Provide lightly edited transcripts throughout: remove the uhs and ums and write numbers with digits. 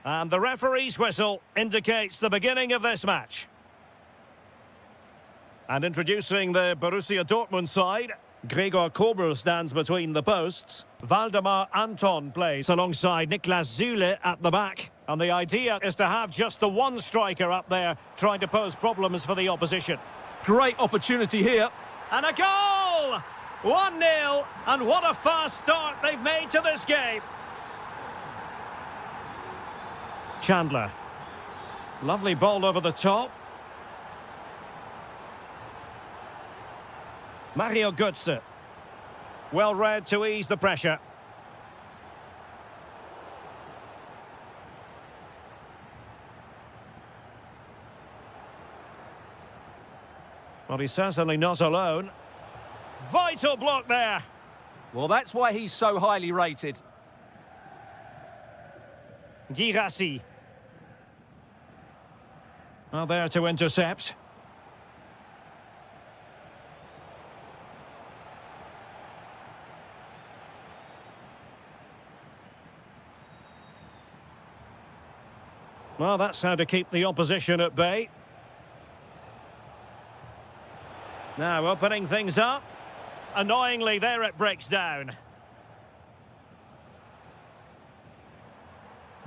And the referee's whistle indicates the beginning of this match. And introducing the Borussia Dortmund side, Gregor Kobel stands between the posts. Valdemar Anton plays alongside Niklas Zule at the back. And the idea is to have just the one striker up there trying to pose problems for the opposition. Great opportunity here. And a goal! 1-0, and what a fast start they've made to this game. Chandler. Lovely ball over the top. Mario Götze. Well read to ease the pressure. Well, he's certainly not alone. Vital block there. Well, that's why he's so highly rated. Girassi. Well, there to intercept. Well, that's how to keep the opposition at bay. Now, opening things up. Annoyingly, there it breaks down.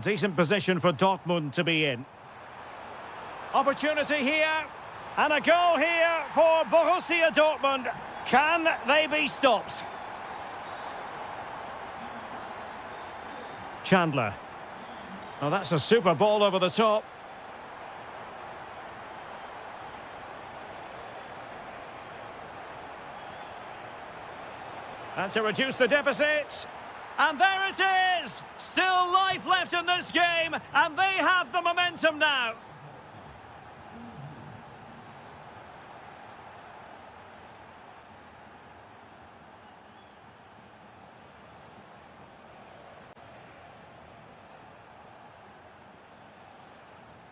Decent position for Dortmund to be in. Opportunity here. And a goal here for Borussia Dortmund. Can they be stopped? Chandler. Oh, that's a super ball over the top. And to reduce the deficit. And there it is! Still life left in this game, and they have the momentum now.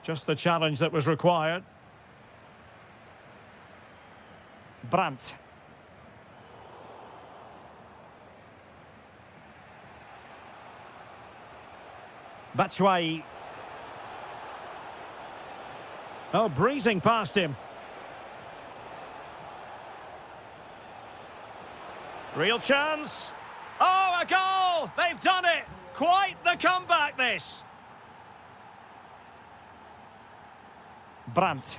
Just the challenge that was required. Brandt. Batshuayi. Oh, breezing past him. Real chance. Oh, a goal! They've done it! Quite the comeback, this. Brandt.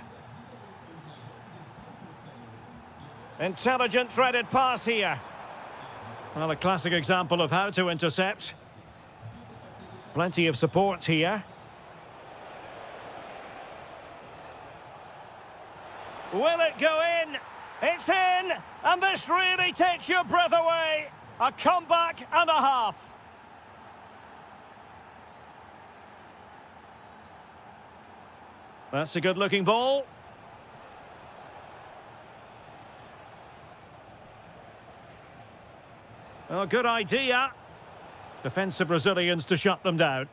Intelligent threaded pass here. Well, a classic example of how to intercept. Plenty of support here. Will it go in? It's in! And this really takes your breath away. A comeback and a half. That's a good-looking ball. Oh, good idea. Defensive Brazilians to shut them down.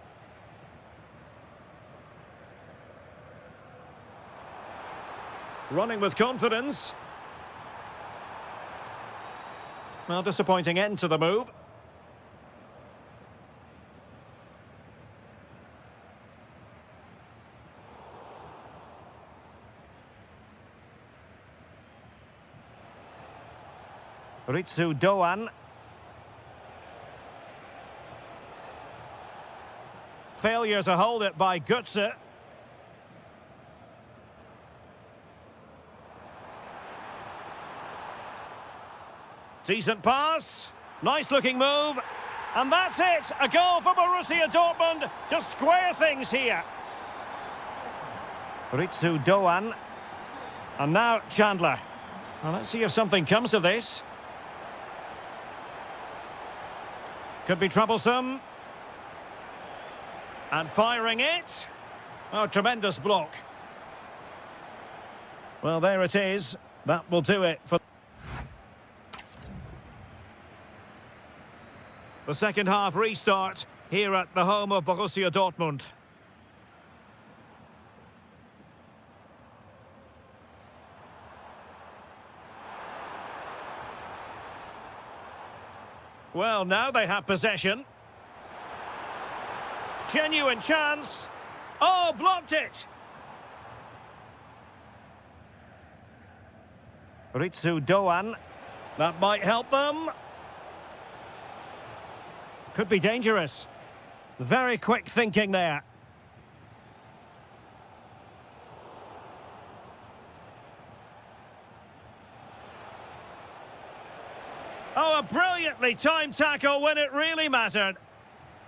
Running with confidence. Well, disappointing end to the move. Ritsu Doan. Failure to hold it by Götze. Decent pass. Nice looking move. And that's it. A goal for Borussia Dortmund to square things here. Ritsu Doan. And now Chandler. Well, let's see if something comes of this. Could be troublesome. And firing it. Oh, tremendous block. Well, there it is. That will do it for the second half restart here at the home of Borussia Dortmund. Well, now they have possession. Genuine chance. Oh, blocked it. Ritsu Doan. That might help them. Could be dangerous. Very quick thinking there. Oh, a brilliantly timed tackle when it really mattered.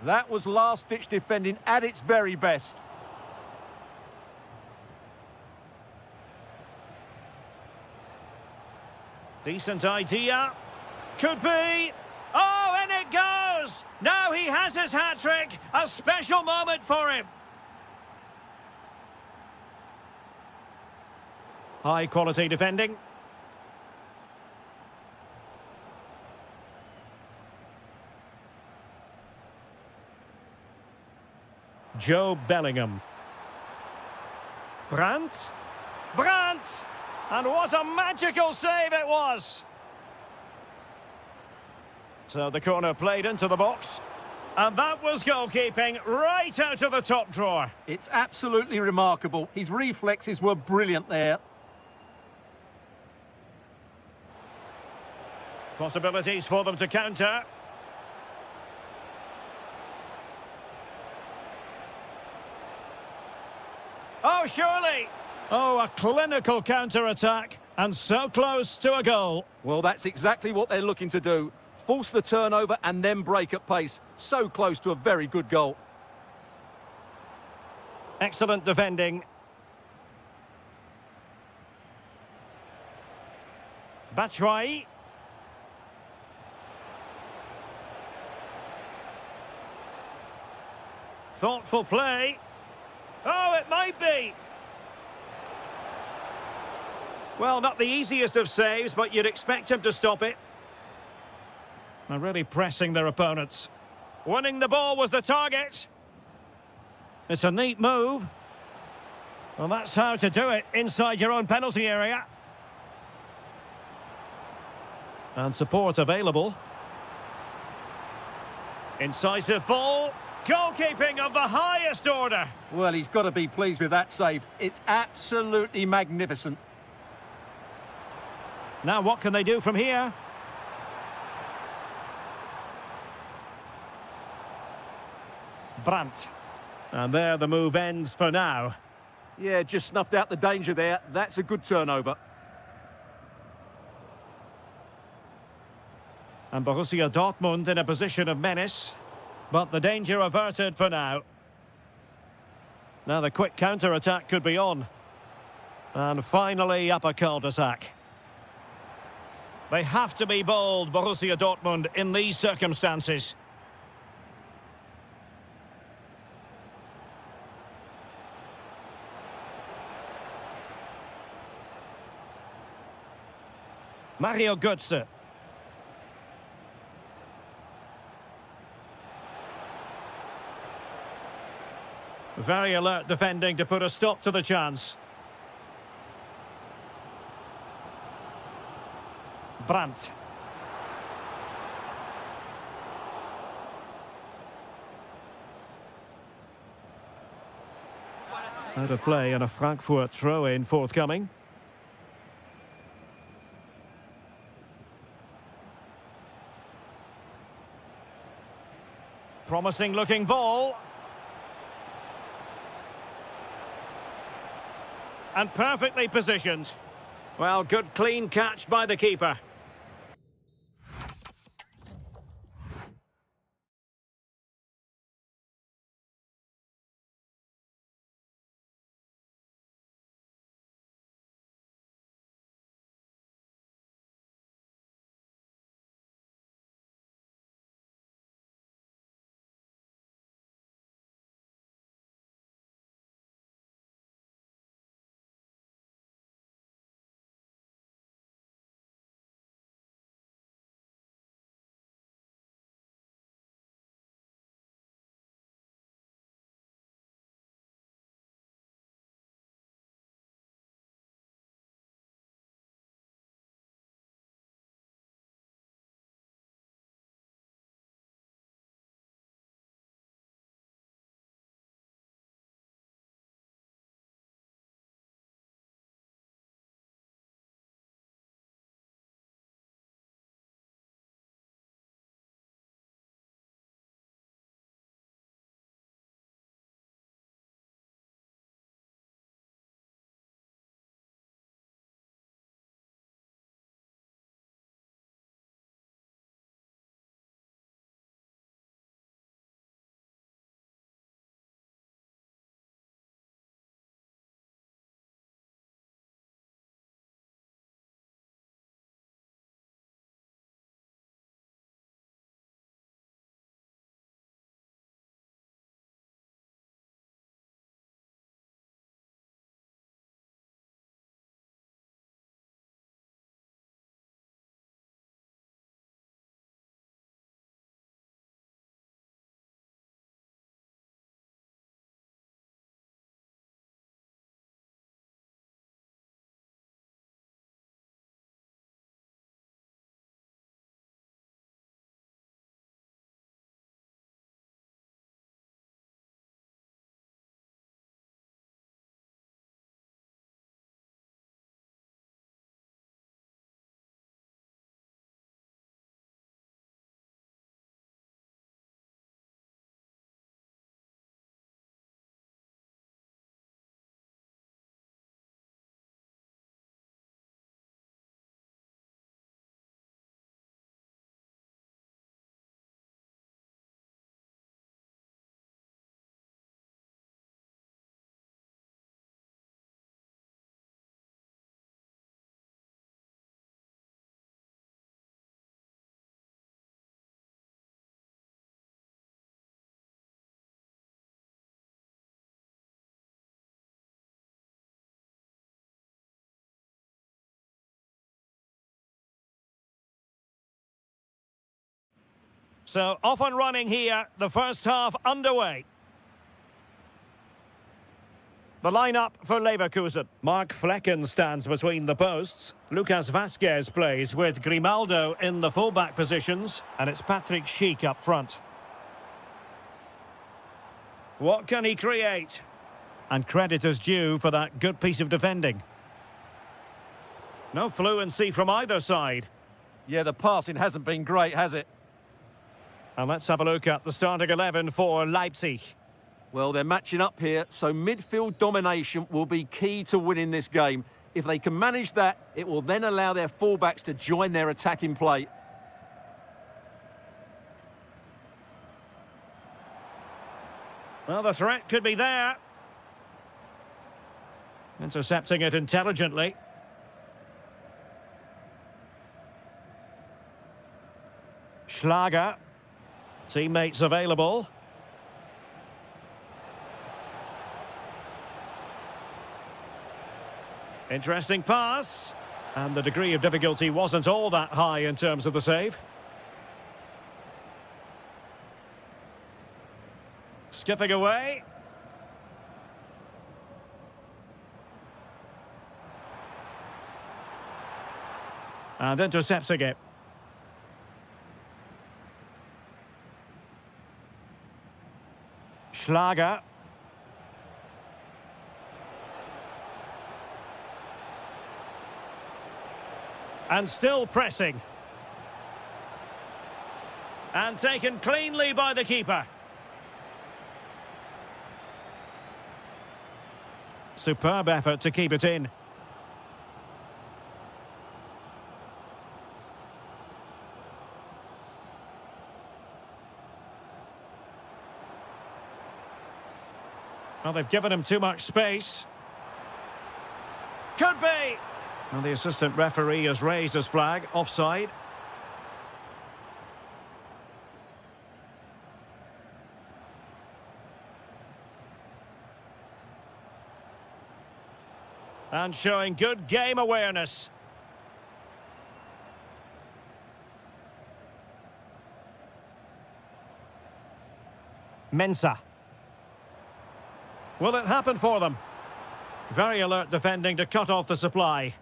That was last-ditch defending at its very best. Decent idea. Could be. Oh, and it goes! Now he has his hat-trick. A special moment for him. High-quality defending. Joe Bellingham. Brandt. Brandt! And what a magical save it was! So the corner played into the box. And that was goalkeeping right out of the top drawer. It's absolutely remarkable. His reflexes were brilliant there. Possibilities for them to counter. Oh, surely! Oh, a clinical counter-attack, and so close to a goal. Well, that's exactly what they're looking to do. Force the turnover and then break at pace. So close to a very good goal. Excellent defending. Batshuayi. Thoughtful play. Oh, it might be. Well, not the easiest of saves, but you'd expect him to stop it. They're really pressing their opponents. Winning the ball was the target. It's a neat move. Well, that's how to do it inside your own penalty area. And support available. Incisive ball. Goalkeeping of the highest order. Well, he's got to be pleased with that save. It's absolutely magnificent. Now what can they do from here? Brandt. And there the move ends for now. Yeah, just snuffed out the danger there. That's a good turnover. And Borussia Dortmund in a position of menace. But the danger averted for now. Now the quick counter-attack could be on. And finally up a cul-de-sac. They have to be bold, Borussia Dortmund, in these circumstances. Mario Götze. Very alert defending to put a stop to the chance. Brandt. Out of play and a Frankfurt throw-in forthcoming. Promising looking ball. And perfectly positioned. Well, good clean catch by the keeper. So off and running here, the first half underway. The lineup for Leverkusen. Mark Flecken stands between the posts. Lucas Vazquez plays with Grimaldo in the fullback positions. And it's Patrick Schick up front. What can he create? And credit is due for that good piece of defending. No fluency from either side. Yeah, the passing hasn't been great, has it? And let's have a look at the starting 11 for Leipzig. Well, they're matching up here, so midfield domination will be key to winning this game. If they can manage that, it will then allow their fullbacks to join their attacking play. Well, the threat could be there. Intercepting it intelligently. Schlager. Teammates available. Interesting pass. And the degree of difficulty wasn't all that high in terms of the save. Skipping away. And intercepting it. Schlager. And still pressing. And taken cleanly by the keeper. Superb effort to keep it in. Well, they've given him too much space. Could be! Well, the assistant referee has raised his flag, offside. And showing good game awareness. Mensah. Will it happen for them? Very alert defending to cut off the supply.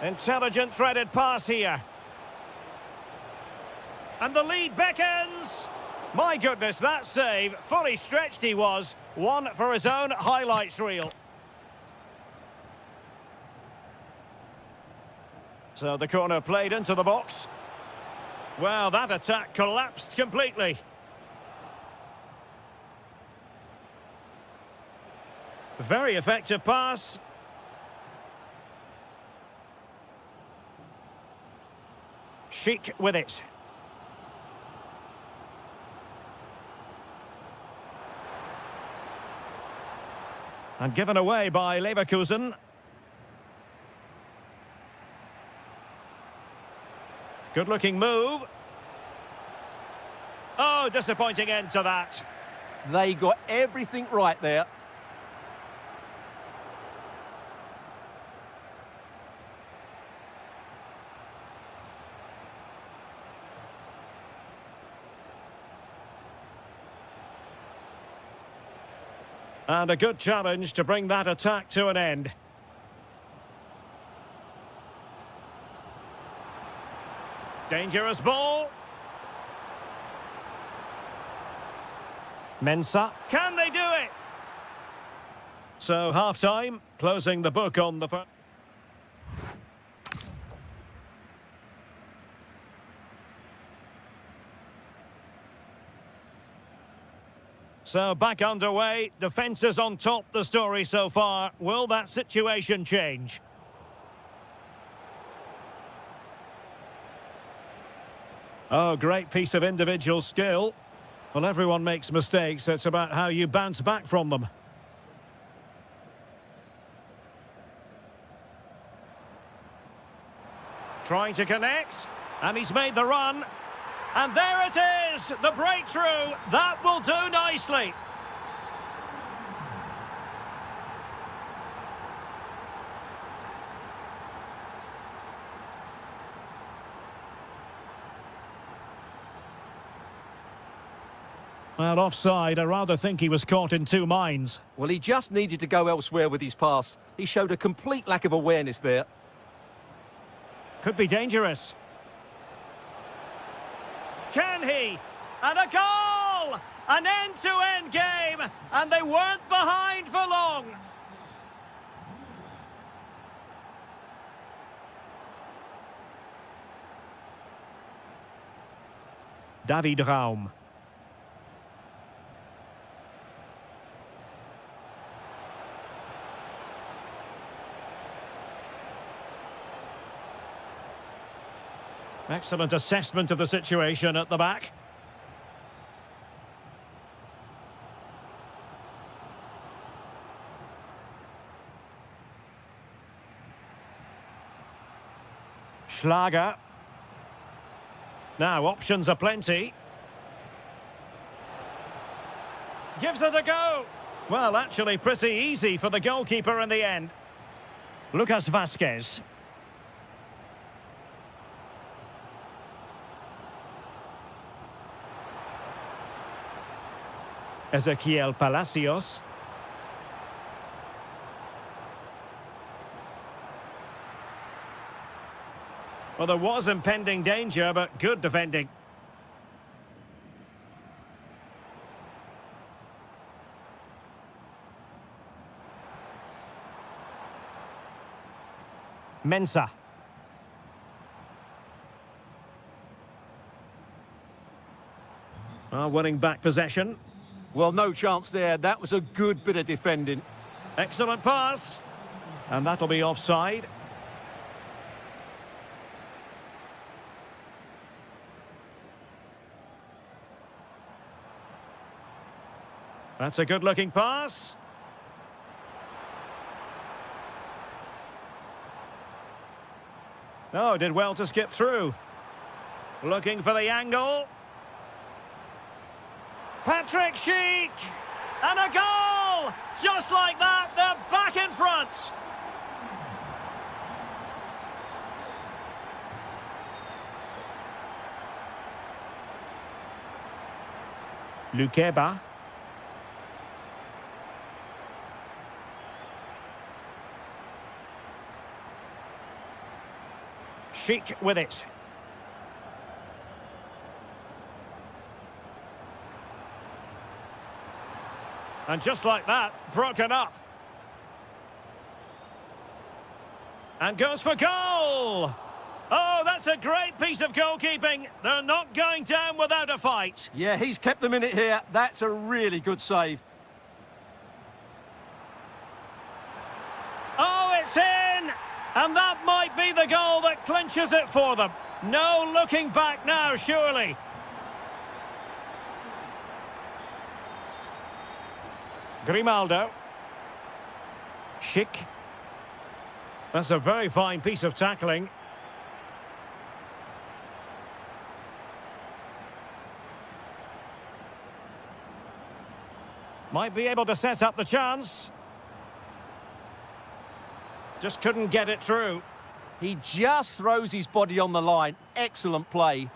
Intelligent threaded pass here. And the lead beckons. My goodness, that save. Fully stretched he was. One for his own highlights reel. So the corner played into the box. Well, that attack collapsed completely. Very effective pass. Schick with it. And given away by Leverkusen. Good-looking move. Oh, disappointing end to that. They got everything right there. And a good challenge to bring that attack to an end. Dangerous ball. Mensah. Can they do it? So half-time, closing the book on the first. So back underway, defence is on top, the story so far. Will that situation change? Oh, great piece of individual skill. Well, everyone makes mistakes. It's about how you bounce back from them. Trying to connect. And he's made the run. And there it is! The breakthrough! That will do nicely. Well, offside. I rather think he was caught in two minds. Well, he just needed to go elsewhere with his pass. He showed a complete lack of awareness there. Could be dangerous. Can he? And a goal! An end-to-end game, and they weren't behind for long. David Raum. Excellent assessment of the situation at the back. Schlager. Now, options are plenty. Gives it a go. Well, actually pretty easy for the goalkeeper in the end. Lucas Vazquez. Ezequiel Palacios. Well, there was impending danger, but good defending. Mensah. Winning back possession. Well, no chance there. That was a good bit of defending. Excellent pass. And that'll be offside. That's a good-looking pass. Oh, did well to skip through. Looking for the angle. Patrick Schick! And a goal! Just like that, they're back in front. Lukeba. Schick with it. And just like that, broken up. And goes for goal! Oh, that's a great piece of goalkeeping. They're not going down without a fight. Yeah, he's kept them in it here. That's a really good save. Oh, it's in! And that might be the goal that clinches it for them. No looking back now, surely. Grimaldo. Schick. That's a very fine piece of tackling. Might be able to set up the chance. Just couldn't get it through. He just throws his body on the line. Excellent play.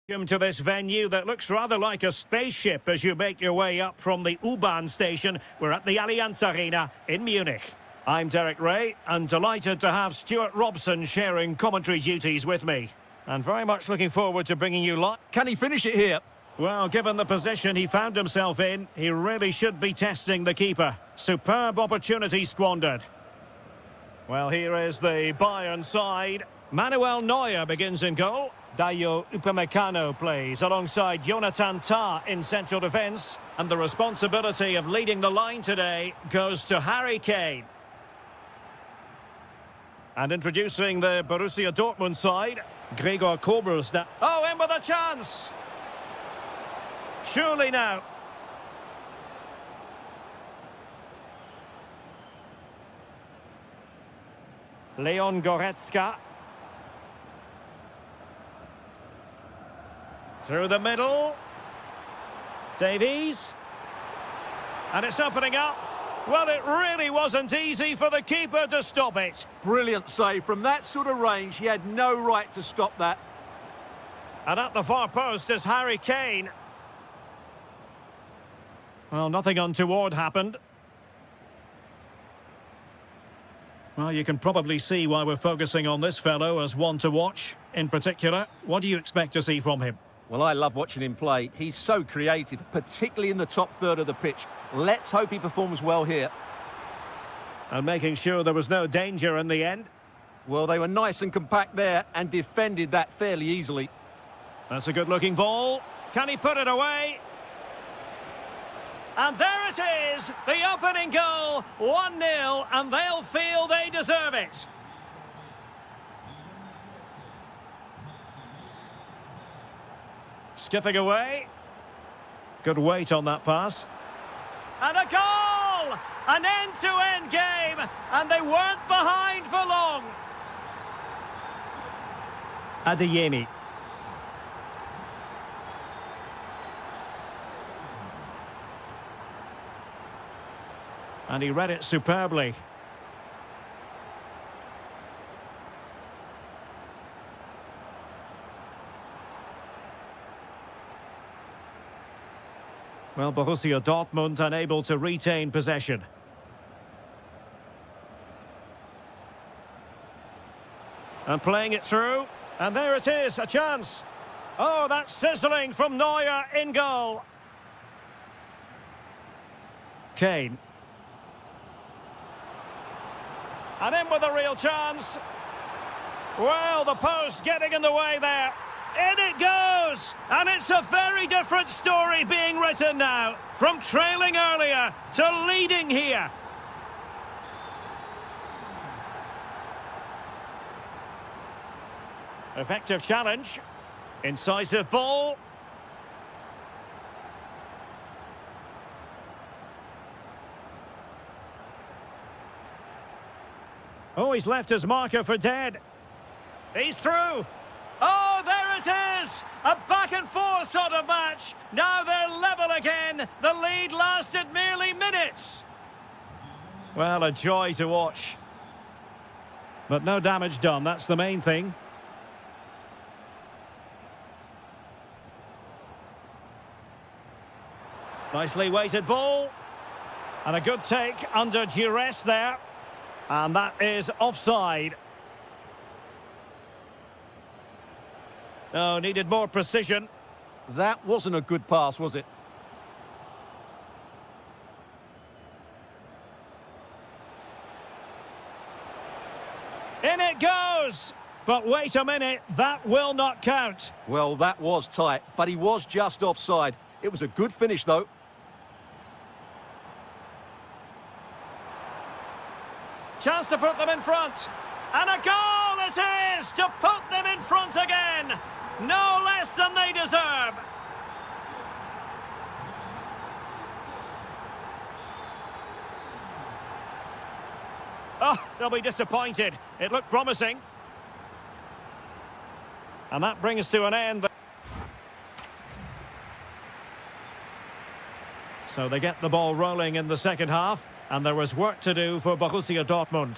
Welcome to this venue that looks rather like a spaceship as you make your way up from the U-Bahn station. We're at the Allianz Arena in Munich. I'm Derek Ray and delighted to have Stuart Robson sharing commentary duties with me. And very much looking forward to bringing you live. Can he finish it here? Well, given the position he found himself in, he really should be testing the keeper. Superb opportunity squandered. Well, here is the Bayern side. Manuel Neuer begins in goal. Dayo Upamecano plays alongside Jonathan Tah in central defence. And the responsibility of leading the line today goes to Harry Kane. And introducing the Borussia Dortmund side, Gregor Kobels. Oh, in with a chance! Surely now. Leon Goretzka. Through the middle. Davies. And it's opening up. Well, it really wasn't easy for the keeper to stop it. Brilliant save. From that sort of range, he had no right to stop that. And at the far post is Harry Kane. Well, nothing untoward happened. Well, you can probably see why we're focusing on this fellow as one to watch. In particular, what do you expect to see from him? Well, I love watching him play. He's so creative, particularly in the top third of the pitch. Let's hope he performs well here. And making sure there was no danger in the end. Well, they were nice and compact there and defended that fairly easily. That's a good-looking ball. Can he put it away? And there it is, the opening goal, 1-0, and they'll feel they deserve it. Skipping away. Good weight on that pass. And a goal! An end-to-end game, and they weren't behind for long. Adeyemi. And he read it superbly. Well, Borussia Dortmund unable to retain possession. And playing it through. And there it is, a chance. Oh, that's sizzling from Neuer in goal. Kane. And in with a real chance. Well, the post getting in the way there. In it goes! And it's a very different story being written now. From trailing earlier to leading here. Effective challenge. Incisive ball. Oh, he's left his marker for dead. He's through. Oh, there it is! A back-and-forth sort of match. Now they're level again. The lead lasted merely minutes. Well, a joy to watch. But no damage done, that's the main thing. Nicely weighted ball. And a good take under duress there. And that is offside. Oh, needed more precision. That wasn't a good pass, was it? In it goes! But wait a minute, that will not count. Well, that was tight, but he was just offside. It was a good finish, though. Chance to put them in front. And a goal it is to put them in front again. No less than they deserve. Oh, they'll be disappointed. It looked promising. And that brings to an end. So they get the ball rolling in the second half. And there was work to do for Borussia Dortmund.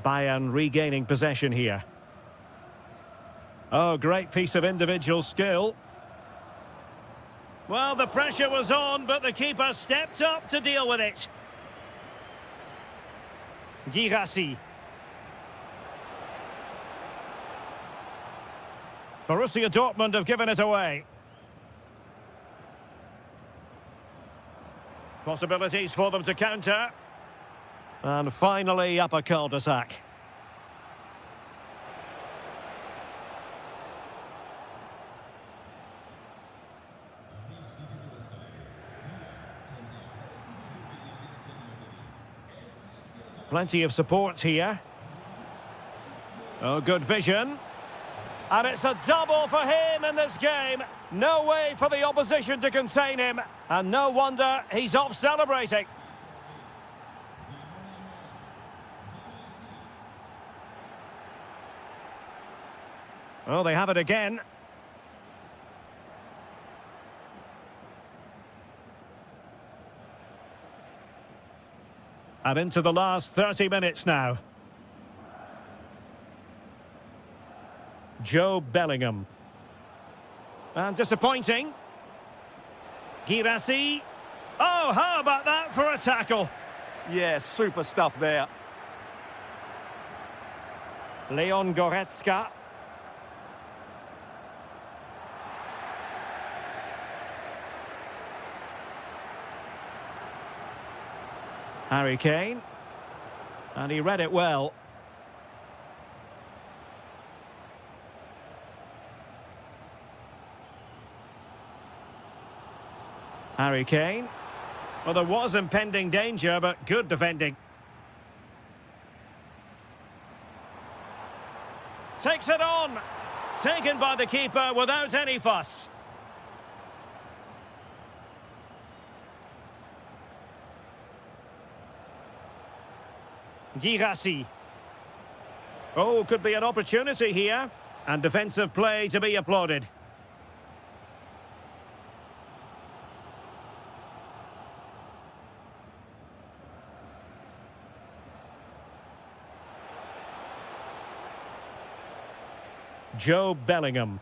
Bayern regaining possession here. Oh, great piece of individual skill. Well, the pressure was on, but the keeper stepped up to deal with it. Girassi. Borussia Dortmund have given it away. Possibilities for them to counter. And finally up a cul-de-sac. Plenty of support here. Oh, good vision. And it's a double for him in this game. No way for the opposition to contain him. And no wonder he's off celebrating. Oh, they have it again. And into the last 30 minutes now. Joe Bellingham. And disappointing. Girassi. Oh, how about that for a tackle? Yeah, super stuff there. Leon Goretzka. Harry Kane. And he read it well. Harry Kane. Well, there was impending danger, but good defending. Takes it on. Taken by the keeper without any fuss. Girassi. Oh, could be an opportunity here. And defensive play to be applauded. Joe Bellingham.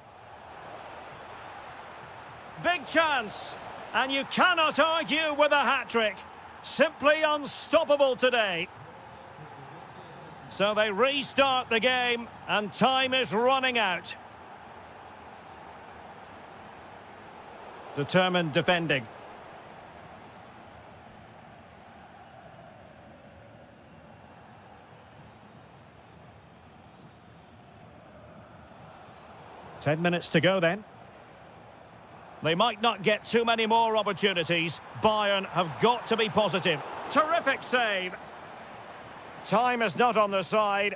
Big chance. And you cannot argue with a hat-trick. Simply unstoppable today. So they restart the game, and time is running out. Determined defending. Ten minutes to go then. They might not get too many more opportunities. Bayern have got to be positive. Terrific save. Time is not on their side.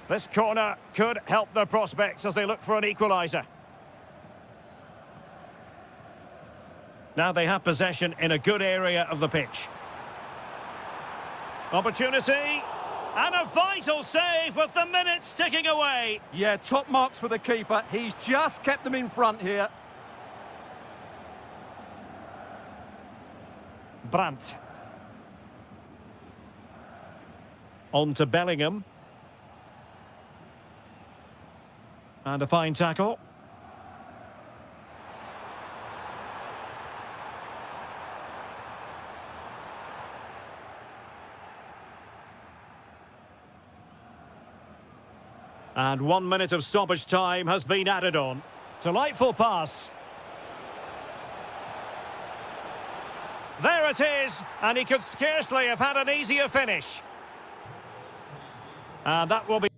This corner could help their prospects as they look for an equaliser. Now they have possession in a good area of the pitch. Opportunity. And a vital save with the minutes ticking away. Yeah, top marks for the keeper. He's just kept them in front here. Brandt. On to Bellingham. And a fine tackle. And 1 minute of stoppage time has been added on. Delightful pass. There it is, and he could scarcely have had an easier finish. And that will be...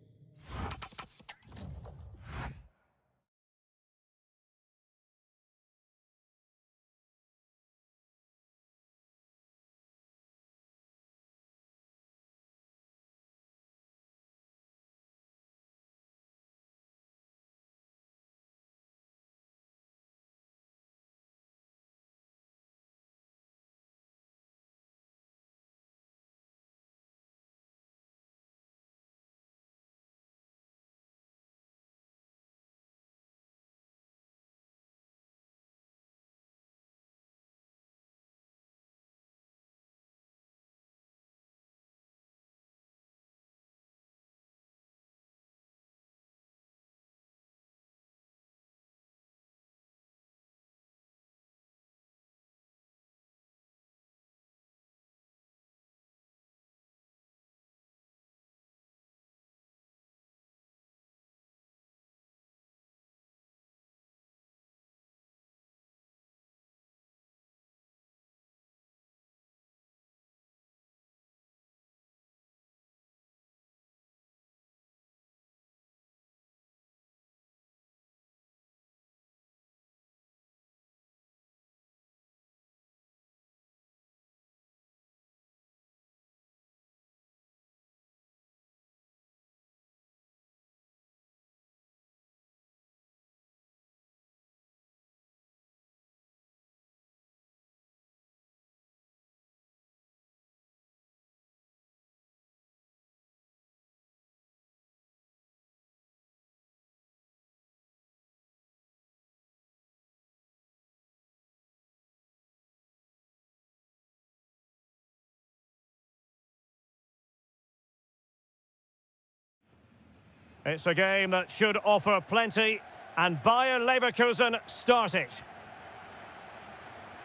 It's a game that should offer plenty, and Bayer Leverkusen start it.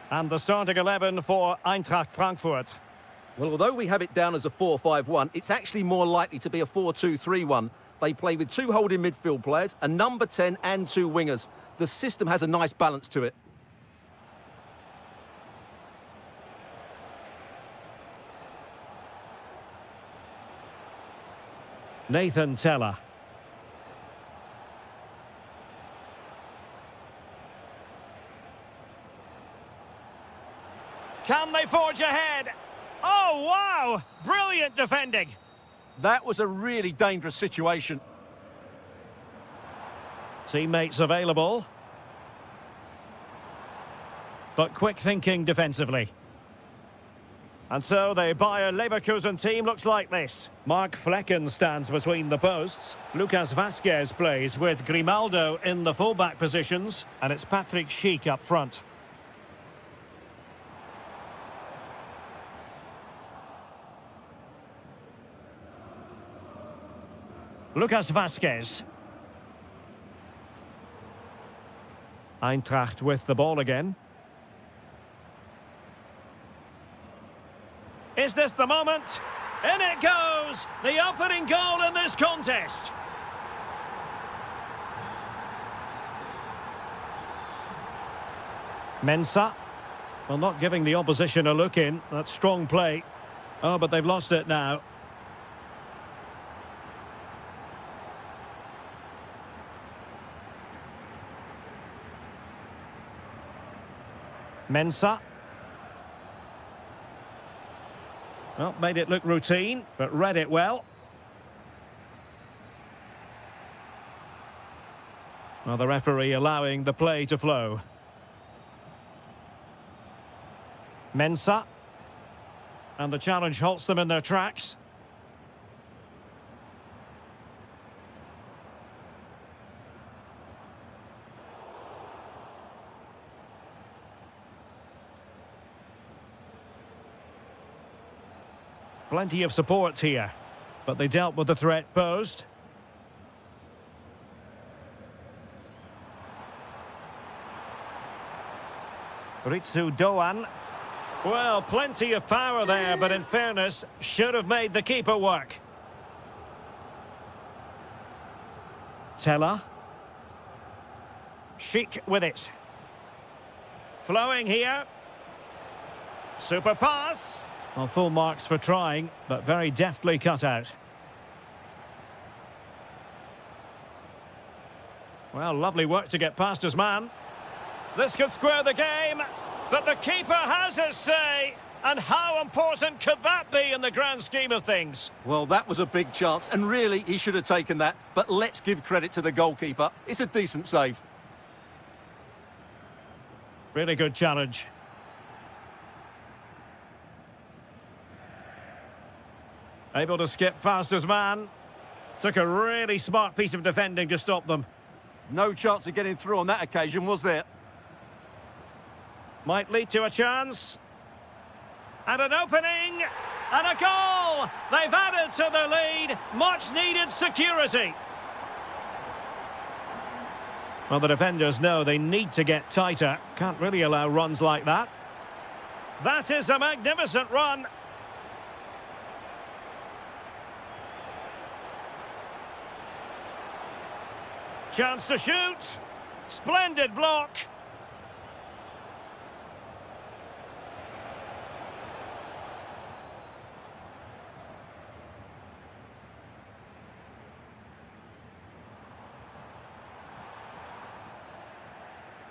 And the starting 11 for Eintracht Frankfurt. Well, although we have it down as a 4-5-1, it's actually more likely to be a 4-2-3-1. They play with two holding midfield players, a number 10 and two wingers. The system has a nice balance to it. Nathan Teller. Can they forge ahead? Oh, wow! Brilliant defending. That was a really dangerous situation. Teammates available. But quick thinking defensively. And so the Bayer Leverkusen team looks like this. Mark Flecken stands between the posts. Lucas Vazquez plays with Grimaldo in the fullback positions. And it's Patrick Schick up front. Lucas Vazquez. Eintracht with the ball again. Is this the moment? In it goes! The opening goal in this contest. Mensah. Well, not giving the opposition a look in. That's strong play. Oh, but they've lost it now. Mensah. Well, made it look routine, but read it well. Well, the referee allowing the play to flow. Mensah. And the challenge halts them in their tracks. Plenty of support here, but they dealt with the threat posed. Ritsu Doan. Well, plenty of power there, but in fairness, should have made the keeper work. Teller. Schick with it. Flowing here. Super pass. Well, full marks for trying, but very deftly cut out. Well, lovely work to get past his man. This could square the game, but the keeper has his say. And how important could that be in the grand scheme of things? Well, that was a big chance, and really, he should have taken that. But let's give credit to the goalkeeper. It's a decent save. Really good challenge. Able to skip past his man. Took a really smart piece of defending to stop them. No chance of getting through on that occasion, was there? Might lead to a chance. And an opening. And a goal! They've added to the lead. Much needed security. Well, the defenders know they need to get tighter. Can't really allow runs like that. That is a magnificent run. Chance to shoot. Splendid block.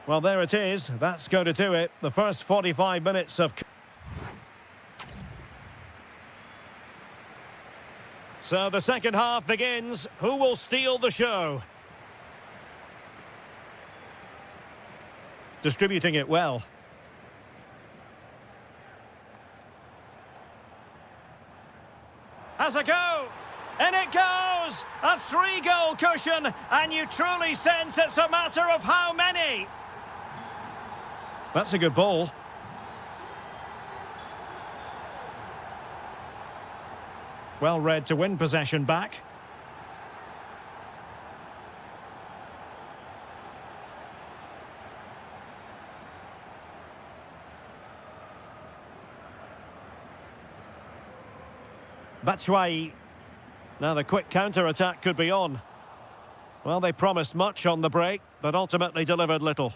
Well, there it is. That's going to do it. The first 45 minutes of... So the second half begins. Who will steal the show? Distributing it well. Has a go. In it goes. A 3-goal cushion. And you truly sense it's a matter of how many. That's a good ball. Well read to win possession back. Batshuayi. Now the quick counter-attack could be on. Well, they promised much on the break, but ultimately delivered little.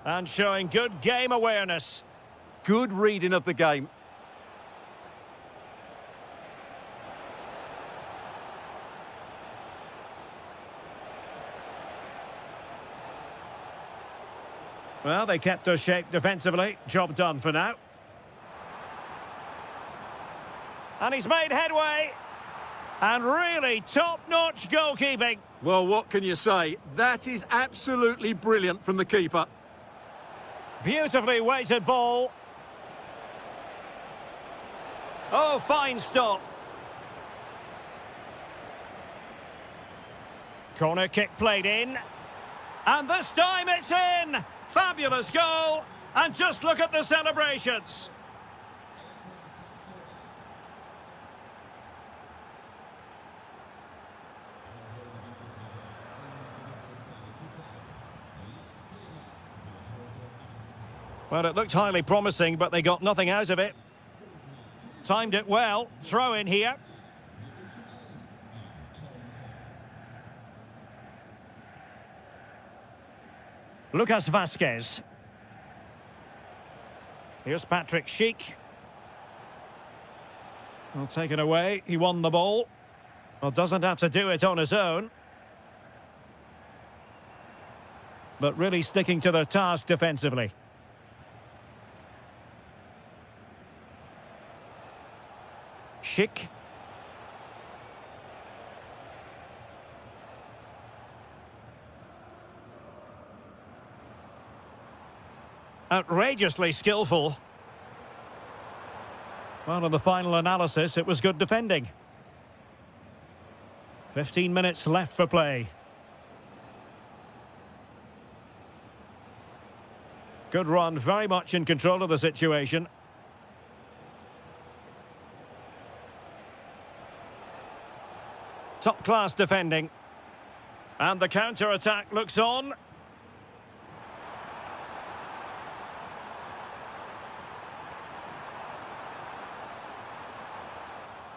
And showing good game awareness. Good reading of the game. Well, they kept their shape defensively. Job done for now. And he's made headway. And really top-notch goalkeeping. Well, what can you say? That is absolutely brilliant from the keeper. Beautifully weighted ball. Oh, fine stop. Corner kick played in. And this time it's in! Fabulous goal! And just look at the celebrations. Well, it looked highly promising, but they got nothing out of it. Timed it well. Throw in here. Lucas Vasquez. Here's Patrick Schick. Well, taken away. He won the ball. Well, doesn't have to do it on his own. But really sticking to their task defensively. Schick. Outrageously skillful. Well, in the final analysis, it was good defending. 15 minutes left for play. Good run, very much in control of the situation. Top-class defending. And the counter-attack looks on.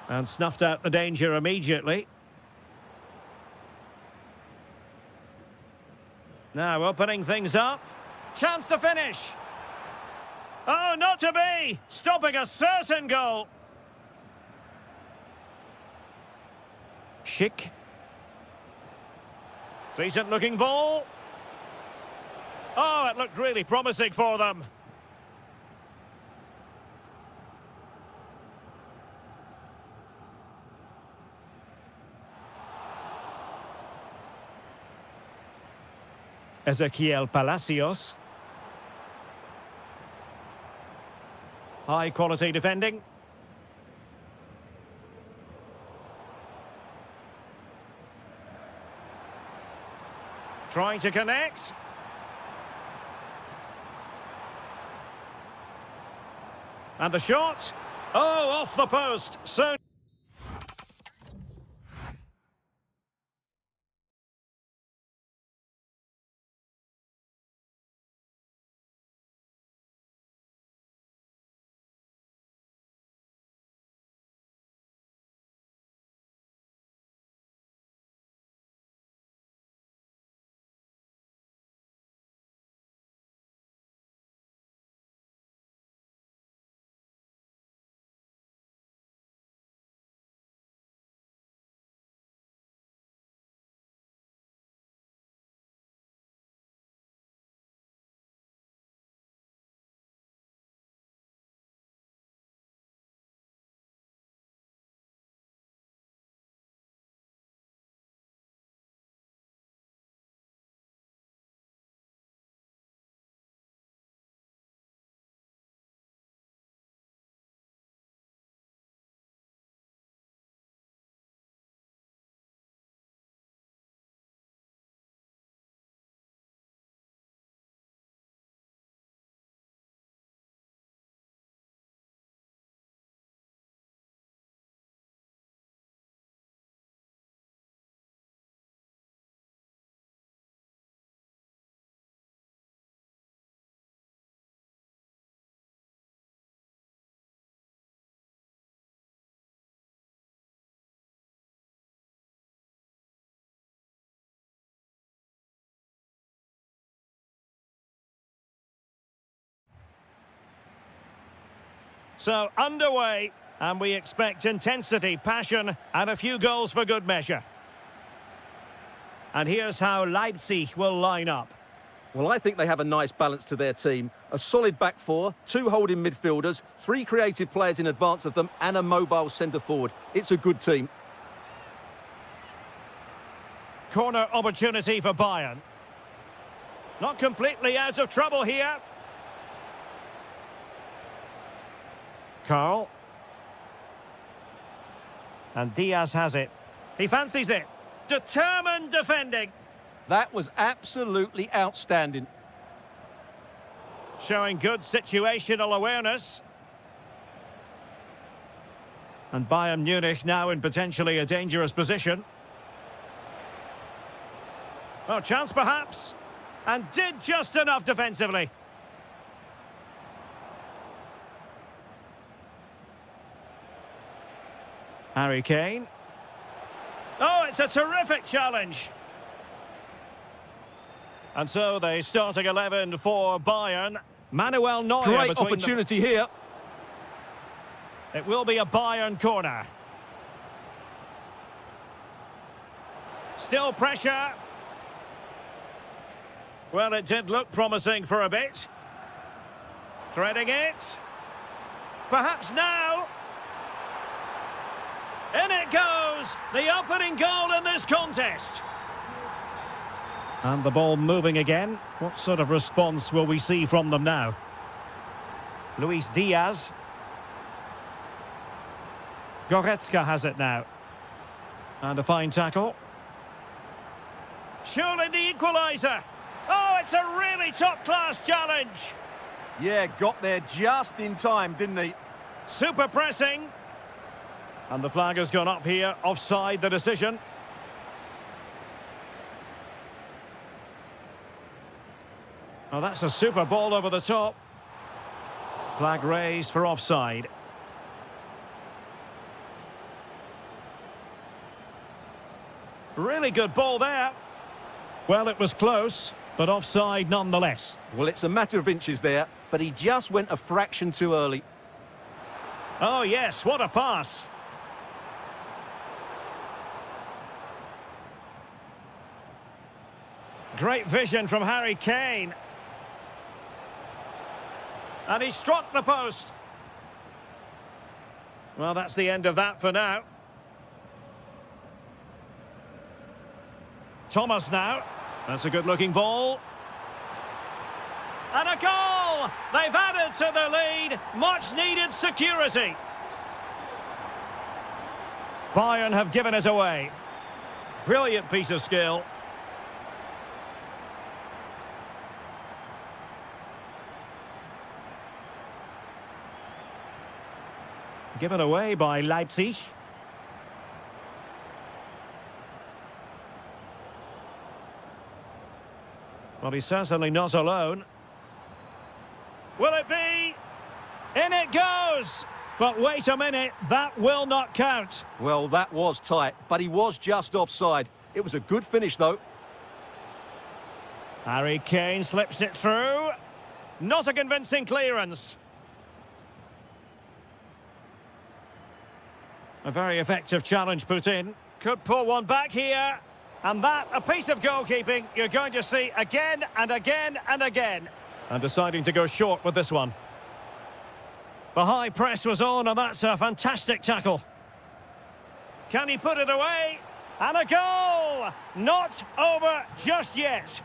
And snuffed out the danger immediately. Now opening things up. Chance to finish. Oh, not to be! Stopping a certain goal. Schick. Decent looking ball. Oh, it looked really promising for them. Ezequiel Palacios. High quality defending. Trying to connect. And the shot. Oh, off the post. So So, underway, and we expect intensity, passion, and a few goals for good measure. And here's how Leipzig will line up. Well, I think they have a nice balance to their team. A solid back four, two holding midfielders, three creative players in advance of them, and a mobile centre-forward. It's a good team. Corner opportunity for Bayern. Not completely out of trouble here. Carl. And Diaz has it. He fancies it. Determined defending. That was absolutely outstanding. Showing good situational awareness. And Bayern Munich now in potentially a dangerous position. Oh, chance perhaps. And did just enough defensively. Harry Kane. Oh, it's a terrific challenge. And so the starting 11 for Bayern. Manuel Neuer. Great opportunity here. It will be a Bayern corner. Still pressure. Well, it did look promising for a bit. Threading it. Perhaps now. In it goes! The opening goal in this contest. And the ball moving again. What sort of response will we see from them now? Luis Diaz. Goretzka has it now. And a fine tackle. Surely the equaliser. Oh, it's a really top-class challenge. Yeah, got there just in time, didn't he? Super pressing. And the flag has gone up here. Offside the decision. Oh, that's a super ball over the top. Flag raised for offside. Really good ball there. Well, it was close, but offside nonetheless. Well, it's a matter of inches there, but he just went a fraction too early. Oh, yes, what a pass. Great vision from Harry Kane. And he struck the post. Well, that's the end of that for now. Thomas now. That's a good-looking ball. And a goal! They've added to the lead. Much-needed security. Bayern have given it away. Brilliant piece of skill. Given away by Leipzig. Well, he's certainly not alone. Will it be? In it goes! But wait a minute, that will not count. Well, that was tight, but he was just offside. It was a good finish, though. Harry Kane slips it through. Not a convincing clearance. A very effective challenge put in. Could pull one back here. And that, a piece of goalkeeping you're going to see again and again and again. And deciding to go short with this one. The high press was on, and that's a fantastic tackle. Can he put it away? And a goal! Not over just yet.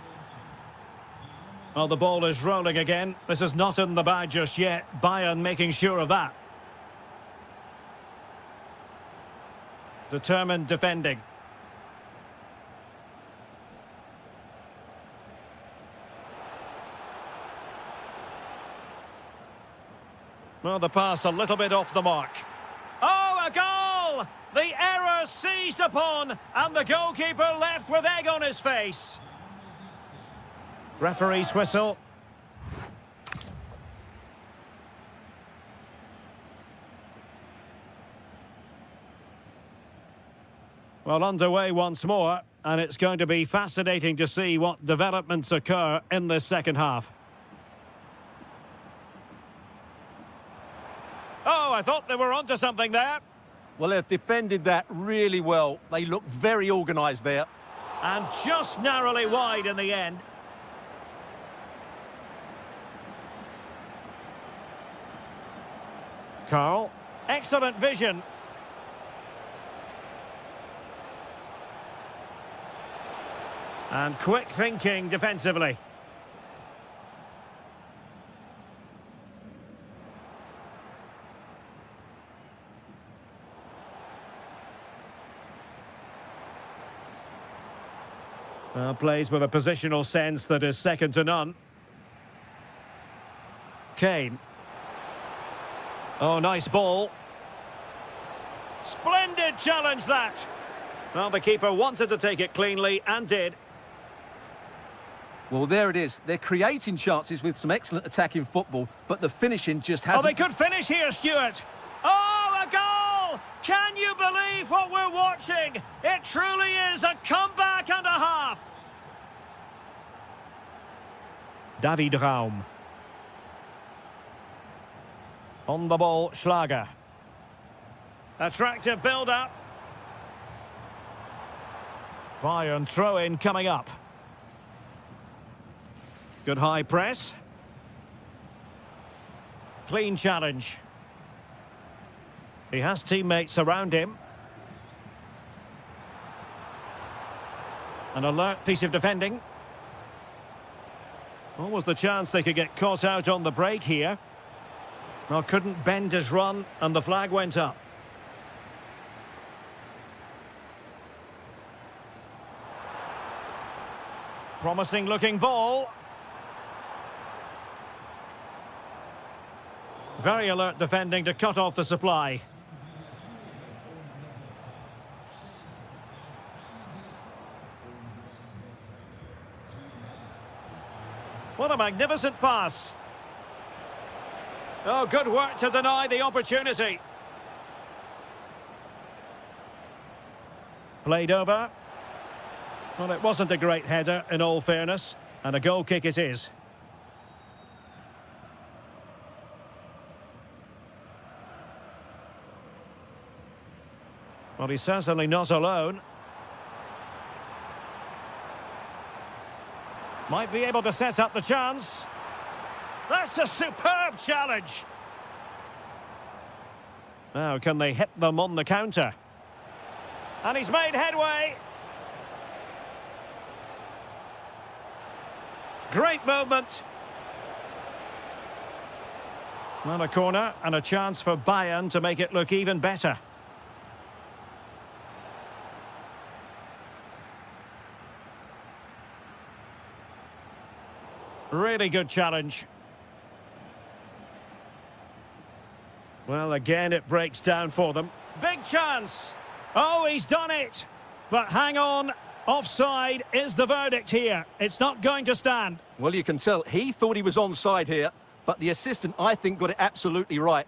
Well, the ball is rolling again. This is not in the bag just yet. Bayern making sure of that. Determined defending. Well, the pass a little bit off the mark. Oh, a goal! The error seized upon, and the goalkeeper left with egg on his face. Referee's whistle. Well, underway once more, and it's going to be fascinating to see what developments occur in this second half. Oh, I thought they were onto something there. Well, they've defended that really well. They look very organised there. And just narrowly wide in the end. Carl, excellent vision. And quick thinking defensively. Plays with a positional sense that is second to none. Kane. Oh, nice ball. Splendid challenge, that. Well, the keeper wanted to take it cleanly and did. Well, there it is. They're creating chances with some excellent attacking football, but the finishing just hasn't... Oh, they could finish here, Stuart. Oh, a goal! Can you believe what we're watching? It truly is a comeback and a half. David Raum. On the ball, Schlager. Attractive build-up. Bayern throw-in coming up. Good high press. Clean challenge. He has teammates around him. An alert piece of defending. What was the chance they could get caught out on the break here? Well, couldn't bend his run, and the flag went up. Promising looking ball. Very alert defending to cut off the supply. What a magnificent pass. Oh, good work to deny the opportunity. Played over. Well, it wasn't a great header, in all fairness, and a goal kick it is. Well, he's certainly not alone. Might be able to set up the chance. That's a superb challenge. Now, can they hit them on the counter? And he's made headway. Great movement. And a corner and a chance for Bayern to make it look even better. Really good challenge. Well, again, it breaks down for them. Big chance. Oh, he's done it. But hang on. Offside is the verdict here. It's not going to stand. Well, you can tell he thought he was onside here, but the assistant, I think, got it absolutely right.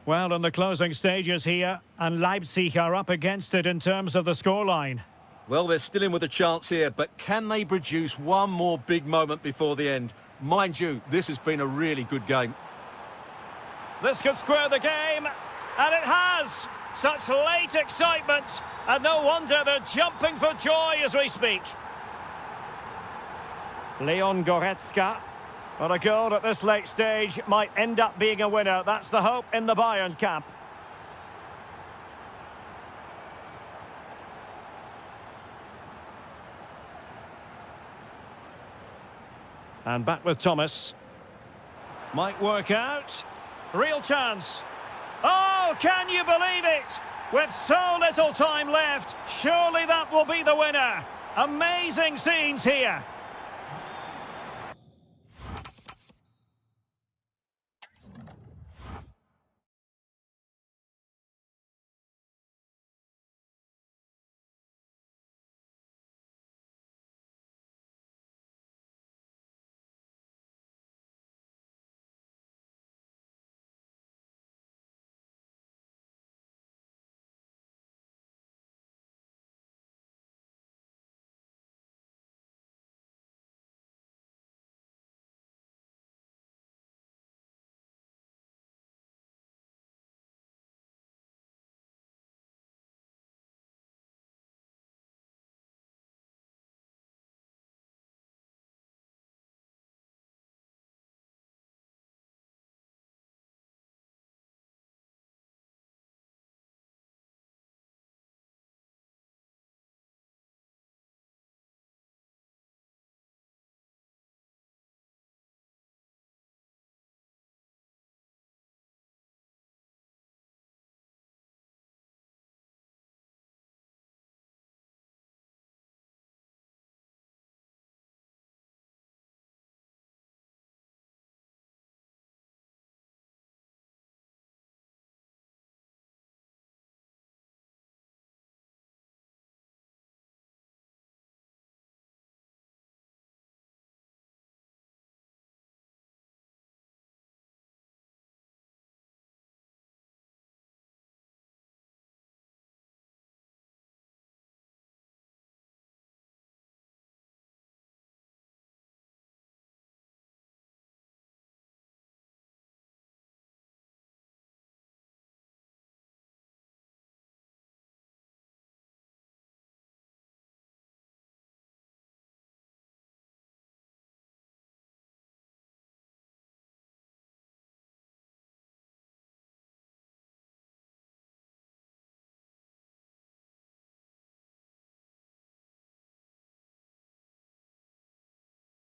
Well, in the closing stages here, and Leipzig are up against it in terms of the scoreline. Well, they're still in with a chance here, but can they produce one more big moment before the end? Mind you, this has been a really good game. This could square the game, and it has! Such late excitement, and no wonder they're jumping for joy as we speak. Leon Goretzka. Well, a goal at this late stage might end up being a winner. That's the hope in the Bayern camp. And back with Thomas. Might work out. Real chance. Oh, can you believe it? With so little time left, surely that will be the winner. Amazing scenes here.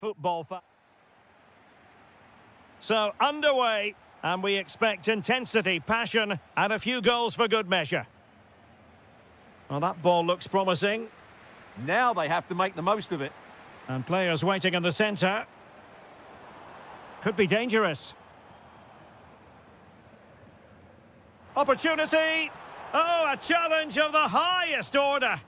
football fan. So, underway, and we expect intensity, passion, and a few goals for good measure. Well, that ball looks promising. Now they have to make the most of it. And players waiting in the centre. Could be dangerous. Opportunity! Oh, a challenge of the highest order.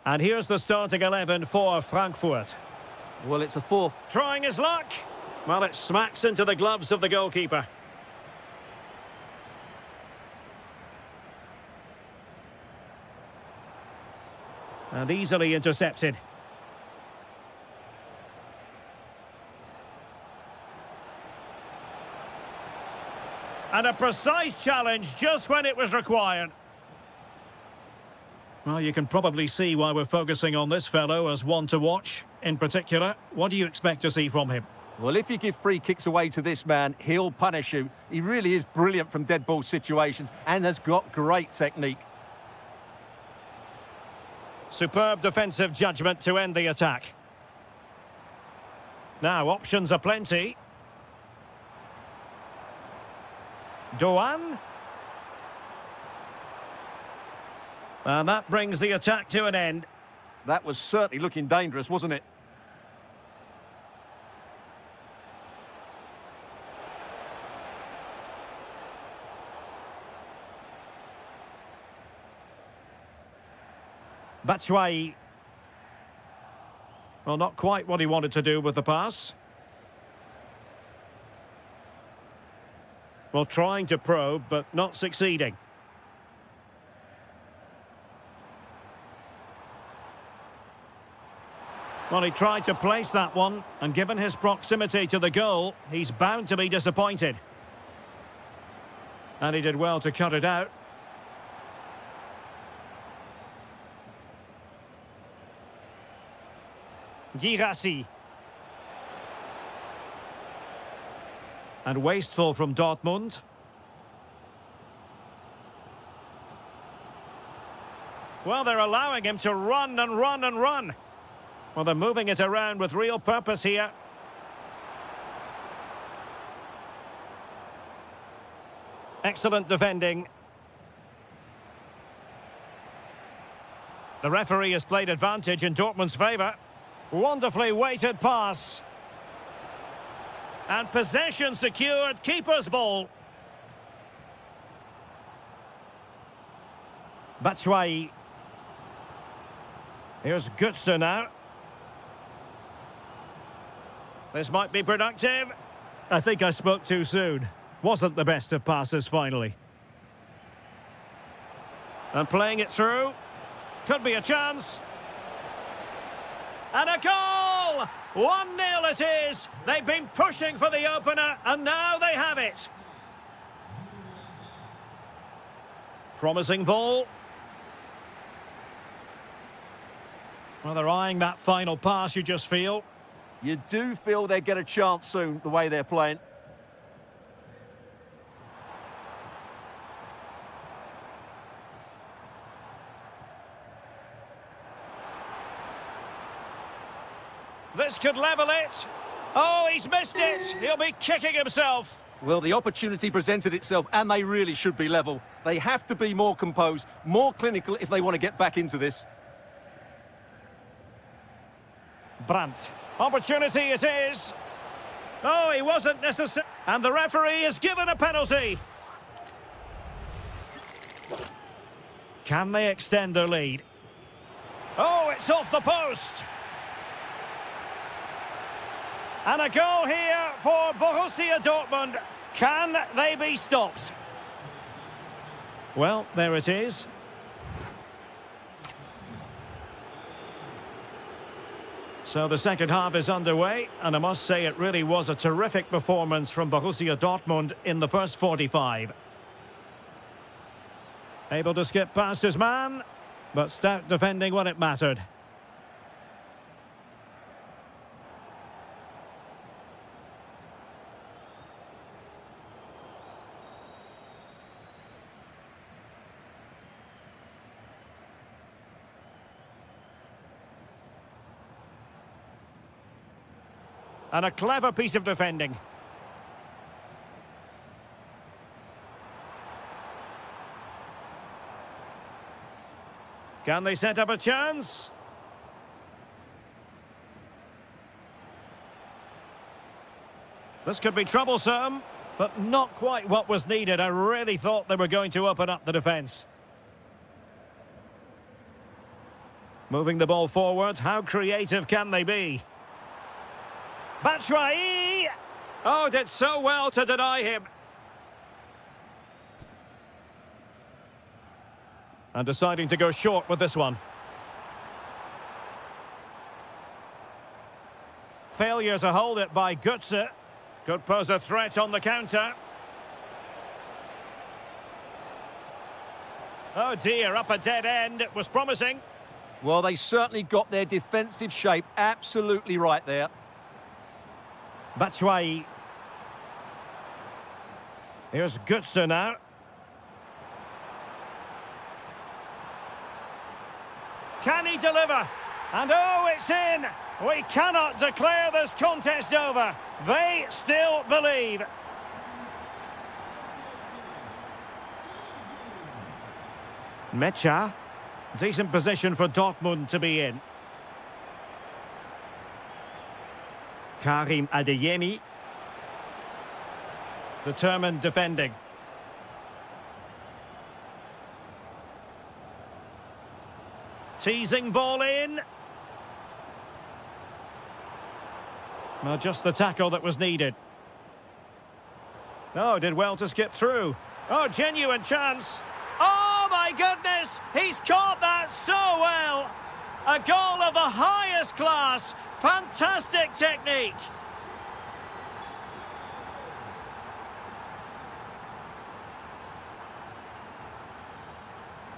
And here's the starting 11 for Frankfurt. Well, it's a fourth. Trying his luck. Well, it smacks into the gloves of the goalkeeper. And easily intercepted. And a precise challenge just when it was required. Well, you can probably see why we're focusing on this fellow as one to watch. In particular, what do you expect to see from him? Well, if you give free kicks away to this man, he'll punish you. He really is brilliant from dead ball situations and has got great technique. Superb defensive judgment to end the attack. Now, options are plenty. Doan. And that brings the attack to an end. That was certainly looking dangerous, wasn't it? Batshuayi. Well, not quite what he wanted to do with the pass. Well, trying to probe, but not succeeding. Well, he tried to place that one, and given his proximity to the goal, he's bound to be disappointed. And he did well to cut it out. Girassi. And wasteful from Dortmund. Well, they're allowing him to run and run and run. Well, they're moving it around with real purpose here. Excellent defending. The referee has played advantage in Dortmund's favour. Wonderfully weighted pass. And possession secured, keeper's ball. Batshuayi. Here's Götze now. This might be productive. I think I spoke too soon. Wasn't the best of passes finally. And playing it through. Could be a chance. And a goal! 1-0 it is. They've been pushing for the opener, and now they have it. Promising ball. Well, they're eyeing that final pass, you just feel. You do feel they get a chance soon, the way they're playing. This could level it. Oh, he's missed it. He'll be kicking himself. Well, the opportunity presented itself, and they really should be level. They have to be more composed, more clinical if they want to get back into this. Brandt. Opportunity it is. Oh, he wasn't necessary. And the referee has given a penalty. Can they extend their lead? Oh, it's off the post. And a goal here for Borussia Dortmund. Can they be stopped? Well, there it is. So the second half is underway, and I must say it really was a terrific performance from Borussia Dortmund in the first 45. Able to skip past his man, but stout defending when it mattered. And a clever piece of defending. Can they set up a chance? This could be troublesome, but not quite what was needed. I really thought they were going to open up the defence. Moving the ball forward, how creative can they be? Batshuayi! Oh, did so well to deny him. And deciding to go short with this one. Failure to hold it by Götze. Could pose a threat on the counter. Oh dear, up a dead end. It was promising. Well, they certainly got their defensive shape absolutely right there. Batshuayi. Here's Götze now. Can he deliver? And oh, it's in! We cannot declare this contest over. They still believe. Mecha. Decent position for Dortmund to be in. Karim Adeyemi. Determined defending. Teasing ball in. Well, just the tackle that was needed. Oh, did well to skip through. Oh, genuine chance. Oh, my goodness! He's caught that so well! A goal of the highest class. Fantastic technique.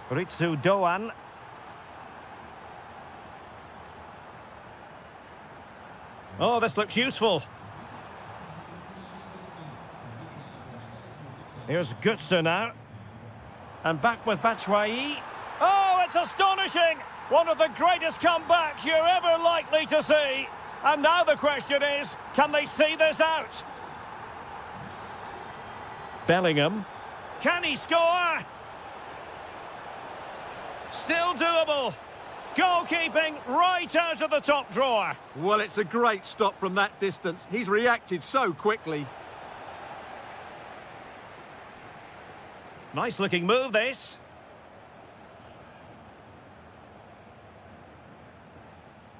Ritsu Doan. Oh, this looks useful. Here's Götze now. And back with Batshuayi. Oh, it's astonishing! One of the greatest comebacks you're ever likely to see. And now the question is, can they see this out? Bellingham. Can he score? Still doable. Goalkeeping right out of the top drawer. Well, it's a great stop from that distance. He's reacted so quickly. Nice looking move, this.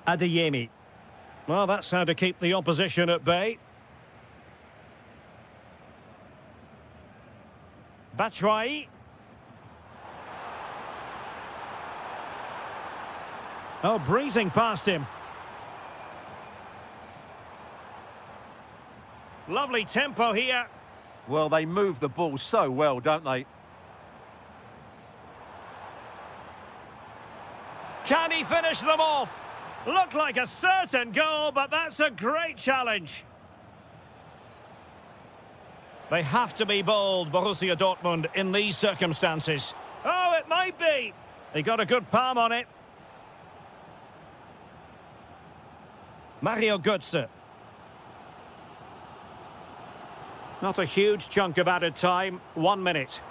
Adeyemi. Well, that's how to keep the opposition at bay. Batshuayi. Oh, breezing past him. Lovely tempo here. Well, they move the ball so well, don't they? Can he finish them off? Looked like a certain goal, but that's a great challenge. They have to be bold, Borussia Dortmund, in these circumstances. Oh, it might be. He got a good palm on it. Mario Götze. Not a huge chunk of added time, 1 minute.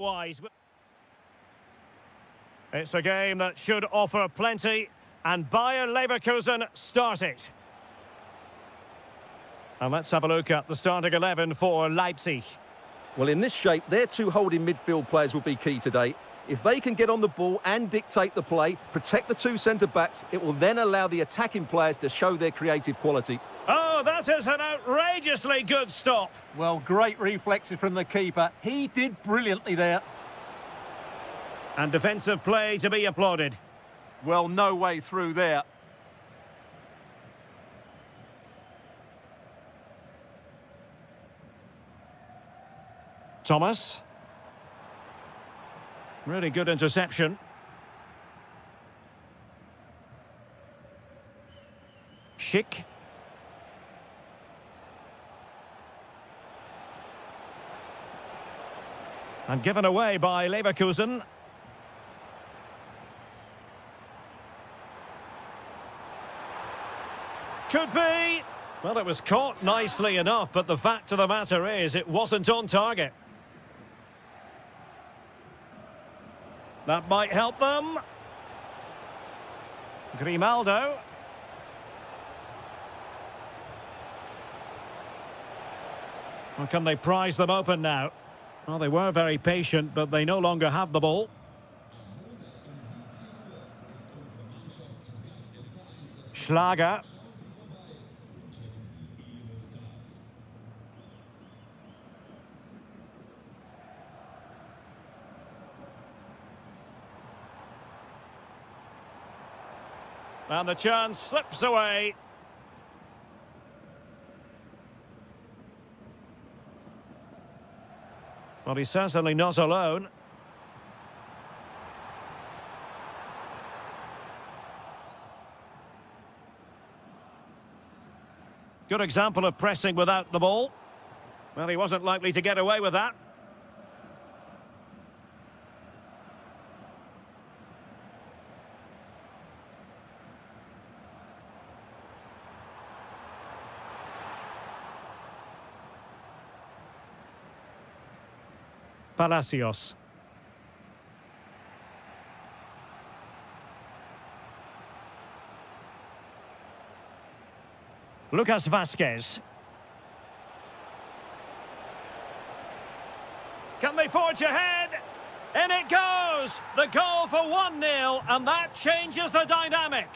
wise. It's a game that should offer plenty, and Bayer Leverkusen start it. And let's have a look at the starting 11 for Leipzig. Well, in this shape, their two holding midfield players will be key today. If they can get on the ball and dictate the play, protect the two centre-backs, it will then allow the attacking players to show their creative quality. Oh, that is an outrageously good stop. Well, great reflexes from the keeper. He did brilliantly there. And defensive play to be applauded. Well, no way through there. Thomas. Really good interception. Schick. And given away by Leverkusen. Could be. Well, it was caught nicely enough, but the fact of the matter is it wasn't on target. That might help them. Grimaldo. Or can they prize them open now? Well, they were very patient, but they no longer have the ball. Schlager. And the chance slips away. Well, he's certainly not alone. Good example of pressing without the ball. Well, he wasn't likely to get away with that. Palacios. Lucas Vazquez. Can they forge ahead? In it goes! The goal for 1-0, and that changes the dynamic.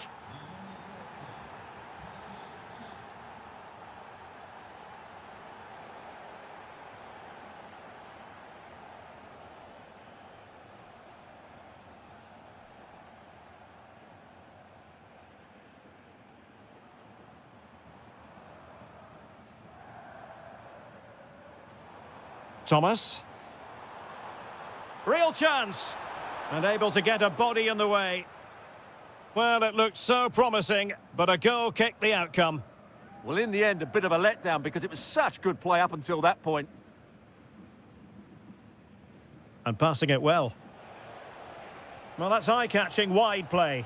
Thomas. Real chance. And able to get a body in the way. Well, it looked so promising, but a goal kicked the outcome. Well, in the end, a bit of a letdown because it was such good play up until that point. And passing it well. Well, that's eye-catching wide play.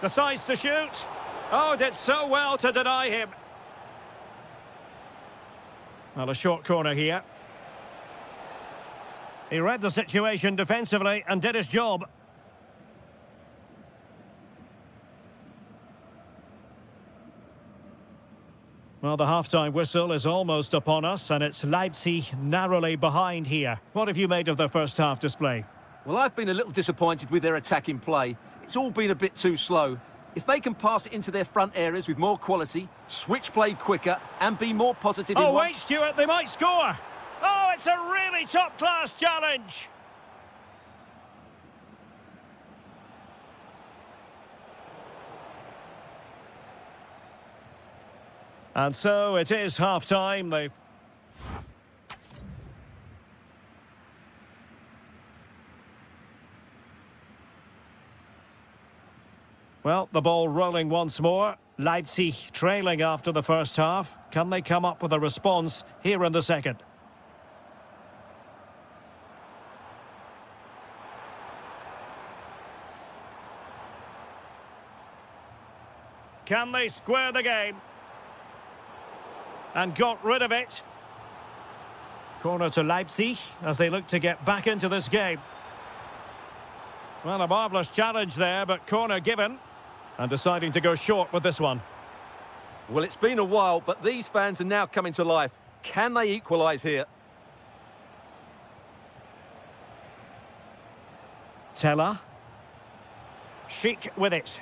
Decides to shoot. Oh, did so well to deny him. Well, a short corner here. He read the situation defensively and did his job. Well, the half-time whistle is almost upon us, and it's Leipzig narrowly behind here. What have you made of their first half display? Well, I've been a little disappointed with their attacking play. It's all been a bit too slow. If they can pass it into their front areas with more quality, switch play quicker, and be more positive... Oh, wait, Stuart, they might score! Oh, it's a really top-class challenge! And so it is half-time. They've... Well, the ball rolling once more. Leipzig trailing after the first half. Can they come up with a response here in the second? Can they square the game? And got rid of it. Corner to Leipzig as they look to get back into this game. Well, a marvellous challenge there, but corner given. And deciding to go short with this one. Well, it's been a while, but these fans are now coming to life. Can they equalise here? Teller. Schick with it.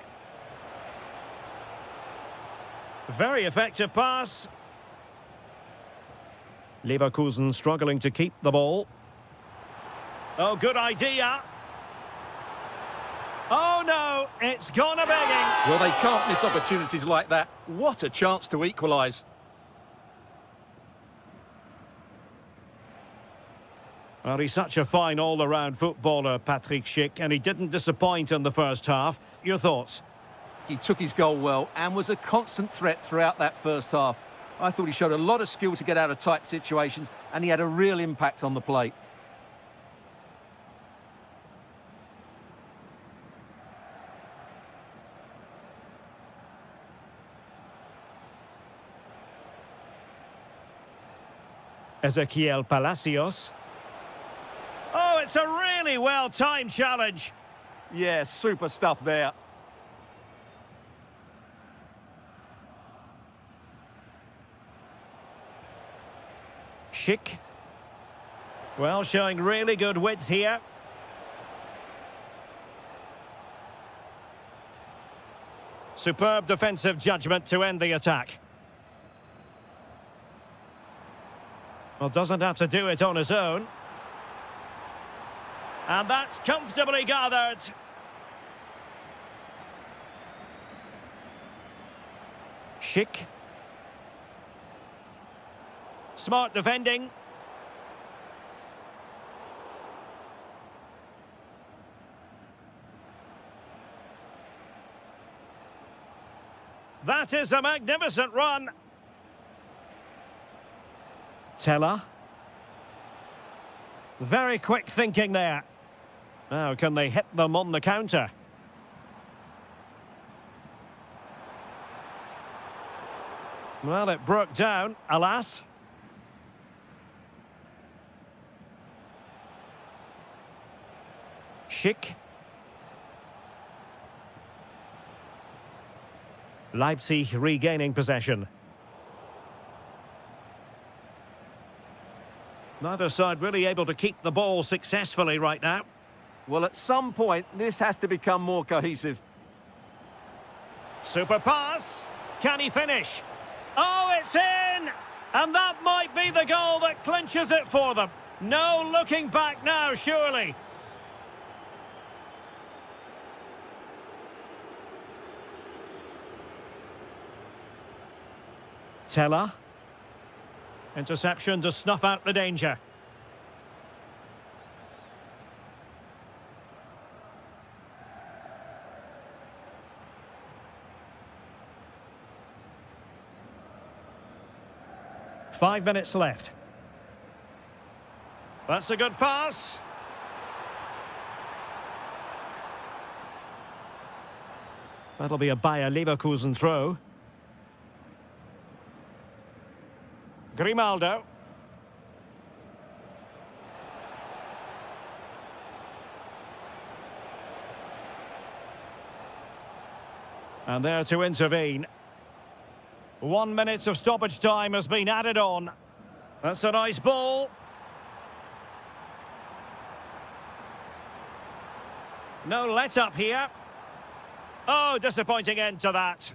Very effective pass. Leverkusen struggling to keep the ball. Oh, good idea. Oh no, it's gone a begging. Well, they can't miss opportunities like that. What a chance to equalise. Well, he's such a fine all-around footballer, Patrick Schick, and he didn't disappoint in the first half. Your thoughts? He took his goal well and was a constant threat throughout that first half. I thought he showed a lot of skill to get out of tight situations, and he had a real impact on the play. Ezequiel Palacios. Oh, it's a really well-timed challenge. Yeah, super stuff there. Schick. Well, showing really good width here. Superb defensive judgment to end the attack. Well, doesn't have to do it on his own. And that's comfortably gathered. Schick. Smart defending. That is a magnificent run. Teller. Very quick thinking there. Now, can they hit them on the counter? Well, it broke down, alas. Schick. Leipzig regaining possession. Neither side really able to keep the ball successfully right now. Well, at some point, this has to become more cohesive. Super pass. Can he finish? Oh, it's in! And that might be the goal that clinches it for them. No looking back now, surely. Teller. Interception to snuff out the danger. Five minutes left. That's a good pass. That'll be a Bayer Leverkusen throw. Grimaldo. And there to intervene. 1 minute of stoppage time has been added on. That's a nice ball. No let-up here. Oh, disappointing end to that.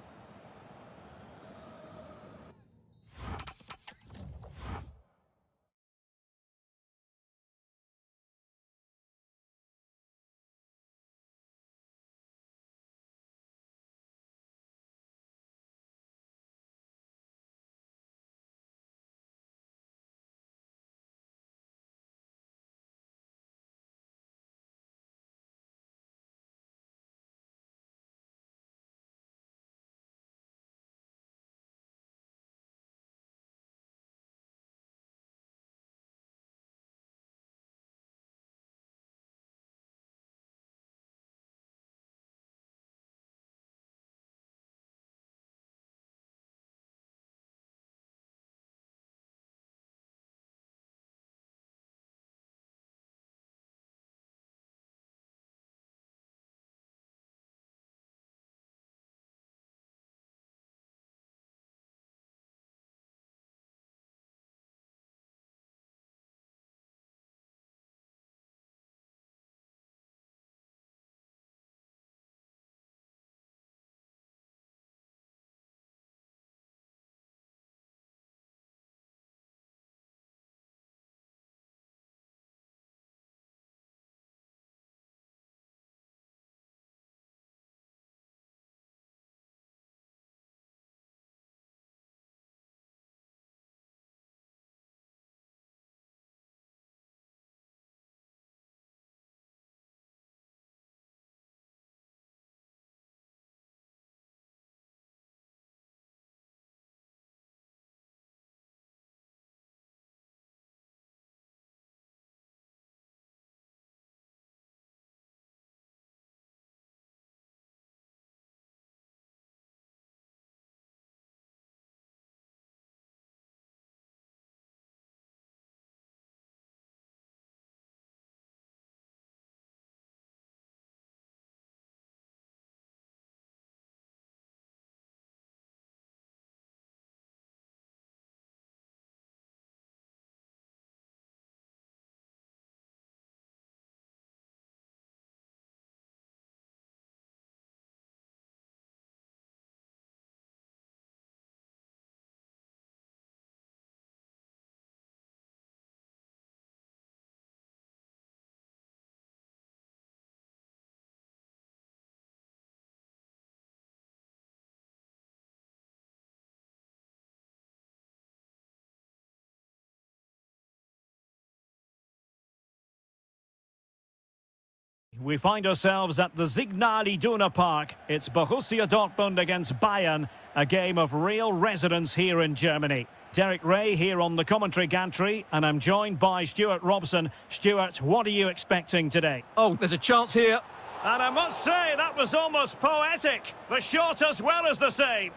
we find ourselves at the Signal Iduna Park. It's Borussia Dortmund against Bayern, a game of real resonance here in Germany. Derek Ray here on the commentary gantry, and I'm joined by Stuart Robson. Stuart, what are you expecting today? Oh, there's a chance here. And I must say, that was almost poetic. The shot as well as the save.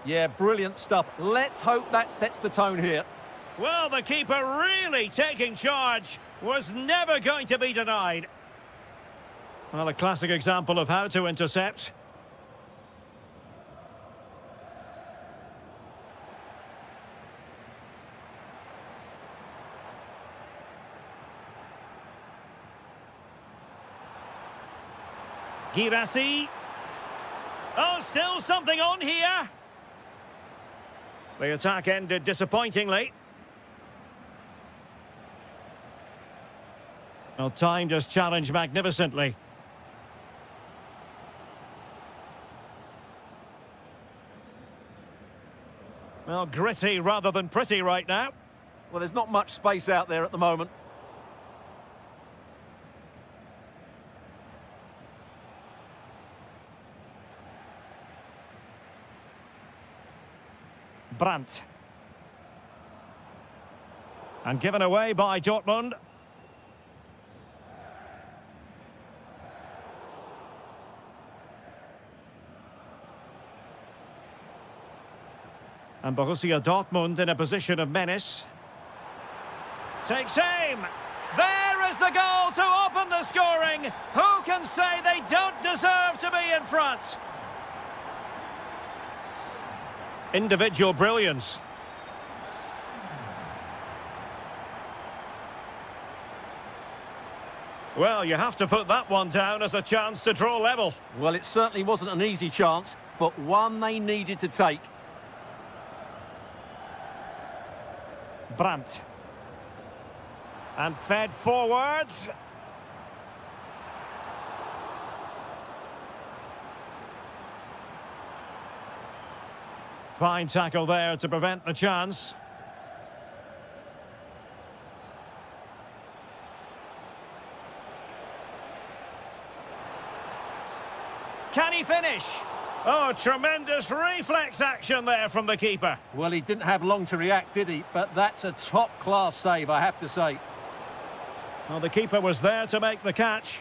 Yeah, brilliant stuff. Let's hope that sets the tone here. Well, the keeper really taking charge. Was never going to be denied. Well, a classic example of how to intercept. Girassi. Oh, still something on here. The attack ended disappointingly. Well, timed his challenge magnificently. Well, gritty rather than pretty right now. Well, there's not much space out there at the moment. Brandt. And given away by Dortmund. And Borussia Dortmund in a position of menace. Takes aim. There is the goal to open the scoring. Who can say they don't deserve to be in front? Individual brilliance. Well, you have to put that one down as a chance to draw level. Well, it certainly wasn't an easy chance, but one they needed to take. Brandt. And fed forwards. Fine tackle there to prevent the chance. Can he finish? Oh, tremendous reflex action there from the keeper. Well, he didn't have long to react, did he? But that's a top-class save, I have to say. Well, the keeper was there to make the catch.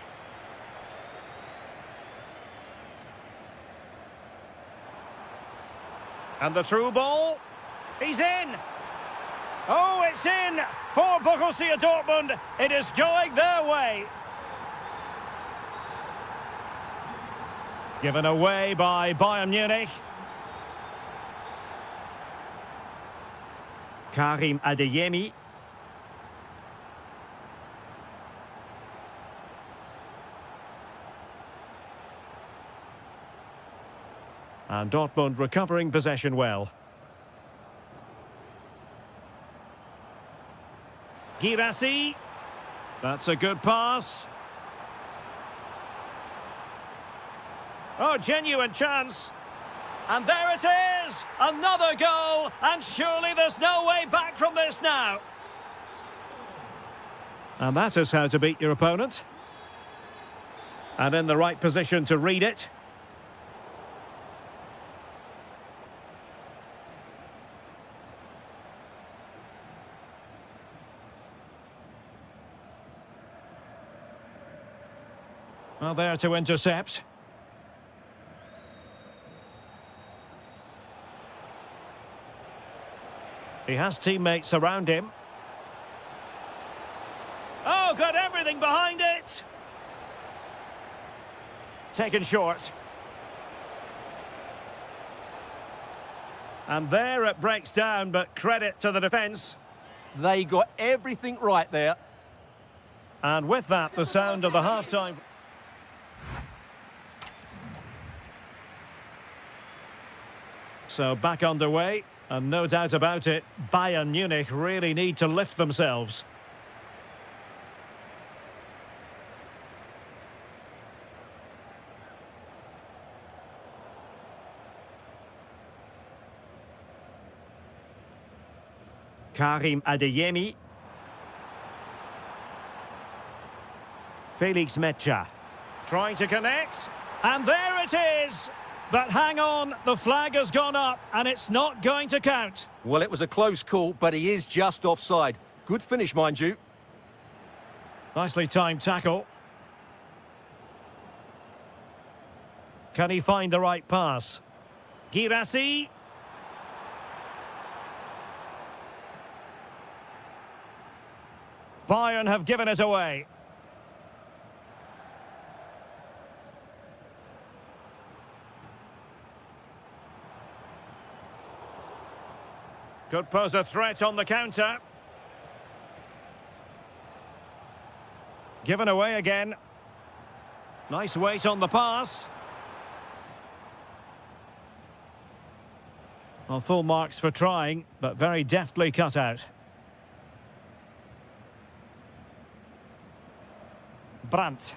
And the through ball. He's in. Oh, it's in for Borussia Dortmund. It is going their way. Given away by Bayern Munich. Karim Adeyemi. And Dortmund recovering possession well. Girassi. That's a good pass. Oh, genuine chance. And there it is! Another goal! And surely there's no way back from this now. And that is how to beat your opponent. And in the right position to read it. Well, there to intercept. He has teammates around him. Oh, got everything behind it. Taken short. And there it breaks down, but credit to the defence. They got everything right there. And with that, the sound of the half-time. So back underway, and no doubt about it, Bayern Munich really need to lift themselves. Karim Adeyemi. Felix Mecha. Trying to connect. And there it is! But hang on, the flag has gone up and it's not going to count. Well, it was a close call, but he is just offside. Good finish, mind you. Nicely timed tackle. Can he find the right pass? Girassi. Bayern have given it away. Could pose a threat on the counter. Given away again. Nice weight on the pass. Well, full marks for trying, but very deftly cut out. Brandt.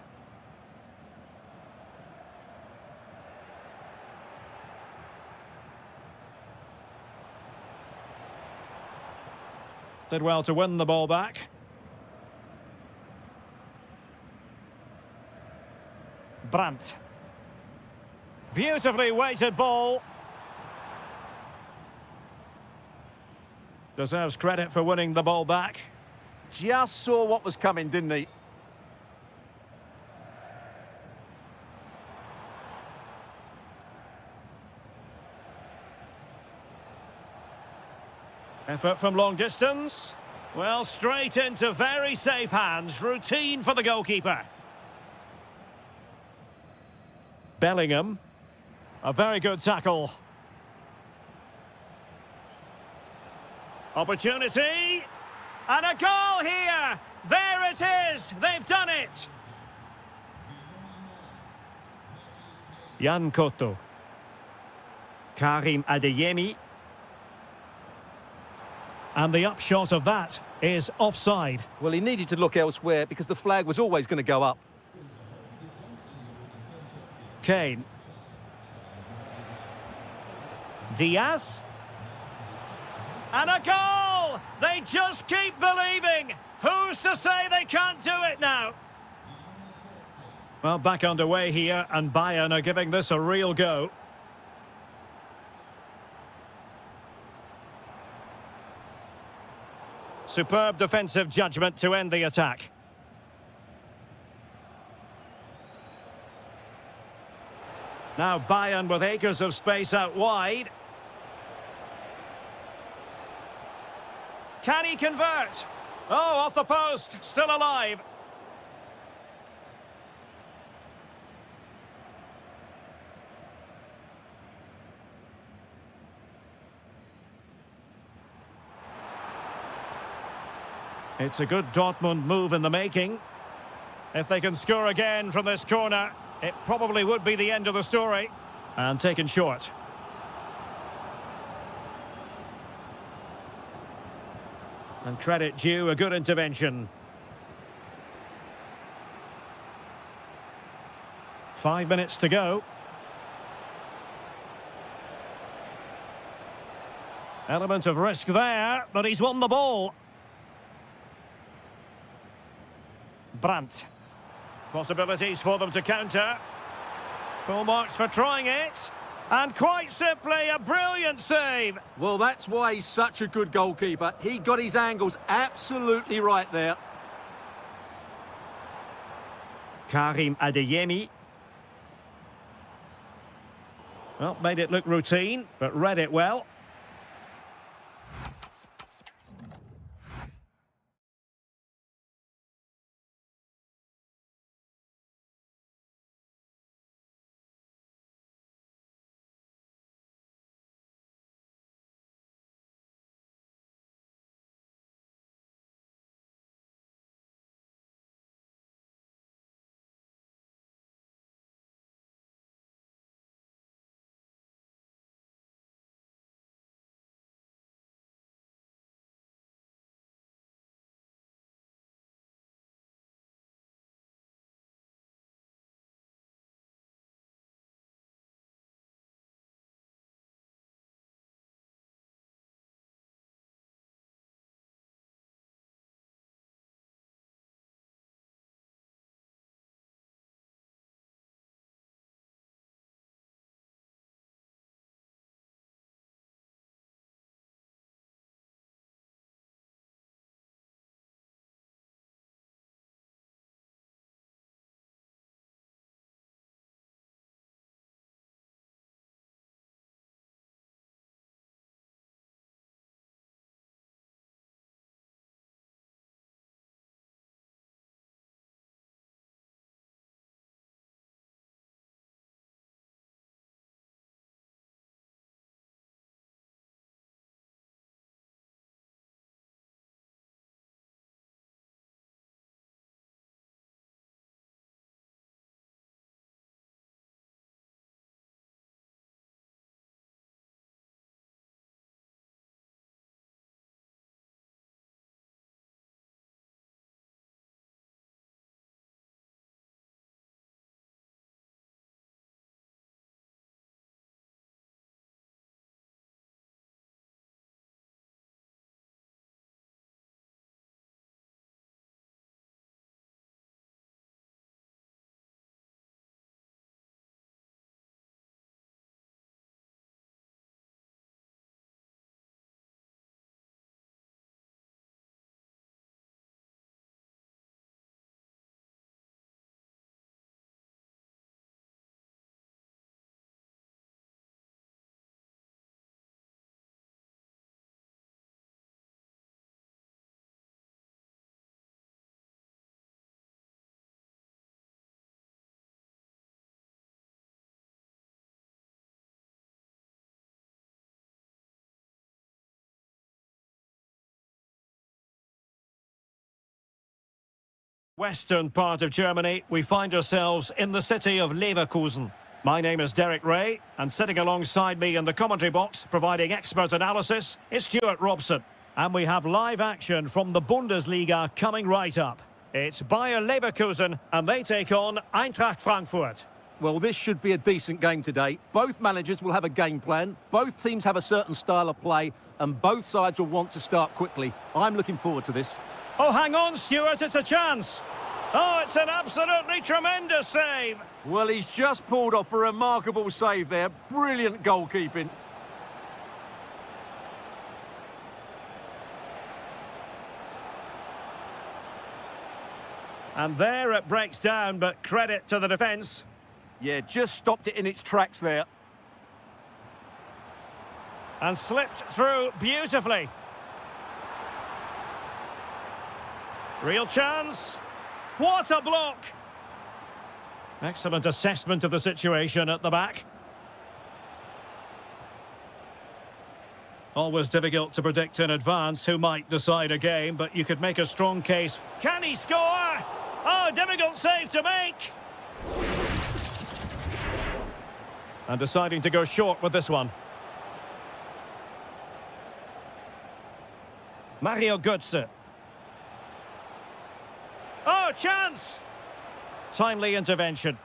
Did well to win the ball back. Brandt. Beautifully weighted ball. Deserves credit for winning the ball back. Just saw what was coming, didn't he? Effort from long distance. Well, straight into very safe hands. Routine for the goalkeeper. Bellingham. A very good tackle. Opportunity. And a goal here. There it is. They've done it. Jan Koto. Karim Adeyemi. And the upshot of that is offside. Well, he needed to look elsewhere because the flag was always going to go up. Kane. Diaz. And a goal! They just keep believing. Who's to say they can't do it now? Well, back underway here, and Bayern are giving this a real go. Superb defensive judgment to end the attack. Now Bayern with acres of space out wide. Can he convert? Oh, off the post, still alive. It's a good Dortmund move in the making. If they can score again from this corner, it probably would be the end of the story. And taken short. And credit due, a good intervention. 5 minutes to go. Element of risk there, but he's won the ball. Brandt. Possibilities for them to counter. Full marks for trying it. And quite simply, a brilliant save. Well, that's why he's such a good goalkeeper. He got his angles absolutely right there. Karim Adeyemi. Well, made it look routine, but read it well. Western part of Germany, we find ourselves in the city of Leverkusen. My name is Derek Ray, and sitting alongside me in the commentary box, providing expert analysis, is Stuart Robson. And we have live action from the Bundesliga coming right up. It's Bayer Leverkusen, and they take on Eintracht Frankfurt. Well, this should be a decent game today. Both managers will have a game plan. Both teams have a certain style of play, and both sides will want to start quickly. I'm looking forward to this. Oh, hang on, Stuart, it's a chance. Oh, it's an absolutely tremendous save. Well, he's just pulled off a remarkable save there. Brilliant goalkeeping. And there it breaks down, but credit to the defence. Yeah, just stopped it in its tracks there. And slipped through beautifully. Real chance. What a block! Excellent assessment of the situation at the back. Always difficult to predict in advance who might decide a game, but you could make a strong case. Can he score? Oh, difficult save to make! And deciding to go short with this one. Mario Götze. Oh, chance! Timely intervention.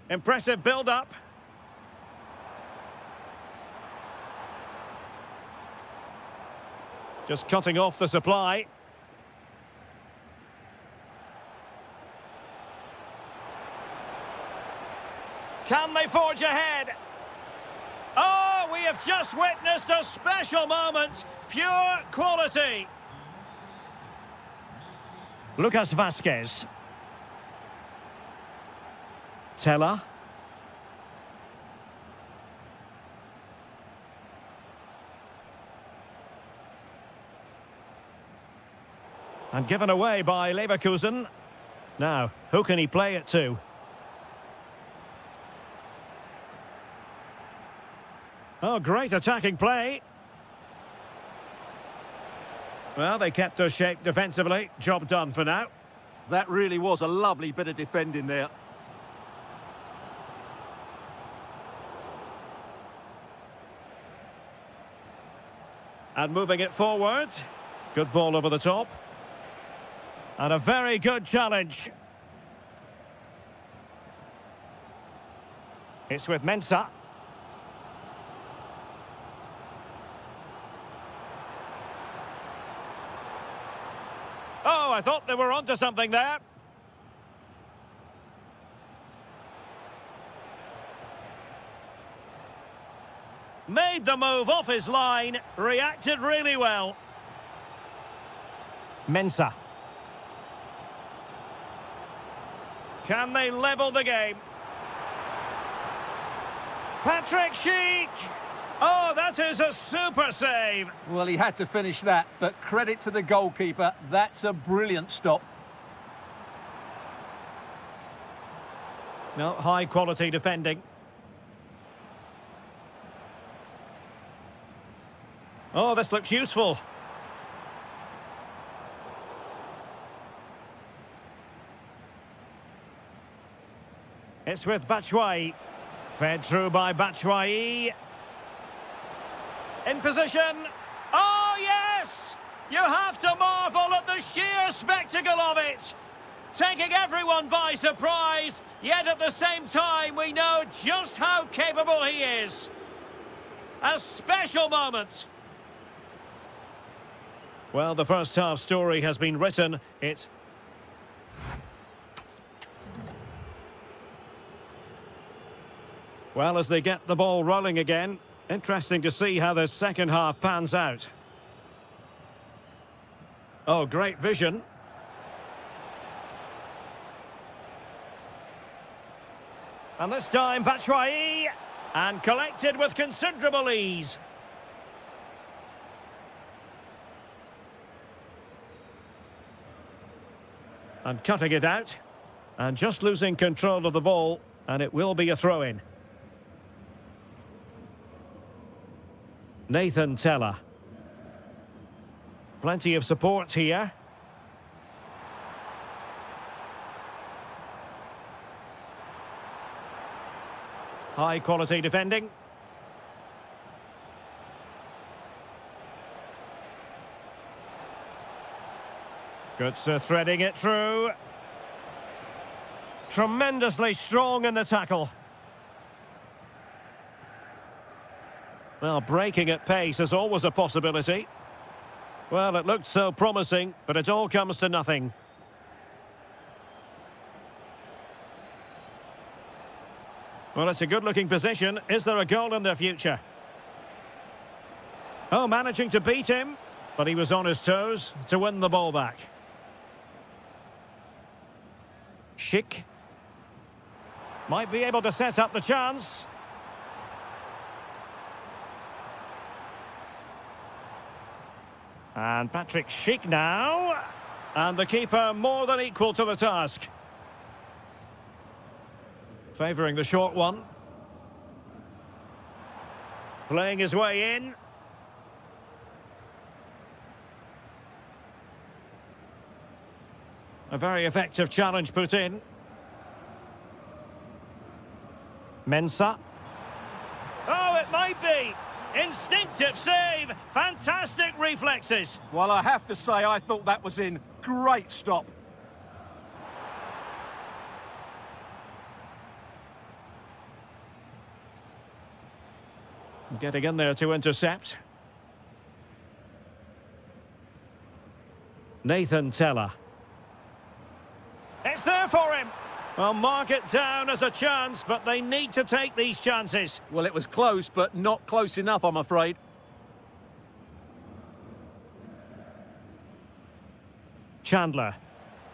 Impressive build-up. Just cutting off the supply. Can they forge ahead? Oh, we have just witnessed a special moment. Pure quality. Lucas Vazquez. Teller. And given away by Leverkusen. Now, who can he play it to? Oh, great attacking play. Well, they kept their shape defensively. Job done for now. That really was a lovely bit of defending there. And moving it forward. Good ball over the top. And a very good challenge. It's with Mensah. Oh, I thought they were onto something there. Made the move off his line, reacted really well. Mensah. Can they level the game? Patrick Schick! Oh, that is a super save. Well, he had to finish that, but credit to the goalkeeper. That's a brilliant stop. No, high-quality defending. Oh, this looks useful. It's with Batshuayi. Fed through by Batshuayi. In position. Oh, yes! You have to marvel at the sheer spectacle of it. Taking everyone by surprise, yet at the same time we know just how capable he is. A special moment. Well, the first half story has been written. Well, as they get the ball rolling again, interesting to see how the second half pans out. Oh, great vision. And this time, Batshuayi, and collected with considerable ease. And cutting it out. And just losing control of the ball. And it will be a throw-in. Nathan Teller. Plenty of support here. High quality defending. Götze threading it through. Tremendously strong in the tackle. Well, breaking at pace is always a possibility. Well, it looked so promising, but it all comes to nothing. Well, it's a good-looking position. Is there a goal in their future? Oh, managing to beat him, but he was on his toes to win the ball back. Schick. Might be able to set up the chance. And Patrick Schick now. And the keeper more than equal to the task. Favouring the short one. Playing his way in. A very effective challenge put in. Mensah. Oh, it might be. Instinctive save. Fantastic reflexes. Well, I have to say, I thought that was in. Great stop. Getting in there to intercept. Nathan Teller. It's there for him. Well, mark it down as a chance, but they need to take these chances. Well, it was close, but not close enough, I'm afraid. Chandler.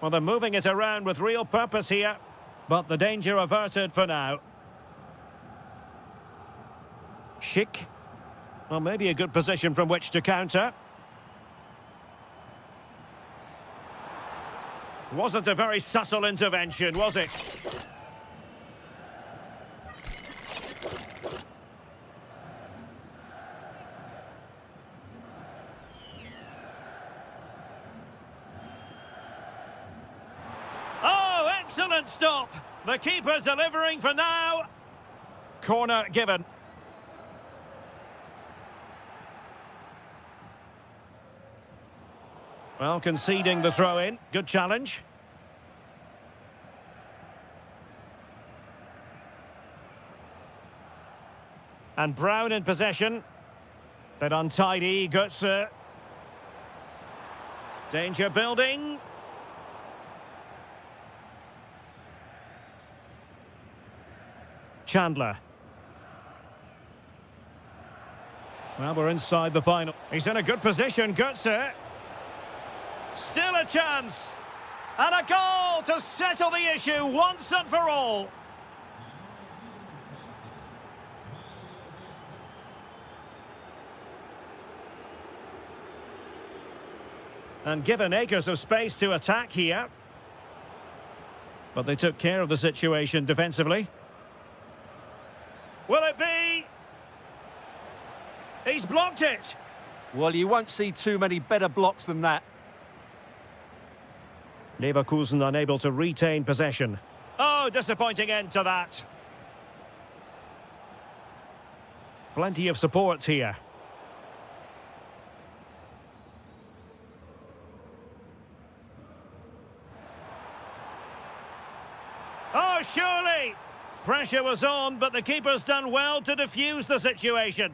Well, they're moving it around with real purpose here, but the danger averted for now. Schick. Well, maybe a good position from which to counter. Wasn't a very subtle intervention, was it? Oh, excellent stop. The keeper's delivering for now. Corner given. Well, conceding the throw-in. Good challenge. And Brown in possession. Bit untidy, Götze. Danger building. Chandler. Well, we're inside the final. He's in a good position, Götze. Still a chance. And a goal to settle the issue once and for all. And given acres of space to attack here. But they took care of the situation defensively. Will it be? He's blocked it. Well, you won't see too many better blocks than that. Leverkusen unable to retain possession. Oh, disappointing end to that. Plenty of support here. Oh, surely! Pressure was on, but the keeper's done well to defuse the situation.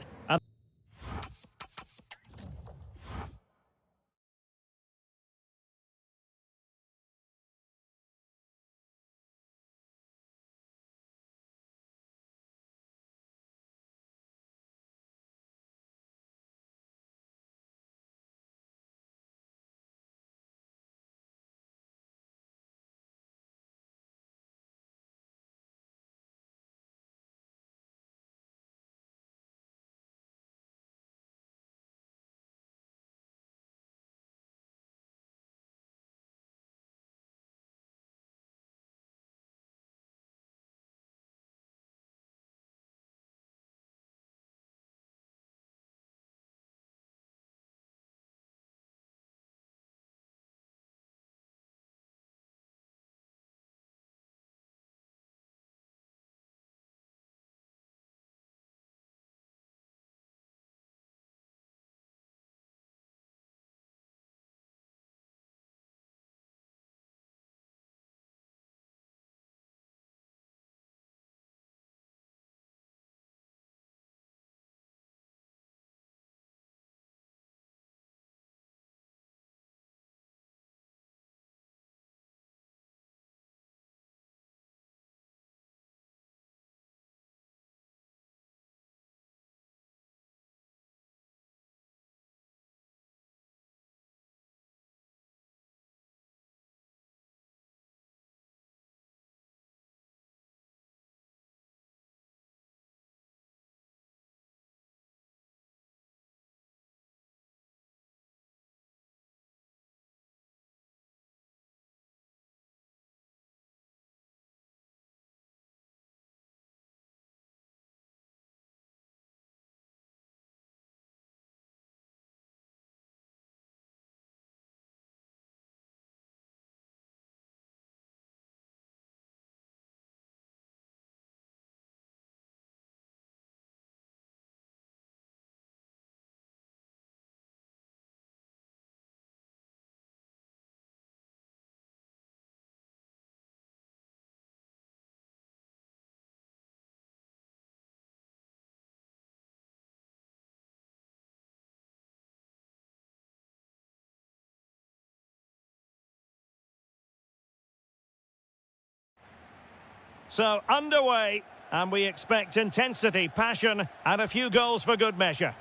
So, underway, and we expect intensity, passion, and a few goals for good measure.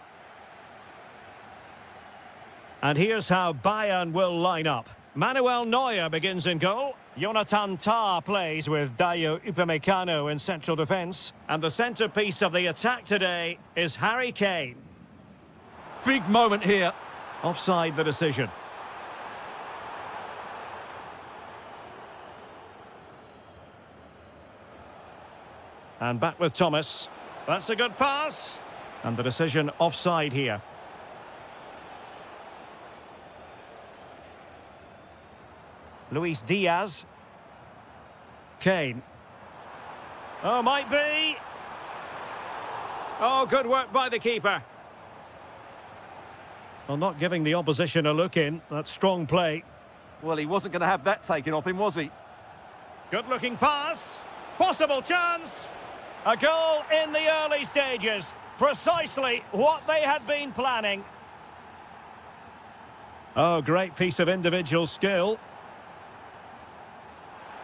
And here's how Bayern will line up. Manuel Neuer begins in goal. Jonathan Tah plays with Dayo Upamecano in central defence. And the centrepiece of the attack today is Harry Kane. Big moment here. Offside the decision. And back with Thomas. That's a good pass. And the decision offside here. Luis Diaz. Kane. Oh, might be. Oh, good work by the keeper. Well, not giving the opposition a look in. That's strong play. Well, he wasn't going to have that taken off him, was he? Good-looking pass. Possible chance. A goal in the early stages. Precisely what they had been planning. Oh, great piece of individual skill.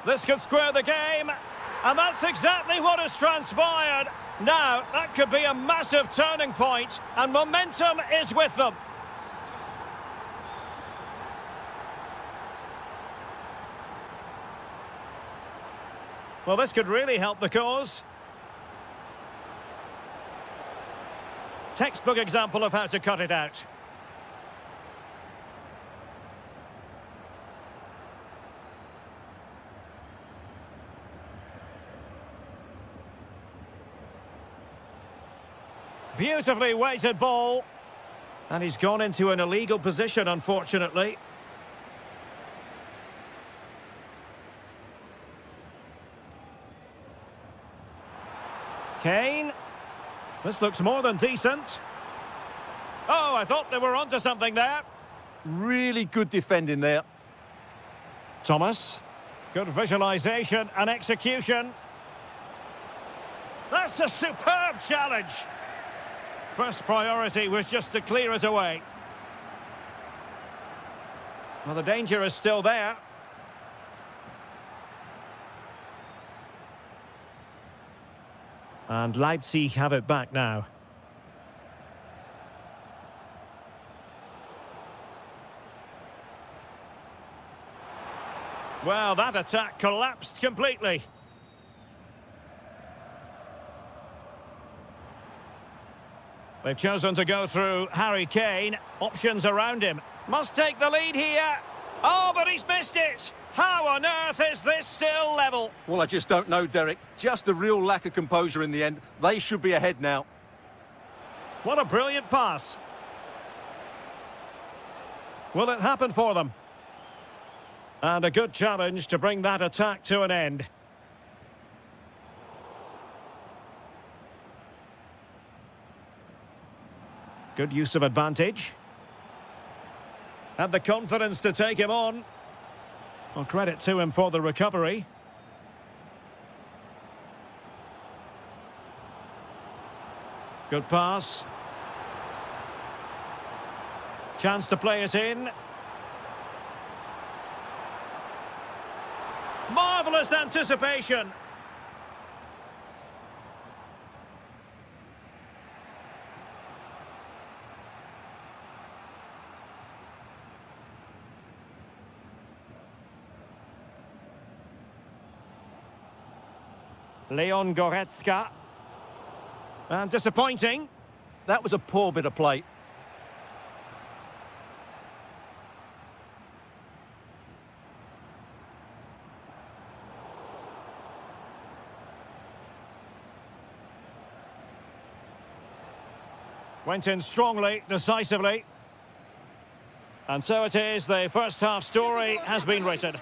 This could square the game. And that's exactly what has transpired. Now, that could be a massive turning point, and momentum is with them. Well, this could really help the cause. Textbook example of how to cut it out. Beautifully weighted ball. And he's gone into an illegal position, unfortunately. Kane. This looks more than decent. Oh, I thought they were onto something there. Really good defending there. Thomas. Good visualisation and execution. That's a superb challenge. First priority was just to clear it away. Well, the danger is still there. And Leipzig have it back now. Well, that attack collapsed completely. They've chosen to go through Harry Kane. Options around him. Must take the lead here. Oh, but he's missed it. How on earth is this still level? Well, I just don't know, Derek. Just a real lack of composure in the end. They should be ahead now. What a brilliant pass. Will it happen for them? And a good challenge to bring that attack to an end. Good use of advantage. Had the confidence to take him on. Well, credit to him for the recovery. Good pass. Chance to play it in. Marvellous anticipation. Leon Goretzka. And disappointing. That was a poor bit of play. Went in strongly, decisively. And so it is, the first half story has been written.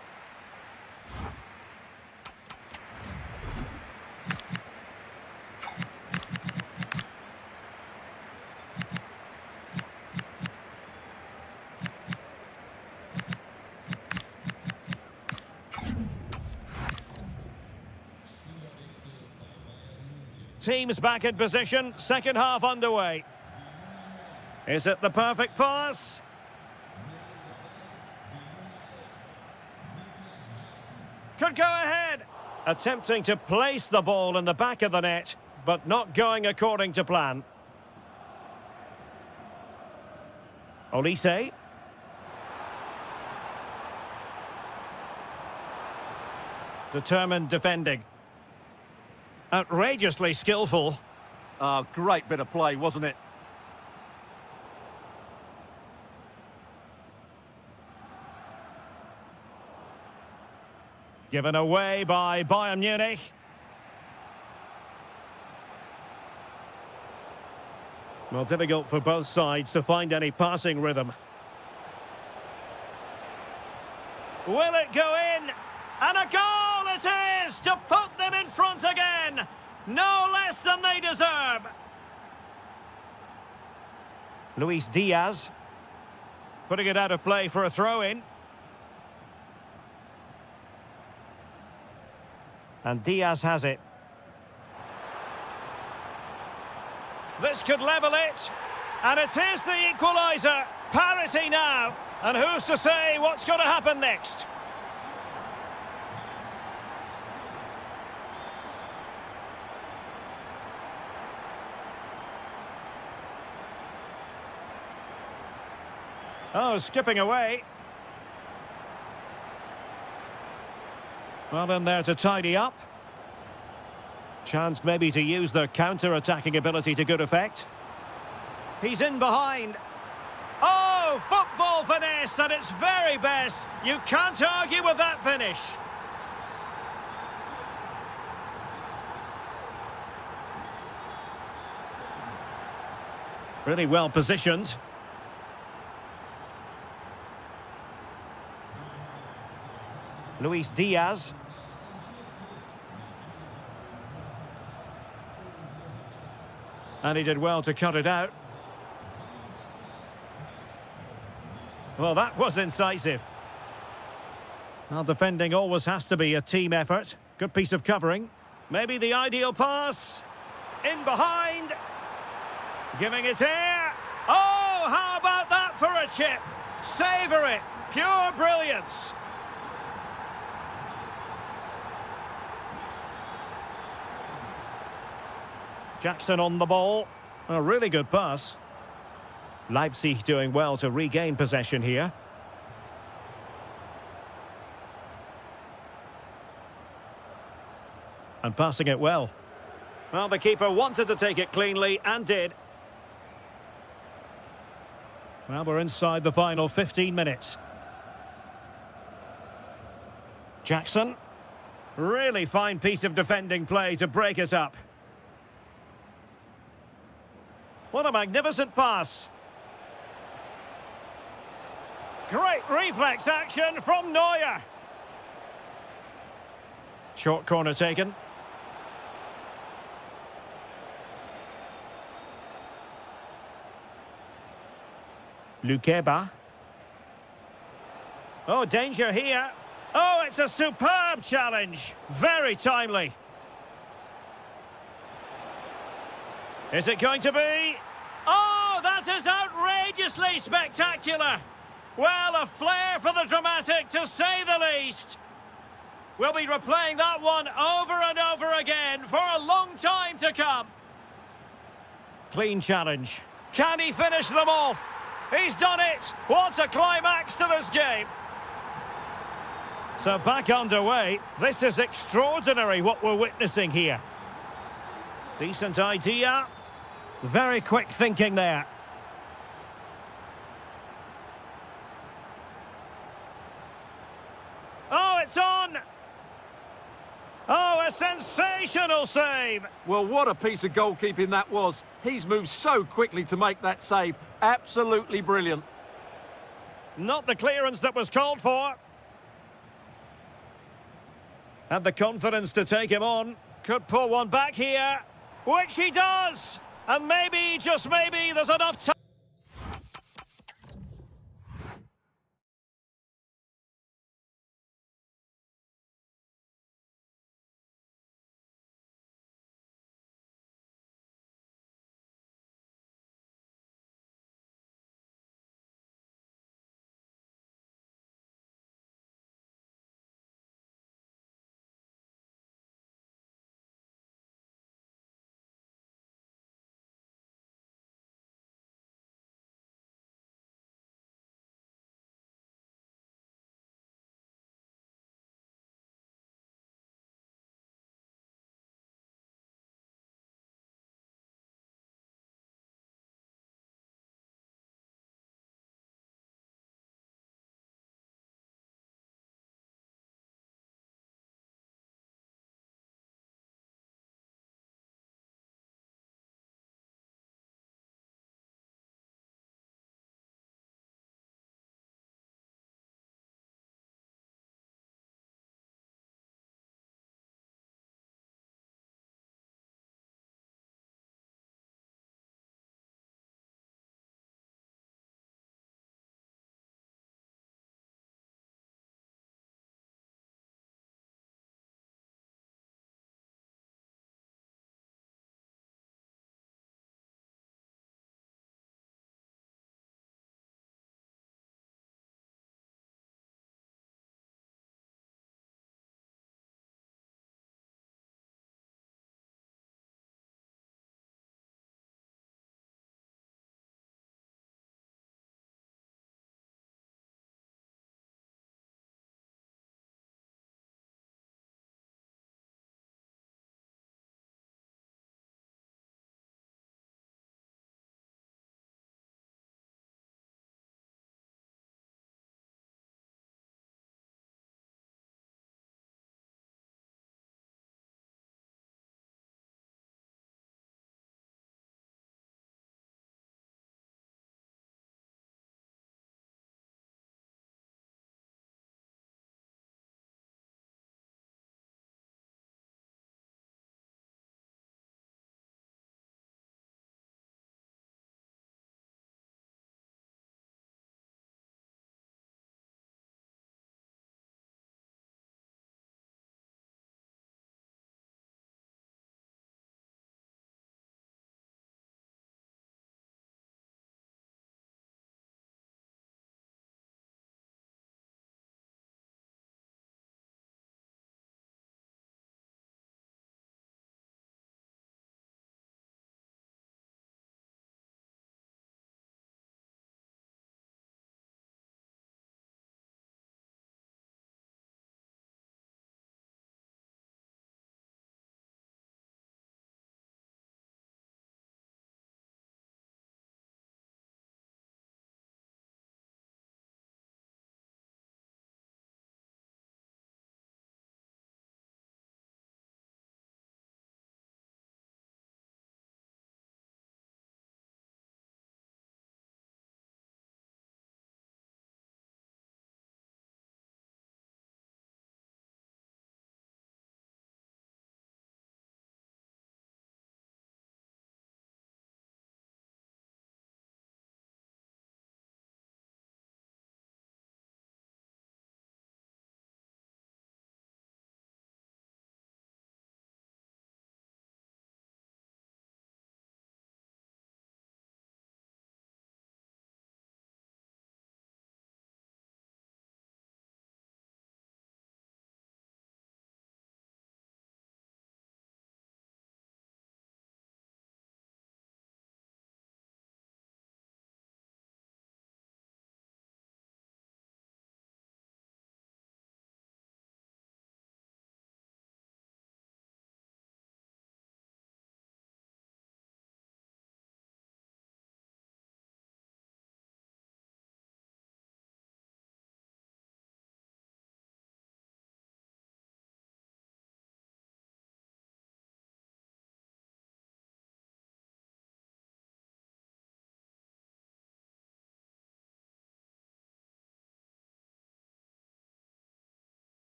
Teams back in position, second half underway. Is it the perfect pass? Could go ahead. Attempting to place the ball in the back of the net, but not going according to plan. Olise. Determined defending. Outrageously skillful. Oh, great bit of play, wasn't it? Given away by Bayern Munich. Well, difficult for both sides to find any passing rhythm. Will it go in? And a goal it is to put them in front again. No less than they deserve. Luis Diaz. Putting it out of play for a throw-in. And Diaz has it. This could level it. And it is the equaliser. Parity now. And who's to say what's going to happen next? Oh, skipping away. Well, in there to tidy up. Chance maybe to use their counter-attacking ability to good effect. He's in behind. Oh, football finesse at its very best. You can't argue with that finish. Really well positioned. Luis Diaz. And he did well to cut it out. Well, that was incisive. Well, defending always has to be a team effort. Good piece of covering. Maybe the ideal pass. In behind. Giving it air. Oh, how about that for a chip? Savour it. Pure brilliance. Jackson on the ball. A really good pass. Leipzig doing well to regain possession here. And passing it well. Well, the keeper wanted to take it cleanly and did. Well, we're inside the final 15 minutes. Jackson. Really fine piece of defending play to break it up. What a magnificent pass. Great reflex action from Neuer. Short corner taken. Lukeba. Oh, danger here. Oh, it's a superb challenge. Very timely. Is it going to be? Oh, that is outrageously spectacular. Well, a flair for the dramatic, to say the least. We'll be replaying that one over and over again for a long time to come. Clean challenge. Can he finish them off? He's done it. What a climax to this game. So back underway. This is extraordinary what we're witnessing here. Decent idea. Very quick thinking there. Oh, it's on! Oh, a sensational save! Well, what a piece of goalkeeping that was. He's moved so quickly to make that save. Absolutely brilliant. Not the clearance that was called for. And the confidence to take him on. Could pull one back here, which he does! And maybe, just maybe, there's enough time.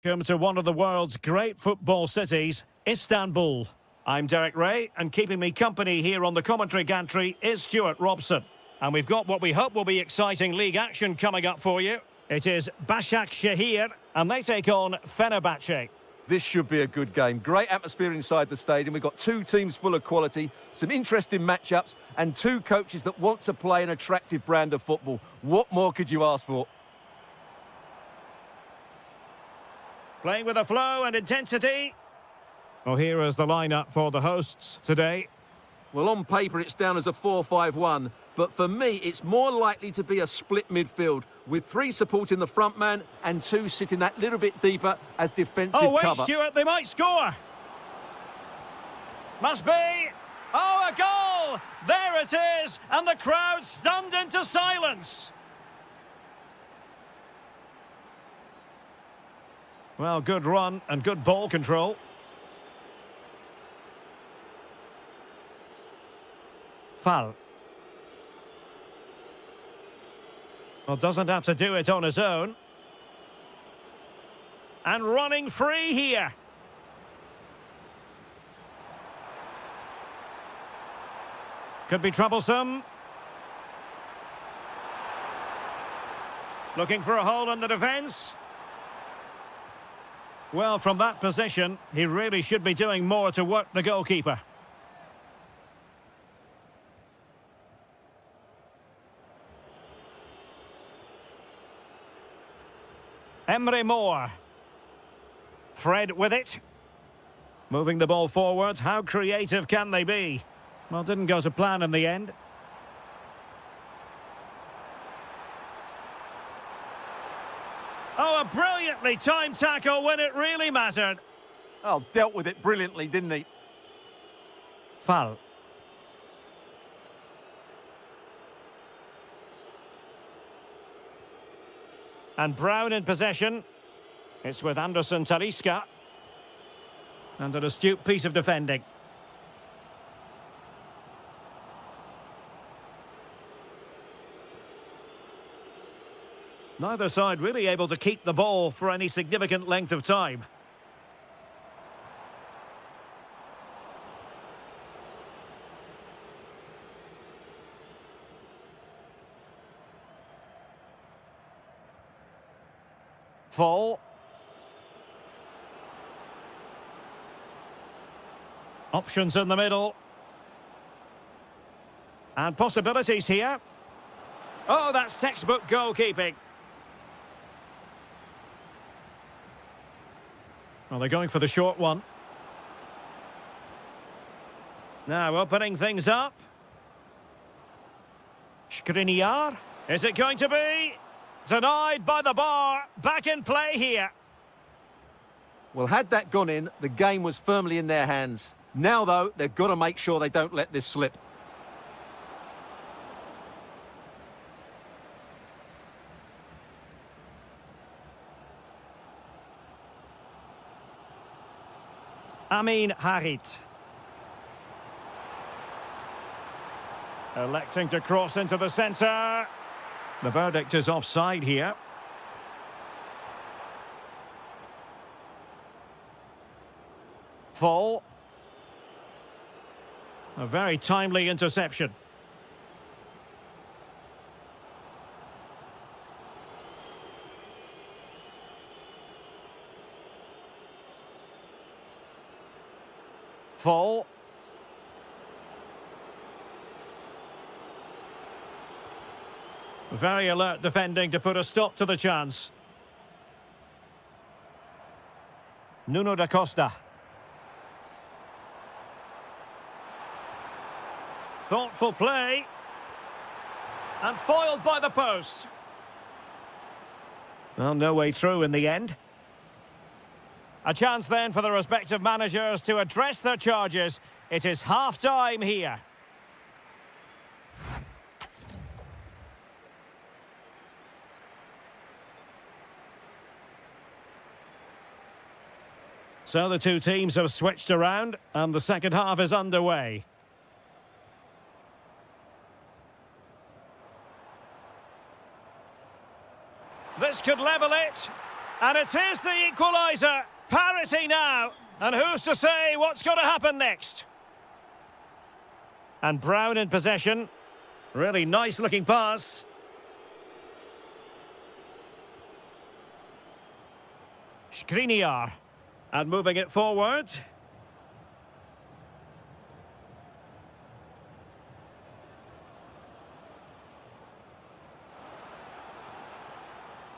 Welcome to one of the world's great football cities, Istanbul. I'm Derek Ray, and keeping me company here on the commentary gantry is Stuart Robson. And we've got what we hope will be exciting league action coming up for you. It is Başakşehir, and they take on Fenerbahce. This should be a good game. Great atmosphere inside the stadium. We've got two teams full of quality, some interesting matchups, and two coaches that want to play an attractive brand of football. What more could you ask for? Playing with a flow and intensity. Well, here is the lineup for the hosts today. Well, on paper, it's down as a 4-5-1, but for me, it's more likely to be a split midfield, with three supporting the front man and two sitting that little bit deeper as defensive oh, wait, cover. Stuart, they might score. Must be. Oh, a goal! There it is, and the crowd stunned into silence. Well, good run and good ball control. Foul. Well, doesn't have to do it on his own. And running free here. Could be troublesome. Looking for a hole in the defence. Well, from that position, he really should be doing more to work the goalkeeper. Emre Moore. Fred with it. Moving the ball forward. How creative can they be? Well, didn't go to plan in the end. Oh, a brilliantly timed tackle when it really mattered. Oh, dealt with it brilliantly, didn't he? Foul. And Brown in possession. It's with Anderson Talisca. And an astute piece of defending. Neither side really able to keep the ball for any significant length of time. Fall. Options in the middle. And possibilities here. Oh, that's textbook goalkeeping. Well, they're going for the short one. Now opening things up. Skriniar. Is it going to be? Denied by the bar. Back in play here. Well, had that gone in, the game was firmly in their hands. Now, though, they've got to make sure they don't let this slip. Amin Harit. Electing to cross into the centre. The verdict is offside here. Fall. A very timely interception. Fall. Very alert defending to put a stop to the chance. Nuno da Costa. Thoughtful play. And foiled by the post. Well, no way through in the end. A chance then for the respective managers to address their charges. It is half-time here. So the two teams have switched around and the second half is underway. This could level it. And it is the equaliser. Parity now. And who's to say what's going to happen next? And Brown in possession. Really nice looking pass. Skriniar. And moving it forward.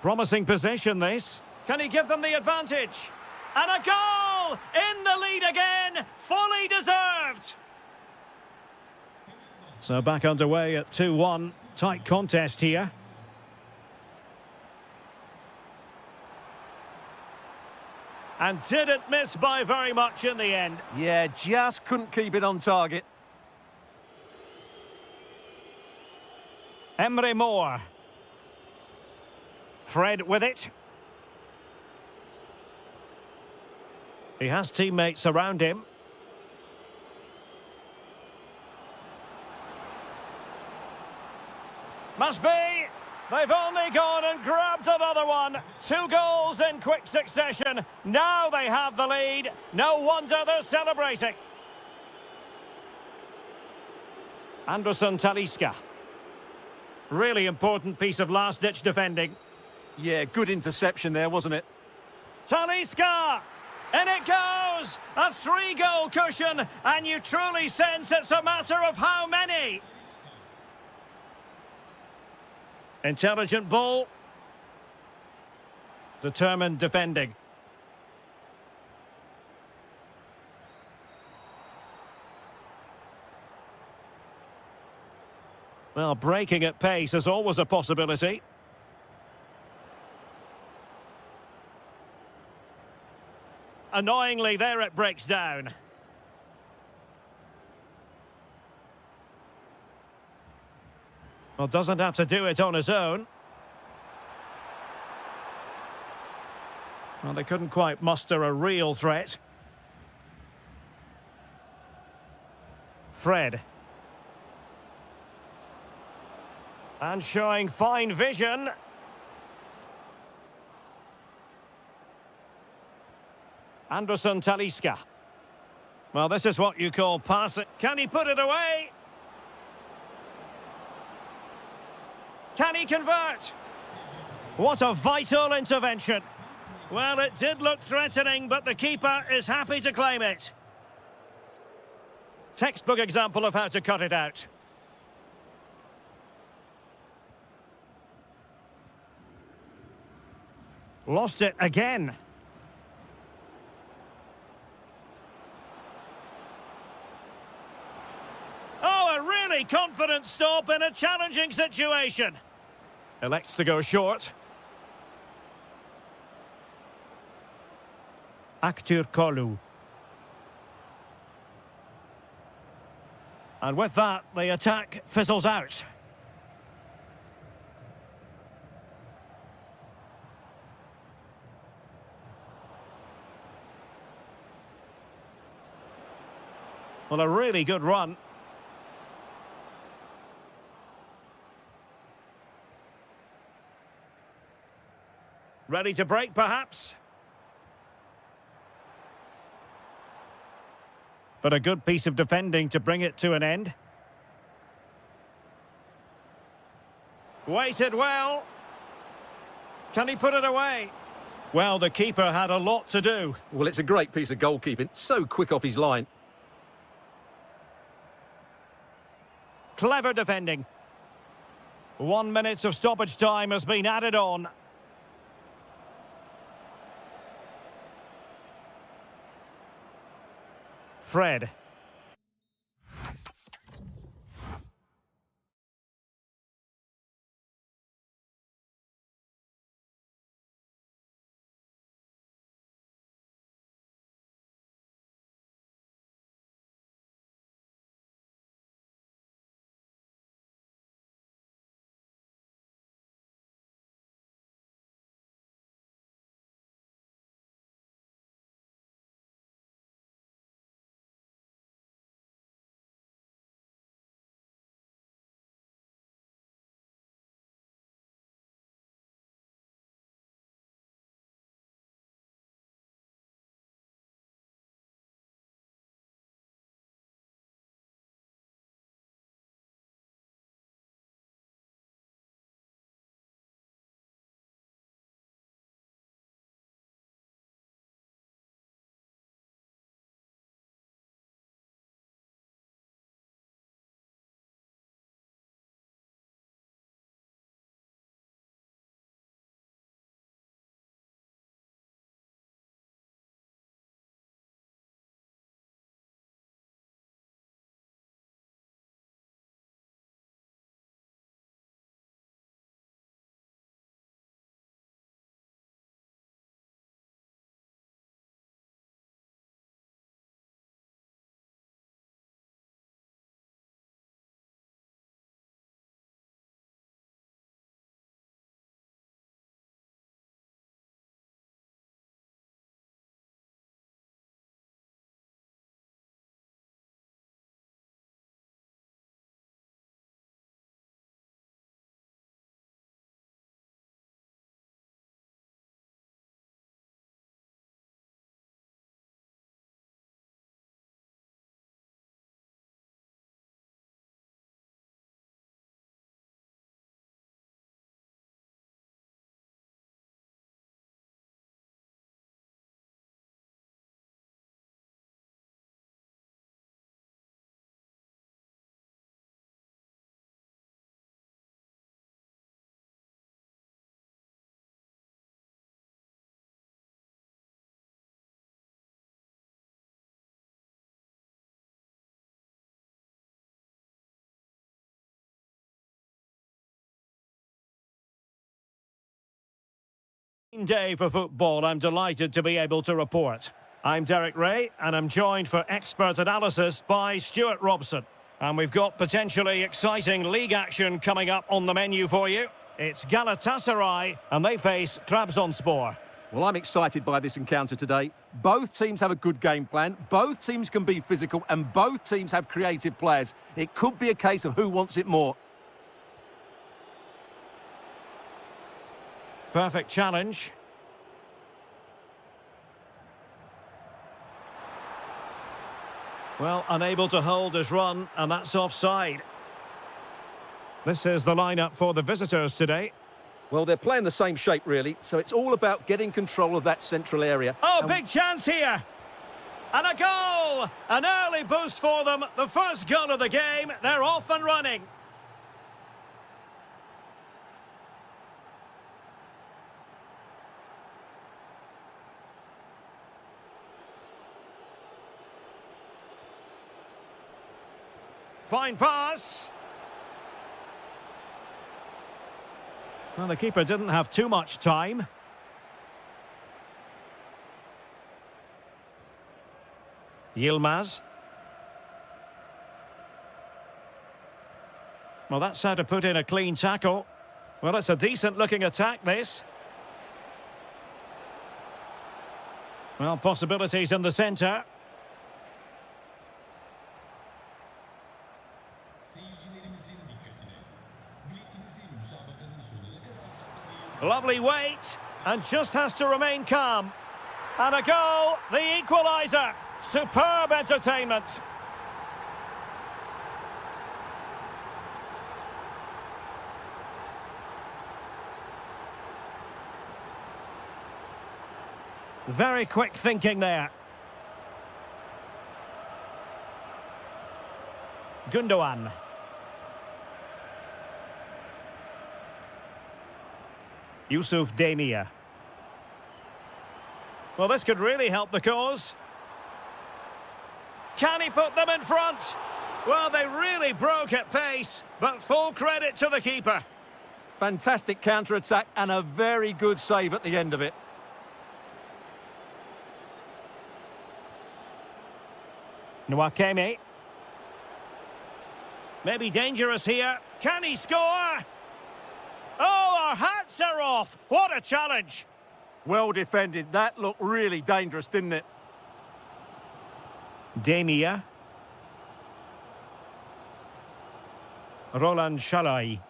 Promising possession, this. Can he give them the advantage? And a goal! In the lead again! Fully deserved! So back underway at 2-1. Tight contest here. And didn't miss by very much in the end. Yeah, just couldn't keep it on target. Emre Moore. Fred with it. He has teammates around him. Must be. They've only gone and grabbed another one. 2 goals in quick succession. Now they have the lead. No wonder they're celebrating. Anderson Talisca. Really important piece of last-ditch defending. Yeah, good interception there, wasn't it? Talisca! In it goes! A 3-goal cushion, and you truly sense it's a matter of how many. Intelligent ball. Determined defending. Well, breaking at pace is always a possibility. Annoyingly, there it breaks down. Well, doesn't have to do it on his own. Well, they couldn't quite muster a real threat. Fred. And showing fine vision. Anderson Talisca. Well, this is what you call passing. Can he put it away? Can he convert? What a vital intervention. Well, it did look threatening, but the keeper is happy to claim it. Textbook example of how to cut it out. Lost it again. Oh, a really confident stop in a challenging situation. Elects to go short. Aktur Kolu. And with that, the attack fizzles out. Well, a really good run. Ready to break, perhaps? But a good piece of defending to bring it to an end. Waited well. Can he put it away? Well, the keeper had a lot to do. Well, it's a great piece of goalkeeping. So quick off his line. Clever defending. 1 minute of stoppage time has been added on. Fred. Day for football, I'm delighted to be able to report. I'm Derek Ray, and I'm joined for expert analysis by Stuart Robson. And we've got potentially exciting league action coming up on the menu for you. It's Galatasaray, and they face Trabzonspor. Well, I'm excited by this encounter today. Both teams have a good game plan, both teams can be physical, and both teams have creative players. It could be a case of who wants it more. Perfect challenge. Well, unable to hold his run, and that's offside. This is the lineup for the visitors today. Well, they're playing the same shape, really, so it's all about getting control of that central area. Oh, big chance here! And a goal! An early boost for them. The first goal of the game. They're off and running. Fine pass. Well, the keeper didn't have too much time. Yilmaz. Well, that's how to put in a clean tackle. Well, it's a decent-looking attack, this. Well, possibilities in the centre. Lovely weight, and just has to remain calm. And a goal, the equaliser. Superb entertainment. Very quick thinking there. Gundogan. Yusuf Demir. Well, this could really help the cause. Can he put them in front? Well, they really broke at pace, but full credit to the keeper. Fantastic counter-attack and a very good save at the end of it. Nwakeme. Maybe dangerous here. Can he score? Oh, our hats are off. What a challenge. Well defended. That looked really dangerous, didn't it? Demir. Roland Shalai.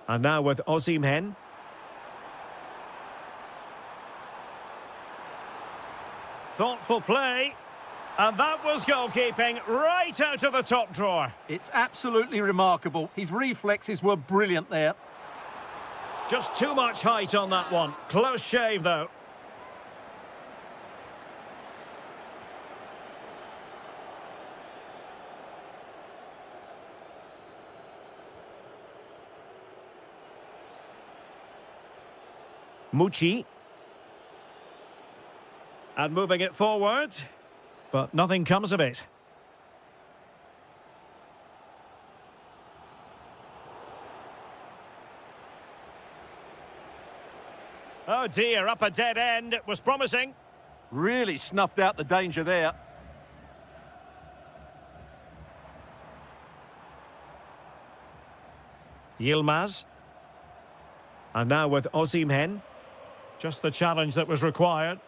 And now with Osimhen. Thoughtful play. And that was goalkeeping right out of the top drawer. It's absolutely remarkable. His reflexes were brilliant there. Just too much height on that one. Close shave, though. Mucci. And moving it forward. But nothing comes of it. Oh dear, up a dead end. It was promising. Really snuffed out the danger there. Yilmaz. And now with Osimhen. Just the challenge that was required.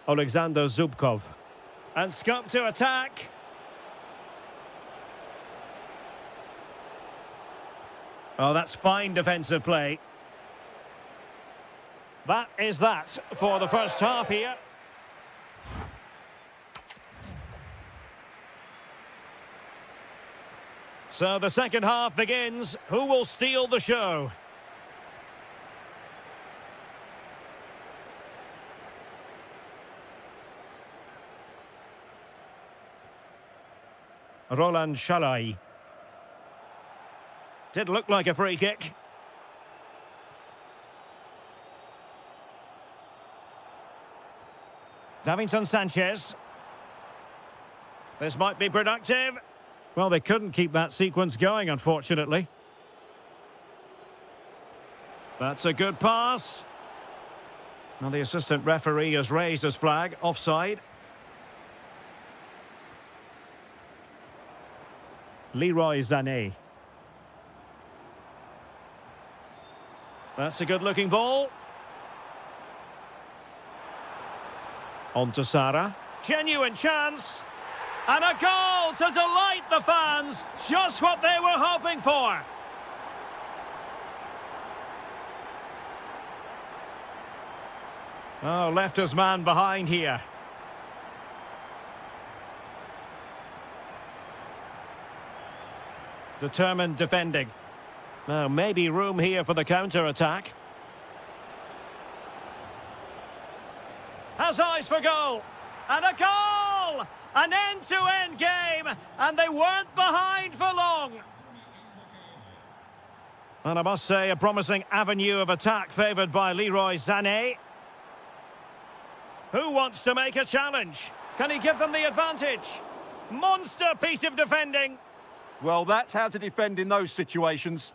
Alexander Zubkov. And scupped to attack. Oh, that's fine defensive play. That is that for the first half here. So the second half begins. Who will steal the show? Roland Shalai. Did look like a free kick. Davinson Sanchez. This might be productive. Well, they couldn't keep that sequence going, unfortunately. That's a good pass. Now the assistant referee has raised his flag, offside. Leroy Sané. That's a good-looking ball. On to Sara. Genuine chance. And a goal to delight the fans. Just what they were hoping for. Oh, left his man behind here. Determined defending. Now, maybe room here for the counter-attack. Has eyes for goal. And a goal! An end-to-end game. And they weren't behind for long. And I must say, a promising avenue of attack favoured by Leroy Sané. Who wants to make a challenge? Can he give them the advantage? Monster piece of defending. Well, that's how to defend in those situations.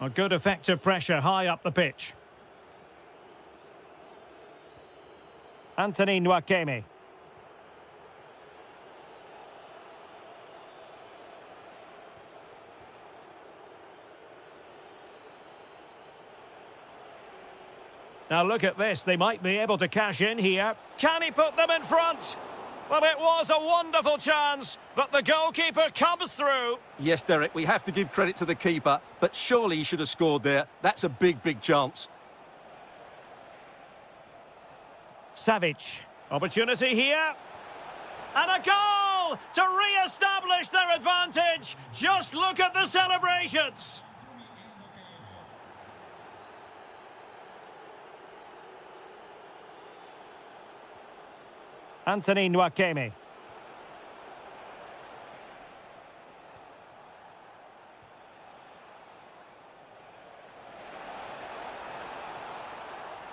A good effective pressure high up the pitch. Anthony Nwakeme. Now look at this, they might be able to cash in here. Can he put them in front? Well, it was a wonderful chance, but the goalkeeper comes through. Yes, Derek, we have to give credit to the keeper, but surely he should have scored there. That's a big, big chance. Savic. Opportunity here. And a goal to re-establish their advantage. Just look at the celebrations. Anthony Nwakeme.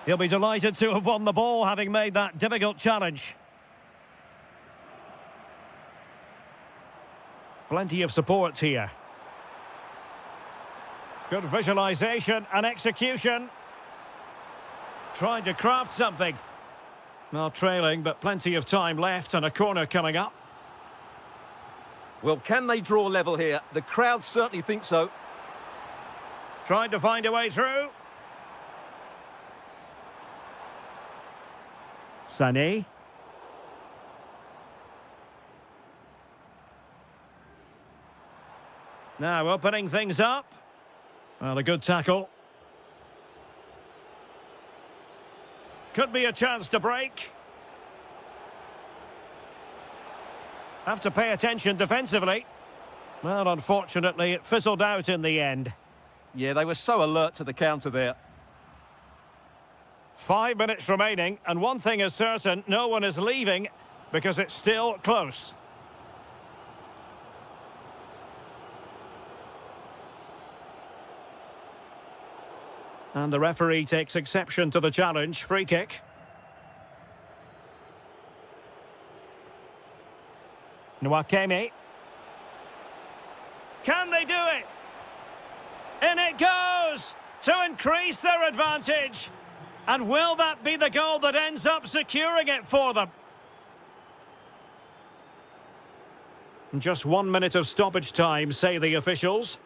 He'll be delighted to have won the ball, having made that difficult challenge. Plenty of support here. Good visualisation and execution. Trying to craft something. Well, trailing, but plenty of time left and a corner coming up. Well, can they draw level here? The crowd certainly think so. Trying to find a way through. Sané. Now opening things up. Well, a good tackle. Could be a chance to break. Have to pay attention defensively. Well, unfortunately, it fizzled out in the end. Yeah, they were so alert to the counter there. 5 minutes remaining, and one thing is certain, no one is leaving because it's still close. And the referee takes exception to the challenge. Free kick. Nwakeme. Can they do it? In it goes to increase their advantage. And will that be the goal that ends up securing it for them? Just 1 minute of stoppage time, say the officials.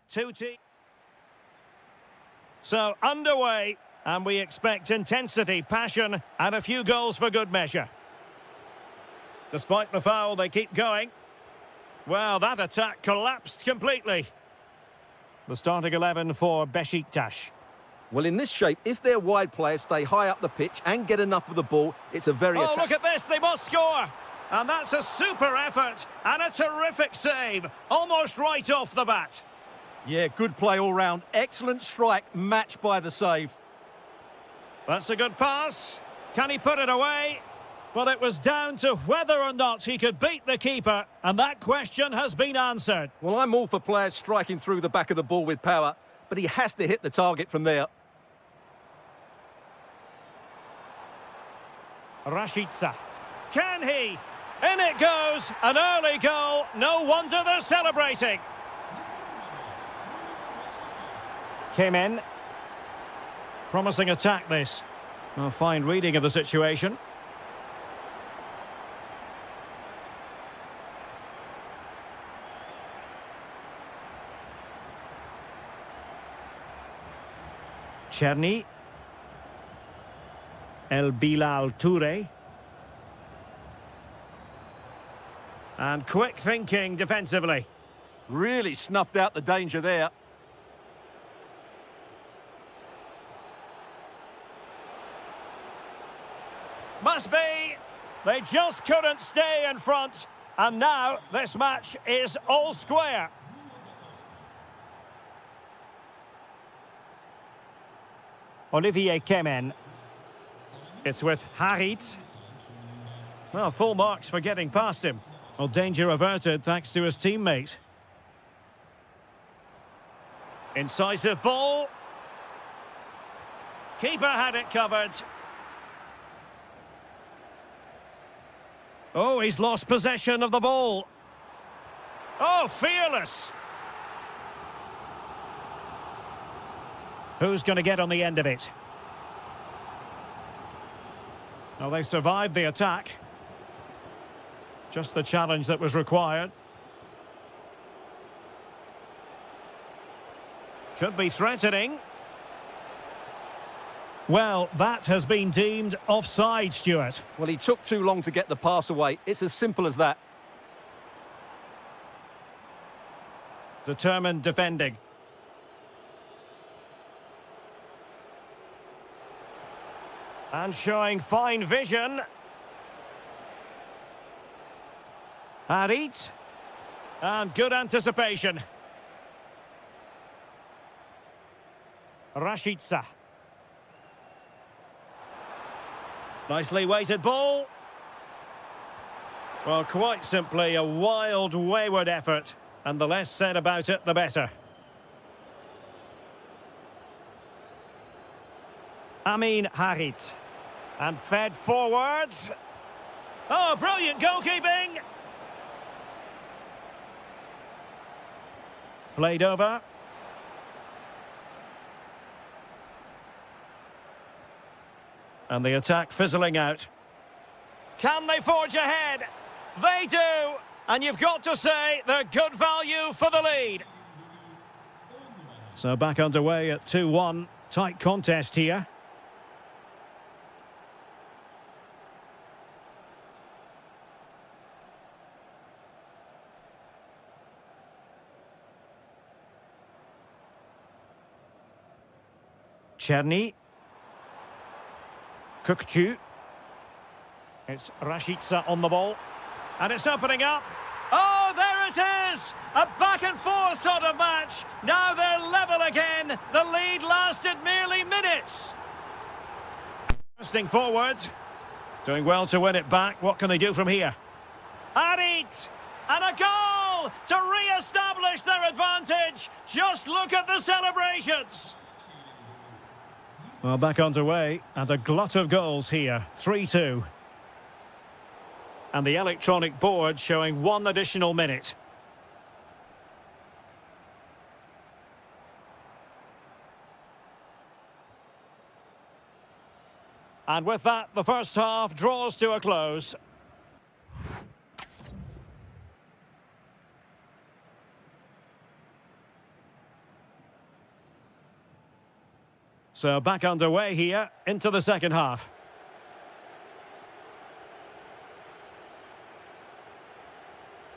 Two teams. So, underway, and we expect intensity, passion, and a few goals for good measure. Despite the foul, they keep going. Well, that attack collapsed completely. The starting 11 for Besiktas. Well, in this shape, if their wide players stay high up the pitch and get enough of the ball, it's a very... Oh, look at this, they must score! And that's a super effort and a terrific save, almost right off the bat. Yeah, good play all round. Excellent strike, matched by the save. That's a good pass. Can he put it away? Well, it was down to whether or not he could beat the keeper, and that question has been answered. Well, I'm all for players striking through the back of the ball with power, but he has to hit the target from there. Rashica. Can he? In it goes, an early goal. No wonder they're celebrating. Came in. Promising attack, this. A fine reading of the situation. Cherny. El Bilal Toure. And quick thinking defensively. Really snuffed out the danger there. Must be. They just couldn't stay in front. And now this match is all square. Olivier Kemen. It's with Harit. Well, full marks for getting past him. Well, danger averted thanks to his teammate. Incisive ball. Keeper had it covered. Oh, he's lost possession of the ball. Oh, fearless. Who's going to get on the end of it? Well, they survived the attack. Just the challenge that was required. Could be threatening. Well, that has been deemed offside, Stuart. Well, he took too long to get the pass away. It's as simple as that. Determined defending. And showing fine vision. Harit. And good anticipation. Rashica. Nicely weighted ball. Well, quite simply a wild, wayward effort. And the less said about it, the better. Amin Harit. And fed forwards. Oh, brilliant goalkeeping! Played over. And the attack fizzling out. Can they forge ahead? They do! And you've got to say they're good value for the lead. So back underway at 2-1. Tight contest here. Cherny. Kukcu. It's Rashica on the ball. And it's opening up. Oh, there it is! A back-and-forth sort of match. Now they're level again. The lead lasted merely minutes. Thrusting forward. Doing well to win it back. What can they do from here? Harit! And a goal to re-establish their advantage. Just look at the celebrations. Well, back underway, and a glut of goals here, 3-2. And the electronic board showing 1 additional minute. And with that, the first half draws to a close. So back underway here into the second half.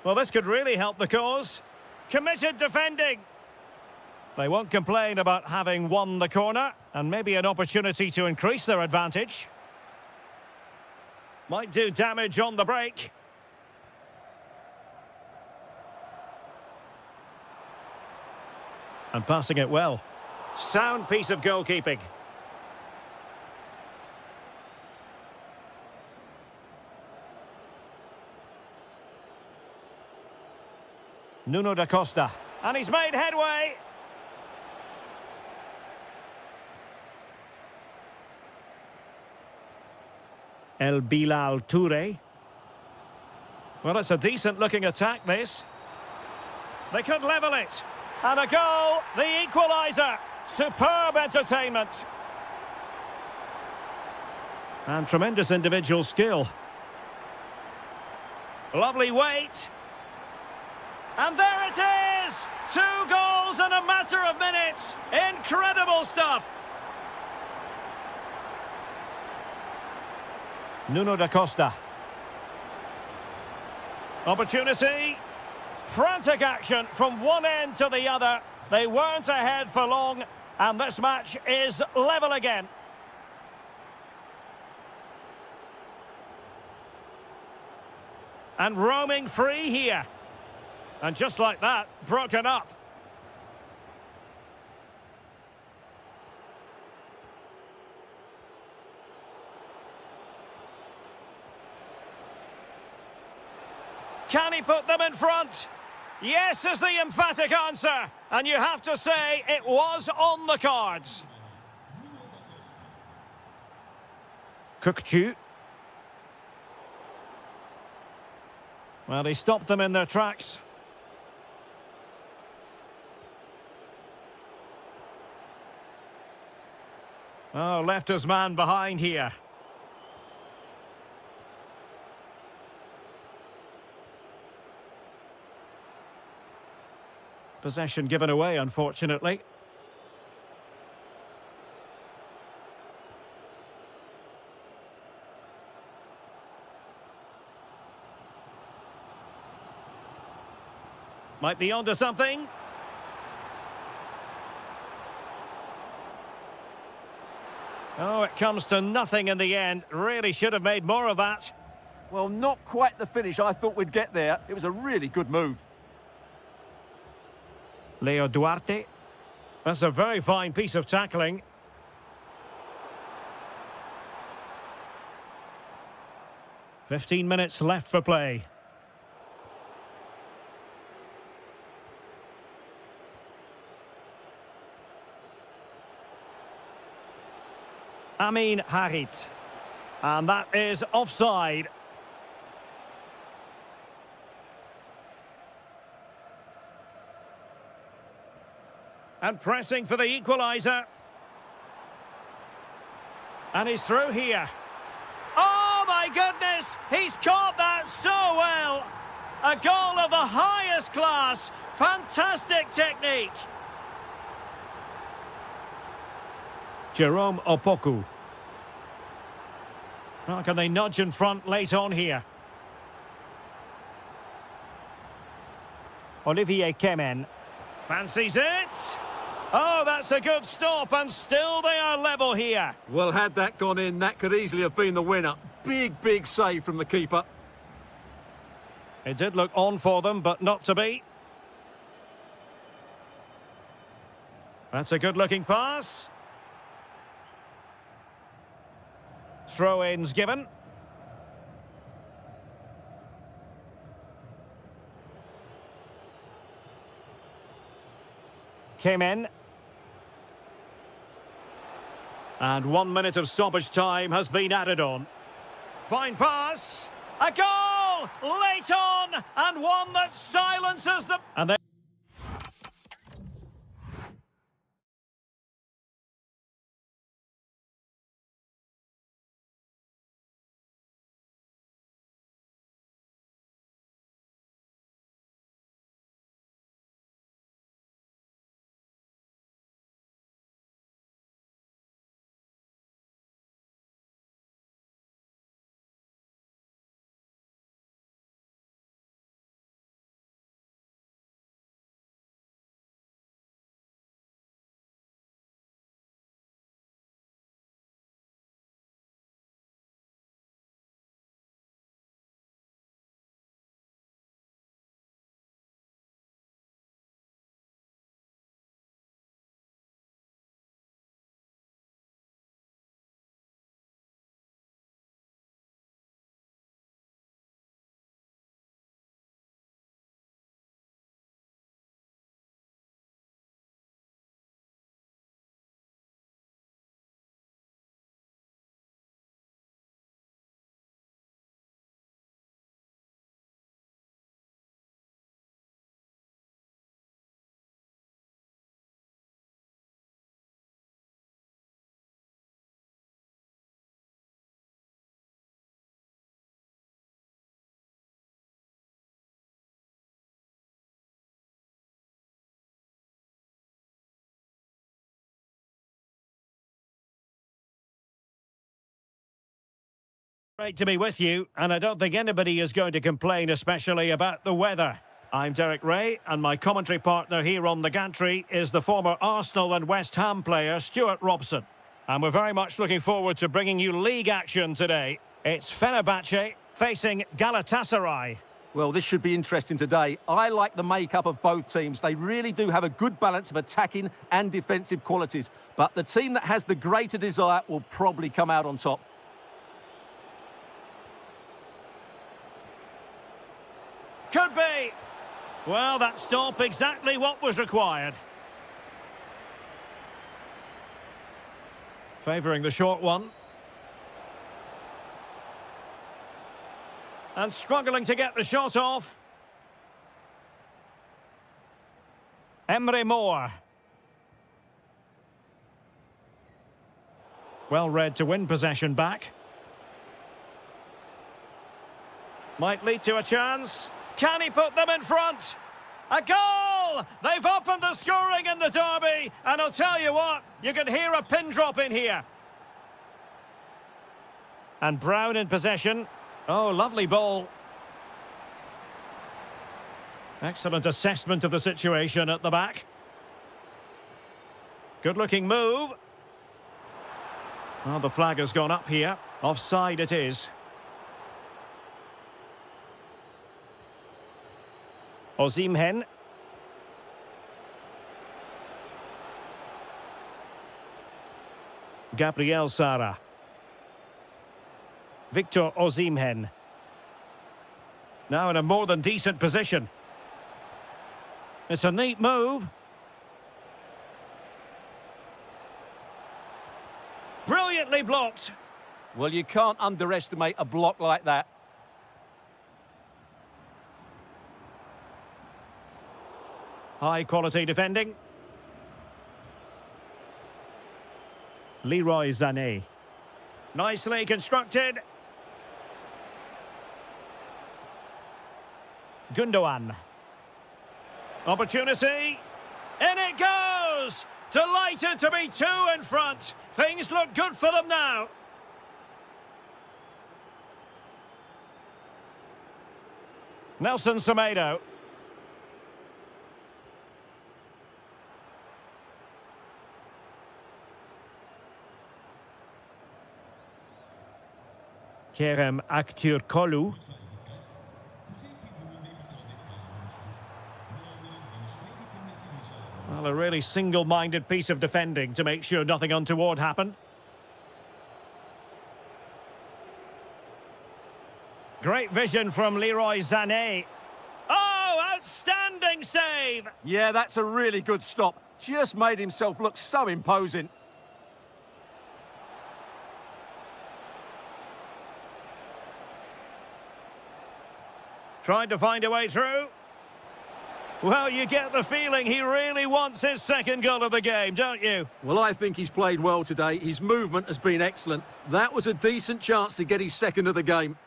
Well, this could really help the cause. Committed defending. They won't complain about having won the corner, and maybe an opportunity to increase their advantage. Might do damage on the break. And passing it well. Sound piece of goalkeeping. Nuno da Costa. And he's made headway. El Bilal Toure. Well, it's a decent-looking attack, this. They could level it. And a goal, the equaliser. Superb entertainment. And tremendous individual skill. Lovely weight. And there it is! 2 goals in a matter of minutes. Incredible stuff. Nuno da Costa. Opportunity. Frantic action from one end to the other. They weren't ahead for long, and this match is level again. And roaming free here. And just like that, broken up. Can he put them in front? Yes is the emphatic answer. And you have to say it was on the cards. Kukçu. Well, he stopped them in their tracks. Oh, left his man behind here. Possession given away, unfortunately. Might be onto something. Oh, it comes to nothing in the end. Really should have made more of that. Well, not quite the finish I thought we'd get there. It was a really good move. Leo Duarte. That's a very fine piece of tackling. "15 minutes left for play. Amin Harit. And that is offside. And pressing for the equaliser. And he's through here. Oh my goodness! He's caught that so well! A goal of the highest class. Fantastic technique. Jerome Opoku. How can they nudge in front late on here? Olivier Kemen. Fancies it. Oh, that's a good stop, and still they are level here. Well, had that gone in, that could easily have been the winner. Big save from the keeper. It did look on for them, but not to be. That's a good-looking pass. Throw-ins given. Came in. And 1 minute of stoppage time has been added on. Fine pass. A goal! Late on! And one that silences them. And then Great to be with you, and I don't think anybody is going to complain, especially about the weather. I'm Derek Ray, and my commentary partner here on the gantry is the former Arsenal and West Ham player Stuart Robson. And we're very much looking forward to bringing you league action today. It's Fenerbahce facing Galatasaray. Well, this should be interesting today. I like the makeup of both teams. They really do have a good balance of attacking and defensive qualities. But the team that has the greater desire will probably come out on top. Could be. Well, that stop exactly what was required. Favouring the short one. And struggling to get the shot off. Emre Moore. Well read to win possession back. Might lead to a chance. Can he put them in front? A goal! They've opened the scoring in the derby, and I'll tell you what, you can hear a pin drop in here. And Brown in possession. Oh, lovely ball. Excellent assessment of the situation at the back. Good-looking move. Well, the flag has gone up here. Offside it is. Osimhen. Gabriel Sara. Victor Osimhen. Now in a more than decent position. It's a neat move. Brilliantly blocked. Well, you can't underestimate a block like that. High quality defending. Leroy Sané. Nicely constructed. Gundogan. Opportunity. In it goes! Delighted to be two in front. Things look good for them now. Nelson Semedo. Kerem Aktürkoğlu. Well, a really single-minded piece of defending to make sure nothing untoward happened. Great vision from Leroy Sané. Oh, outstanding save! Yeah, that's a really good stop. Just made himself look so imposing. Tried to find a way through. Well, you get the feeling he really wants his second goal of the game, don't you? Well, I think he's played well today. His movement has been excellent. That was a decent chance to get his second of the game.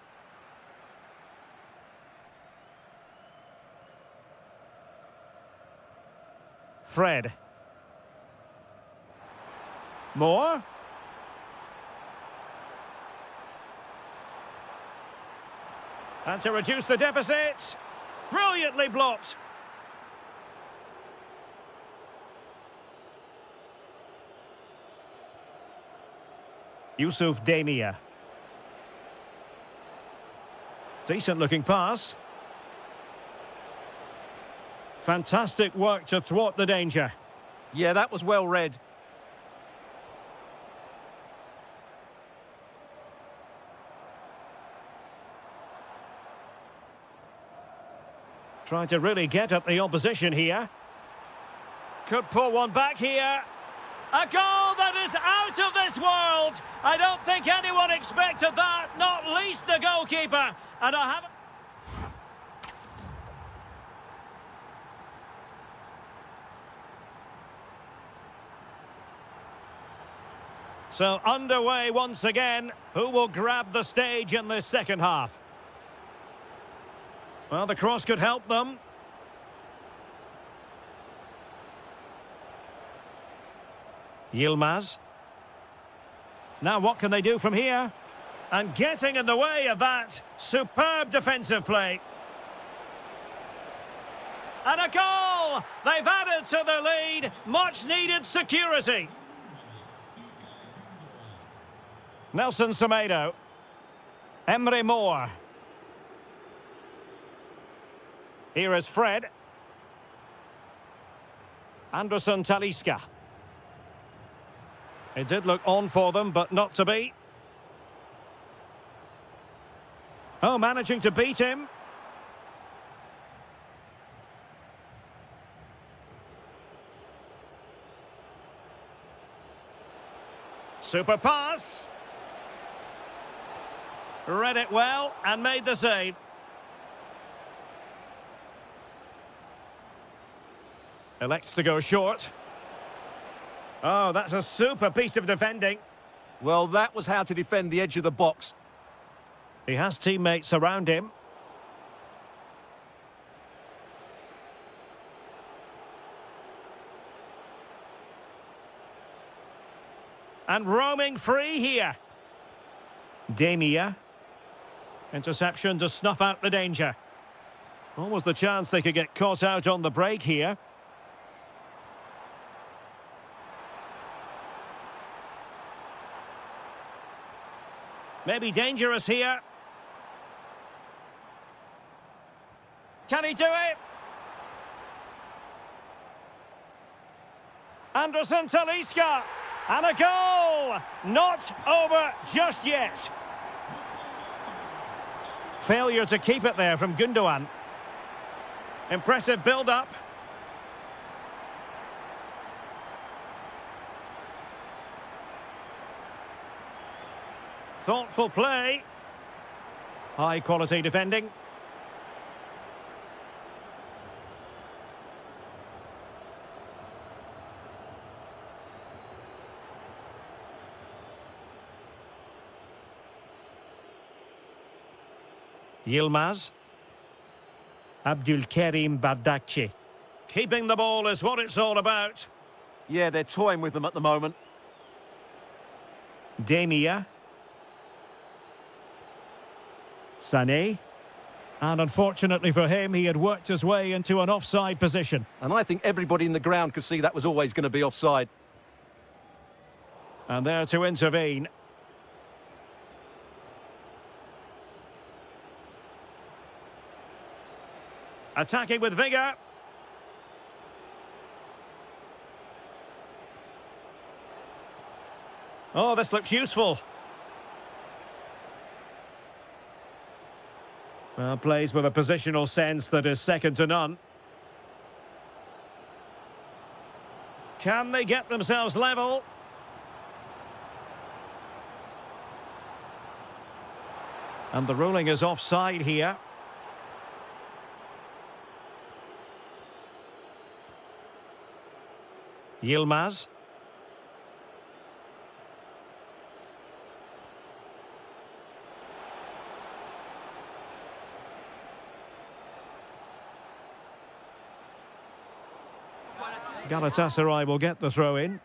Fred. Moore. And to reduce the deficit, brilliantly blocked. Yusuf Demir. Decent-looking pass. Fantastic work to thwart the danger. Yeah, that was well read. Trying to really get at the opposition here. Could pull one back here. A goal that is out of this world. I don't think anyone expected that, not least the goalkeeper. And I haven't... So underway once again. Who will grab the stage in this second half? Well, the cross could help them. Yilmaz. Now what can they do from here? And getting in the way of that. Superb defensive play. And a goal! They've added to the lead. Much needed security. Nelson Semedo. Emre Moore. Here is Fred. Anderson Talisca. It did look on for them, but not to be. Oh, managing to beat him. Super pass. Read it well and made the save. Elects to go short. Oh, that's a super piece of defending. Well, that was how to defend the edge of the box. He has teammates around him. And roaming free here. Demia. Interception to snuff out the danger. Almost the chance they could get caught out on the break here. Maybe dangerous here. Can he do it? Anderson Talisca. And a goal! Not over just yet. Failure to keep it there from Gundogan. Impressive build-up. Thoughtful play. High-quality defending. Yilmaz. Abdulkarim Bardakci. Keeping the ball is what it's all about. Yeah, they're toying with them at the moment. Demia. Sané. And unfortunately for him, he had worked his way into an offside position. And I think everybody in the ground could see that was always going to be offside. And there to intervene. Attacking with vigour. Oh, this looks useful. Well, plays with a positional sense that is second to none. Can they get themselves level? And the ruling is offside here. Yilmaz. Galatasaray will get the throw in.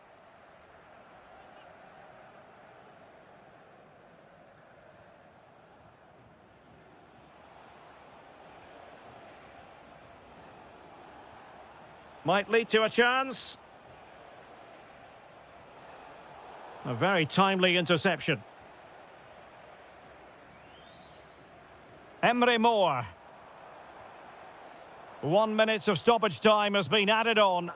Might lead to a chance. A very timely interception. Emre Moore. 1 minute of stoppage time has been added on.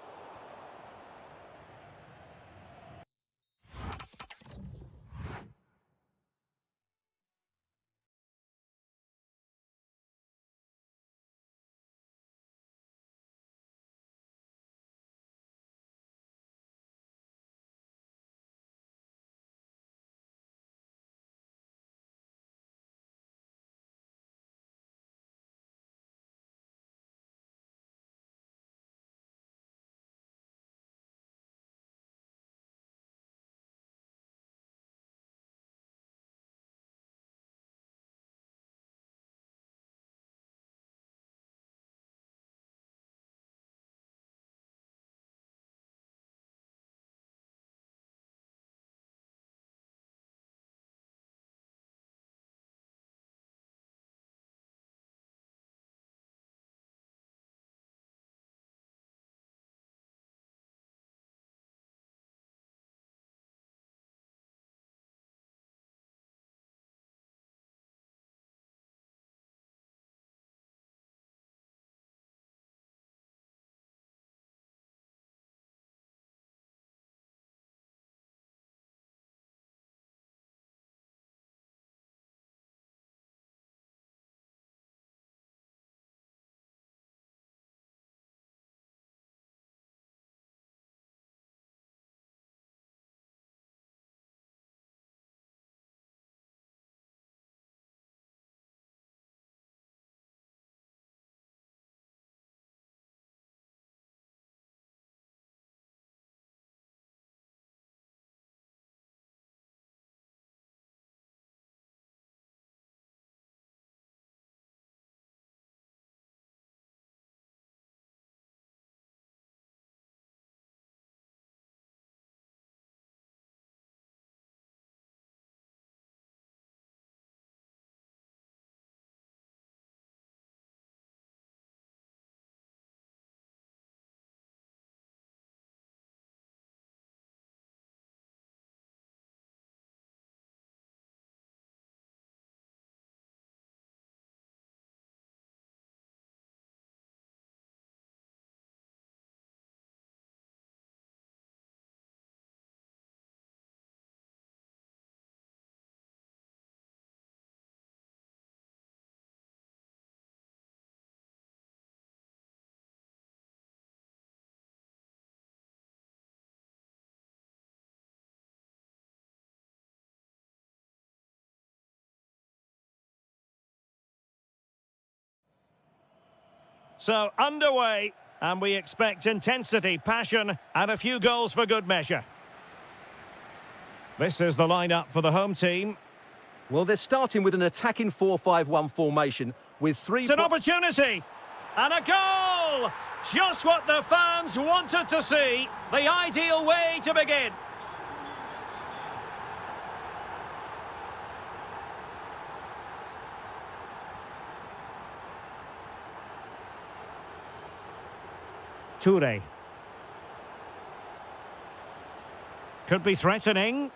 So, underway, and we expect intensity, passion, and a few goals for good measure. This is the lineup for the home team. Well, they're starting with an attacking 4-5-1 formation with three... It's an opportunity! And a goal! Just what the fans wanted to see. The ideal way to begin. Toure. Could be threatening.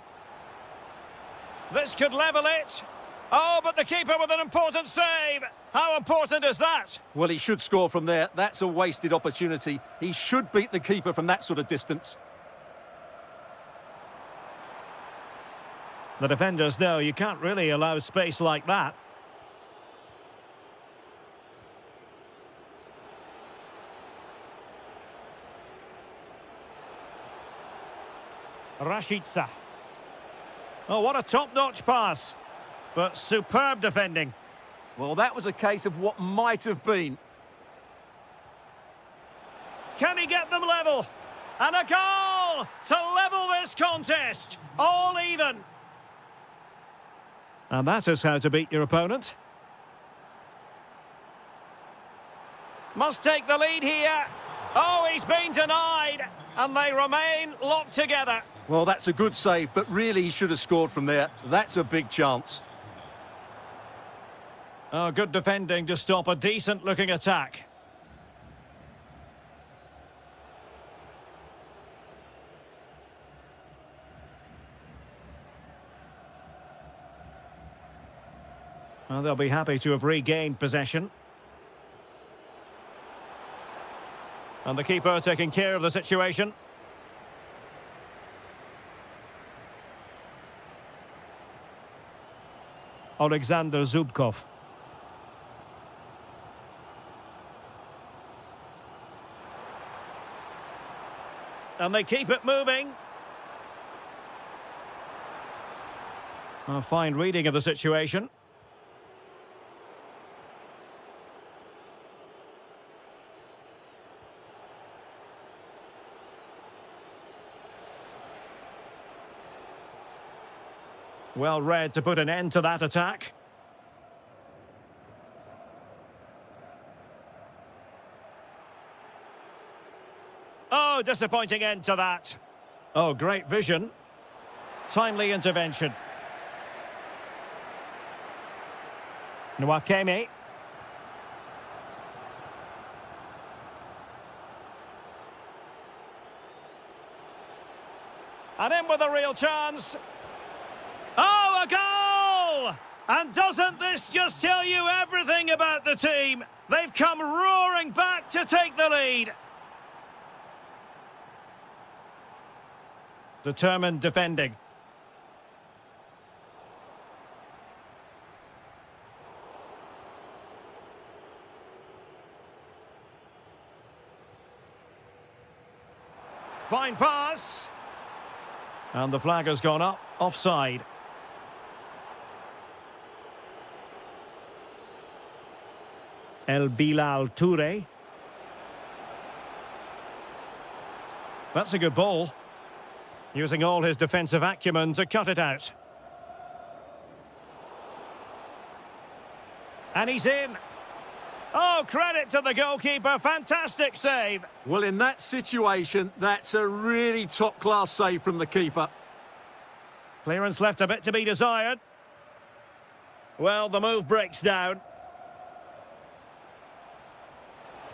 This could level it. Oh, but the keeper with an important save. How important is that? Well, he should score from there. That's a wasted opportunity. He should beat the keeper from that sort of distance. The defenders know you can't really allow space like that. Rashica. Oh, what a top-notch pass. But superb defending. Well, that was a case of what might have been. Can he get them level? And a goal to level this contest. All even. And that is how to beat your opponent. Must take the lead here. Oh, he's been denied. And they remain locked together. Well, that's a good save, but really he should have scored from there. That's a big chance. Oh, good defending to stop a decent-looking attack. Well, they'll be happy to have regained possession. And the keeper taking care of the situation. Alexander Zubkov. And they keep it moving. A fine reading of the situation. Well read to put an end to that attack. Oh, disappointing end to that. Oh, great vision. Timely intervention. Nwakeme. And in with a real chance. Oh, a goal! And doesn't this just tell you everything about the team? They've come roaring back to take the lead. Determined defending. Fine pass. And the flag has gone up, offside. El Bilal Toure. That's a good ball. Using all his defensive acumen to cut it out. And he's in. Oh, credit to the goalkeeper. Fantastic save. Well, in that situation, that's a really top-class save from the keeper. Clearance left a bit to be desired. Well, the move breaks down.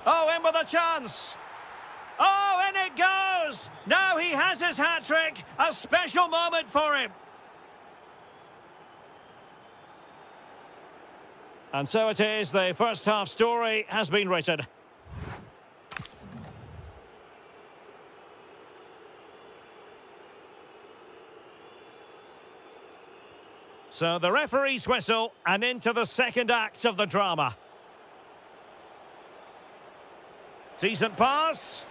Oh, in with a chance. Oh, in it goes. Now he has his hat-trick. A special moment for him. And so it is, the first half story has been written. So the referee's whistle and into the second act of the drama. Decent pass.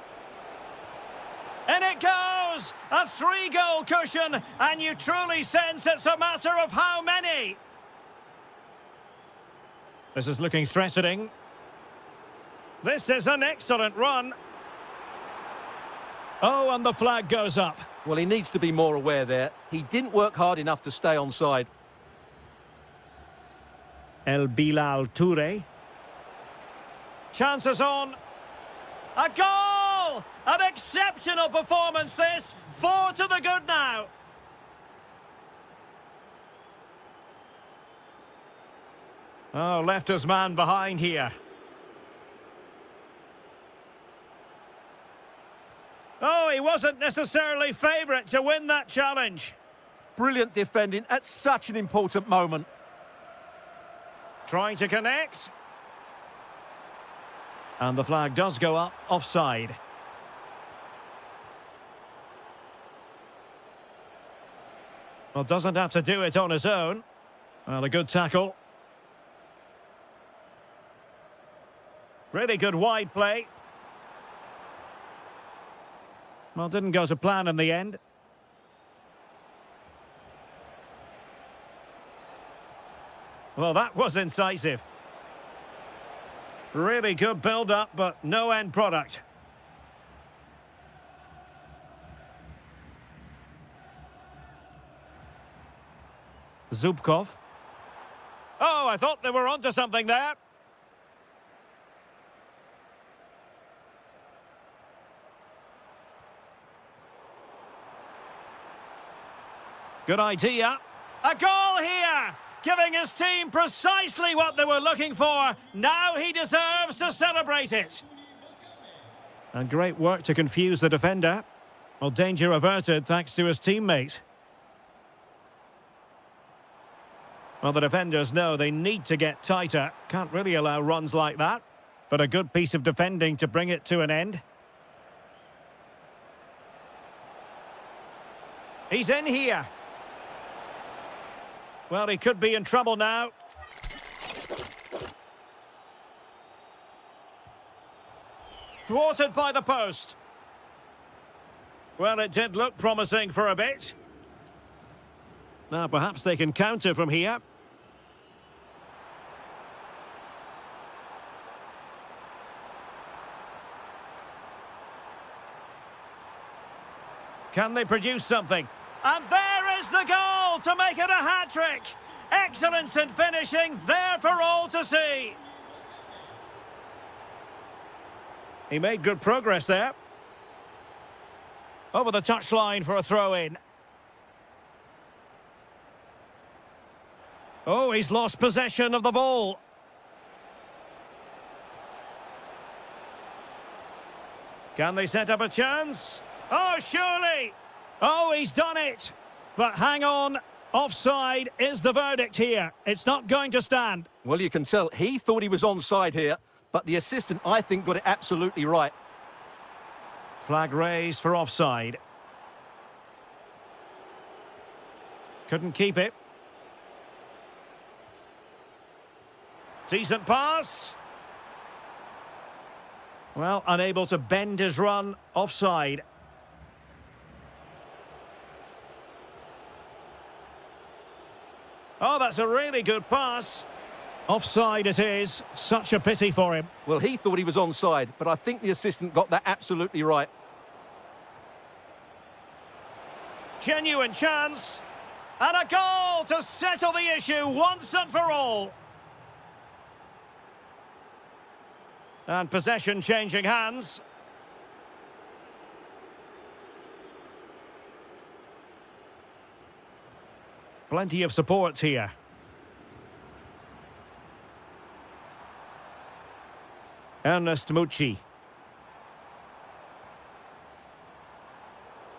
In it goes! A 3-goal cushion, and you truly sense it's a matter of how many. This is looking threatening. This is an excellent run. Oh, and the flag goes up. Well, he needs to be more aware there. He didn't work hard enough to stay onside. El Bilal Toure. Chances on. A goal! An exceptional performance this. 4 to the good now. Oh, left his man behind here. Oh, he wasn't necessarily favourite to win that challenge. Brilliant defending at such an important moment. Trying to connect. And the flag does go up, offside. Well, doesn't have to do it on his own. Well, a good tackle. Really good wide play. Well, didn't go to plan in the end. Well, that was incisive. Really good build-up, but no end product. Zubkov. Oh, I thought they were onto something there. Good idea. A goal here! Giving his team precisely what they were looking for. Now he deserves to celebrate it. And great work to confuse the defender. Well, danger averted thanks to his teammate. Well, the defenders know they need to get tighter. Can't really allow runs like that. But a good piece of defending to bring it to an end. He's in here. Well, he could be in trouble now. Thwarted by the post. Well, it did look promising for a bit. Now, perhaps they can counter from here. Can they produce something? And there is the goal to make it a hat-trick. Excellence in finishing, there for all to see. He made good progress there. Over the touchline for a throw-in. Oh, he's lost possession of the ball. Can they set up a chance? Oh, surely! Oh, he's done it! But hang on, offside is the verdict here. It's not going to stand. Well, you can tell he thought he was onside here, but the assistant, I think, got it absolutely right. Flag raised for offside. Couldn't keep it. Decent pass. Well, unable to bend his run, offside. Oh, that's a really good pass. Offside it is. Such a pity for him. Well, he thought he was onside, but I think the assistant got that absolutely right. Genuine chance. And a goal to settle the issue once and for all. And possession changing hands. Plenty of support here. Ernest Mucci.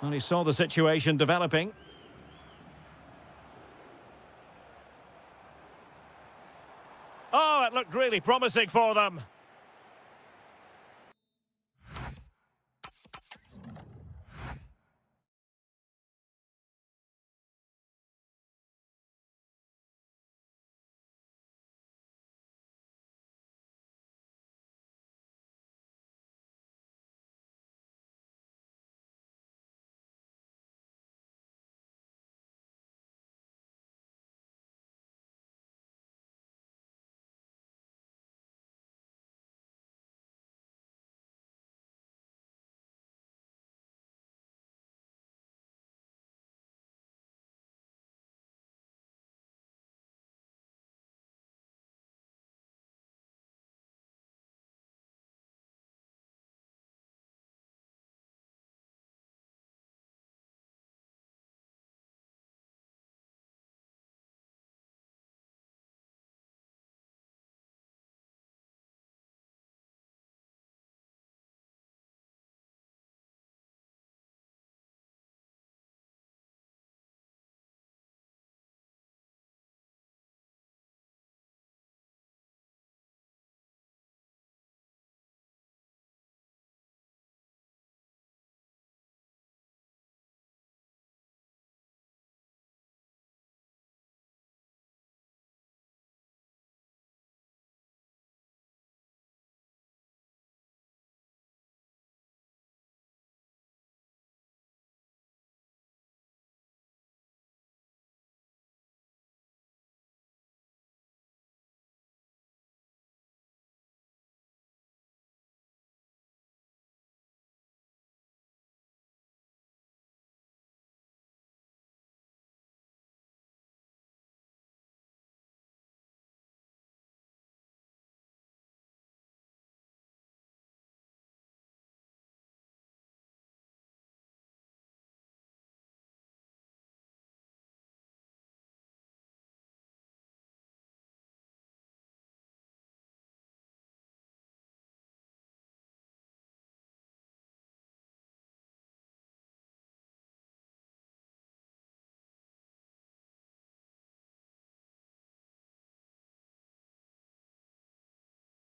Well, he saw the situation developing. Oh, it looked really promising for them.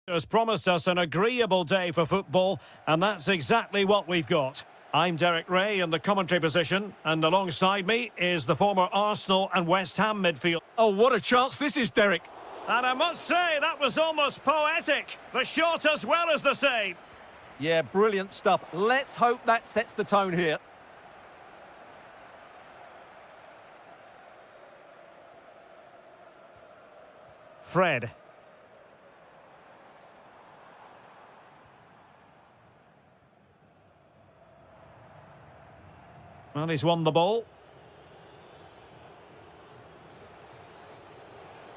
Has promised us an agreeable day for football, and that's exactly what we've got. I'm Derek Ray in the commentary position, and alongside me is the former Arsenal and West Ham midfield. Oh, what a chance this is, Derek. And I must say, that was almost poetic. The shot as well as the save. Yeah, brilliant stuff. Let's hope that sets the tone here. Fred. Well, he's won the ball.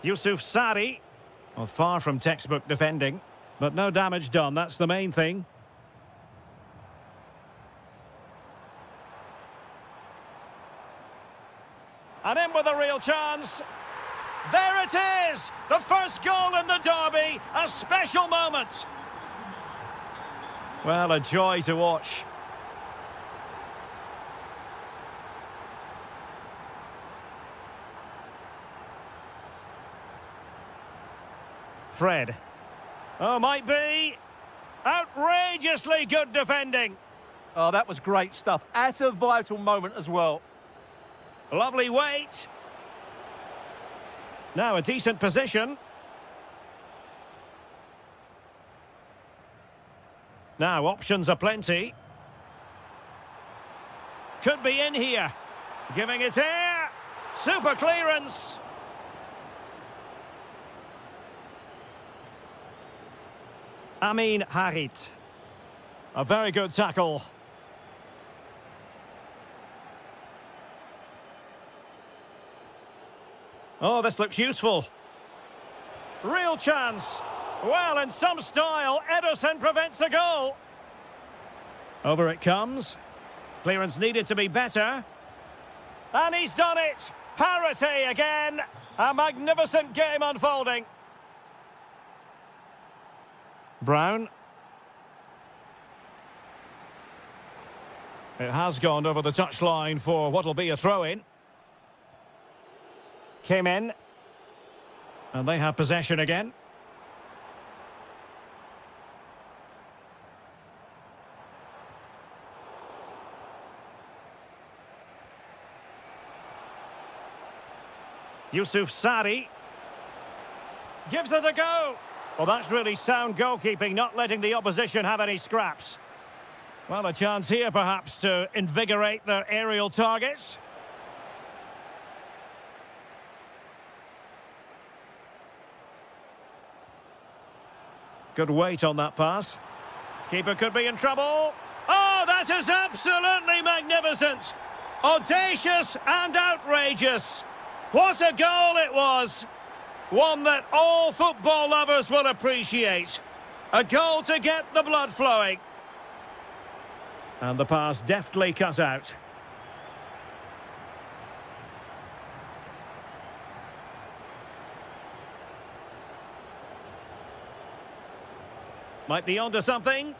Yusuf Sari. Well, far from textbook defending, but no damage done. That's the main thing. And in with a real chance. There it is! The first goal in the derby. A special moment. Well, a joy to watch. Fred. Oh, might be. Outrageously good defending. Oh, that was great stuff. At a vital moment as well. Lovely weight. Now a decent position. Now options are plenty. Could be in here. Giving it air. Super clearance. Amin Harit. A very good tackle. Oh, this looks useful. Real chance. Well, in some style, Ederson prevents a goal. Over it comes. Clearance needed to be better. And he's done it. Parity again. A magnificent game unfolding. Brown. It has gone over the touchline for what will be a throw-in. Came in. And they have possession again. Yusuf Sari. Gives it a go. Well, that's really sound goalkeeping, not letting the opposition have any scraps. Well, a chance here, perhaps, to invigorate their aerial targets. Good weight on that pass. Keeper could be in trouble. Oh, that is absolutely magnificent. Audacious and outrageous. What a goal it was. One that all football lovers will appreciate. A goal to get the blood flowing. And the pass deftly cut out. Might be onto something.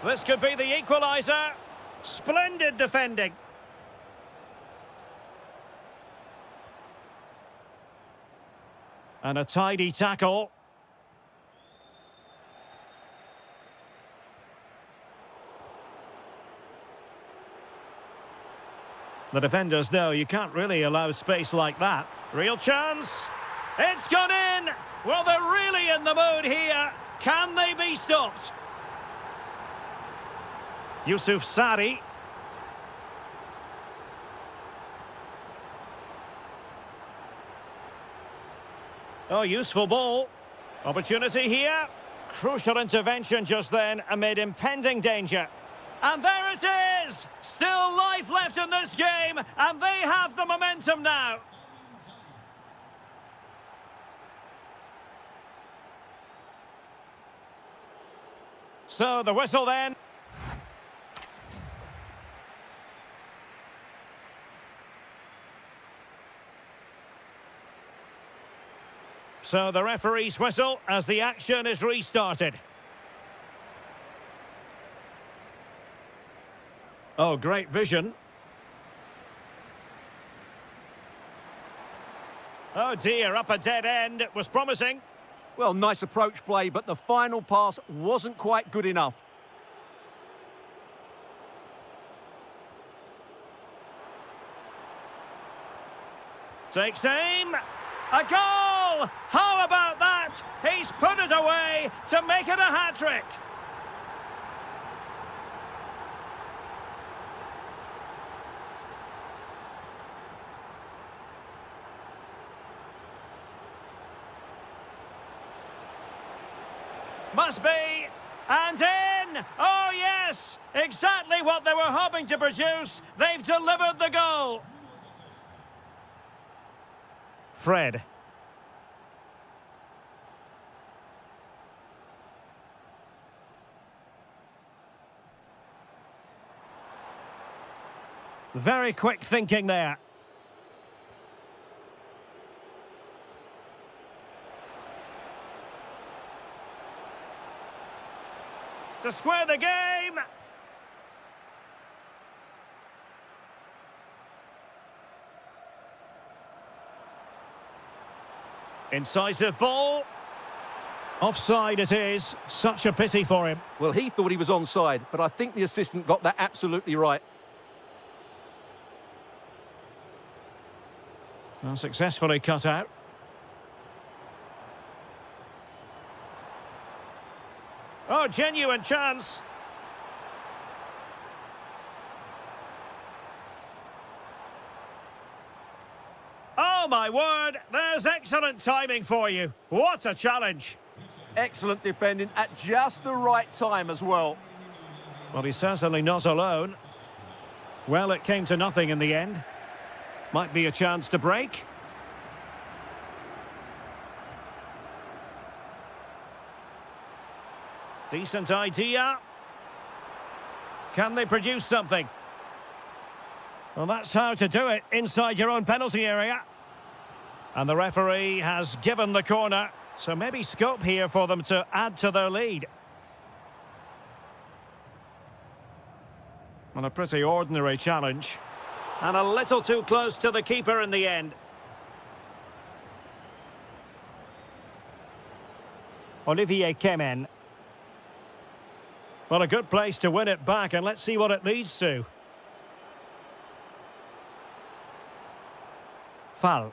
This could be the equaliser. Splendid defending. And a tidy tackle. The defenders know you can't really allow space like that. Real chance. It's gone in. Well, they're really in the mood here. Can they be stopped? Yusuf Sari. Oh, useful ball. Opportunity here. Crucial intervention just then amid impending danger. And there it is! Still life left in this game, and they have the momentum now. So the whistle then. So the referee's whistle as the action is restarted. Oh, great vision. Oh dear, up a dead end. It was promising. Well, nice approach play, but the final pass wasn't quite good enough. Takes aim. A goal! How about that? He's put it away to make it a hat-trick. Must be. And in! Oh, yes! Exactly what they were hoping to produce. They've delivered the goal. Fred. Very quick thinking there. To square the game. Incisive ball. Offside it is. Such a pity for him. Well, he thought he was onside, but I think the assistant got that absolutely right. Well, successfully cut out. Oh, genuine chance. Oh, my word. There's excellent timing for you. What a challenge. Excellent defending at just the right time as well. Well, he's certainly not alone. Well, it came to nothing in the end. Might be a chance to break. Decent idea. Can they produce something? Well, that's how to do it inside your own penalty area. And the referee has given the corner, so maybe scope here for them to add to their lead. Well, a pretty ordinary challenge. And a little too close to the keeper in the end. Olivier Kemen. Well, a good place to win it back, and let's see what it leads to. Foul.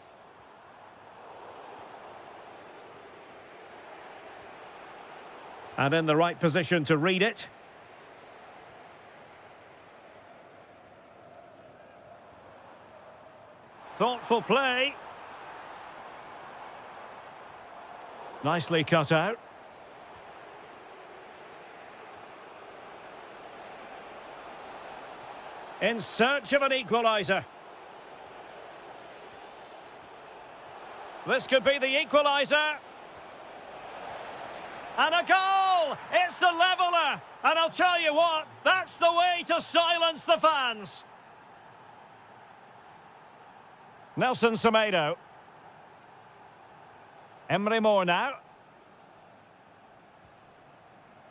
And in the right position to read it. Thoughtful play. Nicely cut out. In search of an equaliser. This could be the equaliser. And a goal! It's the leveller! And I'll tell you what, that's the way to silence the fans. Nelson Semedo. Emre Moore now.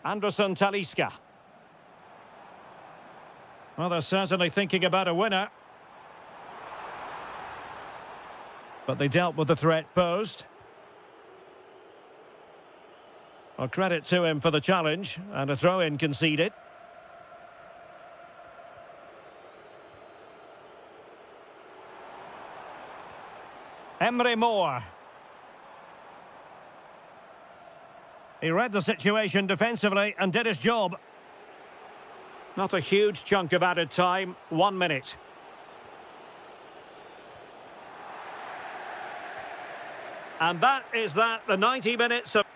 Anderson Talisca. Well, they're certainly thinking about a winner. But they dealt with the threat posed. Well, credit to him for the challenge, and a throw-in conceded. Emre Moore. He read the situation defensively and did his job. Not a huge chunk of added time, 1 minute. And that is that, the 90 minutes of...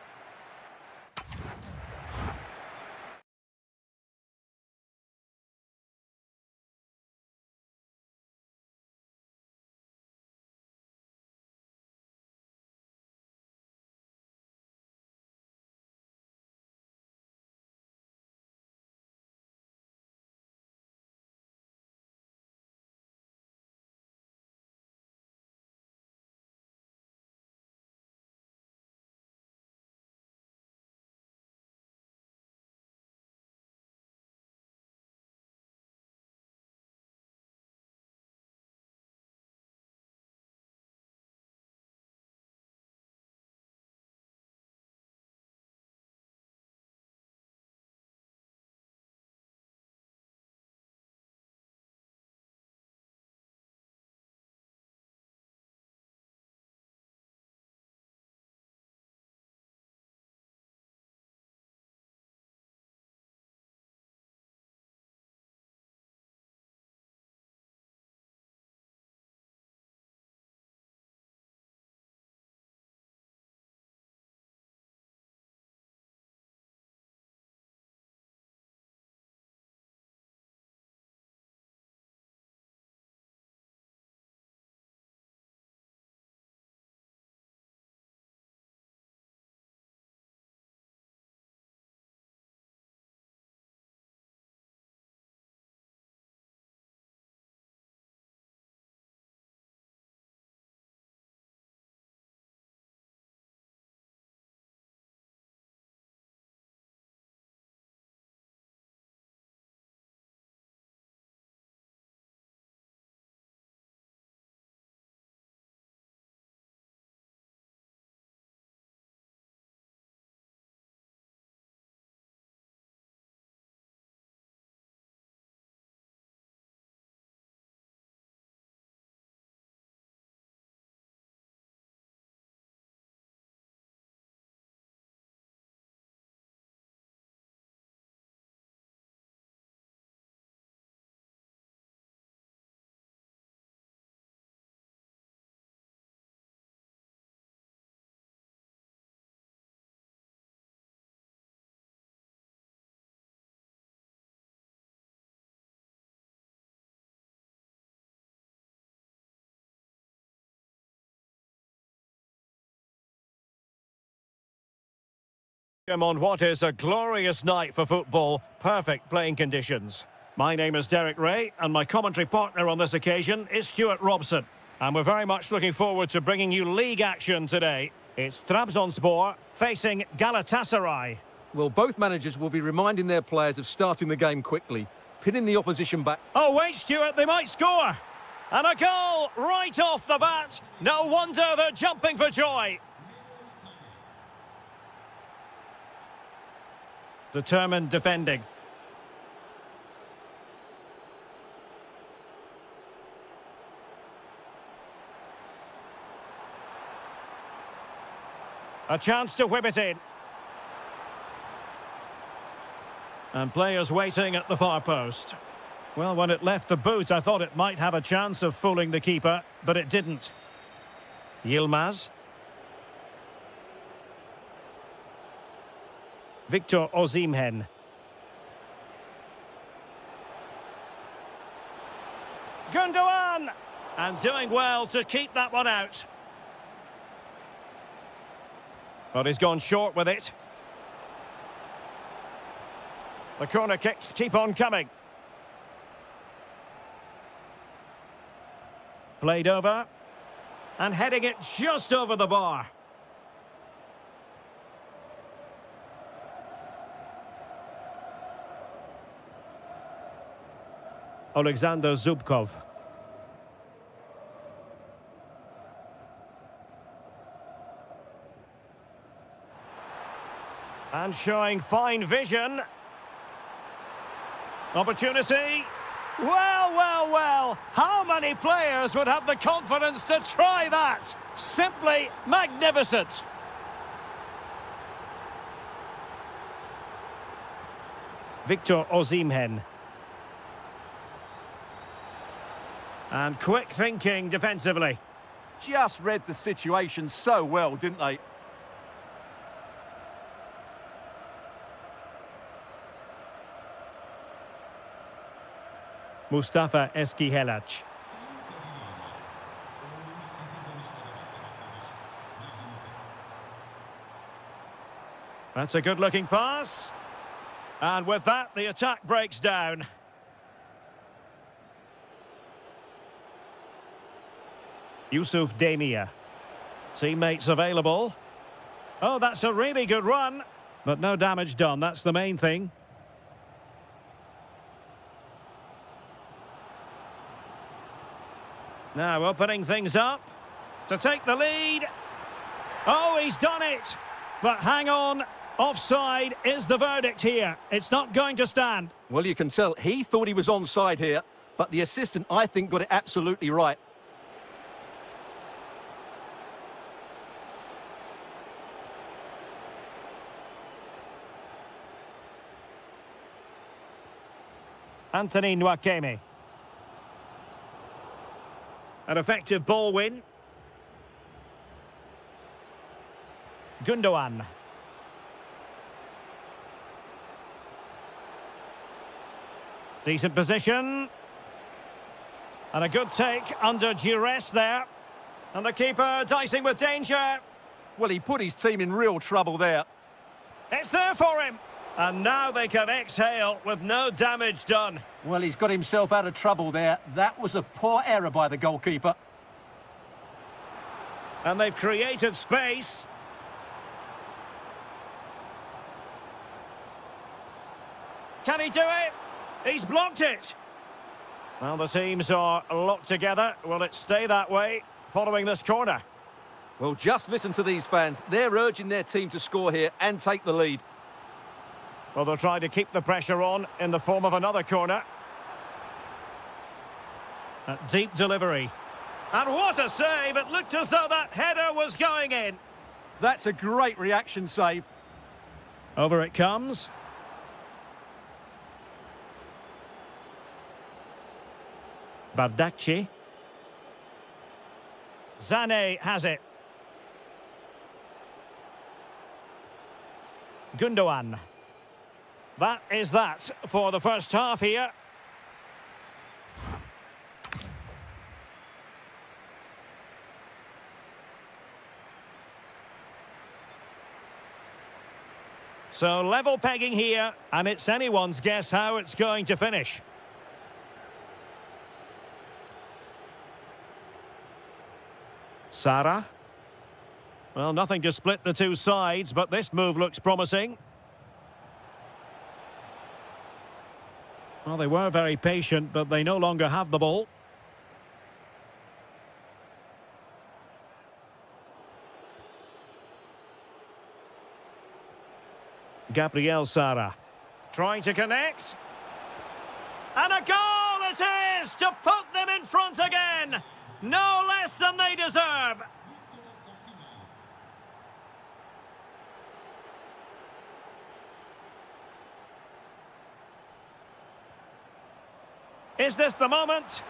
On what is a glorious night for football, perfect playing conditions. My name is Derek Ray, and my commentary partner on this occasion is Stuart Robson. And we're very much looking forward to bringing you league action today. It's Trabzonspor facing Galatasaray. Well, both managers will be reminding their players of starting the game quickly, pinning the opposition back. Oh, wait, Stuart, they might score. And a goal right off the bat. No wonder they're jumping for joy. Determined defending. A chance to whip it in. And players waiting at the far post. Well, when it left the boot, I thought it might have a chance of fooling the keeper, but it didn't. Yilmaz. Victor Osimhen. Gundogan! And doing well to keep that one out. But he's gone short with it. The corner kicks keep on coming. Played over. And heading it just over the bar. Alexander Zubkov. And showing fine vision. Opportunity. Well, well, well. How many players would have the confidence to try that? Simply magnificent. Victor Osimhen. And quick thinking defensively. Just read the situation so well, didn't they? Mustafa Eskihelac. That's a good-looking pass. And with that, the attack breaks down. Yusuf Demir. Teammates available. Oh, that's a really good run. But no damage done, that's the main thing. Now opening things up to take the lead. Oh, he's done it. But hang on, offside is the verdict here. It's not going to stand. Well, you can tell he thought he was onside here, but the assistant, I think, got it absolutely right. Anthony Nwakeme. An effective ball win. Gundogan. Decent position. And a good take under duress there. And the keeper dicing with danger. Well, he put his team in real trouble there. It's there for him. And now they can exhale with no damage done. Well, he's got himself out of trouble there. That was a poor error by the goalkeeper. And they've created space. Can he do it? He's blocked it. Well, the teams are locked together. Will it stay that way following this corner? Well, just listen to these fans. They're urging their team to score here and take the lead. Well, they'll try to keep the pressure on in the form of another corner. A deep delivery. And what a save! It looked as though that header was going in. That's a great reaction save. Over it comes. Bardakci. Zane has it. Gundogan. That is that for the first half here. So level pegging here, and it's anyone's guess how it's going to finish. Sarah. Well, nothing to split the two sides, but this move looks promising. Well, they were very patient, but they no longer have the ball. Gabriel Sara. Trying to connect. And a goal it is to put them in front again. No less than they deserve. Is this the moment?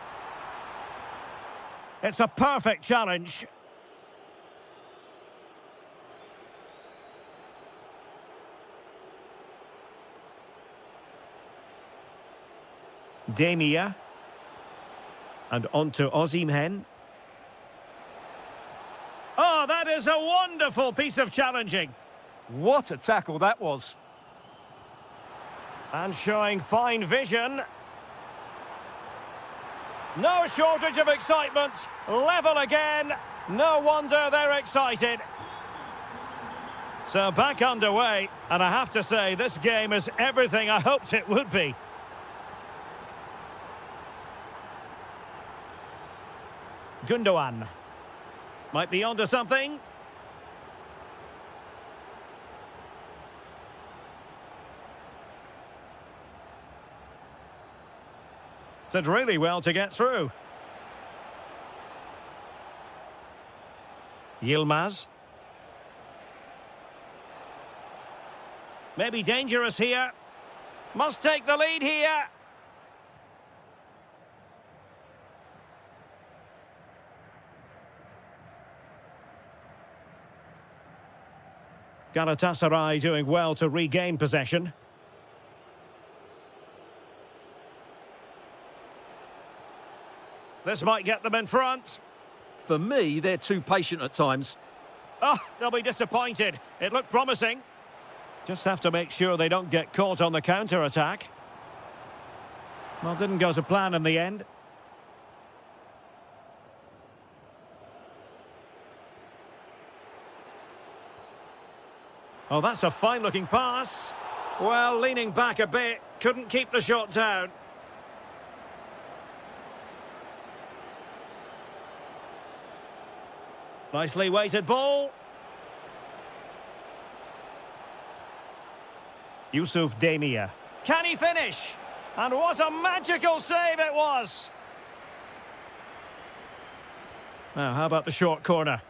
It's a perfect challenge. Demia. And on to Osimhen. Oh, that is a wonderful piece of challenging. What a tackle that was. And showing fine vision. No shortage of excitement. Level again. No wonder they're excited. So back underway. And I have to say, this game is everything I hoped it would be. Gundogan. Might be onto something. Did really well to get through. Yilmaz. Maybe dangerous here. Must take the lead here. Galatasaray doing well to regain possession. This might get them in front. For me, they're too patient at times. Oh, they'll be disappointed. It looked promising. Just have to make sure they don't get caught on the counter-attack. Well, didn't go to plan in the end. Oh, that's a fine-looking pass. Well, leaning back a bit, couldn't keep the shot down. Nicely weighted ball. Yusuf Demia. Can he finish? And what a magical save it was. Now, how about the short corner?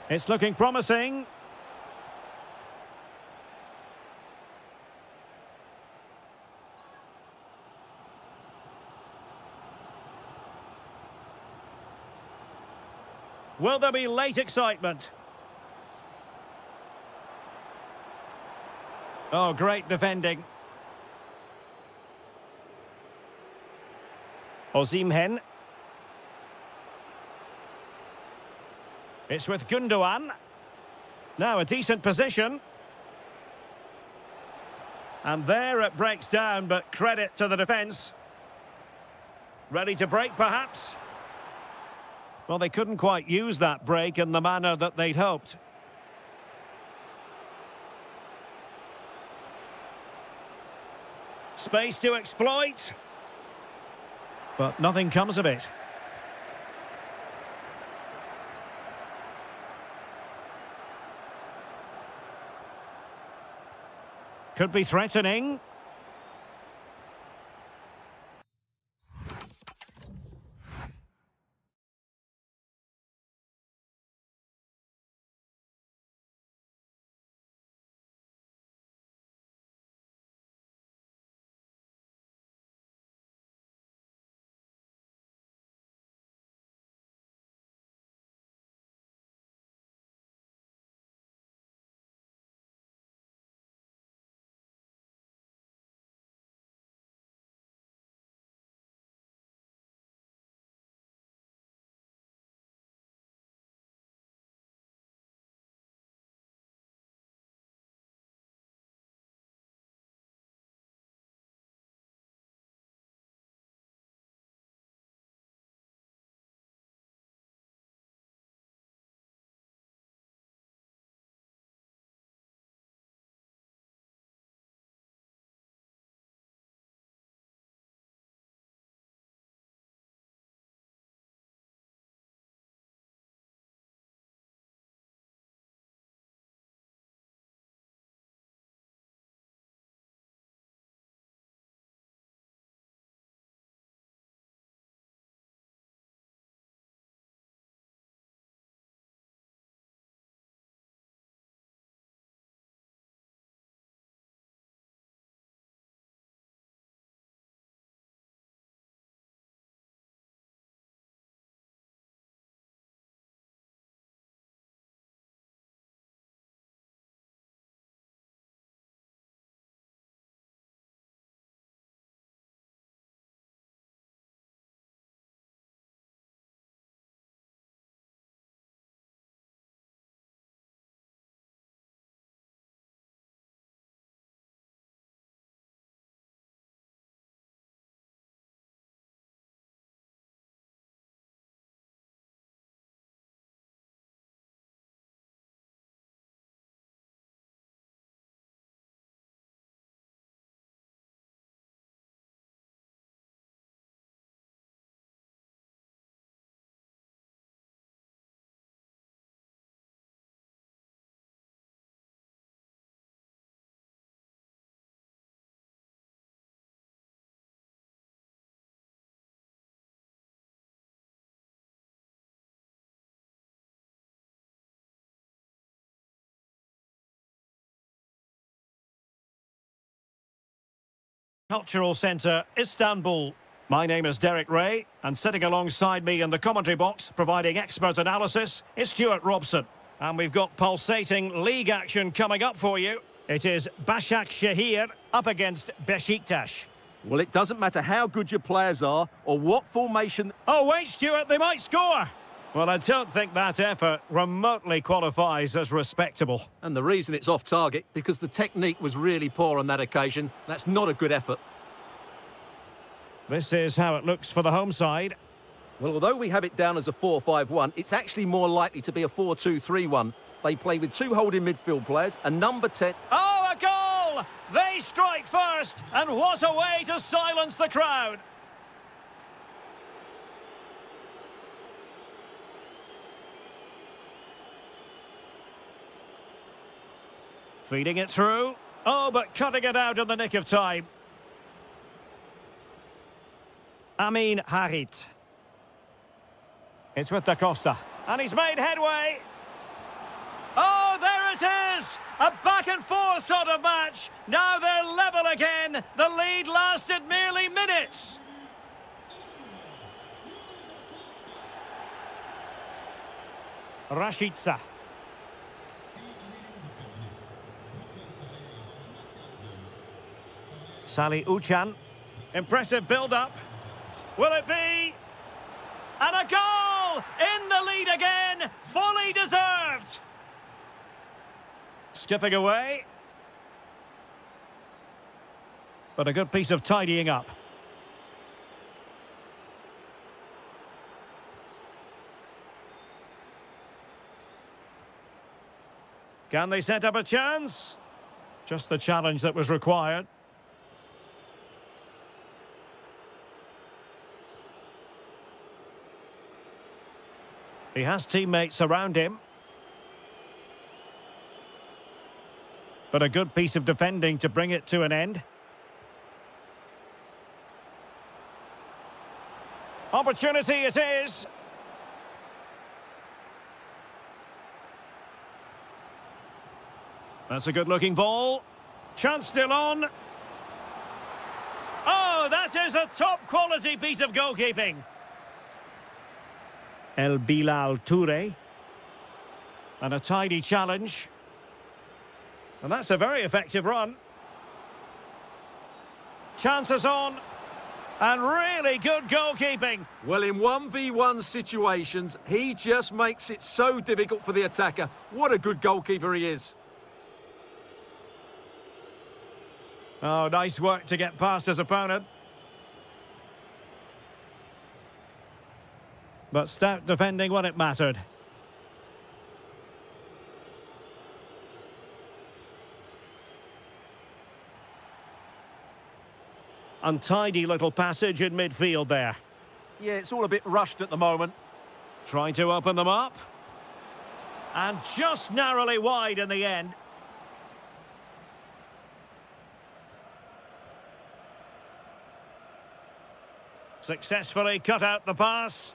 It's looking promising. Will there be late excitement? Oh, great defending. Osimhen. It's with Gundogan. Now a decent position. And there it breaks down, but credit to the defence. Ready to break, perhaps? Well, they couldn't quite use that break in the manner that they'd hoped. Space to exploit. But nothing comes of it. Could be threatening. Cultural Centre, Istanbul. My name is Derek Ray, and sitting alongside me in the commentary box, providing expert analysis, is Stuart Robson. And we've got pulsating league action coming up for you. It is Başakşehir up against Beşiktaş. Well, it doesn't matter how good your players are or what formation... Oh, wait, Stuart, they might score! Well, I don't think that effort remotely qualifies as respectable. And the reason it's off target, because the technique was really poor on that occasion. That's not a good effort. This is how it looks for the home side. Well, although we have it down as a 4-5-1, it's actually more likely to be a 4-2-3-1. They play with two holding midfield players, a number 10... Oh, a goal! They strike first, and what a way to silence the crowd! Feeding it through. Oh, but cutting it out in the nick of time. Amin Harit. It's with Da Costa. And he's made headway. Oh, there it is! A back-and-forth sort of match. Now they're level again. The lead lasted merely minutes. Rashica. Salih Uçan. Impressive build-up. Will it be? And a goal! In the lead again! Fully deserved! Skipping away. But a good piece of tidying up. Can they set up a chance? Just the challenge that was required. He has teammates around him. But a good piece of defending to bring it to an end. Opportunity it is. That's a good-looking ball. Chance still on. Oh, that is a top-quality piece of goalkeeping. El Bilal Toure. And a tidy challenge. And that's a very effective run. Chances on. And really good goalkeeping. Well, in 1v1 situations, he just makes it so difficult for the attacker. What a good goalkeeper he is. Oh, nice work to get past his opponent. But stout defending when it mattered. Untidy little passage in midfield there. Yeah, it's all a bit rushed at the moment. Trying to open them up. And just narrowly wide in the end. Successfully cut out the pass.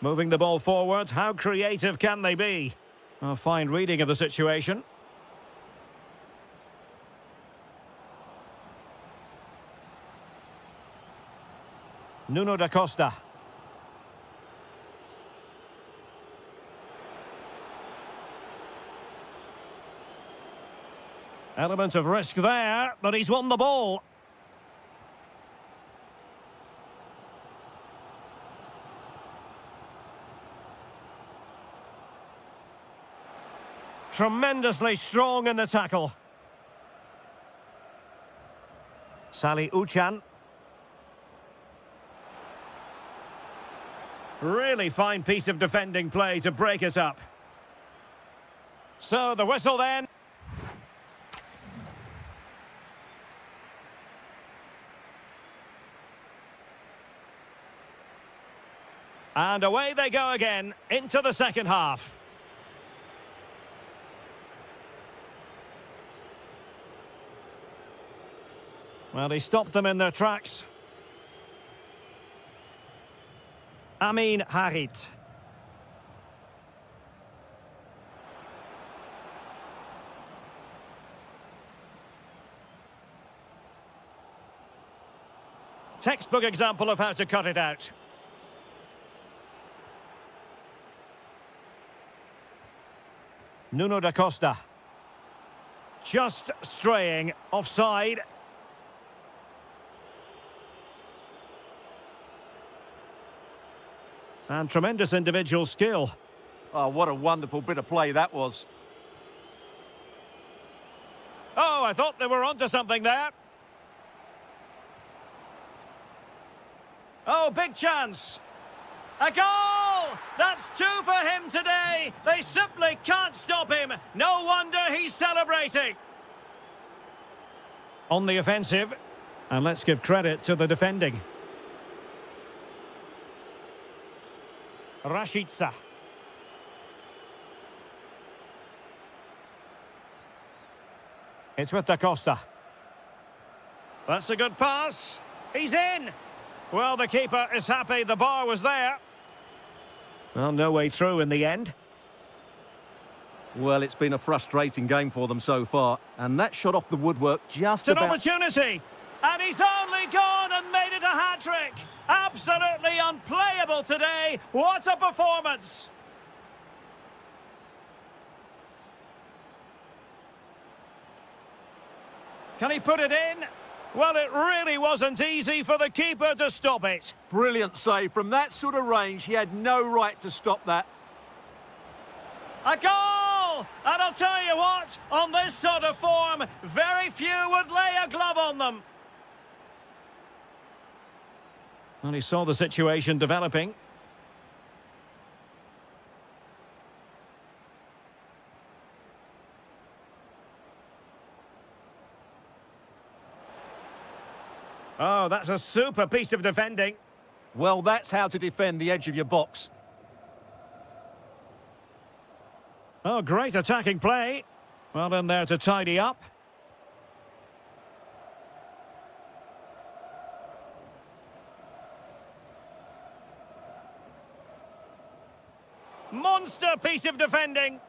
Moving the ball forward, how creative can they be? A fine reading of the situation. Nuno da Costa. Element of risk there, but he's won the ball. Tremendously strong in the tackle. Salih Uçan. Really fine piece of defending play to break it up. So the whistle then. And away they go again into the second half. Well, he stopped them in their tracks. Amin Harit. Textbook example of how to cut it out. Nuno da Costa. Just straying offside. And tremendous individual skill. Oh, what a wonderful bit of play that was. Oh, I thought they were onto something there. Oh, big chance. A goal! That's two for him today. They simply can't stop him. No wonder he's celebrating. On the offensive. And let's give credit to the defending. Rashica. It's with Da Costa. That's a good pass. He's in. Well, the keeper is happy the bar was there. Well, no way through in the end. Well, it's been a frustrating game for them so far. And that shot off the woodwork just It's an about... opportunity. And he's only gone and made it a hat-trick. Absolutely unplayable today. What a performance. Can he put it in? Well, it really wasn't easy for the keeper to stop it. Brilliant save. From that sort of range, he had no right to stop that. A goal! And I'll tell you what, on this sort of form, very few would lay a glove on them. Well, he saw the situation developing. Oh, that's a super piece of defending. Well, that's how to defend the edge of your box. Oh, great attacking play. Well in there to tidy up. Monster piece of defending.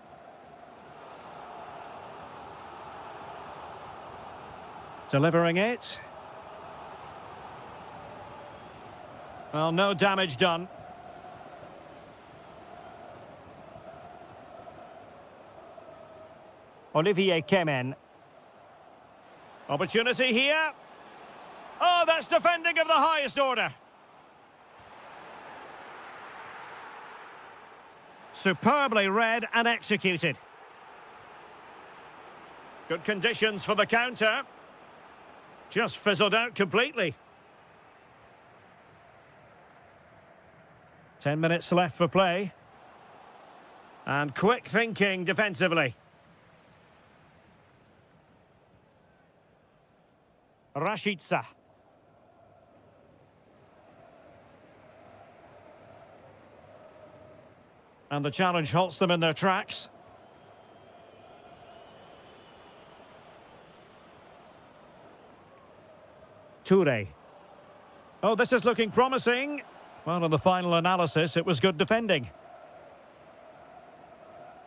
Delivering it. Well, no damage done. Olivier Kemen. Opportunity here. Oh, that's defending of the highest order. Superbly read and executed. Good conditions for the counter. Just fizzled out completely. 10 minutes left for play. And quick thinking defensively. Rashica. And the challenge halts them in their tracks. Toure. Oh, this is looking promising. Well, in the final analysis, it was good defending.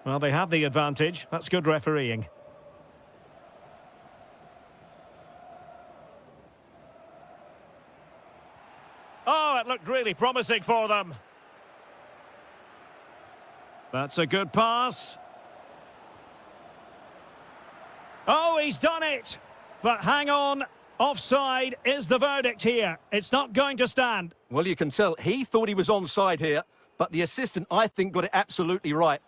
Well, they have the advantage. That's good refereeing. Oh, it looked really promising for them. That's a good pass. Oh, he's done it. But hang on. Offside is the verdict here. It's not going to stand. Well, you can tell he thought he was onside here, but the assistant, I think, got it absolutely right.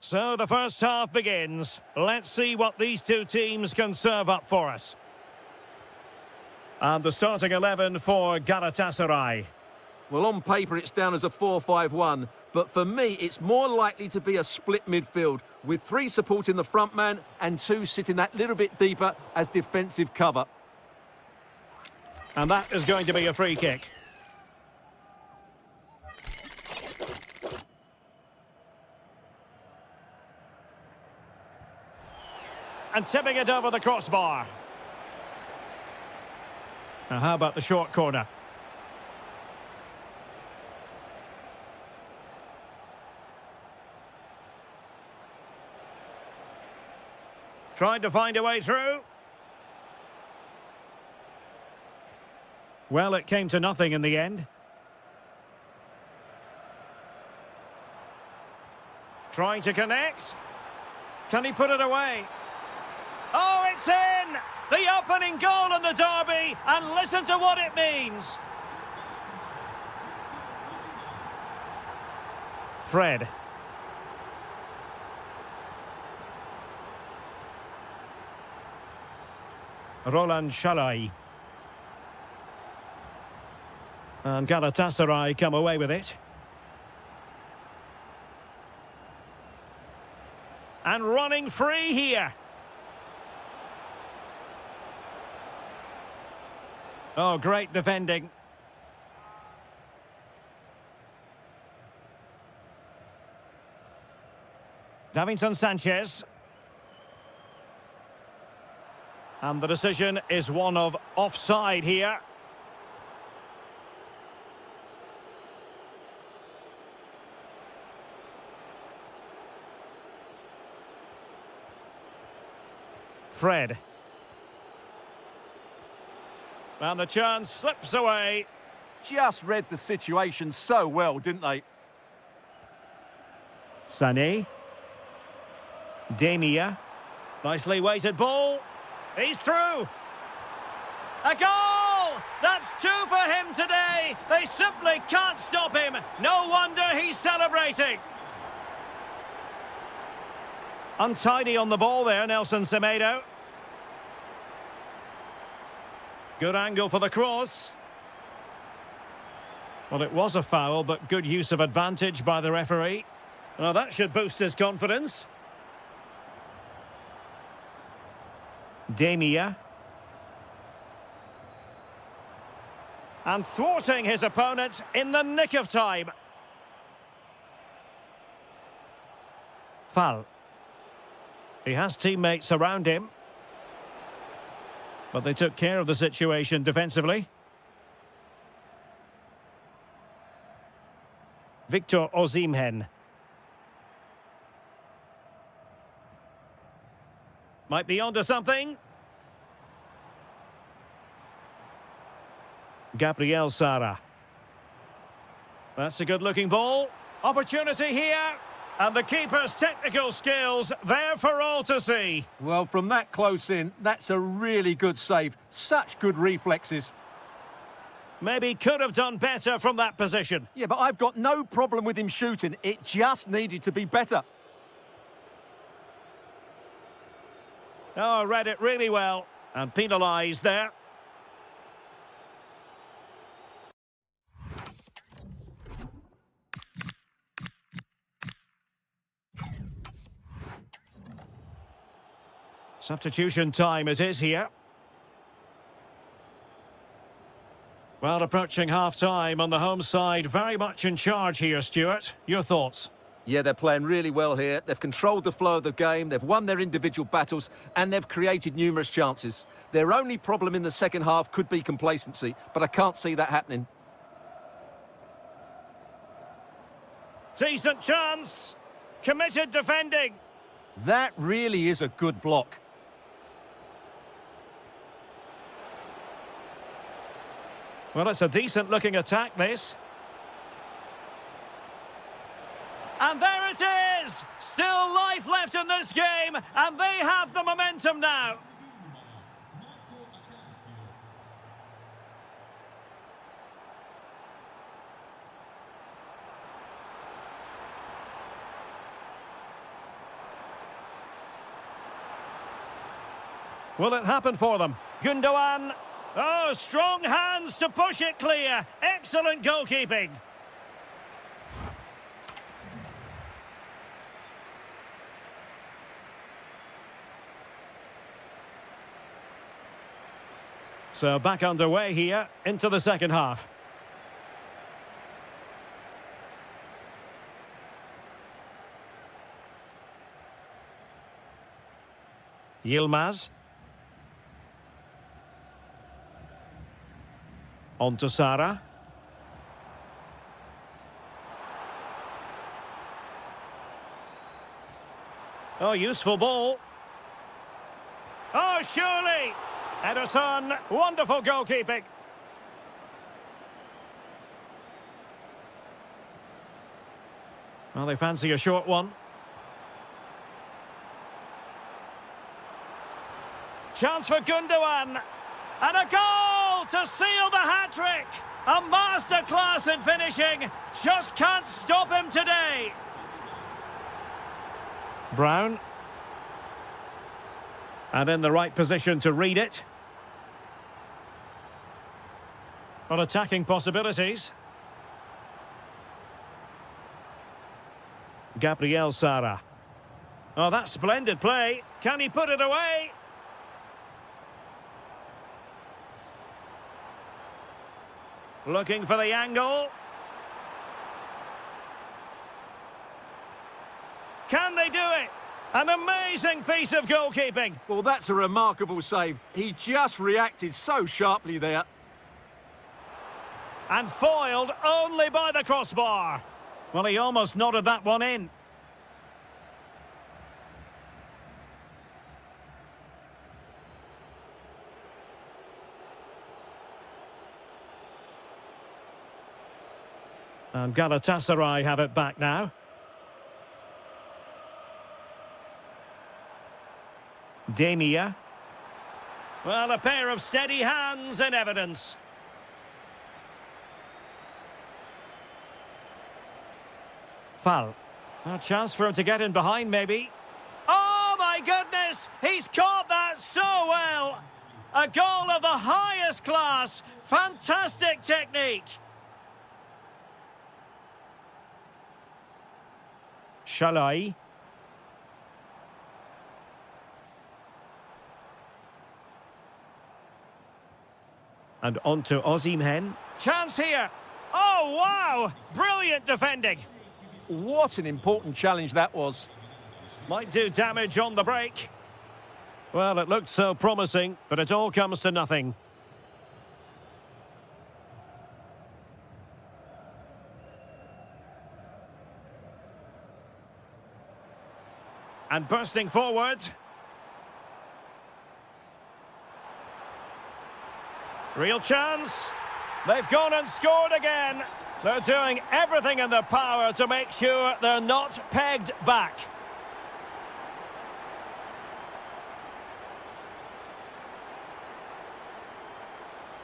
So the first half begins. Let's see what these two teams can serve up for us. And the starting 11 for Galatasaray. Well, on paper, it's down as a 4-5-1, but for me, it's more likely to be a split midfield, with 3 supporting the front man and 2 sitting that little bit deeper as defensive cover. And that is going to be a free kick. And tipping it over the crossbar. Now, how about the short corner? Tried to find a way through. Well, it came to nothing in the end. Trying to connect. Can he put it away? Oh, it's in! The opening goal in the derby, and listen to what it means. Fred. Roland Shalai. And Galatasaray come away with it. And running free here. Oh, great defending. Davinson Sanchez. And the decision is one of offside here. Fred. And the chance slips away. Just read the situation so well, didn't they? Sané. Demia. Nicely weighted ball. He's through. A goal! That's 2 for him today. They simply can't stop him. No wonder he's celebrating. Untidy on the ball there, Nelson Semedo. Good angle for the cross. Well, it was a foul, but good use of advantage by the referee. Well, that should boost his confidence. Demia. And thwarting his opponent in the nick of time. Foul. He has teammates around him. But they took care of the situation defensively. Victor Osimhen. Might be onto something. Gabriel Sara. That's a good-looking ball. Opportunity here. And the keeper's technical skills there for all to see. Well, from that close in, that's a really good save. Such good reflexes. Maybe could have done better from that position. Yeah, but I've got no problem with him shooting. It just needed to be better. Oh, read it really well. And penalised there. Substitution time it is here. Well, approaching half-time on the home side, very much in charge here, Stuart. Your thoughts? Yeah, they're playing really well here. They've controlled the flow of the game, they've won their individual battles, and they've created numerous chances. Their only problem in the second half could be complacency, but I can't see that happening. Decent chance. Committed defending. That really is a good block. Well, it's a decent-looking attack, this. And there it is! Still life left in this game, and they have the momentum now. Will it happen for them? Gundogan. Oh, strong hands to push it clear. Excellent goalkeeping. So back underway here into the second half. Yilmaz. On to Sara. Oh, useful ball. Oh, surely! Ederson, wonderful goalkeeping. Well, they fancy a short one. Chance for Gundogan. And a goal to seal the hat-trick. A masterclass in finishing. Just can't stop him today. Brown. And in the right position to read it. Well, attacking possibilities. Gabriel Sara. Oh, that's splendid play. Can he put it away? Looking for the angle. Can they do it? An amazing piece of goalkeeping. Well, that's a remarkable save. He just reacted so sharply there. And foiled only by the crossbar. Well, he almost nodded that one in. And Galatasaray have it back now. Demia. Well, a pair of steady hands in evidence. Foul. A chance for him to get in behind, maybe. Oh, my goodness! He's caught that so well! A goal of the highest class. Fantastic technique. Shalai. And on to Osimhen. Chance here. Oh, wow! Brilliant defending. What an important challenge that was. Might do damage on the break. Well, it looked so promising, but it all comes to nothing. And bursting forward. Real chance. They've gone and scored again. They're doing everything in their power to make sure they're not pegged back.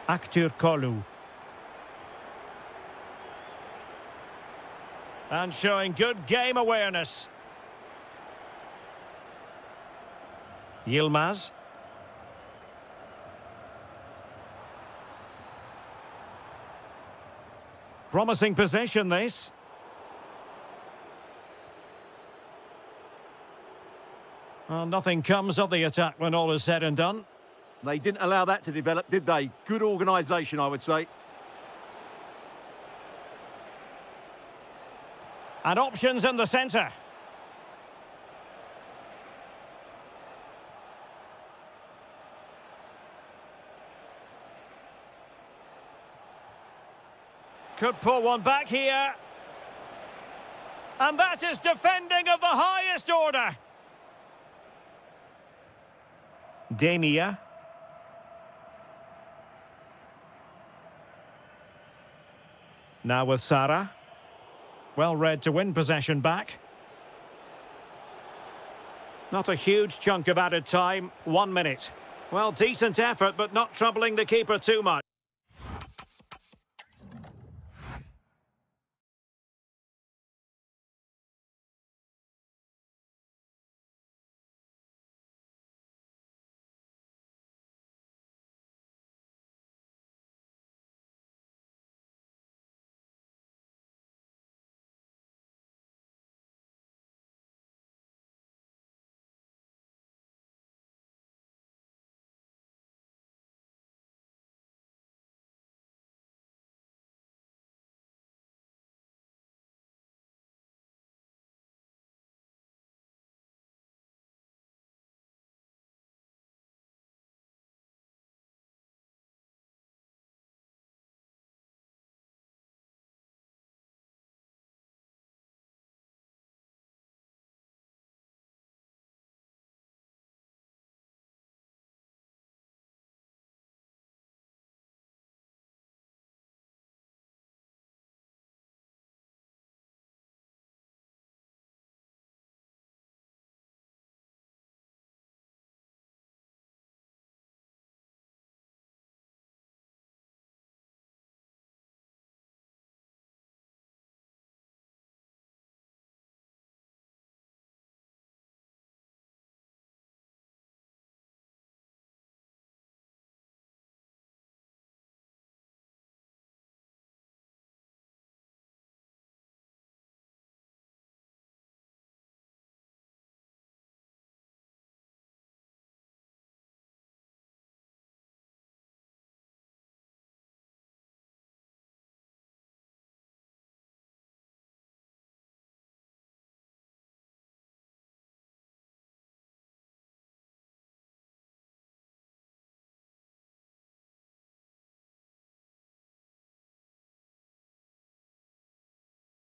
Kolu. And showing good game awareness. Yilmaz. Promising possession, this. Well, nothing comes of the attack when all is said and done. They didn't allow that to develop, did they? Good organisation, I would say. And options in the centre. Could pull one back here. And that is defending of the highest order. Demia. Now with Sara. Well read to win possession back. Not a huge chunk of added time, 1 minute. Well, decent effort, but not troubling the keeper too much.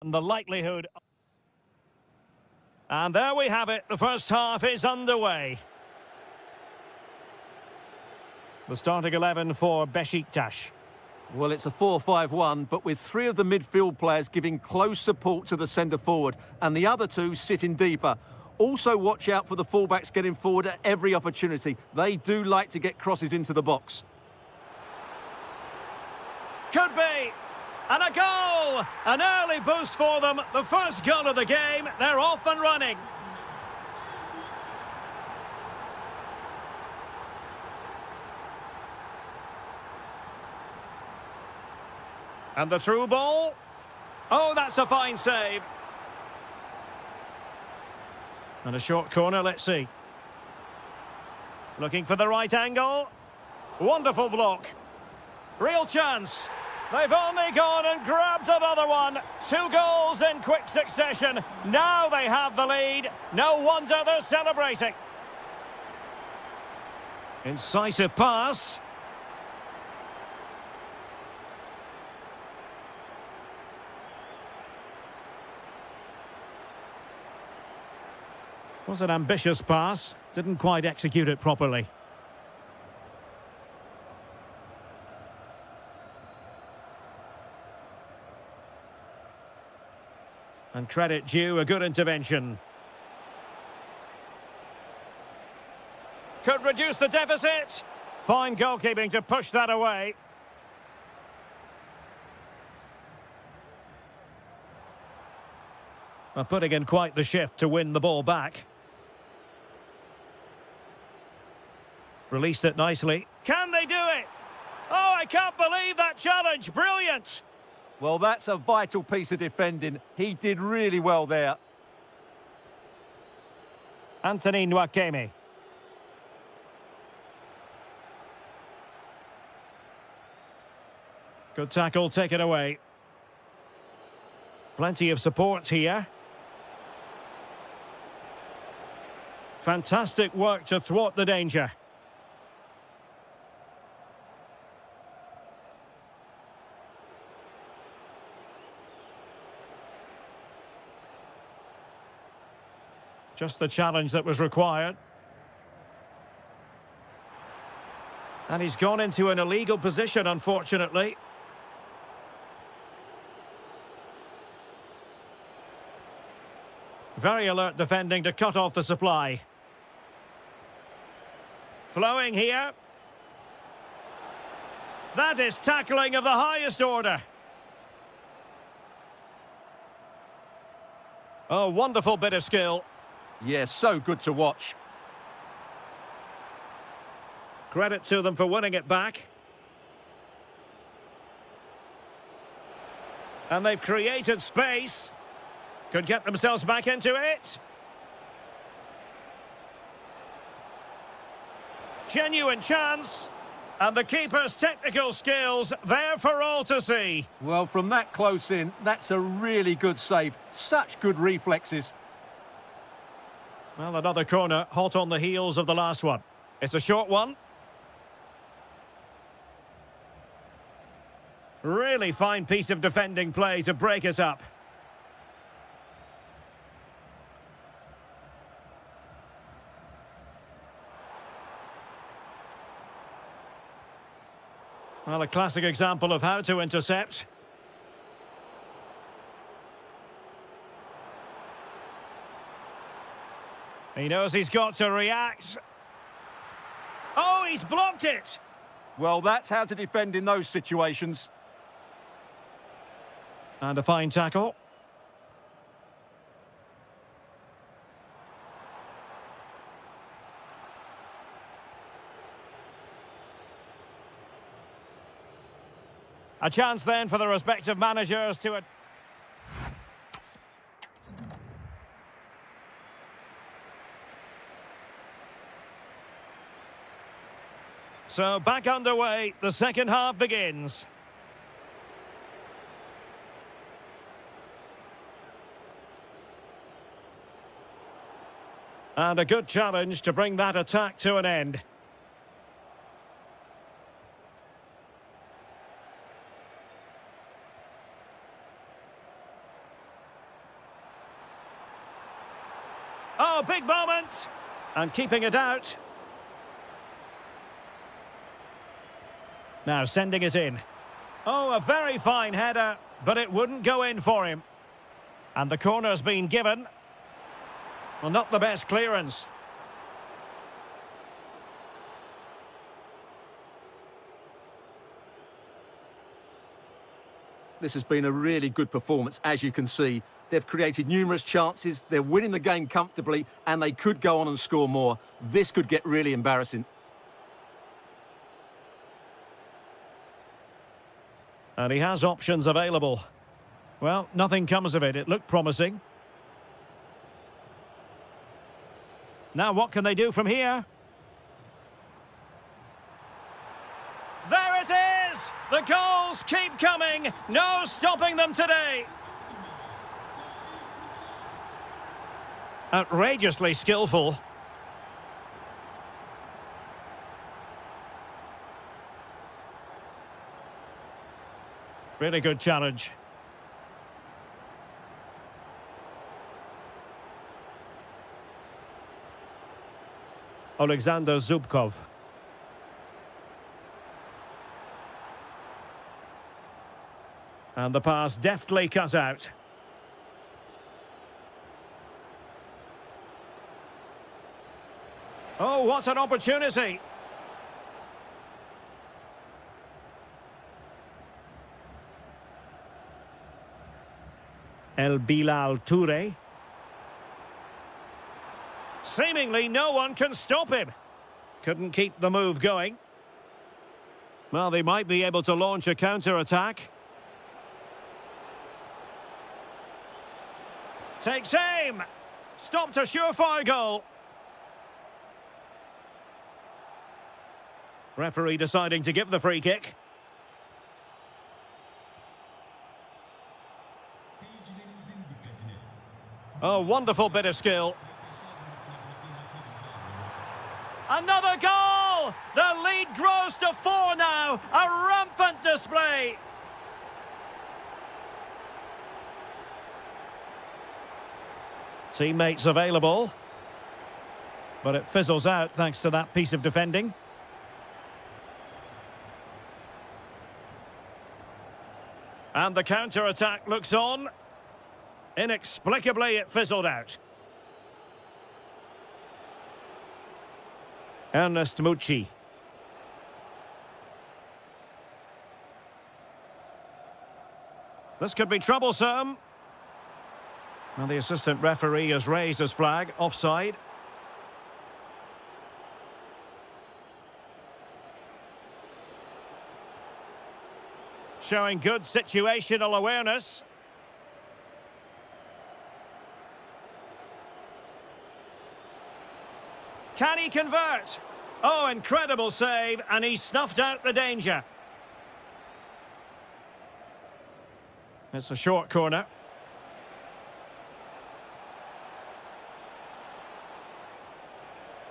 And the likelihood... And there we have it. The first half is underway. The starting 11 for Besiktas. Well, it's a 4-5-1, but with three of the midfield players giving close support to the centre-forward and the other two sitting deeper. Also watch out for the fullbacks getting forward at every opportunity. They do like to get crosses into the box. Could be. And a goal! An early boost for them. The first goal of the game. They're off and running. And the through ball. Oh, that's a fine save. And a short corner, let's see. Looking for the right angle. Wonderful block. Real chance. They've only gone and grabbed another one. 2 goals in quick succession. Now they have the lead. No wonder they're celebrating. Incisive pass. Was an ambitious pass. Didn't quite execute it properly. And credit due, a good intervention. Could reduce the deficit. Fine goalkeeping to push that away. Well, putting in quite the shift to win the ball back. Released it nicely. Can they do it? Oh, I can't believe that challenge. Brilliant. Well, that's a vital piece of defending. He did really well there. Anthony Nwakeme. Good tackle taken away. Plenty of support here. Fantastic work to thwart the danger. Just the challenge that was required. And he's gone into an illegal position, unfortunately. Very alert defending to cut off the supply. Flowing here. That is tackling of the highest order. Oh, wonderful bit of skill. Yeah, so good to watch. Credit to them for winning it back. And they've created space. Could get themselves back into it. Genuine chance. And the keeper's technical skills there for all to see. Well, from that close in, that's a really good save. Such good reflexes. Well, another corner, hot on the heels of the last one. It's a short one. Really fine piece of defending play to break it up. Well, a classic example of how to intercept. He knows he's got to react. Oh, he's blocked it! Well, that's how to defend in those situations. And a fine tackle. A chance then for the respective managers to... So back underway, the second half begins. And a good challenge to bring that attack to an end. Oh, big moment! And keeping it out. Now sending it in. Oh, a very fine header, but it wouldn't go in for him. And the corner's been given. Well, not the best clearance. This has been a really good performance, as you can see. They've created numerous chances, they're winning the game comfortably, and they could go on and score more. This could get really embarrassing. And he has options available. Well, nothing comes of it. It looked promising. Now what can they do from here? There it is! The goals keep coming. No stopping them today. Outrageously skillful. Really good challenge. Alexander Zubkov. And the pass deftly cut out. Oh, what an opportunity! El Bilal Toure. Seemingly no one can stop him. Couldn't keep the move going. Well, they might be able to launch a counter-attack. Takes aim. Stopped a surefire goal. Referee deciding to give the free kick. Oh, wonderful bit of skill. Another goal! The lead grows to 4 now. A rampant display. Teammates available. But it fizzles out thanks to that piece of defending. And the counter-attack looks on. Inexplicably, it fizzled out. Ernest Mucci. This could be troublesome. And the assistant referee has raised his flag, offside. Showing good situational awareness. Can he convert? Oh, incredible save, and he snuffed out the danger. It's a short corner.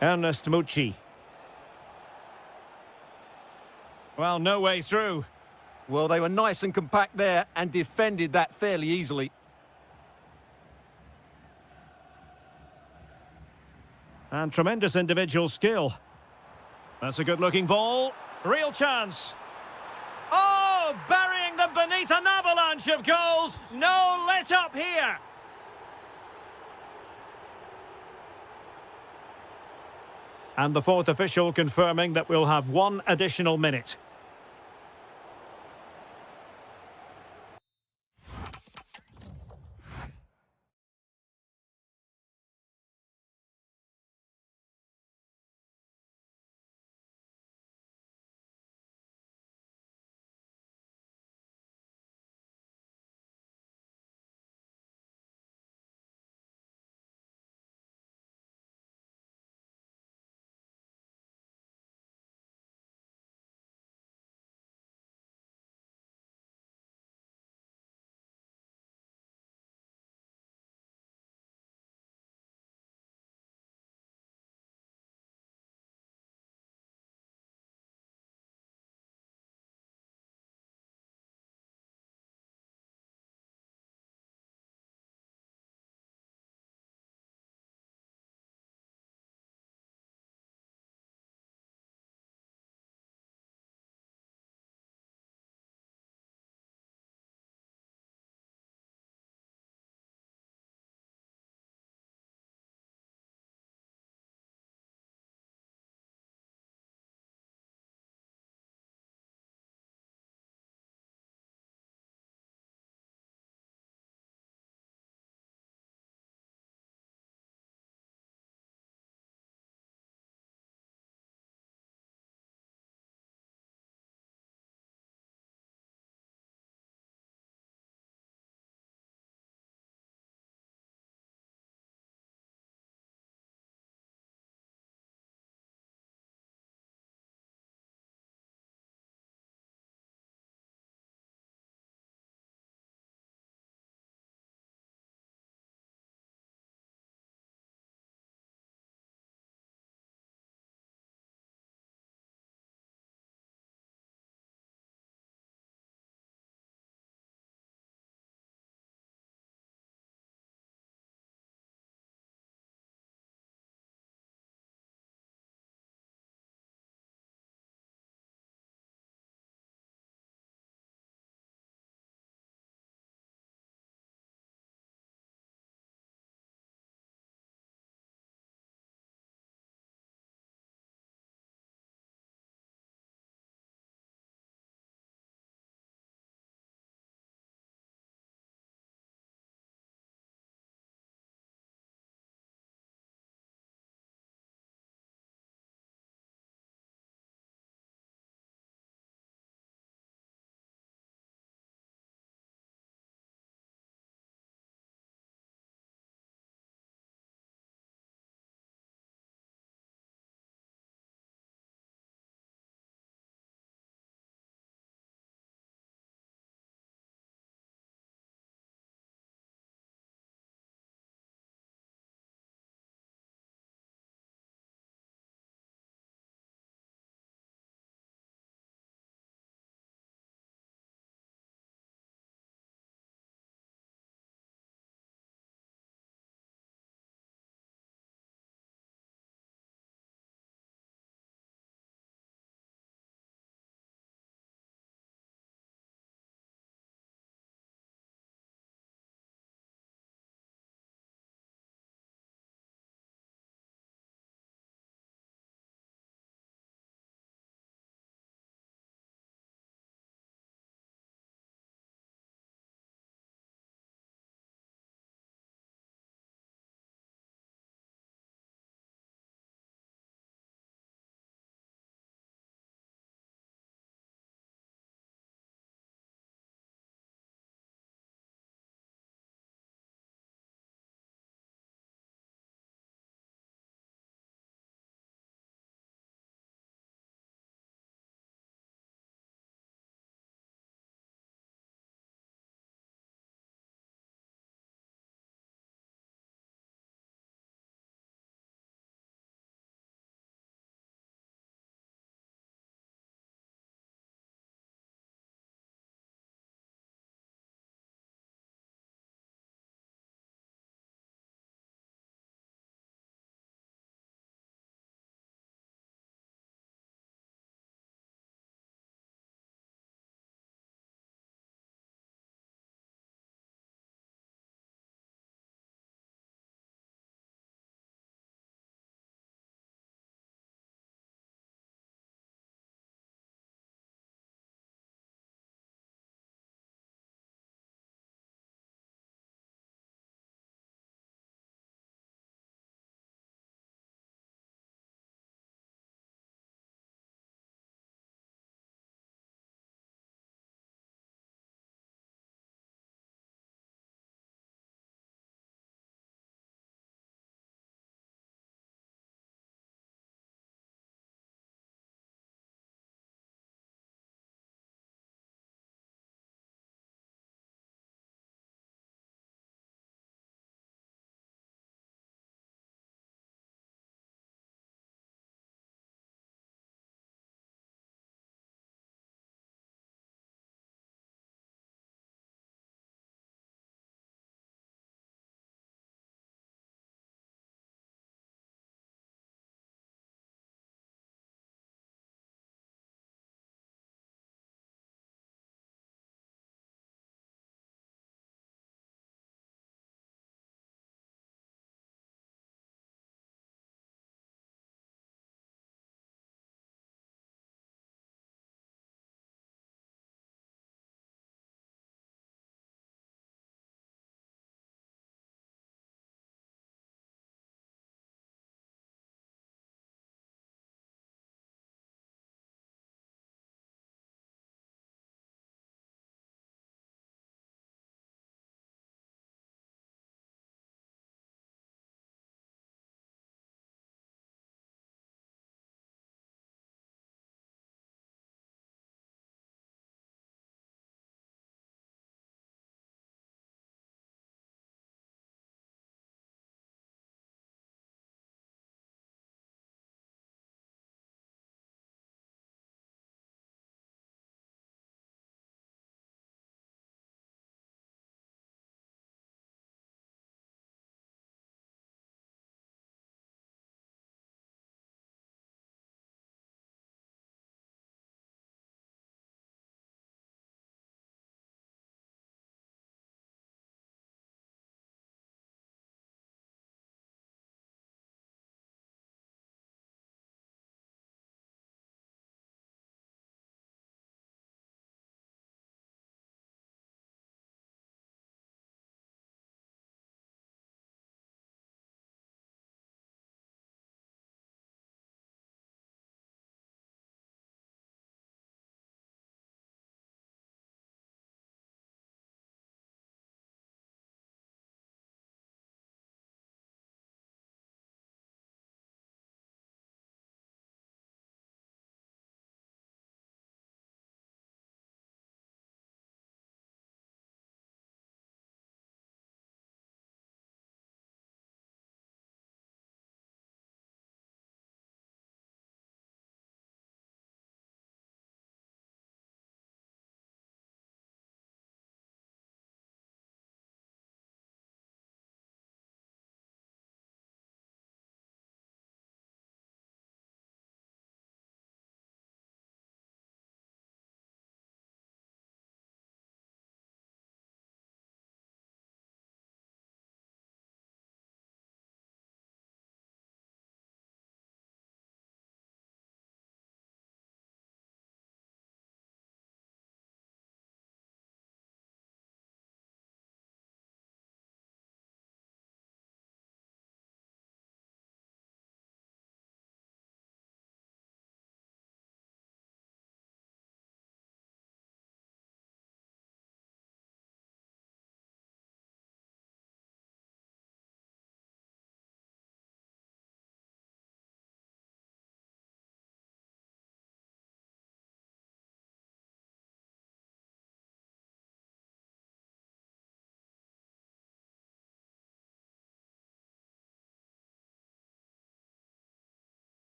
Ernest Mucci. Well, no way through. Well, they were nice and compact there and defended that fairly easily. And tremendous individual skill. That's a good-looking ball. Real chance. Oh, burying them beneath an avalanche of goals. No let-up here. And the fourth official confirming that we'll have 1 additional minute.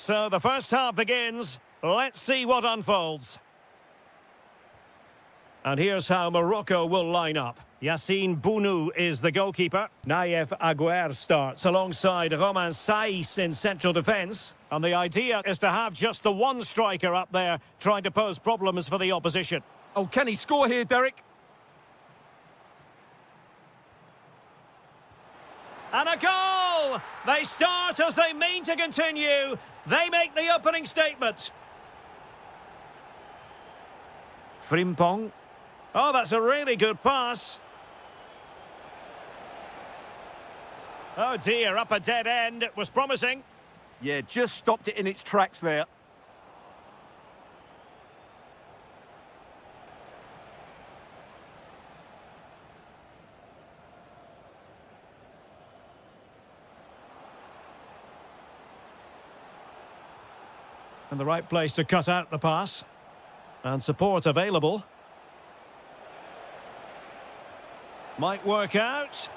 So the first half begins. Let's see what unfolds. And here's how Morocco will line up. Yassine Bounou is the goalkeeper. Naïef Aguer starts alongside Romain Saïs in central defence. And the idea is to have just the one striker up there trying to pose problems for the opposition. Oh, can he score here, Derek? And a goal! They start as they mean to continue. They make the opening statement. Frimpong. Oh, that's a really good pass. Oh dear, up a dead end. It was promising. Yeah, just stopped it in its tracks there. In the right place to cut out the pass. And support available. Might work out.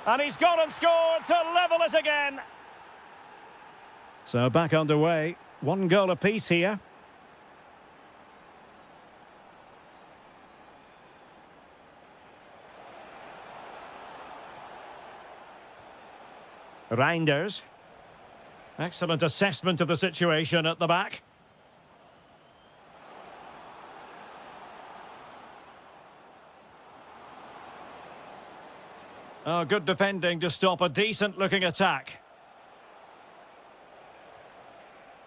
And he's gone and scored to level it again. So back underway. One goal apiece here. Reinders. Excellent assessment of the situation at the back. Oh, good defending to stop a decent-looking attack.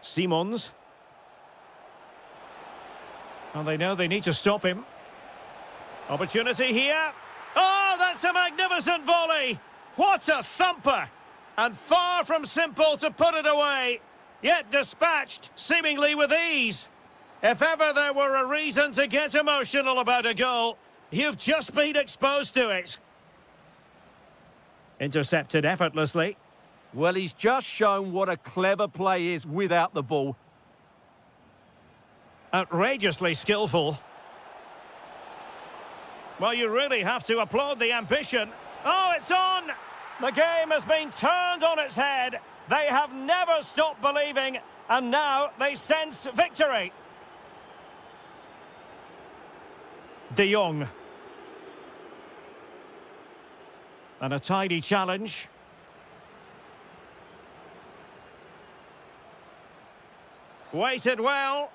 Simons. And they know they need to stop him. Opportunity here. Oh, that's a magnificent volley! What a thumper! And far from simple to put it away, yet dispatched seemingly with ease. If ever there were a reason to get emotional about a goal, you've just been exposed to it. Intercepted effortlessly. Well, he's just shown what a clever play is without the ball. Outrageously skillful. Well, you really have to applaud the ambition. Oh, it's on! The game has been turned on its head. They have never stopped believing, and now they sense victory. De Jong. And a tidy challenge. Weighted well.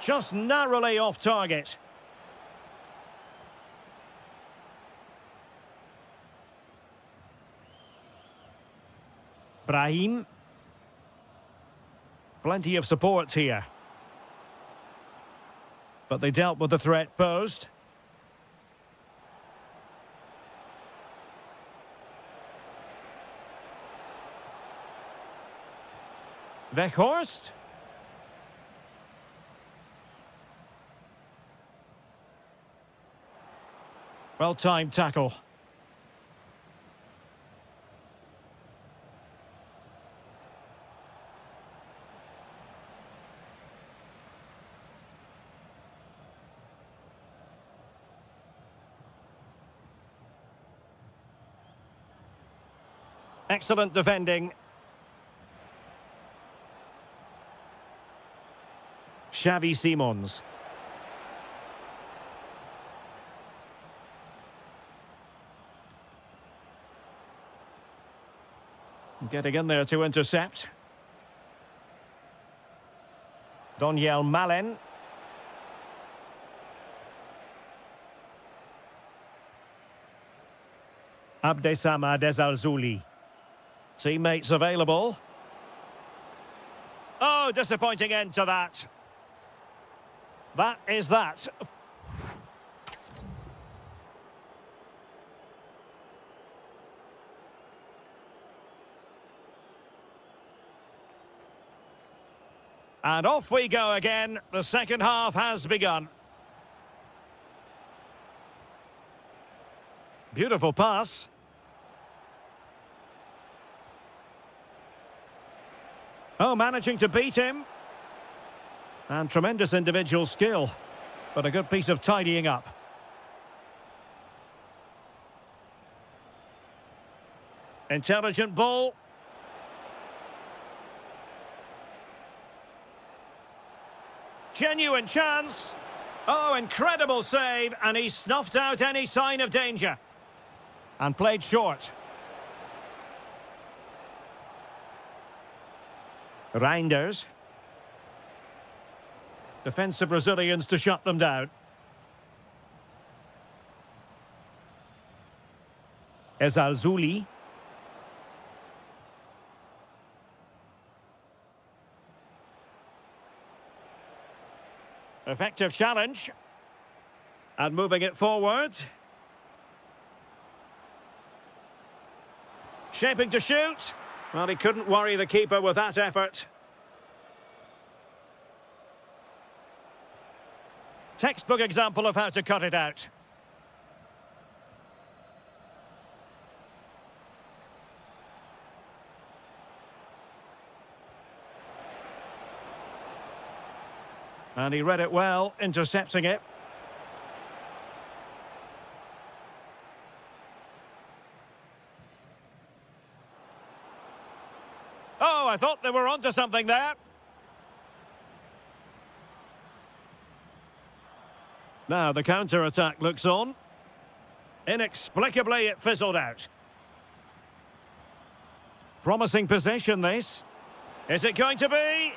Just narrowly off target. Brahim. Plenty of support here. But they dealt with the threat posed. Weghorst. Well-timed tackle. Excellent defending. Xavi Simons. Getting in there to intercept. Doniel Malen. Abdessamad Ezalzouli. Teammates available. Oh, disappointing end to that. That is that. And off we go again. The second half has begun. Beautiful pass. Oh, managing to beat him. And tremendous individual skill. But a good piece of tidying up. Intelligent ball. Genuine chance. Oh, incredible save, and he snuffed out any sign of danger. And played short. Reinders. Defensive Brazilians to shut them down. Ezalzuli. Effective challenge. And moving it forward. Shaping to shoot. Well, he couldn't worry the keeper with that effort. Textbook example of how to cut it out. And he read it well, intercepting it. Oh, I thought they were onto something there. Now the counter-attack looks on. Inexplicably, it fizzled out. Promising possession, this. Is it going to be?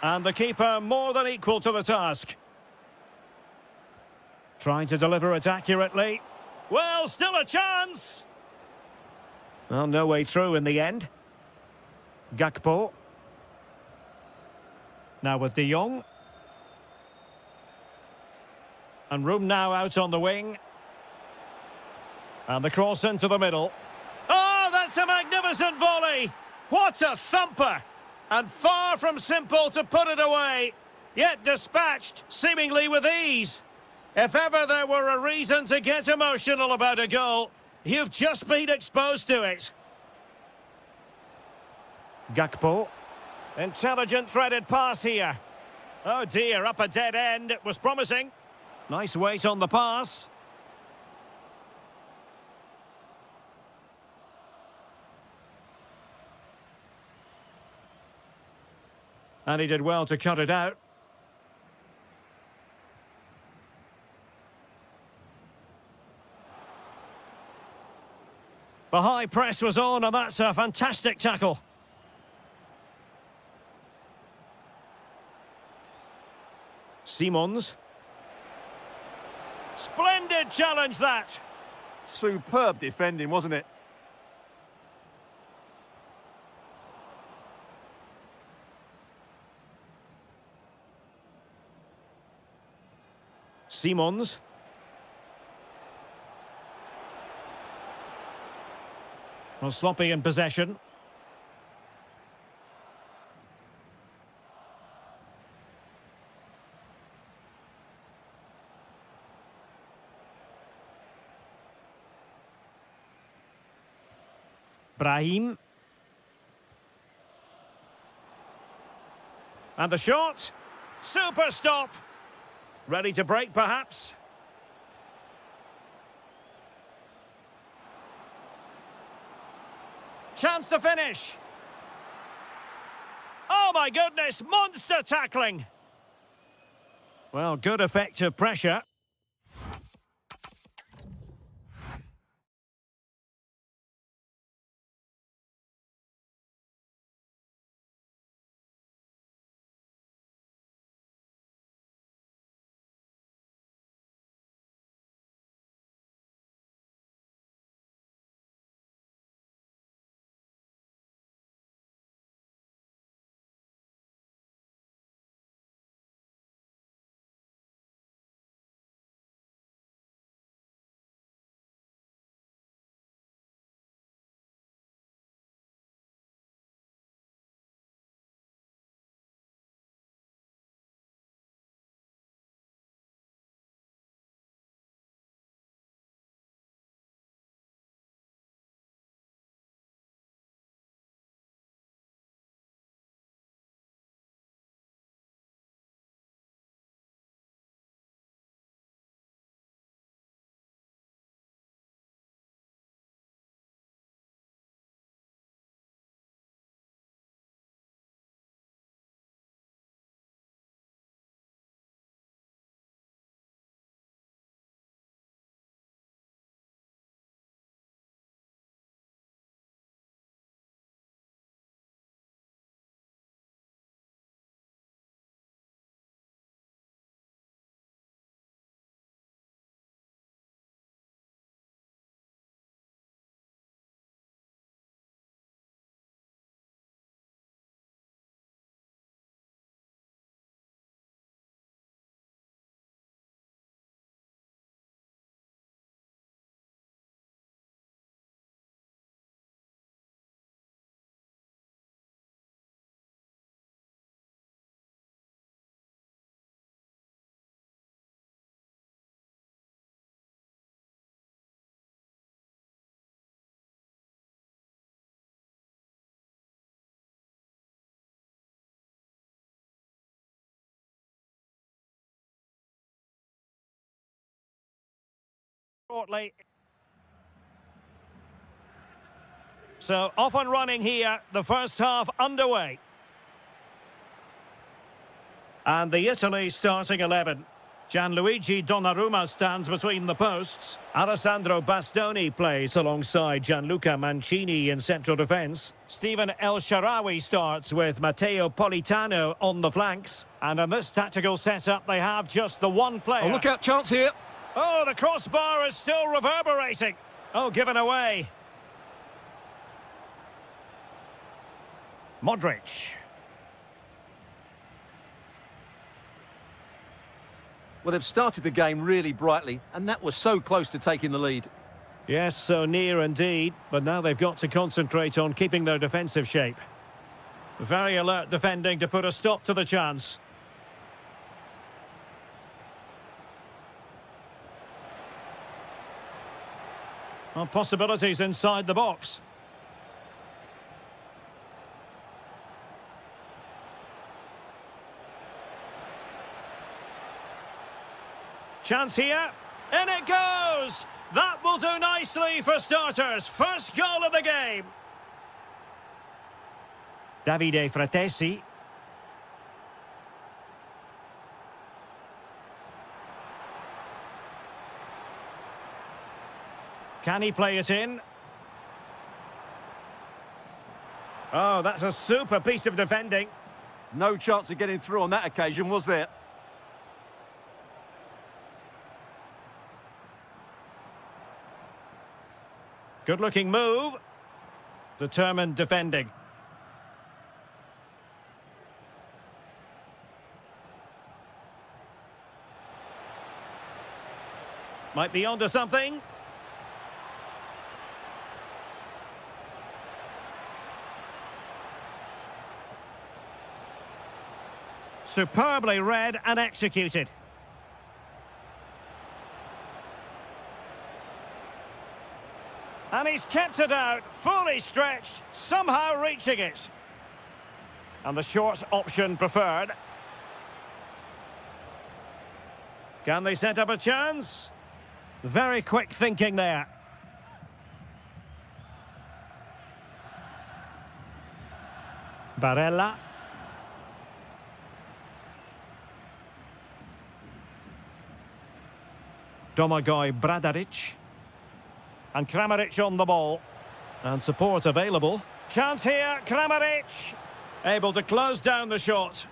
And the keeper more than equal to the task. Trying to deliver it accurately. Well, still a chance! Well, no way through in the end. Gakpo. Now with De Jong. And room now out on the wing. And the cross into the middle. Oh, that's a magnificent volley! What a thumper! And far from simple to put it away, yet dispatched seemingly with ease. If ever there were a reason to get emotional about a goal, you've just been exposed to it. Gakpo. Intelligent threaded pass here. Oh dear, up a dead end. It was promising. Nice weight on the pass. And he did well to cut it out. The high press was on, and that's a fantastic tackle. Simons. Splendid challenge, that. Superb defending, wasn't it? Simons. Well, sloppy in possession. Brahim. And the shot. Super stop. Ready to break, perhaps? Chance to finish. Oh, my goodness, monster tackling. Well, good effective pressure. shortly. So off and running here, the first half underway. And the Italy starting 11. Gianluigi Donnarumma stands between the posts. Alessandro Bastoni plays alongside Gianluca Mancini in central defence. Stephen El Shaarawy starts with Matteo Politano on the flanks. And in this tactical setup, they have just the one player. Oh, look out, chance here. Oh, the crossbar is still reverberating. Oh, given away. Modric. Well, they've started the game really brightly, and that was so close to taking the lead. Yes, so near indeed, but now they've got to concentrate on keeping their defensive shape. Very alert defending to put a stop to the chance. Well, possibilities inside the box. Chance here. In it goes! That will do nicely for starters. First goal of the game. Davide Fratesi. Can he play it in? Oh, that's a super piece of defending. No chance of getting through on that occasion, was there? Good-looking move. Determined defending. Might be onto something. Superbly read and executed. And he's kept it out, fully stretched, somehow reaching it. And the short option preferred. Can they set up a chance? Very quick thinking there. Barella. Domagoj Bradaric. And Kramaric on the ball. And support available. Chance here, Kramaric. Able to close down the shot.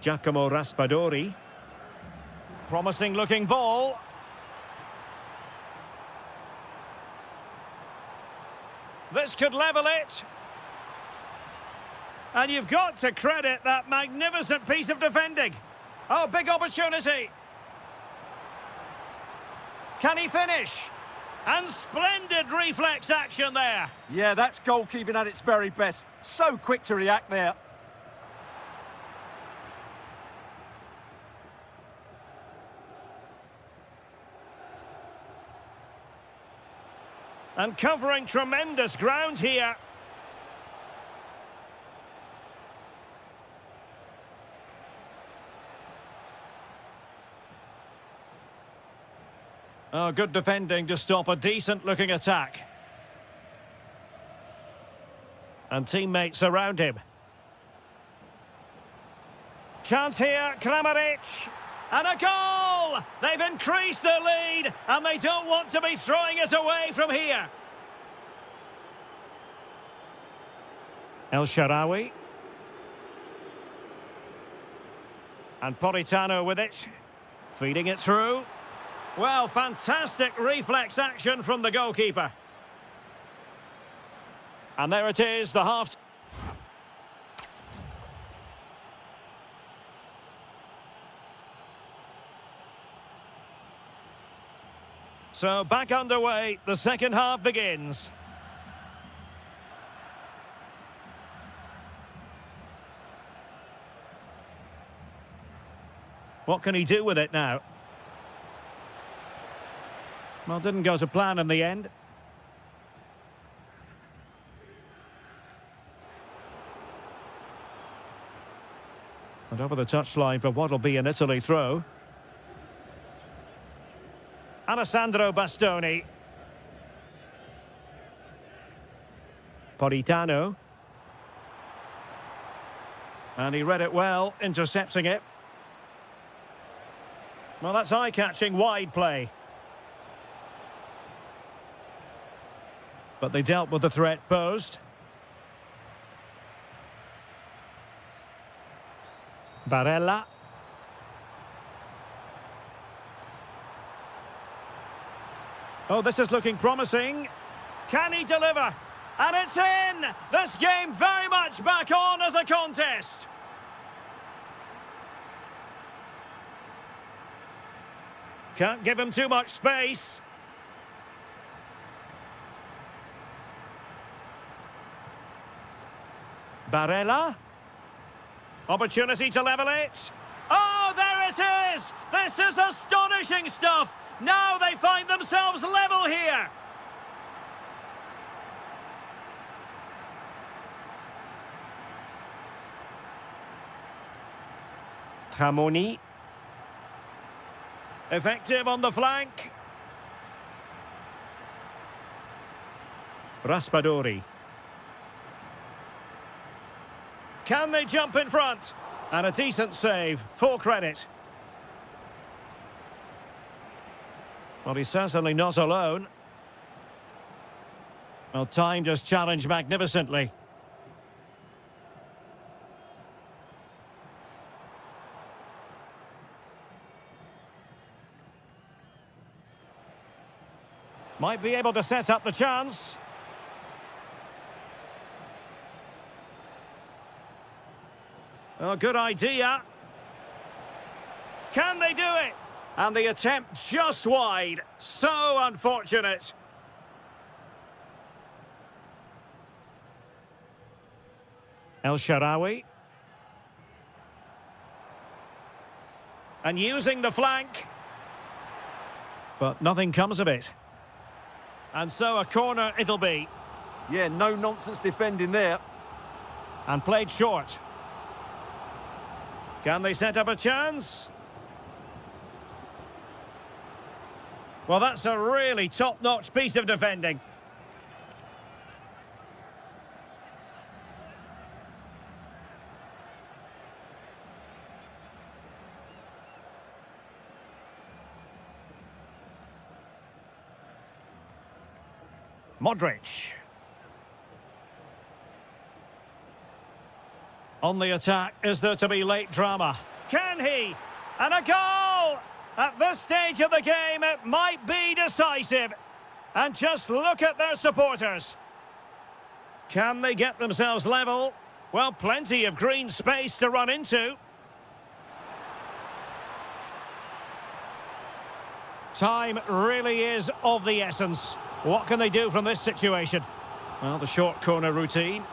Giacomo Raspadori. Promising looking ball. This could level it. And you've got to credit that magnificent piece of defending. Oh, big opportunity. Can he finish? And splendid reflex action there. Yeah, that's goalkeeping at its very best. So quick to react there. And covering tremendous ground here. Oh, good defending to stop a decent-looking attack. And teammates around him. Chance here, Kramaric. And a goal! They've increased their lead, and they don't want to be throwing it away from here. El Shaarawy. And Politano with it. Feeding it through. Well, fantastic reflex action from the goalkeeper. And there it is, the half. So back underway, the second half begins. What can he do with it now? Well, didn't go to plan in the end. And over the touchline for what will be an Italy throw. Alessandro Bastoni. Politano. And he read it well, intercepting it. Well, that's eye-catching wide play. But they dealt with the threat posed. Barella. Oh, this is looking promising. Can he deliver? And it's in! This game very much back on as a contest. Can't give him too much space. Barella. Opportunity to level it. Oh, there it is! This is astonishing stuff! Now they find themselves level here. Tramoni. Effective on the flank. Raspadori. Can they jump in front? And a decent save, full credit. Well, he's certainly not alone. Well, time just challenged magnificently. Might be able to set up the chance. Oh, good idea. Can they do it? And the attempt just wide. So unfortunate. El Shaarawy. And using the flank. But nothing comes of it. And so a corner it'll be. Yeah, no nonsense defending there. And played short. Can they set up a chance? Well, that's a really top-notch piece of defending. Modric. On the attack, is there to be late drama? Can he? And a goal! At this stage of the game, it might be decisive. And just look at their supporters. Can they get themselves level? Well, plenty of green space to run into. Time really is of the essence. What can they do from this situation? Well, the short corner routine.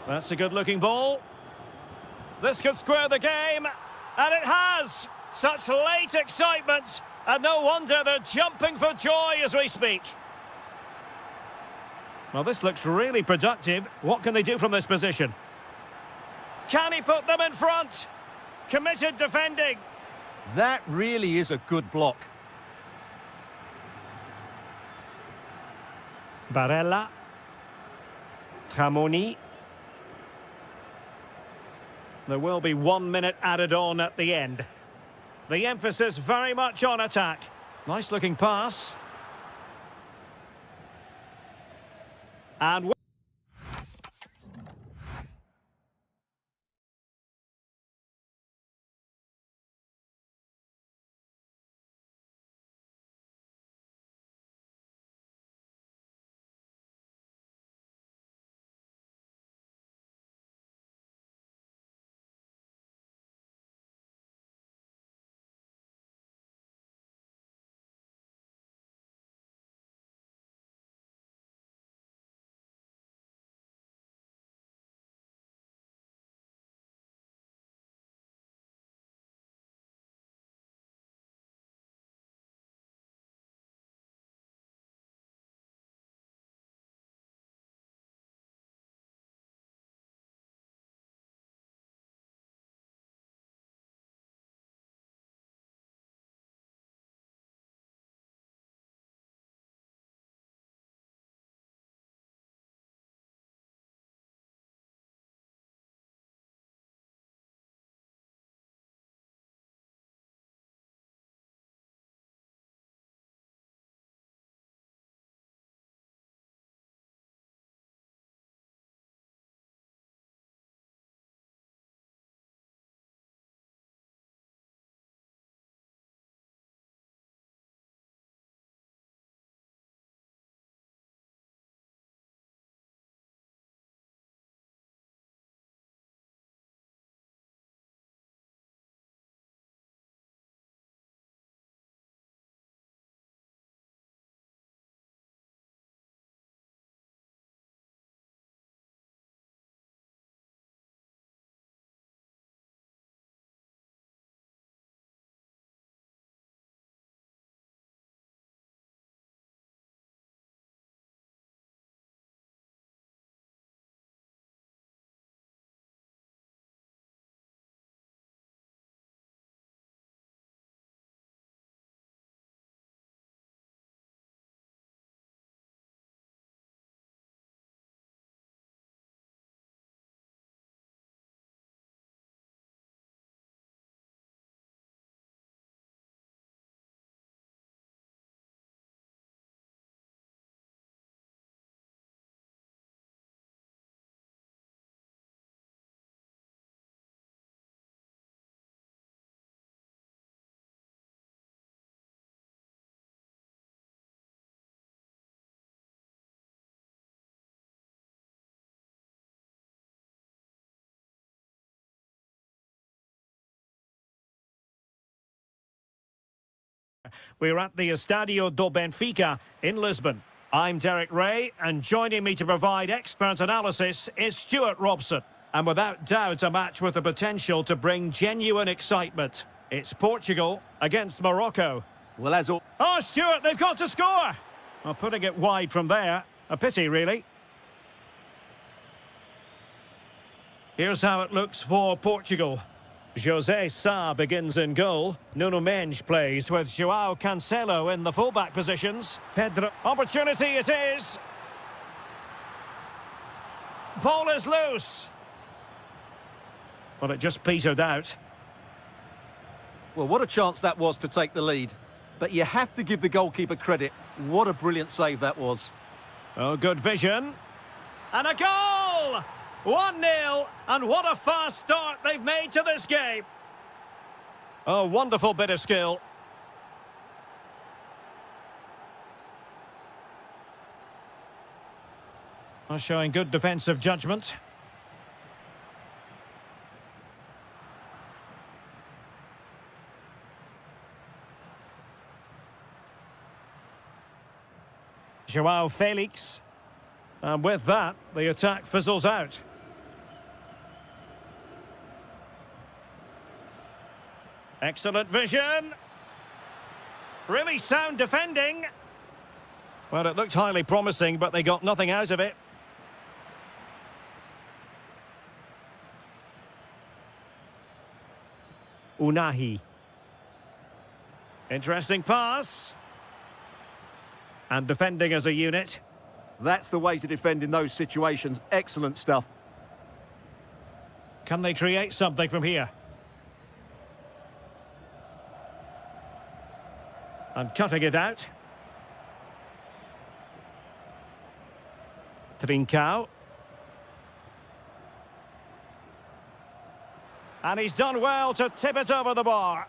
That's a good-looking ball. This could square the game, and it has! Such late excitement, and no wonder they're jumping for joy as we speak. Well, this looks really productive. What can they do from this position? Can he put them in front? Committed defending. That really is a good block. Barella. Tramoni. There will be 1 minute added on at the end. The emphasis very much on attack. Nice looking pass. And We're at the Estadio do Benfica in Lisbon. I'm Derek Ray, and joining me to provide expert analysis is Stuart Robson. And without doubt, a match with the potential to bring genuine excitement. It's Portugal against Morocco. Well, as all... Oh, Stuart, they've got to score! Well, putting it wide from there. A pity, really. Here's how it looks for Portugal. José Sá begins in goal. Nuno Mendes plays with João Cancelo in the fullback positions. Pedro. Opportunity it is. Ball is loose. Well, it just petered out. Well, what a chance that was to take the lead. But you have to give the goalkeeper credit. What a brilliant save that was. Oh, good vision. And a goal! 1-0, and what a fast start they've made to this game. Oh, wonderful bit of skill. Well, showing good defensive judgment. João Felix. And with that, the attack fizzles out. Excellent vision. Really sound defending. Well, it looked highly promising, but they got nothing out of it. Unahi. Interesting pass. And defending as a unit. That's the way to defend in those situations. Excellent stuff. Can they create something from here? And cutting it out. Trincao. And he's done well to tip it over the bar.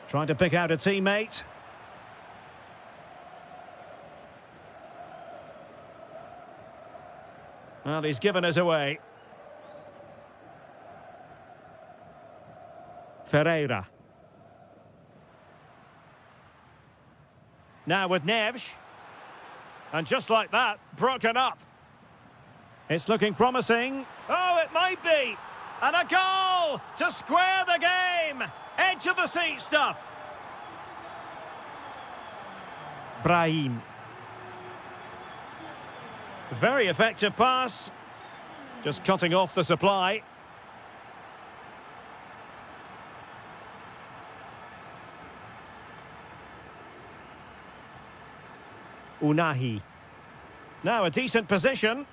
Trying to pick out a teammate. Well, he's given us away. Ferreira. Now with Neves. And just like that, broken up. It's looking promising. Oh, it might be. And a goal to square the game. Edge of the seat stuff. Brahim. Very effective pass. Just cutting off the supply. Unahi. Now a decent position.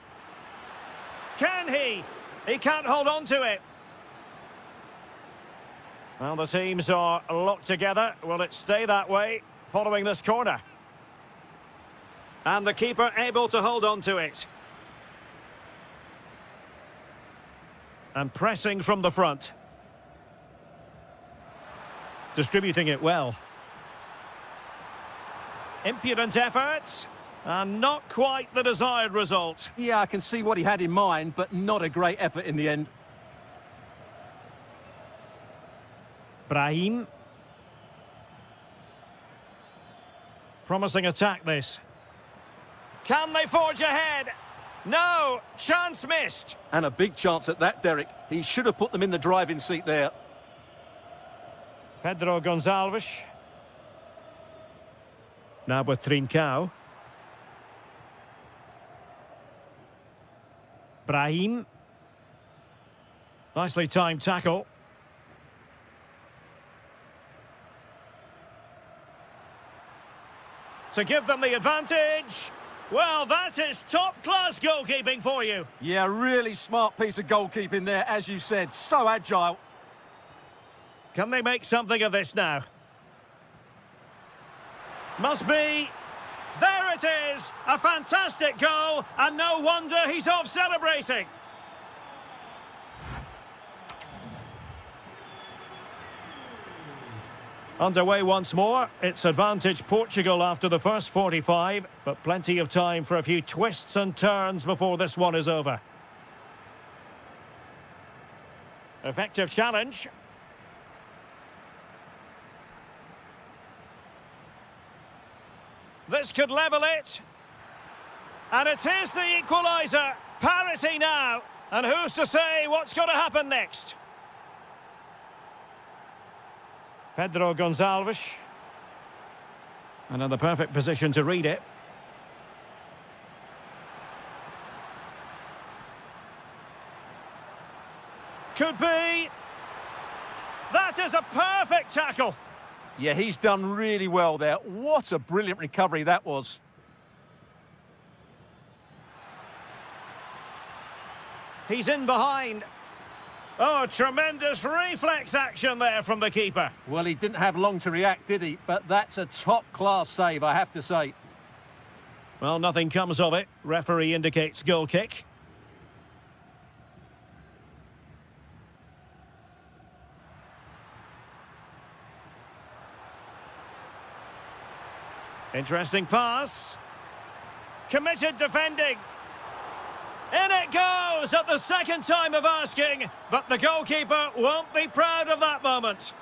Can he? He can't hold on to it. Well, the teams are locked together. Will it stay that way following this corner? And the keeper able to hold on to it. And pressing from the front. Distributing it well. Impudent efforts. And not quite the desired result. Yeah, I can see what he had in mind, but not a great effort in the end. Brahim. Promising attack this. Can they forge ahead? No, chance missed. And a big chance at that, Derek. He should have put them in the driving seat there. Pedro Gonçalves. Now with Trincao. Brahim. Nicely timed tackle. To give them the advantage. Well, that is top-class goalkeeping for you. Yeah, really smart piece of goalkeeping there, as you said. So agile. Can they make something of this now? Must be. There it is! A fantastic goal, and no wonder he's off celebrating. Underway once more. It's advantage Portugal after the first 45, but plenty of time for a few twists and turns before this one is over. Effective challenge. This could level it. And it is the equaliser. Parity now. And who's to say what's going to happen next? Pedro Gonçalves. And in the perfect position to read it. Could be. That is a perfect tackle. Yeah, he's done really well there. What a brilliant recovery that was. He's in behind. Oh, tremendous reflex action there from the keeper. Well, he didn't have long to react, did he? But that's a top-class save, I have to say. Well, nothing comes of it. Referee indicates goal kick. Interesting pass. Committed defending. In it goes at the second time of asking, but the goalkeeper won't be proud of that moment.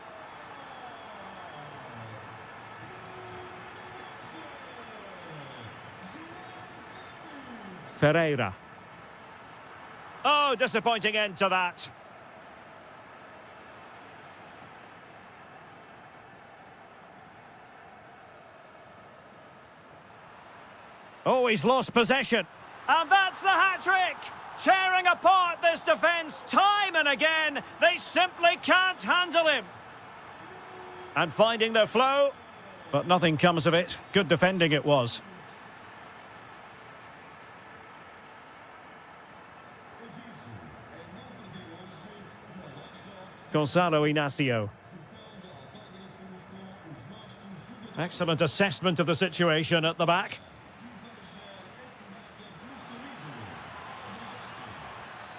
Ferreira. Oh, disappointing end to that. Oh, he's lost possession. And that's the hat-trick! Tearing apart this defence time and again. They simply can't handle him. And finding their flow, but nothing comes of it. Good defending it was. Gonçalo Inácio. Excellent assessment of the situation at the back.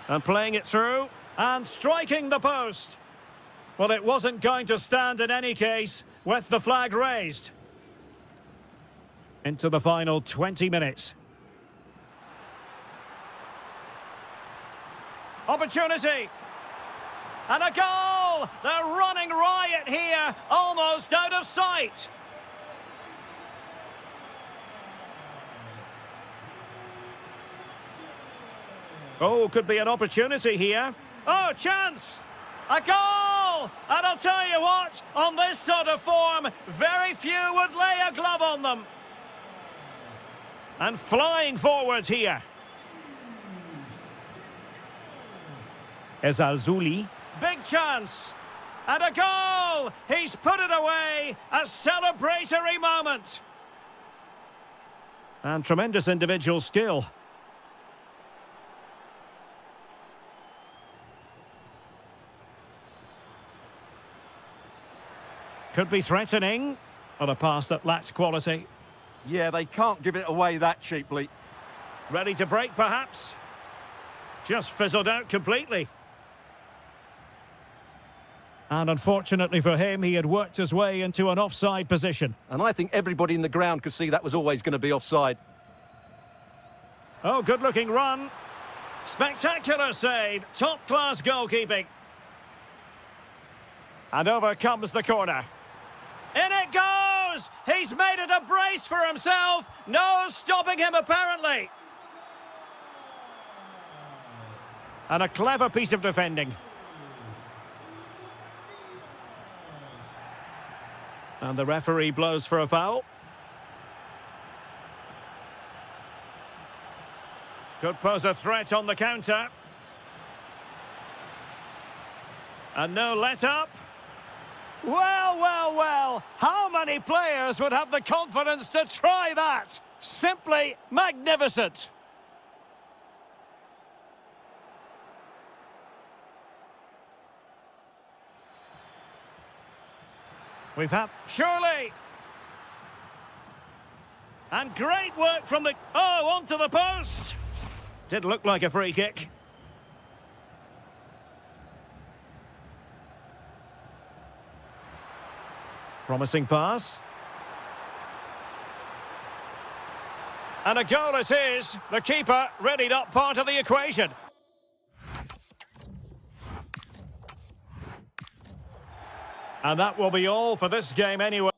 And playing it through, and striking the post. Well, it wasn't going to stand in any case, with the flag raised. Into the final 20 minutes. Opportunity. And a goal! They're running riot here, almost out of sight. Oh, could be an opportunity here. Oh, chance! A goal! And I'll tell you what, on this sort of form, very few would lay a glove on them. And flying forwards here. Ezalzouli. Big chance. And a goal! He's put it away. A celebratory moment. And tremendous individual skill. Could be threatening, or a pass that lacks quality. Yeah, they can't give it away that cheaply. Ready to break, perhaps? Just fizzled out completely. And unfortunately for him, he had worked his way into an offside position. And I think everybody in the ground could see that was always going to be offside. Oh, good-looking run. Spectacular save. Top-class goalkeeping. And over comes the corner. In it goes! He's made it a brace for himself. No stopping him, apparently. And a clever piece of defending. And the referee blows for a foul. Could pose a threat on the counter. And no let-up. Well, well, well, how many players would have the confidence to try that? Simply magnificent. We've had... Surely! And great work from the... Oh, onto the post! Did look like a free kick. Promising pass. And a goal it is. The keeper really not part of the equation. And that will be all for this game anyway.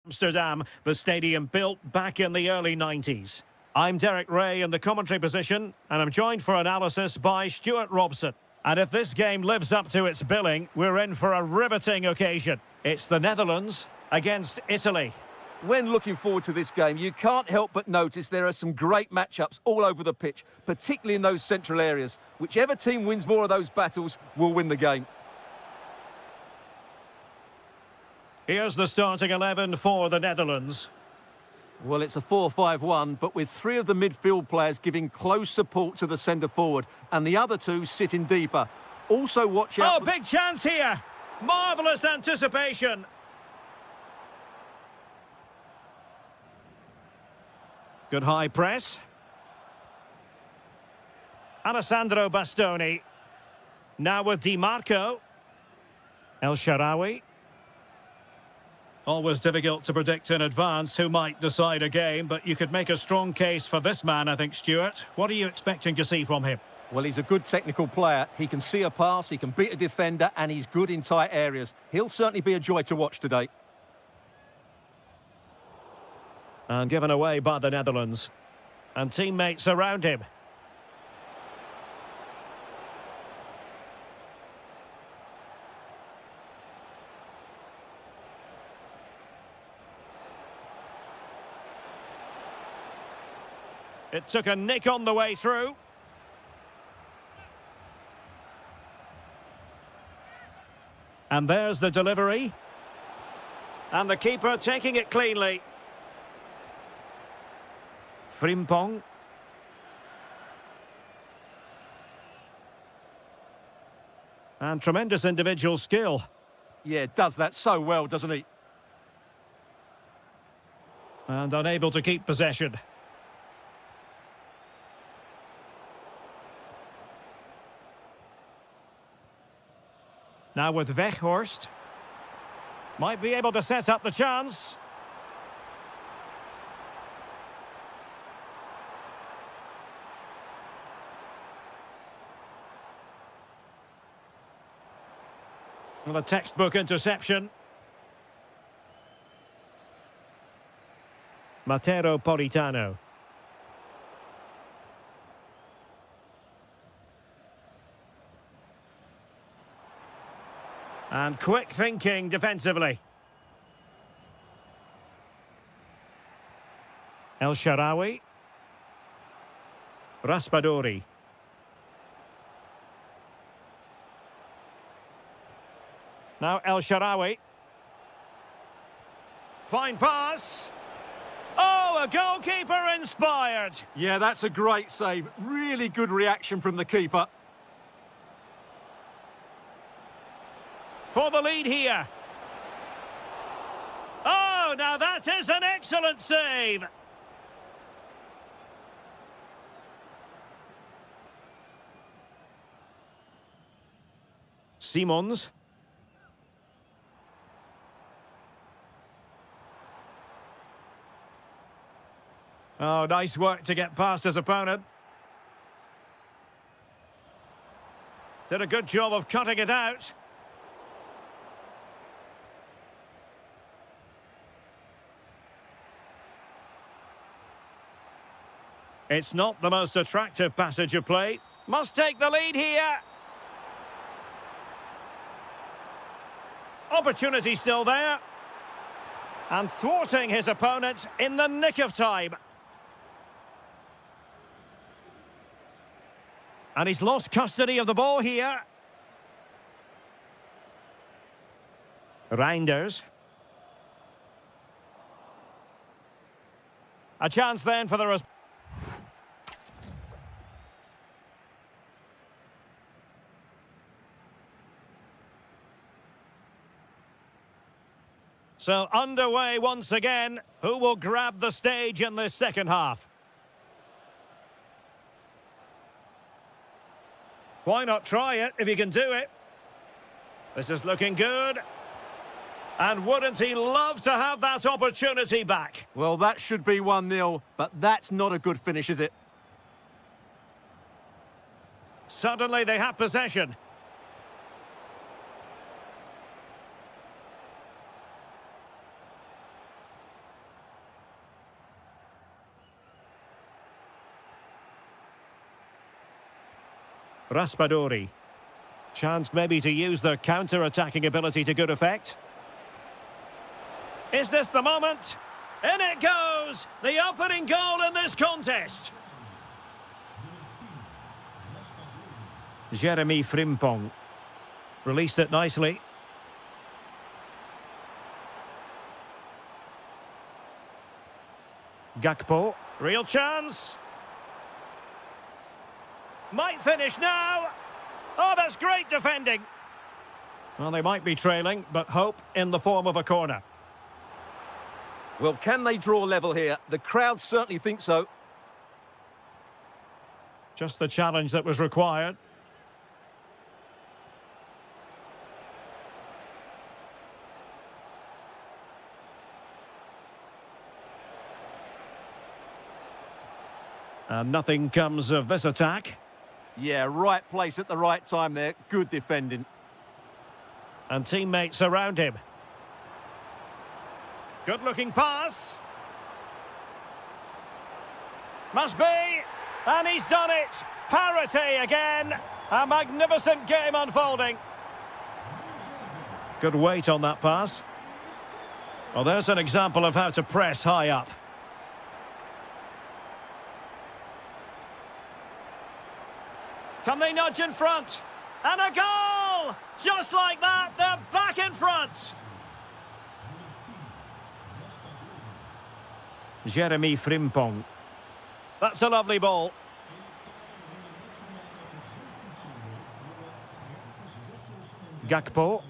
Amsterdam, the stadium built back in the early 90s. I'm Derek Ray in the commentary position, and I'm joined for analysis by Stuart Robson. And if this game lives up to its billing, we're in for a riveting occasion. It's the Netherlands against Italy. When looking forward to this game, you can't help but notice there are some great matchups all over the pitch, particularly in those central areas. Whichever team wins more of those battles will win the game. Here's the starting 11 for the Netherlands. Well, it's a 4-5-1, but with three of the midfield players giving close support to the centre-forward, and the other two sitting deeper. Also watch out... Oh, big chance here! Marvellous anticipation! Good high press. Alessandro Bastoni. Now with Di Marco. El Shaarawy. Always difficult to predict in advance who might decide a game, but you could make a strong case for this man, I think, Stuart. What are you expecting to see from him? Well, he's a good technical player. He can see a pass, he can beat a defender, and he's good in tight areas. He'll certainly be a joy to watch today. And given away by the Netherlands. And teammates around him. It took a nick on the way through. And there's the delivery. And the keeper taking it cleanly. Frimpong. And tremendous individual skill. Yeah, does that so well, doesn't he? And unable to keep possession. Now with Weghorst. Might be able to set up the chance. Well, a textbook interception. Matteo Politano. And quick thinking defensively. El Shaarawy. Raspadori. Now El Shaarawy. Fine pass. Oh, a goalkeeper inspired. Yeah, that's a great save. Really good reaction from the keeper. For the lead here. Oh, now that is an excellent save. Simons. Oh, nice work to get past his opponent. Did a good job of cutting it out. It's not the most attractive passage of play. Must take the lead here. Opportunity still there. And thwarting his opponent in the nick of time. And he's lost custody of the ball here. Reinders. A chance then for the... So underway once again. Who will grab the stage in this second half? Why not try it if you can do it? This is looking good. And wouldn't he love to have that opportunity back? Well, that should be 1-0, but that's not a good finish, is it? Suddenly they have possession. Raspadori. Chance maybe to use their counter-attacking ability to good effect. Is this the moment? In it goes! The opening goal in this contest! Jeremy Frimpong. Released it nicely. Gakpo. Real chance. Might finish now. Oh, that's great defending. Well, they might be trailing, but hope in the form of a corner. Well, can they draw level here? The crowd certainly think so. Just the challenge that was required. And nothing comes of this attack. Yeah, right place at the right time there. Good defending. And teammates around him. Good-looking pass. Must be. And he's done it. Parity again. A magnificent game unfolding. Good weight on that pass. Well, there's an example of how to press high up. Can they nudge in front? And a goal! Just like that, they're back in front. Jeremy Frimpong. That's a lovely ball. Gakpo.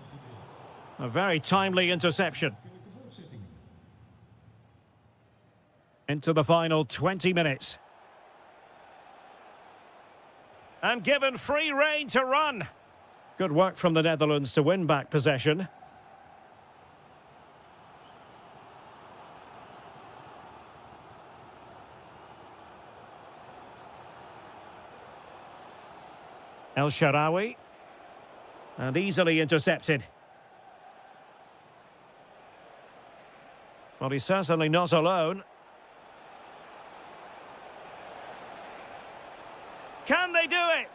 A very timely interception. Into the final 20 minutes. And given free rein to run. Good work from the Netherlands to win back possession. El Shaarawy. And easily intercepted. Well, he's certainly not alone. Can they do it?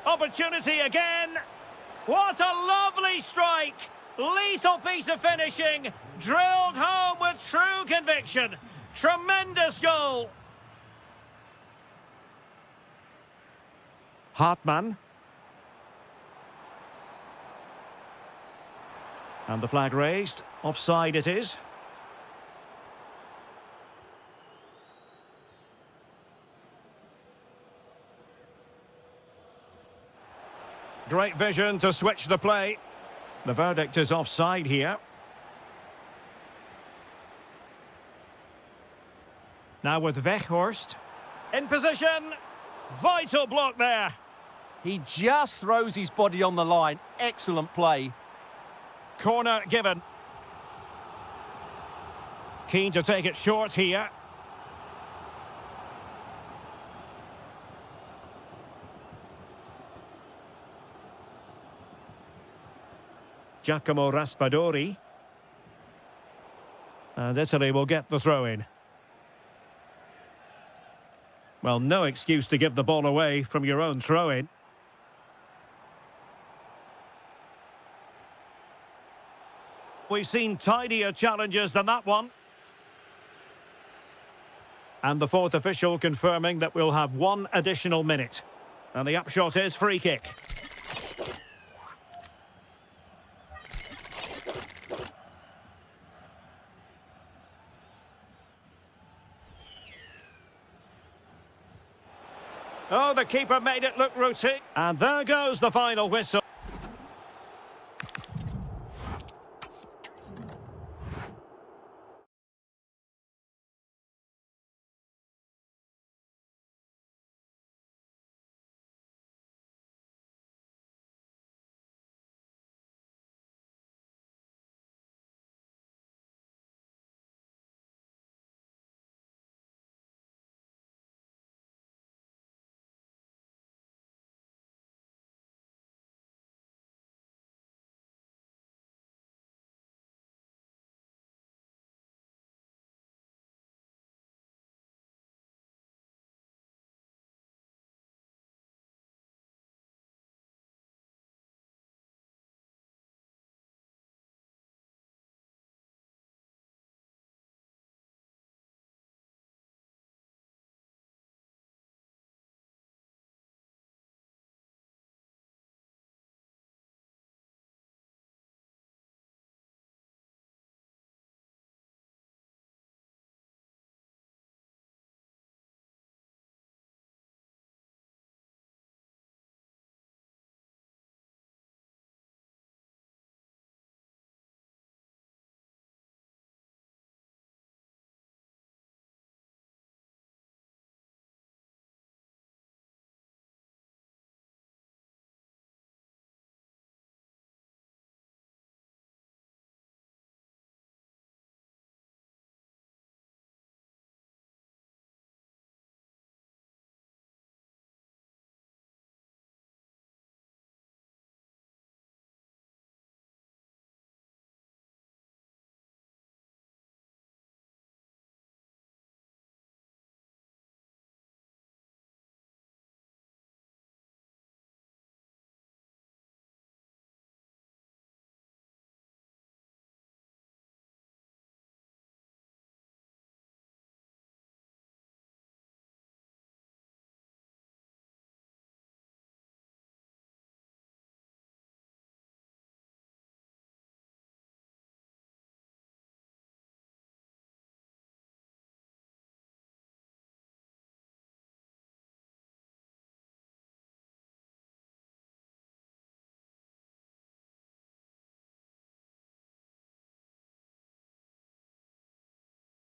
Opportunity again. What a lovely strike. Lethal piece of finishing. Drilled home with true conviction. Tremendous goal. Hartmann. And the flag raised. Offside it is. Great vision to switch the play. The verdict is offside here. Now with Weghorst. In position. Vital block there. He just throws his body on the line. Excellent play. Corner given. Keen to take it short here. Giacomo Raspadori. And Italy will get the throw-in. Well, no excuse to give the ball away from your own throw-in. We've seen tidier challenges than that one. And the fourth official confirming that we'll have one additional minute. And the upshot is free kick. Oh, the keeper made it look routine. And there goes the final whistle.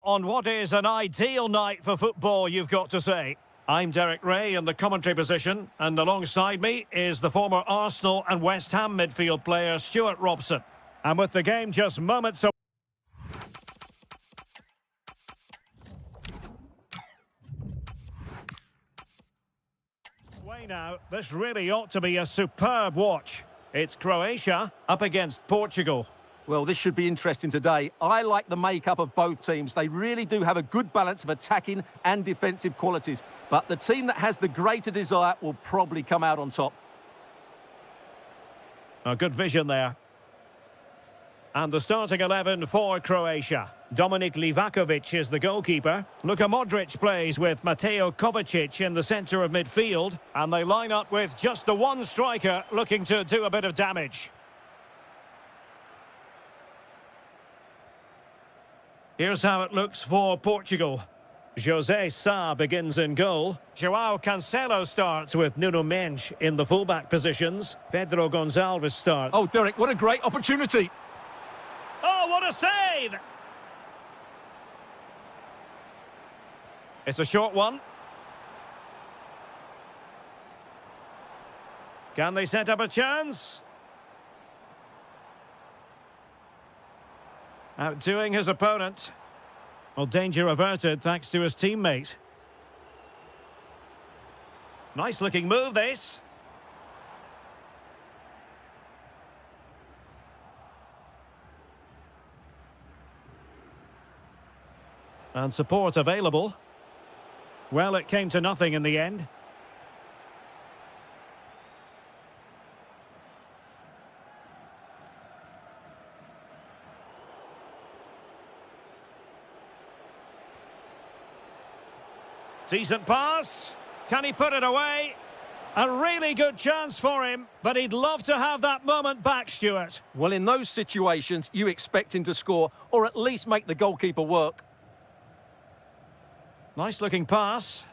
On what is an ideal night for football, you've got to say. I'm Derek Ray in the commentary position, and alongside me is the former Arsenal and West Ham midfield player Stuart Robson. And with the game just moments away now, this really ought to be a superb watch. It's Croatia up against Portugal. Well, this should be interesting today. I like the makeup of both teams. They really do have a good balance of attacking and defensive qualities. But the team that has the greater desire will probably come out on top. A good vision there. And the starting 11 for Croatia. Dominik Livakovic is the goalkeeper. Luka Modric plays with Mateo Kovacic in the centre of midfield. And they line up with just the one striker looking to do a bit of damage. Here's how it looks for Portugal. José Sá begins in goal. João Cancelo starts with Nuno Mendes in the fullback positions. Pedro Gonçalves starts. Oh, Derek, what a great opportunity. Oh, what a save! It's a short one. Can they set up a chance? Outdoing his opponent. Well, danger averted thanks to his teammate. Nice looking move, this. And support available. Well, it came to nothing in the end. Decent pass. Can he put it away? A really good chance for him, but he'd love to have that moment back, Stuart. Well, in those situations, you expect him to score, or at least make the goalkeeper work. Nice looking pass.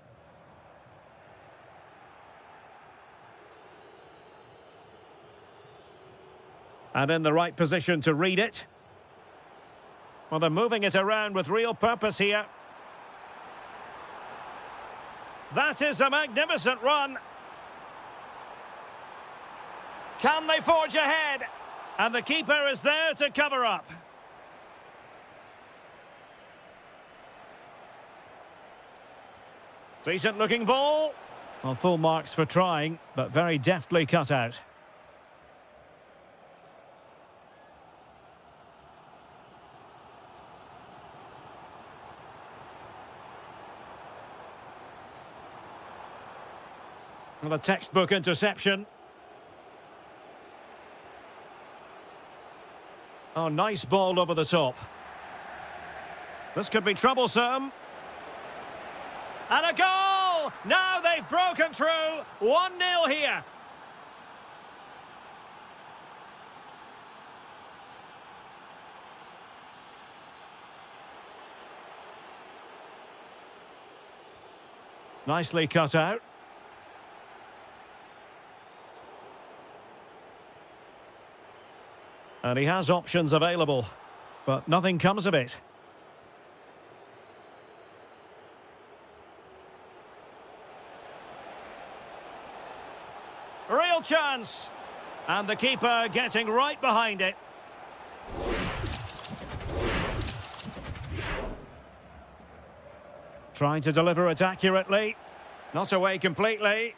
And in the right position to read it. Well, they're moving it around with real purpose here. That is a magnificent run. Can they forge ahead? And the keeper is there to cover up. Decent looking ball. Well, full marks for trying, but very deftly cut out. Well, a textbook interception. Oh, nice ball over the top. This could be troublesome. And a goal! Now they've broken through. 1-0 here. Nicely cut out. And he has options available, but nothing comes of it. Real chance. And the keeper getting right behind it. Trying to deliver it accurately. Not away completely.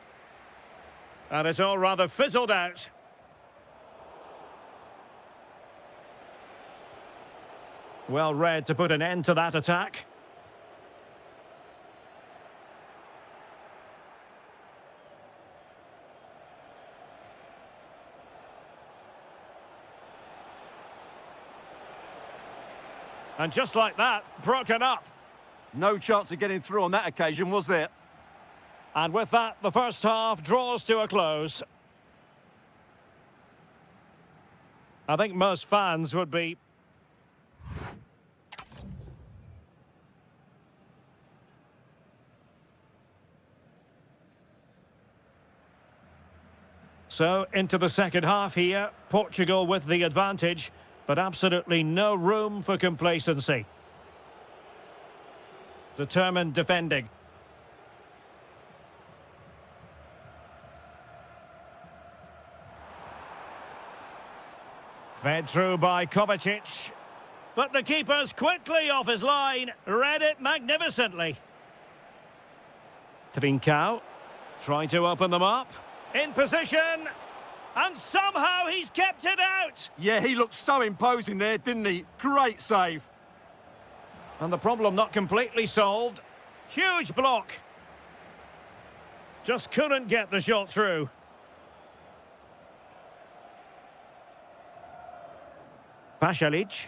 And it's all rather fizzled out. Well read to put an end to that attack. And just like that, broken up. No chance of getting through on that occasion, was there? And with that, the first half draws to a close. I think most fans would be... So, into the second half here, Portugal with the advantage, but absolutely no room for complacency. Determined defending. Fed through by Kovacic. But the keeper's quickly off his line. Read it magnificently. Trincao. Trying to open them up. In position. And somehow he's kept it out. Yeah, he looked so imposing there, didn't he? Great save. And the problem not completely solved. Huge block. Just couldn't get the shot through. Pasalic.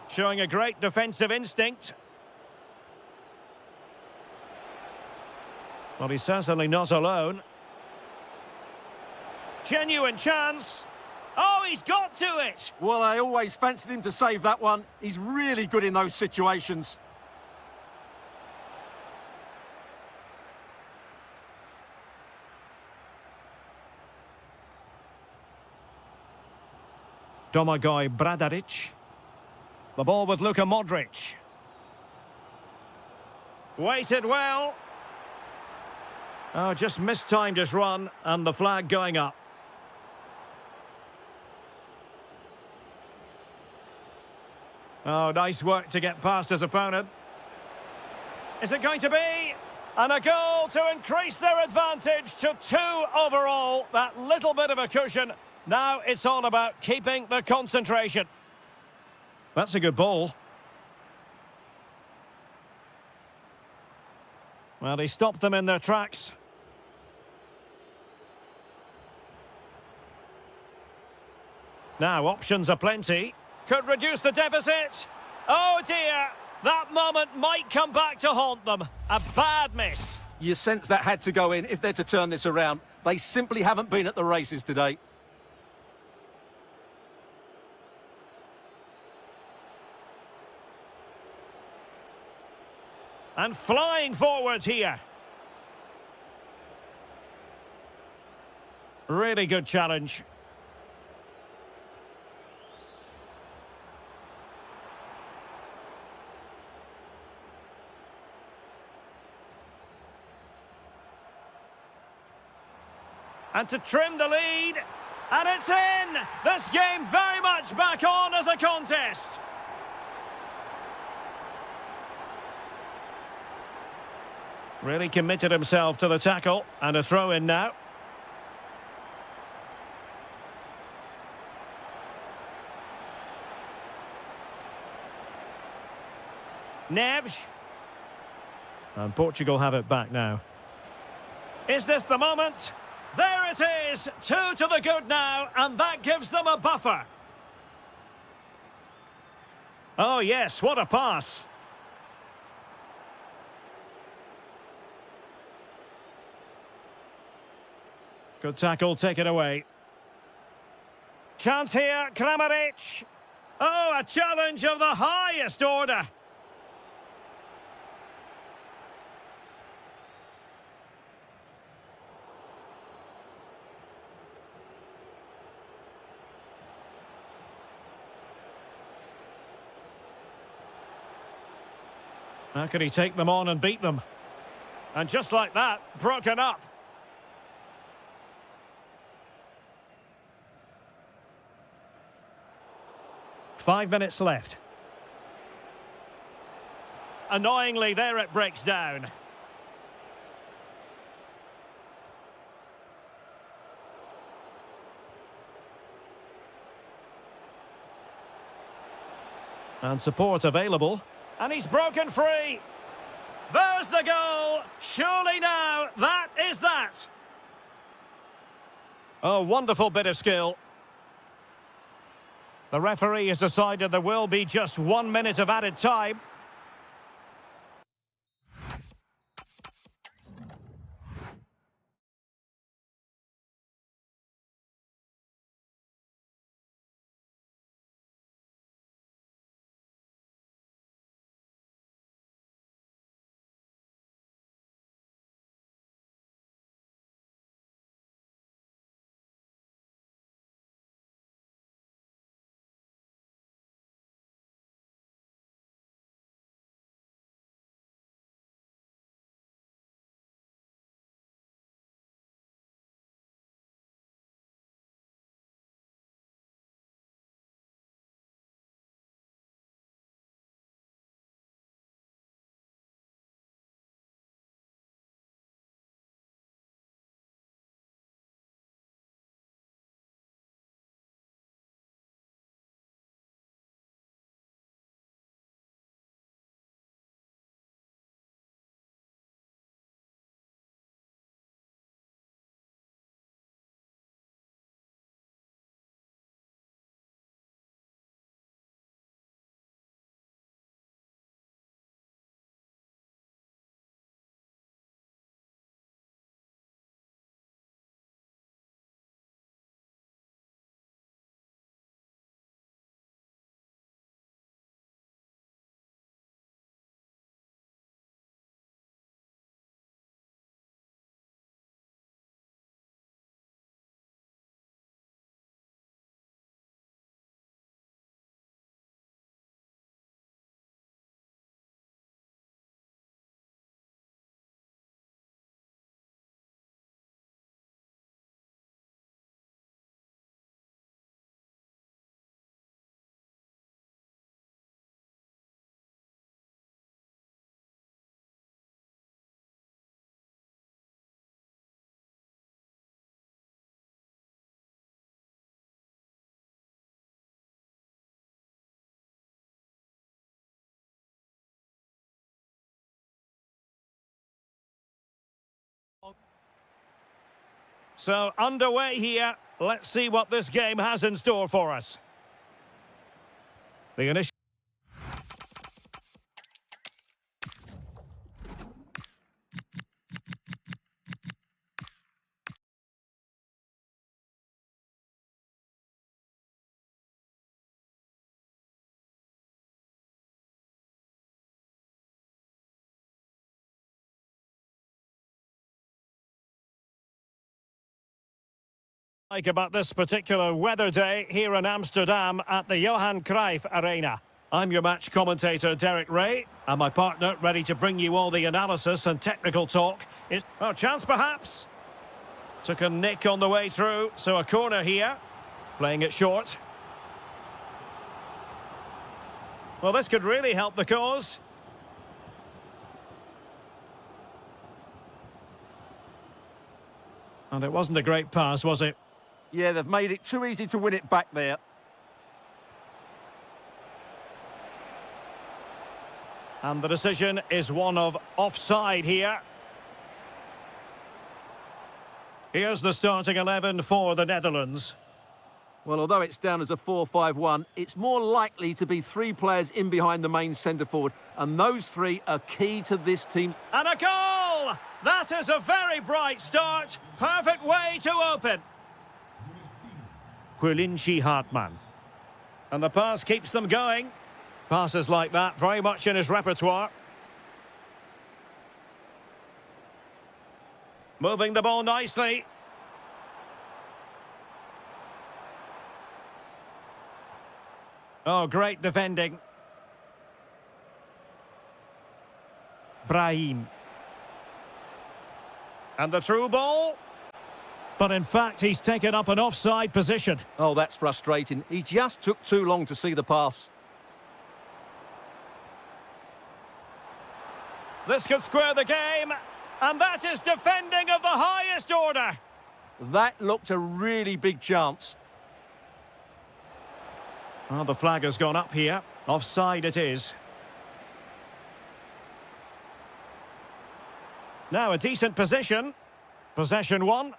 Showing a great defensive instinct. Well, he's certainly not alone. Genuine chance. Oh, he's got to it! Well, I always fancied him to save that one. He's really good in those situations. Domagoj Bradaric. The ball with Luka Modric. Waited well. Oh, just mistimed his run, and the flag going up. Oh, nice work to get past his opponent. Is it going to be? And a goal to increase their advantage to 2 overall. That little bit of a cushion. Now it's all about keeping the concentration. That's a good ball. Well, he stopped them in their tracks. Now, options are plenty. Could reduce the deficit. Oh dear, that moment might come back to haunt them. A bad miss. You sense that had to go in if they're to turn this around. They simply haven't been at the races today. And flying forwards here. Really good challenge. And to trim the lead. And it's in! This game very much back on as a contest. Really committed himself to the tackle. And a throw in now. Neves. And Portugal have it back now. Is this the moment? There it is, 2 to the good now, and that gives them a buffer. Oh yes, what a pass. Good tackle, take it away. Chance here, Kramaric. Oh, a challenge of the highest order. How can he take them on and beat them? And just like that, broken up. Five minutes left. Annoyingly, there it breaks down. And support available. And he's broken free. There's the goal. Surely now, that is that. Oh, wonderful bit of skill. The referee has decided there will be just 1 minute of added time. So, underway here. Let's see what this game has in store for us. The initial... like about this particular weather day here in Amsterdam at the Johan Cruyff Arena. I'm your match commentator, Derek Ray, and my partner ready to bring you all the analysis and technical talk. Is oh, chance perhaps? Took a nick on the way through, so a corner here. Playing it short. Well, this could really help the cause. And it wasn't a great pass, was it? Yeah, they've made it too easy to win it back there. And the decision is one of offside here. Here's the starting 11 for the Netherlands. Well, although it's down as a 4-5-1, it's more likely to be three players in behind the main centre-forward, and those three are key to this team. And a goal! That is a very bright start. Perfect way to open. Hartman. And the pass keeps them going. Passes like that, very much in his repertoire. Moving the ball nicely. Oh, great defending. Brahim. And the through ball. But in fact, he's taken up an offside position. Oh, that's frustrating. He just took too long to see the pass. This could square the game. And that is defending of the highest order. That looked a really big chance. Well, the flag has gone up here. Offside it is. Now a decent position. Possession one.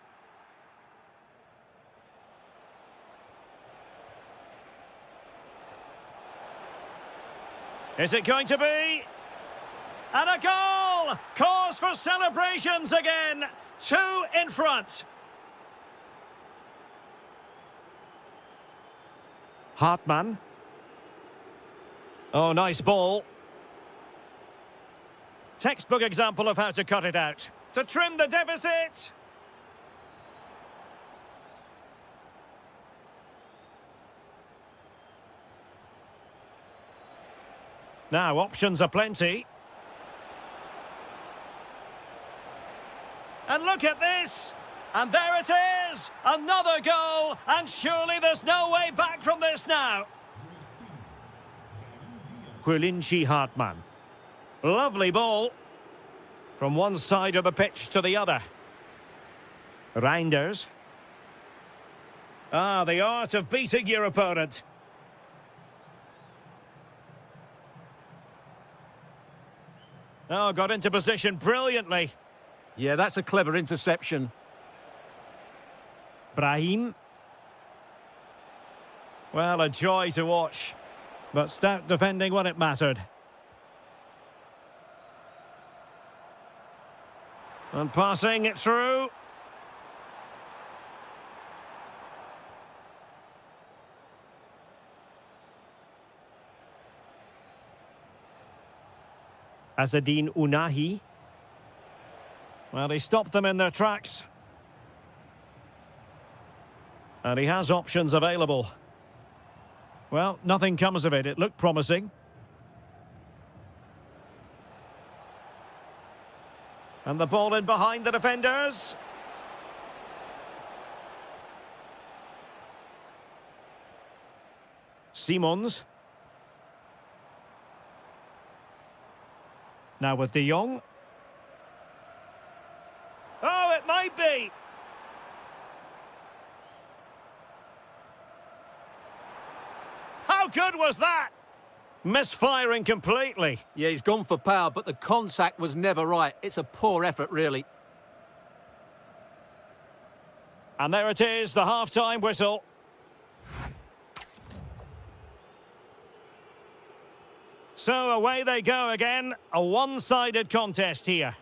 Is it going to be? And a goal! Cause for celebrations again. 2 in front. Hartman. Oh, nice ball. Textbook example of how to cut it out. To trim the deficit. Now, options are plenty. And look at this! And there it is! Another goal! And surely there's no way back from this now. Hartman. Lovely ball. From one side of the pitch to the other. Reinders. Ah, the art of beating your opponent. Oh, got into position brilliantly. Yeah, that's a clever interception. Brahim. Well, a joy to watch. But stout defending when it mattered. And passing it through. Azadine Unahi. Well, he stopped them in their tracks. And he has options available. Well, nothing comes of it. It looked promising. And the ball in behind the defenders. Simons. Now with De Jong. Oh, it might be. How good was that? Misfiring completely. Yeah, he's gone for power, but the contact was never right. It's a poor effort, really. And there it is, the half-time whistle. So away they go again, a one-sided contest here.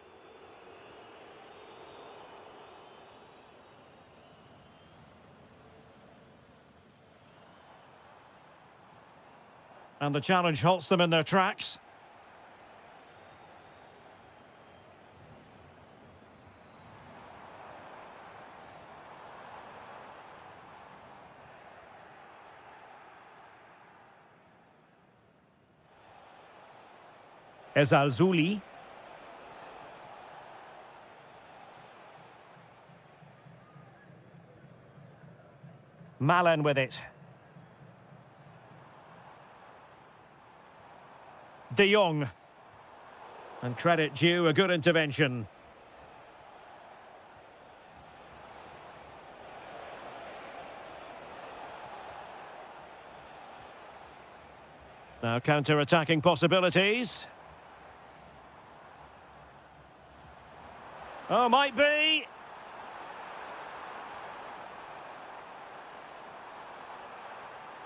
And the challenge halts them in their tracks. Ezalzouli. Malen with it. De Jong. And credit due, a good intervention. Now counter-attacking possibilities. Oh, might be.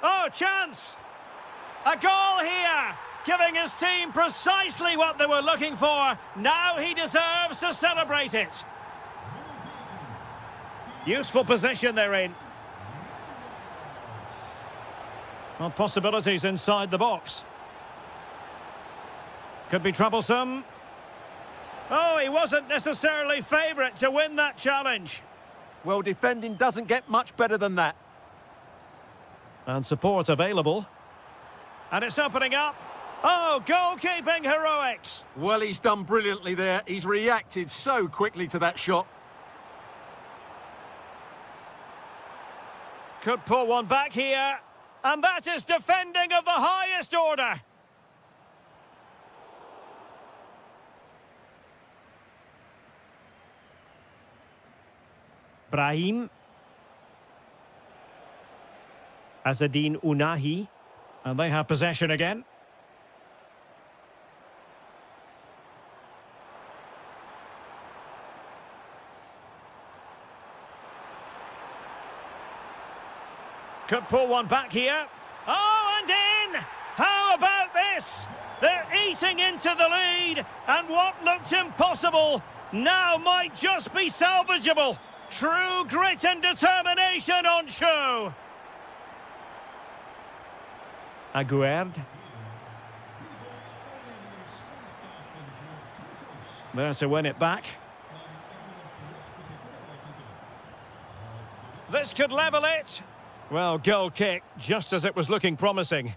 Oh, chance! A goal here! Giving his team precisely what they were looking for. Now he deserves to celebrate it. Useful position they're in. Well, possibilities inside the box. Could be troublesome. Oh, he wasn't necessarily favourite to win that challenge. Well, defending doesn't get much better than that. And support available. And it's opening up. Oh, goalkeeping heroics. Well, he's done brilliantly there. He's reacted so quickly to that shot. Could pull one back here. And that is defending of the highest order. Brahim. Azadine Unahi. And they have possession again. Could pull one back here. Oh, and in! How about this? They're eating into the lead, and what looked impossible now might just be salvageable. True grit and determination on show. Aguerd. There to win it back. This could level it. Well, goal kick, just as it was looking promising.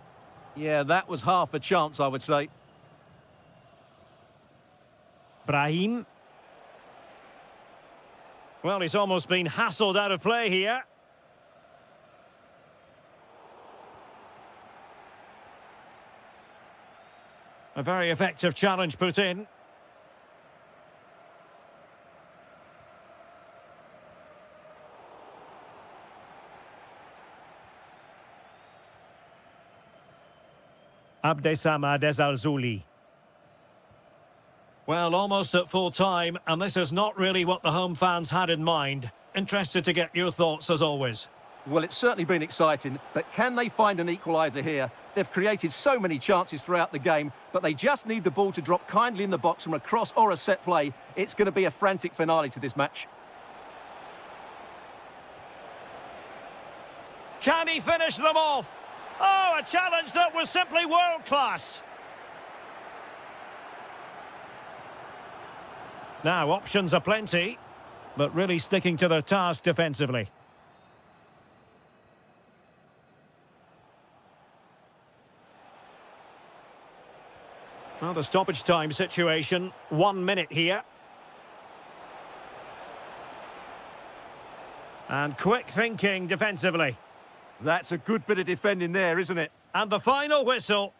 Yeah, that was half a chance, I would say. Brahim. Well, he's almost been hassled out of play here. A very effective challenge put in. Abdesamad Ezalzouli. Well, almost at full time, and this is not really what the home fans had in mind. Interested to get your thoughts as always. Well, it's certainly been exciting, but can they find an equaliser here? They've created so many chances throughout the game, but they just need the ball to drop kindly in the box from a cross or a set play. It's going to be a frantic finale to this match. Can he finish them off? Oh, a challenge that was simply world-class. Now, options are plenty, but really sticking to their task defensively. Well, the stoppage time situation, 1 minute here. And quick thinking defensively. That's a good bit of defending there, isn't it? And the final whistle.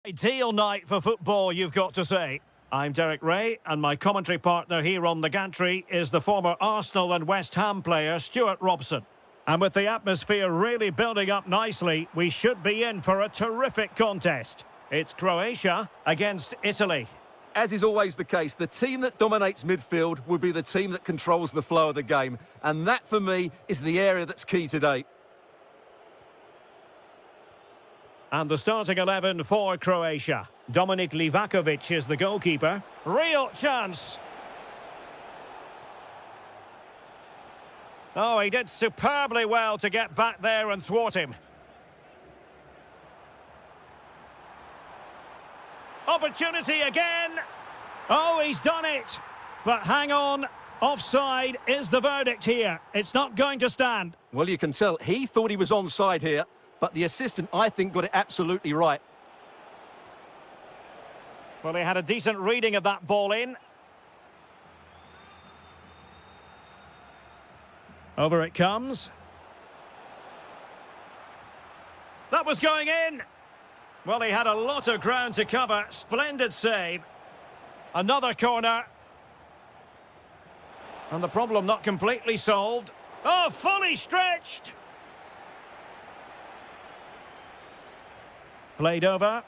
Ideal night for football, you've got to say. I'm Derek Ray, and my commentary partner here on the gantry is the former Arsenal and West Ham player Stuart Robson. And with the atmosphere really building up nicely, we should be in for a terrific contest. It's Croatia against Italy. As is always the case, the team that dominates midfield will be the team that controls the flow of the game. And that, for me, is the area that's key today. And the starting 11 for Croatia. Dominik Livakovic is the goalkeeper. Real chance. Oh, he did superbly well to get back there and thwart him. Opportunity again. Oh, he's done it. But hang on. Offside is the verdict here. It's not going to stand. Well, you can tell he thought he was onside here. But the assistant, I think, got it absolutely right. Well, he had a decent reading of that ball in. Over it comes. That was going in. Well, he had a lot of ground to cover. Splendid save. Another corner. And the problem not completely solved. Oh, fully stretched. Played over.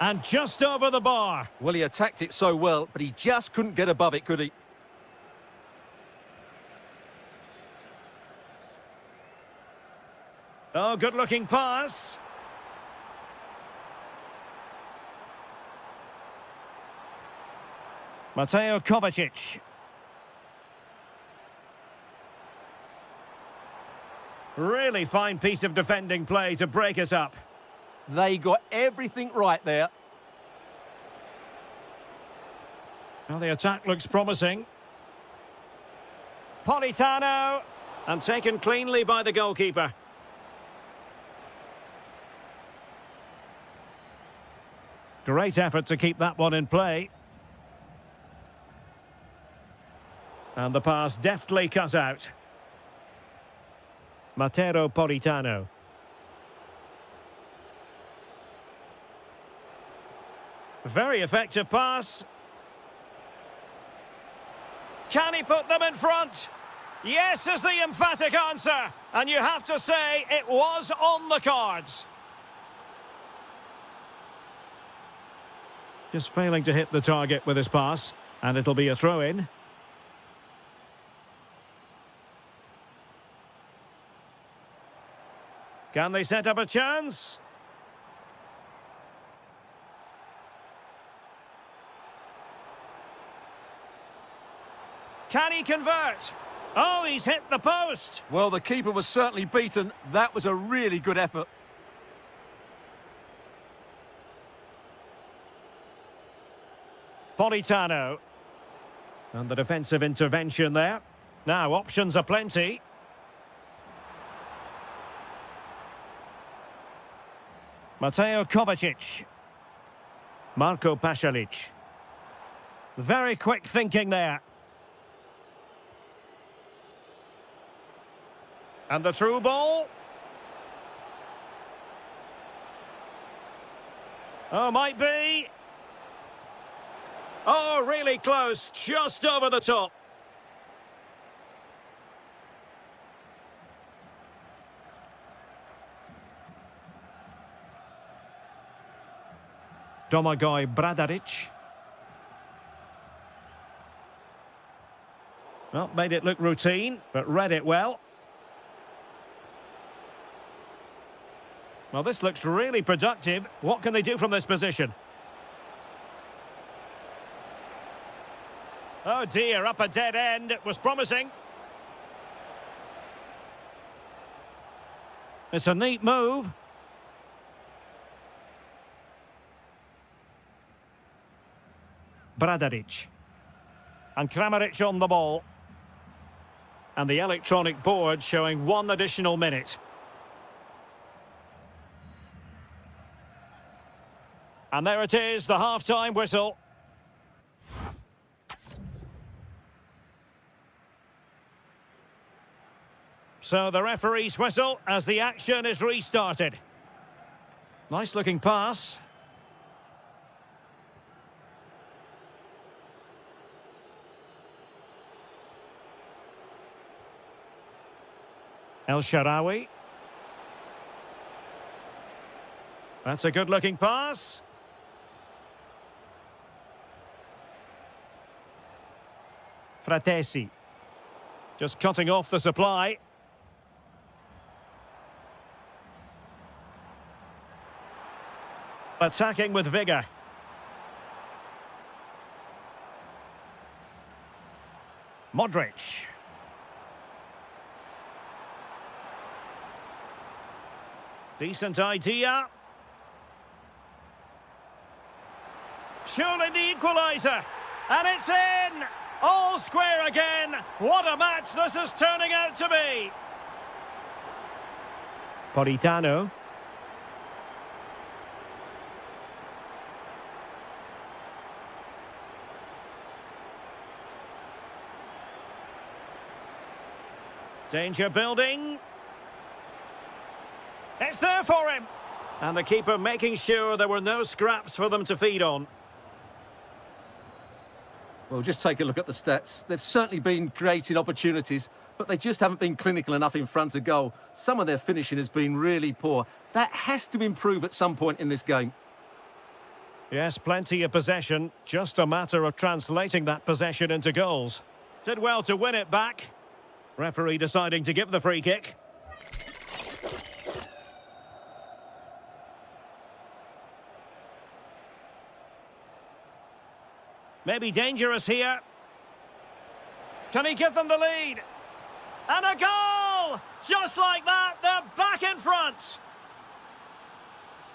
And just over the bar. Well, he attacked it so well, but he just couldn't get above it, could he? Oh, good-looking pass. Mateo Kovacic. Really fine piece of defending play to break us up. They got everything right there. Well, the attack looks promising. Politano. And taken cleanly by the goalkeeper. Great effort to keep that one in play. And the pass deftly cut out. Mateo Politano. Very effective pass. Can he put them in front? Yes is the emphatic answer. And you have to say it was on the cards. Just failing to hit the target with his pass. And it'll be a throw-in. Can they set up a chance? Can he convert? Oh, he's hit the post. Well, the keeper was certainly beaten. That was a really good effort. Politano. And the defensive intervention there. Now, options are plenty. Mateo Kovacic. Marko Pasalic. Very quick thinking there. And the through ball. Oh, might be. Oh, really close. Just over the top. Domagoj Bradaric. Well, made it look routine, but read it well. Well, this looks really productive. What can they do from this position? Oh dear, up a dead end. It was promising. It's a neat move. Bradaric. And Kramaric on the ball. And the electronic board showing one additional minute. And there it is, the half-time whistle. So the referee's whistle as the action is restarted. Nice looking pass. El Shaarawy. That's a good-looking pass. Fratesi. Just cutting off the supply. Attacking with vigour. Modric. Decent idea. Surely the equaliser. And it's in! All square again. What a match this is turning out to be. Politano. Danger building. It's there for him. And the keeper making sure there were no scraps for them to feed on. Well, just take a look at the stats. They've certainly been creating opportunities, but they just haven't been clinical enough in front of goal. Some of their finishing has been really poor. That has to improve at some point in this game. Yes, plenty of possession. Just a matter of translating that possession into goals. Did well to win it back. Referee deciding to give the free kick. Maybe dangerous here. Can he give them the lead? And a goal! Just like that, they're back in front.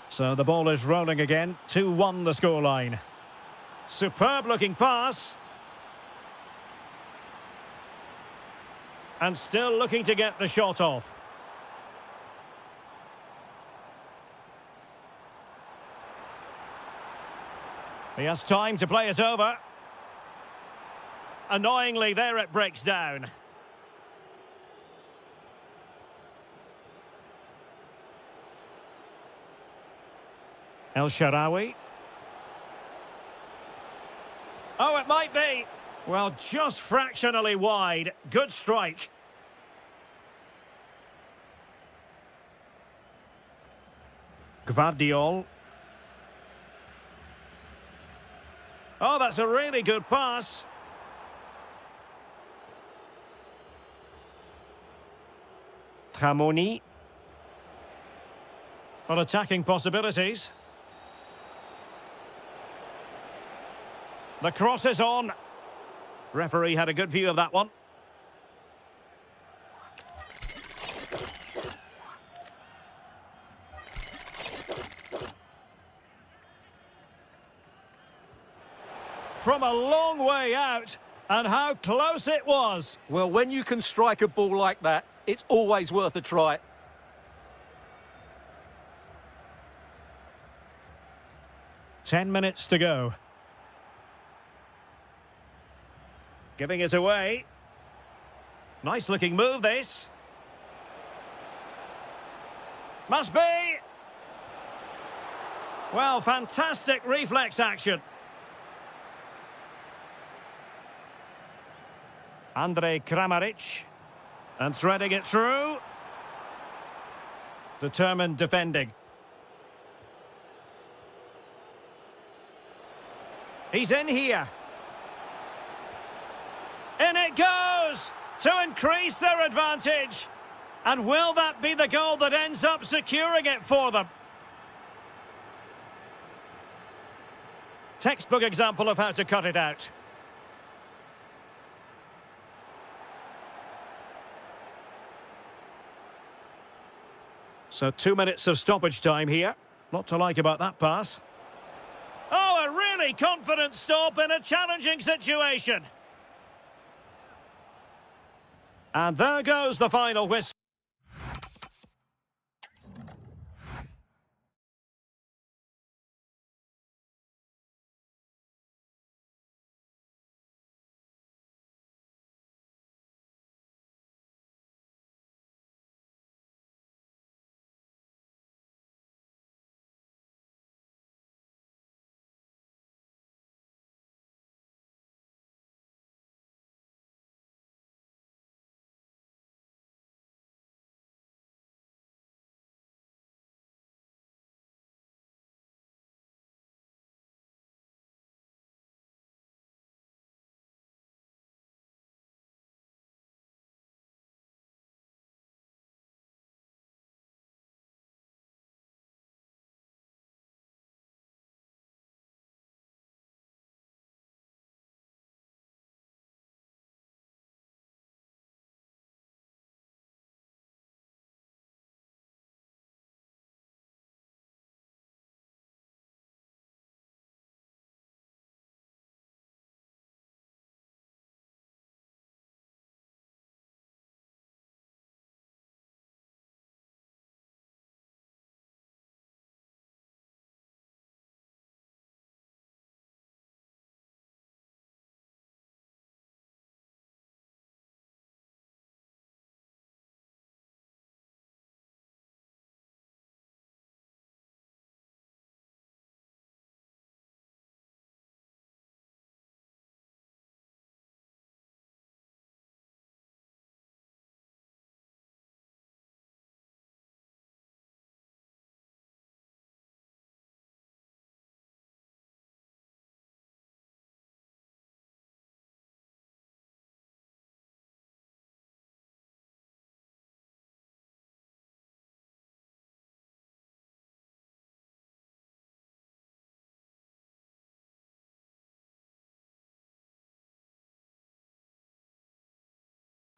So the ball is rolling again. 2-1 the scoreline. Superb looking pass. And still looking to get the shot off. He has time to play it over. Annoyingly, there it breaks down. El Shaarawy. Oh, it might be. Well, just fractionally wide. Good strike. Gvardiol. Oh, that's a really good pass. Tramoni. Well, attacking possibilities. The cross is on. Referee had a good view of that one. From a long way out, and how close it was. Well, when you can strike a ball like that, it's always worth a try. Ten minutes to go. Giving it away. Nice looking move, this. Must be. Well, fantastic reflex action. Andrej Kramaric. And threading it through. Determined defending. He's in here. In it goes to increase their advantage. And will that be the goal that ends up securing it for them? Textbook example of how to cut it out. So 2 minutes of stoppage time here. Not to like about that pass. Oh, a really confident stop in a challenging situation. And there goes the final whistle.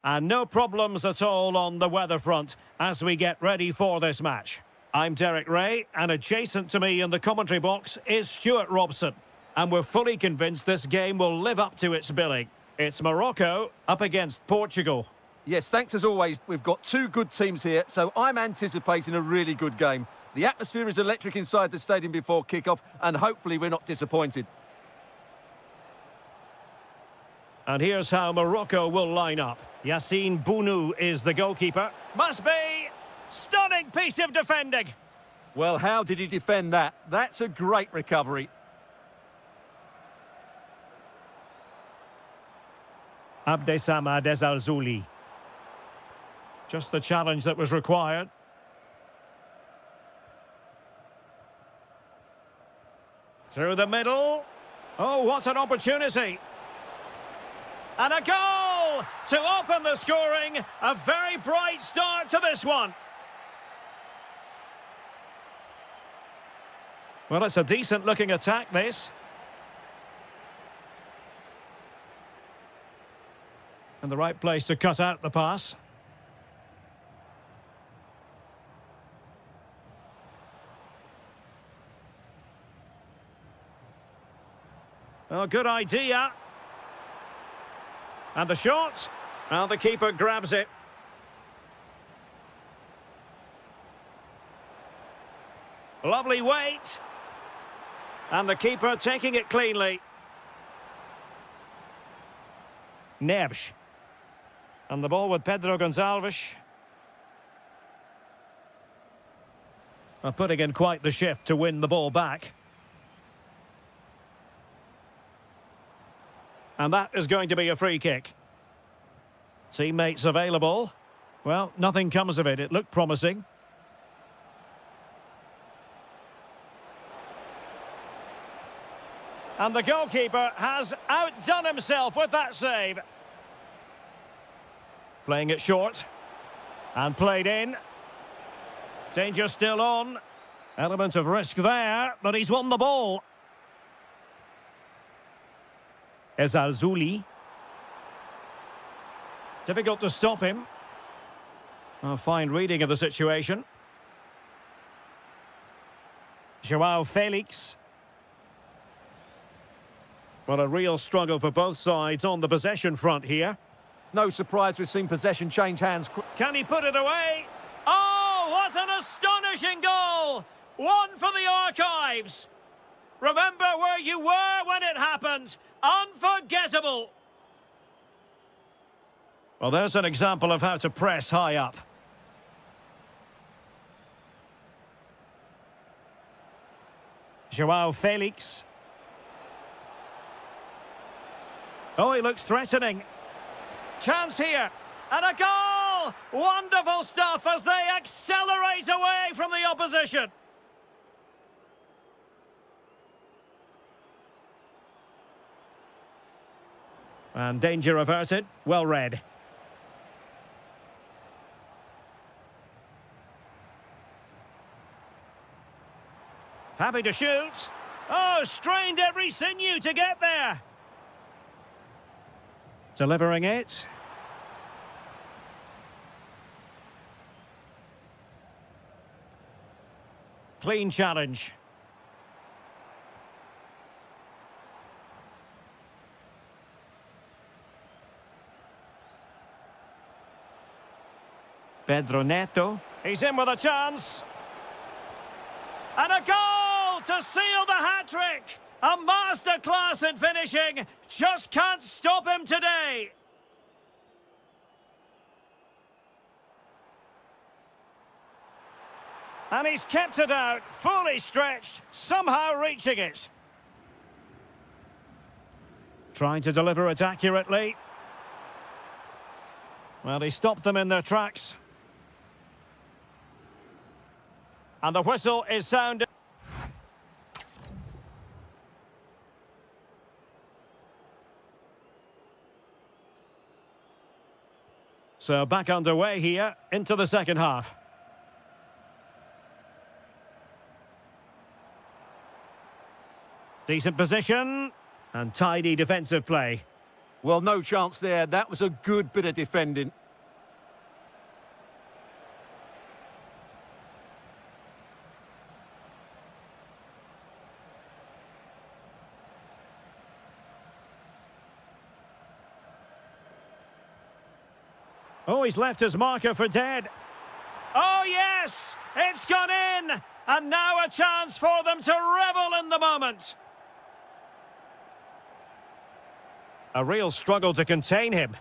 And no problems at all on the weather front as we get ready for this match. I'm Derek Ray, and adjacent to me in the commentary box is Stuart Robson. And we're fully convinced this game will live up to its billing. It's Morocco up against Portugal. Yes, thanks as always. We've got two good teams here, so I'm anticipating a really good game. The atmosphere is electric inside the stadium before kickoff, and hopefully we're not disappointed. And here's how Morocco will line up. Yassine Bounou is the goalkeeper. Must be! Stunning piece of defending! Well, how did he defend that? That's a great recovery. Abdesamad Ezalzouli. Just the challenge that was required. Through the middle. Oh, what an opportunity! And a goal to open the scoring. A very bright start to this one. Well, it's a decent-looking attack, this. And the right place to cut out the pass. Oh, good idea. And the shot. And the keeper grabs it. Lovely weight. And the keeper taking it cleanly. Neves. And the ball with Pedro Gonçalves. Putting in quite the shift to win the ball back. And that is going to be a free kick. Teammates available. Well, nothing comes of it. It looked promising. And the goalkeeper has outdone himself with that save. Playing it short. And played in. Danger still on. Element of risk there, but he's won the ball. Ezalzouli. Difficult to stop him. A fine reading of the situation. João Felix. Well, a real struggle for both sides on the possession front here. No surprise we've seen possession change hands. Can he put it away? Oh, what an astonishing goal! One for the archives. Remember where you were when it happened. Unforgettable. Well, there's an example of how to press high up. João Felix. Oh, he looks threatening. Chance here. And a goal! Wonderful stuff as they accelerate away from the opposition. And danger averted. Well read. Happy to shoot. Oh, strained every sinew to get there. Delivering it. Clean challenge. Pedro Neto. He's in with a chance. And a goal to seal the hat-trick. A masterclass in finishing. Just can't stop him today. And he's kept it out, fully stretched, somehow reaching it. Trying to deliver it accurately. Well, he stopped them in their tracks. And the whistle is sounded. So back underway here into the second half. Decent position and tidy defensive play. Well, no chance there. That was a good bit of defending. Oh, he's left his marker for dead. Oh, yes! It's gone in! And now a chance for them to revel in the moment. A real struggle to contain him.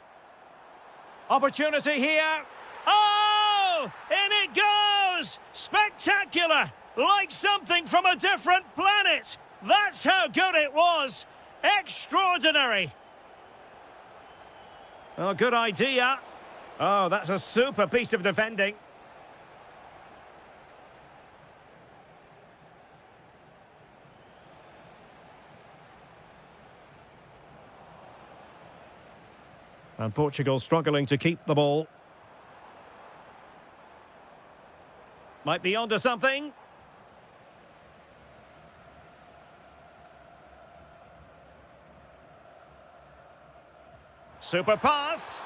Opportunity here. Oh! In it goes! Spectacular! Like something from a different planet. That's how good it was. Extraordinary. Oh, good idea. Oh, that's a super piece of defending. And Portugal struggling to keep the ball. Might be onto something. Super pass.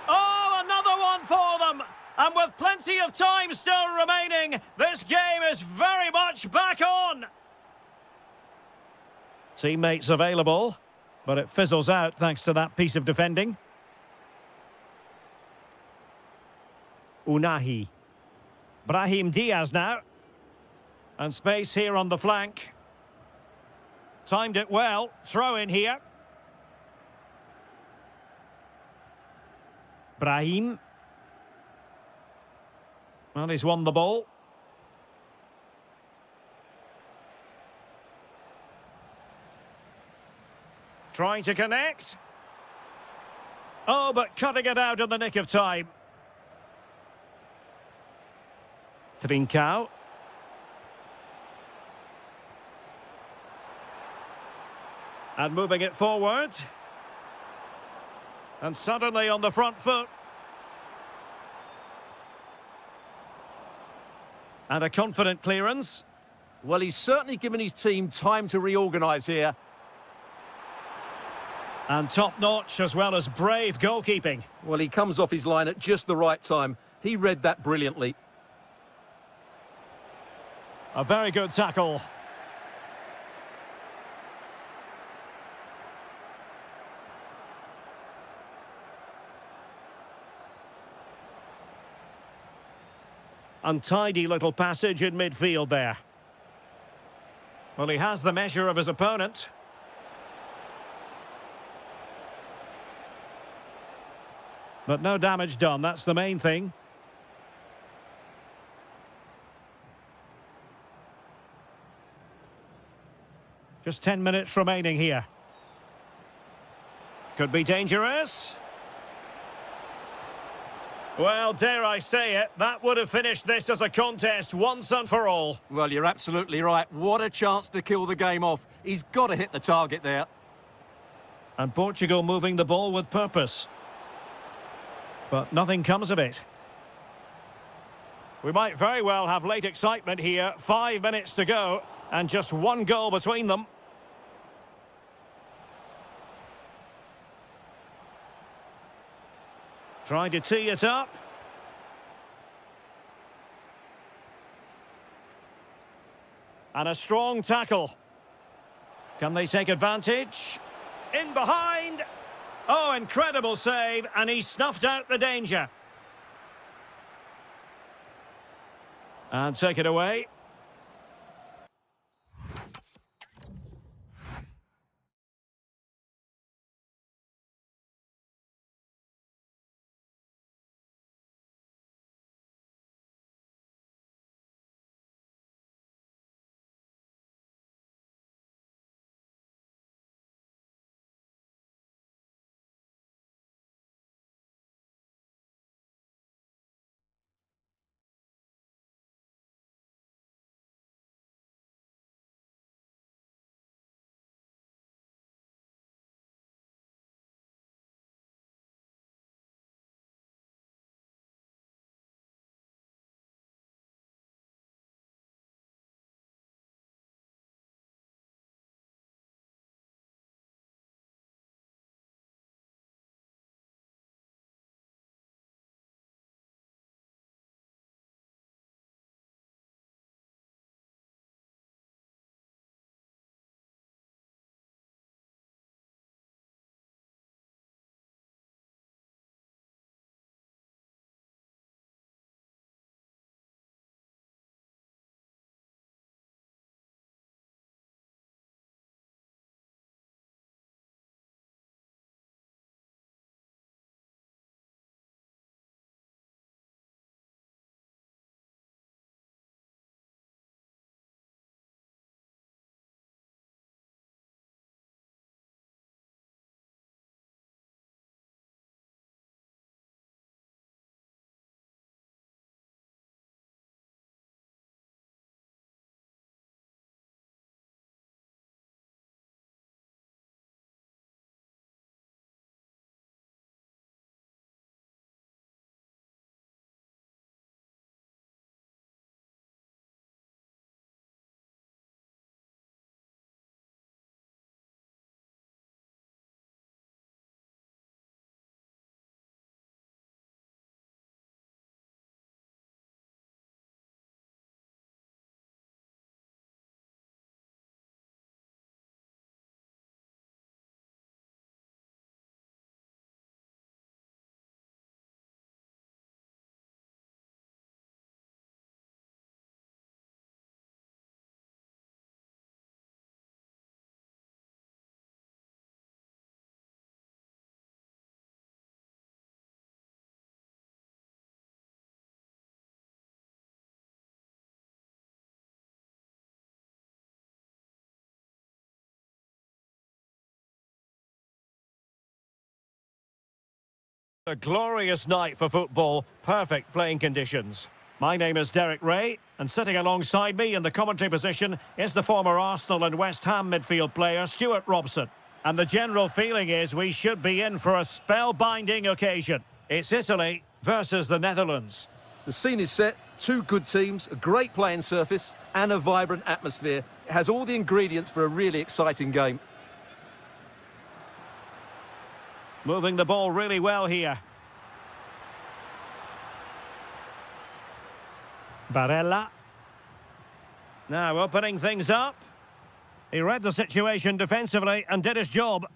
Oh, another one for them! And with plenty of time still remaining, this game is very much back on! Teammates available, but it fizzles out thanks to that piece of defending. Unahi. Brahim Diaz now. And space here on the flank. Timed it well. Throw in here. Brahim. Well, he's won the ball. Trying to connect. Oh, but cutting it out in the nick of time. Trincao. And moving it forward. And suddenly on the front foot. And a confident clearance. Well, he's certainly given his team time to reorganise here. And top-notch as well as brave goalkeeping. Well, he comes off his line at just the right time. He read that brilliantly. A very good tackle. Untidy little passage in midfield there. Well, he has the measure of his opponent. But no damage done, that's the main thing. Just 10 minutes remaining here. Could be dangerous. Well, dare I say it, that would have finished this as a contest once and for all. Well, you're absolutely right. What a chance to kill the game off. He's got to hit the target there. And Portugal moving the ball with purpose. But nothing comes of it. We might very well have late excitement here. 5 minutes to go, and just one goal between them. Trying to tee it up. And a strong tackle. Can they take advantage? In behind. Oh, incredible save, and he snuffed out the danger. And take it away. A glorious night for football, perfect playing conditions. My name is Derek Ray, and sitting alongside me in the commentary position is the former Arsenal and West Ham midfield player Stuart Robson. And the general feeling is we should be in for a spellbinding occasion. It's Italy versus the Netherlands. The scene is set, two good teams, a great playing surface and a vibrant atmosphere. It has all the ingredients for a really exciting game. Moving the ball really well here. Barella. Now opening things up. He read the situation defensively and did his job.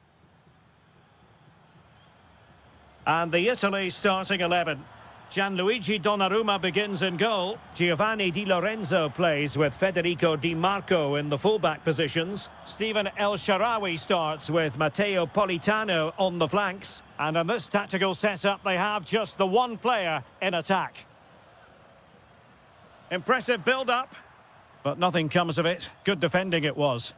And the Italy starting 11. Gianluigi Donnarumma begins in goal. Giovanni Di Lorenzo plays with Federico Di Marco in the fullback positions. Steven El Shaarawy starts with Matteo Politano on the flanks. And in this tactical setup, they have just the one player in attack. Impressive build-up, but nothing comes of it. Good defending it was.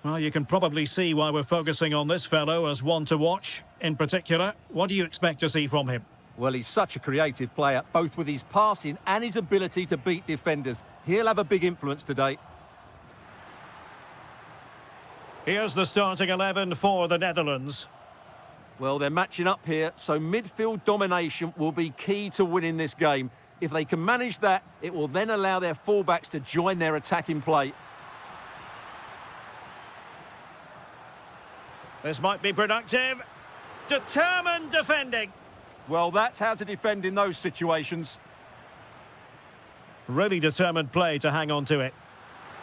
Well, you can probably see why we're focusing on this fellow as one to watch. In particular, what do you expect to see from him? Well, he's such a creative player, both with his passing and his ability to beat defenders. He'll have a big influence today. Here's the starting 11 for the Netherlands. Well, they're matching up here, so midfield domination will be key to winning this game. If they can manage that, it will then allow their fullbacks to join their attacking play. This might be productive. Determined defending. Well, that's how to defend in those situations. Really determined play to hang on to it.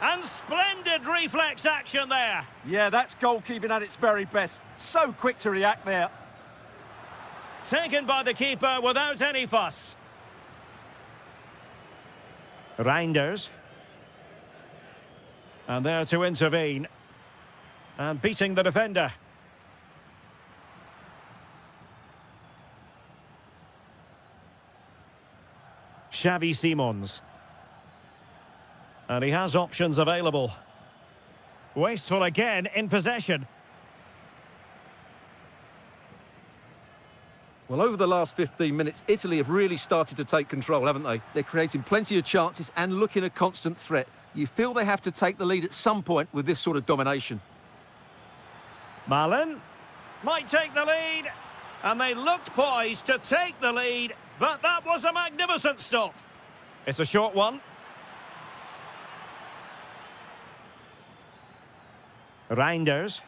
And splendid reflex action there. Yeah, that's goalkeeping at its very best. So quick to react there. Taken by the keeper without any fuss. Reinders. And there to intervene. And beating the defender. Xavi Simons. And he has options available. Wasteful again in possession. Well, over the last 15 minutes, Italy have really started to take control, haven't they? They're creating plenty of chances and looking a constant threat. You feel they have to take the lead at some point with this sort of domination. Malen might take the lead. And they looked poised to take the lead. But that was a magnificent stop. It's a short one. Reinders.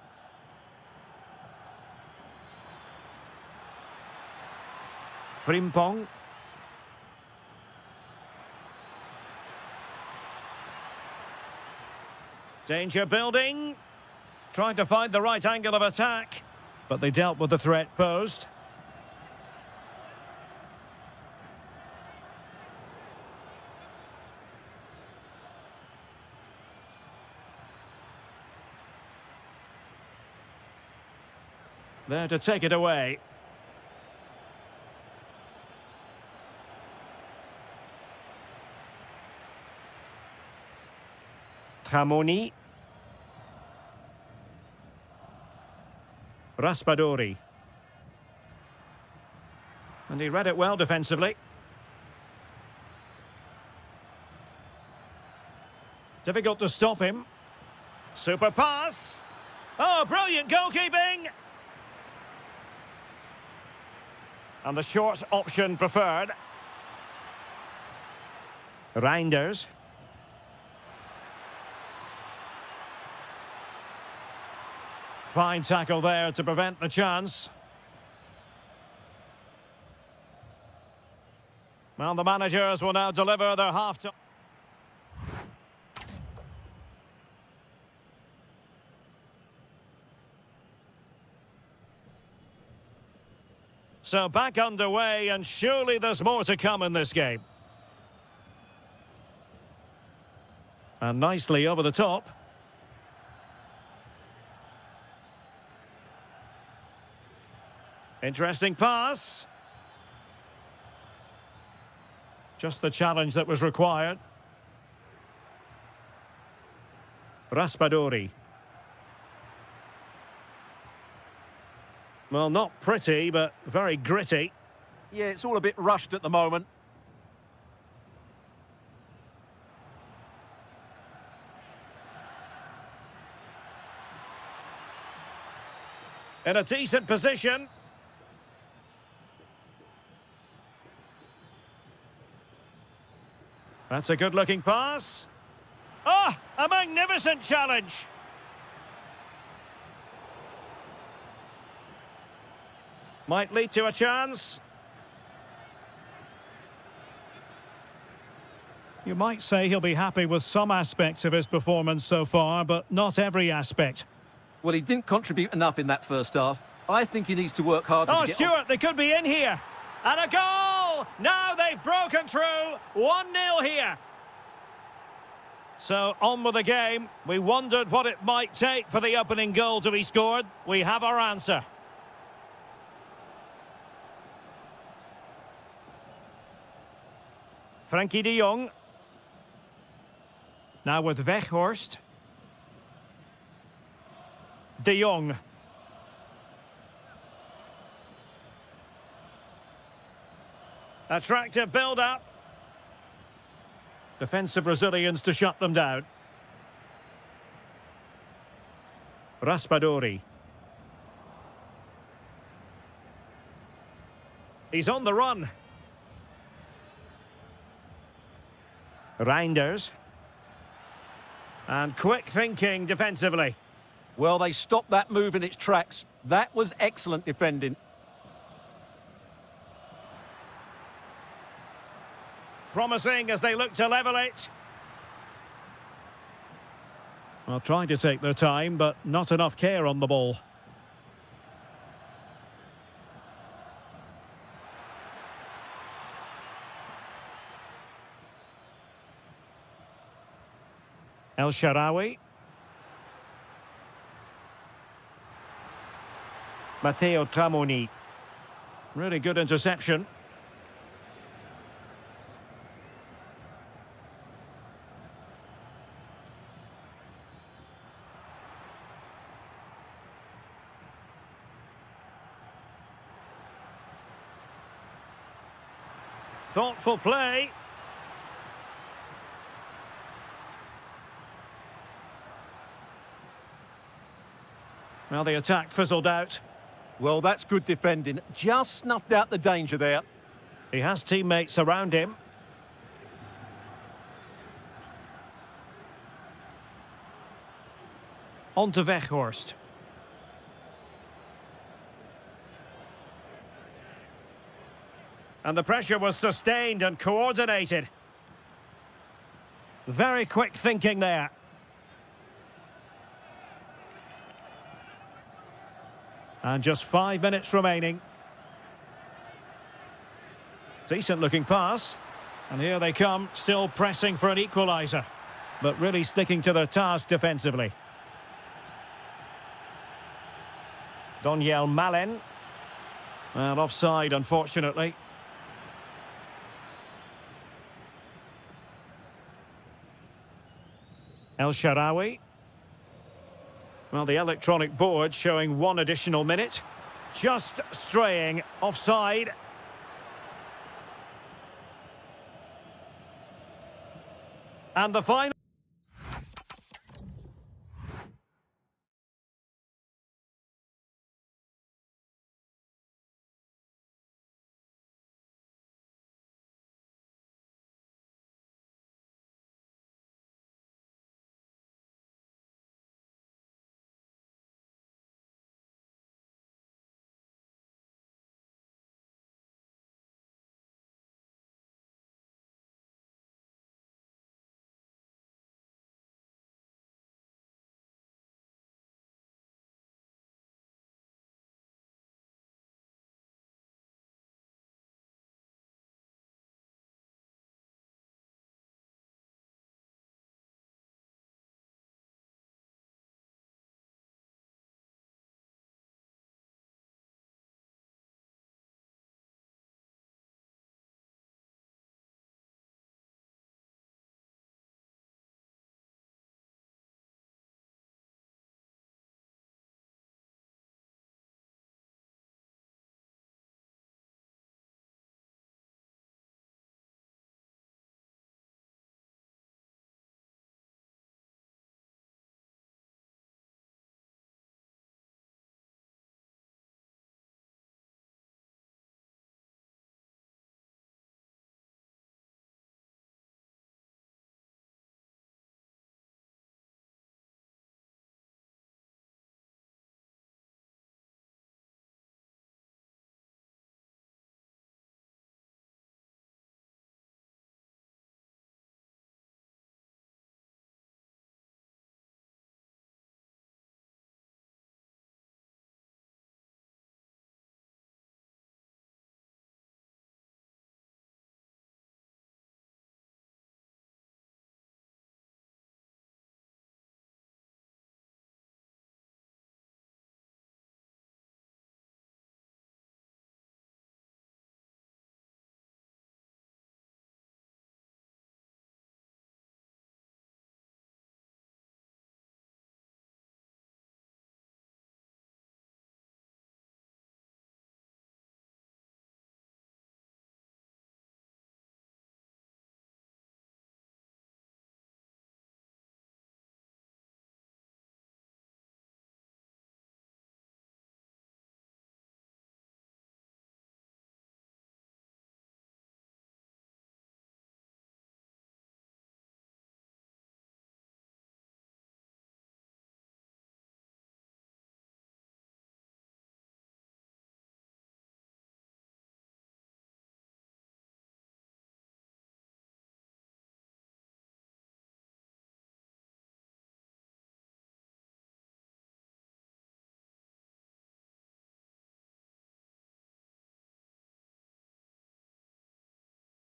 Frimpong. Danger building. Trying to find the right angle of attack. But they dealt with the threat posed. There to take it away. Tramoni. Raspadori. And he read it well defensively. Difficult to stop him. Super pass. Oh, brilliant goalkeeping. And the short option preferred. Reinders. Fine tackle there to prevent the chance. Well, the managers will now deliver their half-time. So back underway, and surely there's more to come in this game. And nicely over the top. Interesting pass. Just the challenge that was required. Raspadori. Well, not pretty, but very gritty. Yeah, it's all a bit rushed at the moment. In a decent position. That's a good-looking pass. Ah, a magnificent challenge. Might lead to a chance. You might say he'll be happy with some aspects of his performance so far, but not every aspect. Well, he didn't contribute enough in that first half. I think he needs to work harder to get on. Stuart, they could be in here. And a goal! Now they've broken through. 1-0 here. So, on with the game. We wondered what it might take for the opening goal to be scored. We have our answer. Frankie de Jong. Now with Weghorst. De Jong. Attractive build-up. Defensive Brazilians to shut them down. Raspadori. He's on the run. Reinders. And quick thinking defensively. Well, they stopped that move in its tracks. That was excellent defending. Promising as they look to level it. Well, trying to take their time, but not enough care on the ball. El Shaarawy. Matteo Tramoni. Really good interception. Thoughtful play. Well, the attack fizzled out. Well, that's good defending. Just snuffed out the danger there. He has teammates around him. On to Weghorst. And the pressure was sustained and coordinated. Very quick thinking there. And just 5 minutes remaining. Decent looking pass. And here they come, still pressing for an equaliser. But really sticking to their task defensively. Doniel Malen. And offside, unfortunately. El Shaarawy. Well, the electronic board showing 1 additional minute. Just straying offside. And the final...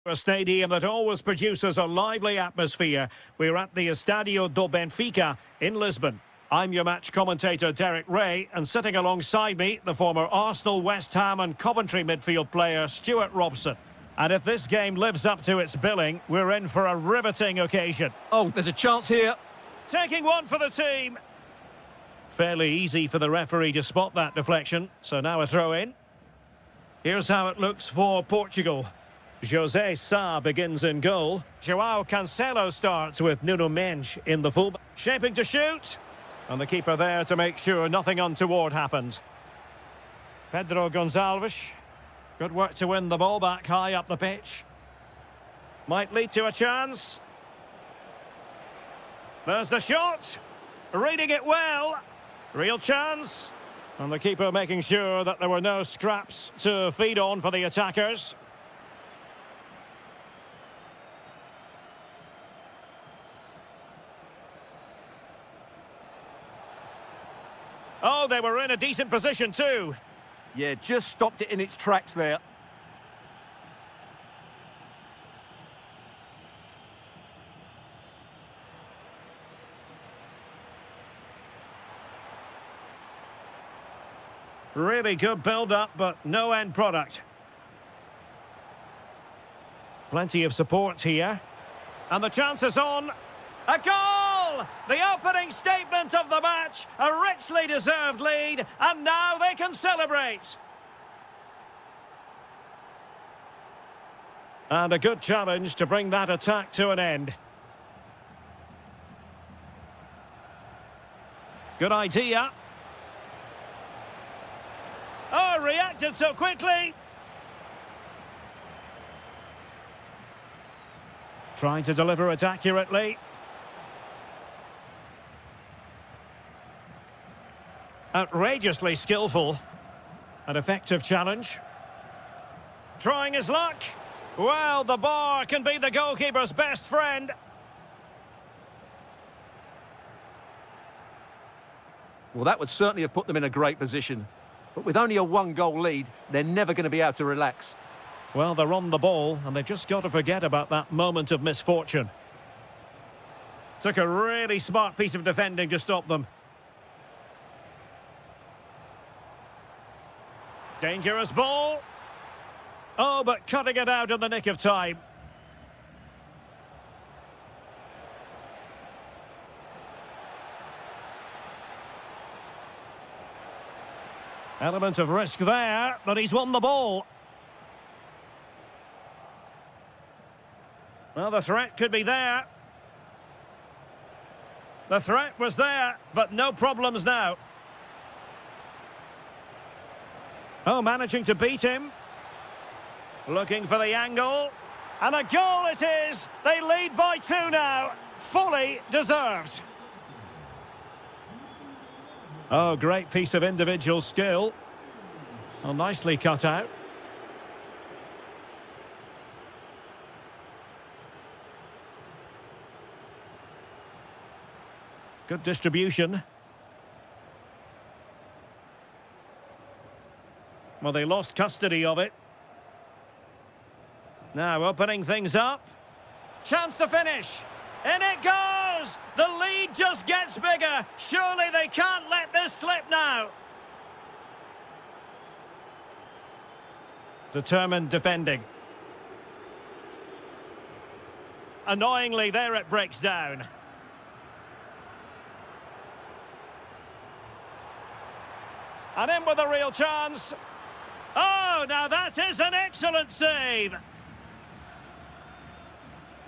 A stadium that always produces a lively atmosphere. We're at the Estadio do Benfica in Lisbon. I'm your match commentator Derek Ray, and sitting alongside me, the former Arsenal, West Ham and Coventry midfield player Stuart Robson. And if this game lives up to its billing, we're in for a riveting occasion. Oh, there's a chance here. Taking one for the team. Fairly easy for the referee to spot that deflection, so now a throw in. Here's how it looks for Portugal. José Sá begins in goal. João Cancelo starts with Nuno Mendes in the full. Shaping to shoot. And the keeper there to make sure nothing untoward happened. Pedro Gonçalves. Good work to win the ball back high up the pitch. Might lead to a chance. There's the shot. Reading it well. Real chance. And the keeper making sure that there were no scraps to feed on for the attackers. Oh, they were in a decent position too. Yeah, just stopped it in its tracks there. Really good build-up, but no end product. Plenty of support here. And the chance is on. A goal! The opening statement of the match. A richly deserved lead. And now they can celebrate. And a good challenge to bring that attack to an end. Good idea. Oh, reacted so quickly. Trying to deliver it accurately. Outrageously skillful. An effective challenge. Trying his luck. Well, the bar can be the goalkeeper's best friend. Well, that would certainly have put them in a great position. But with only a one-goal lead, they're never going to be able to relax. Well, they're on the ball, and they've just got to forget about that moment of misfortune. Took a really smart piece of defending to stop them. Dangerous ball. Oh, but cutting it out in the nick of time. Element of risk there, but he's won the ball. Well, the threat could be there. The threat was there, but no problems now. Oh, managing to beat him. Looking for the angle. And a goal it is! They lead by 2 now. Fully deserved. Oh, great piece of individual skill. Oh, nicely cut out. Good distribution. Well, they lost custody of it. Now opening things up. Chance to finish. In it goes! The lead just gets bigger. Surely they can't let this slip now. Determined defending. Annoyingly, there it breaks down. And in with a real chance. Oh, now that is an excellent save.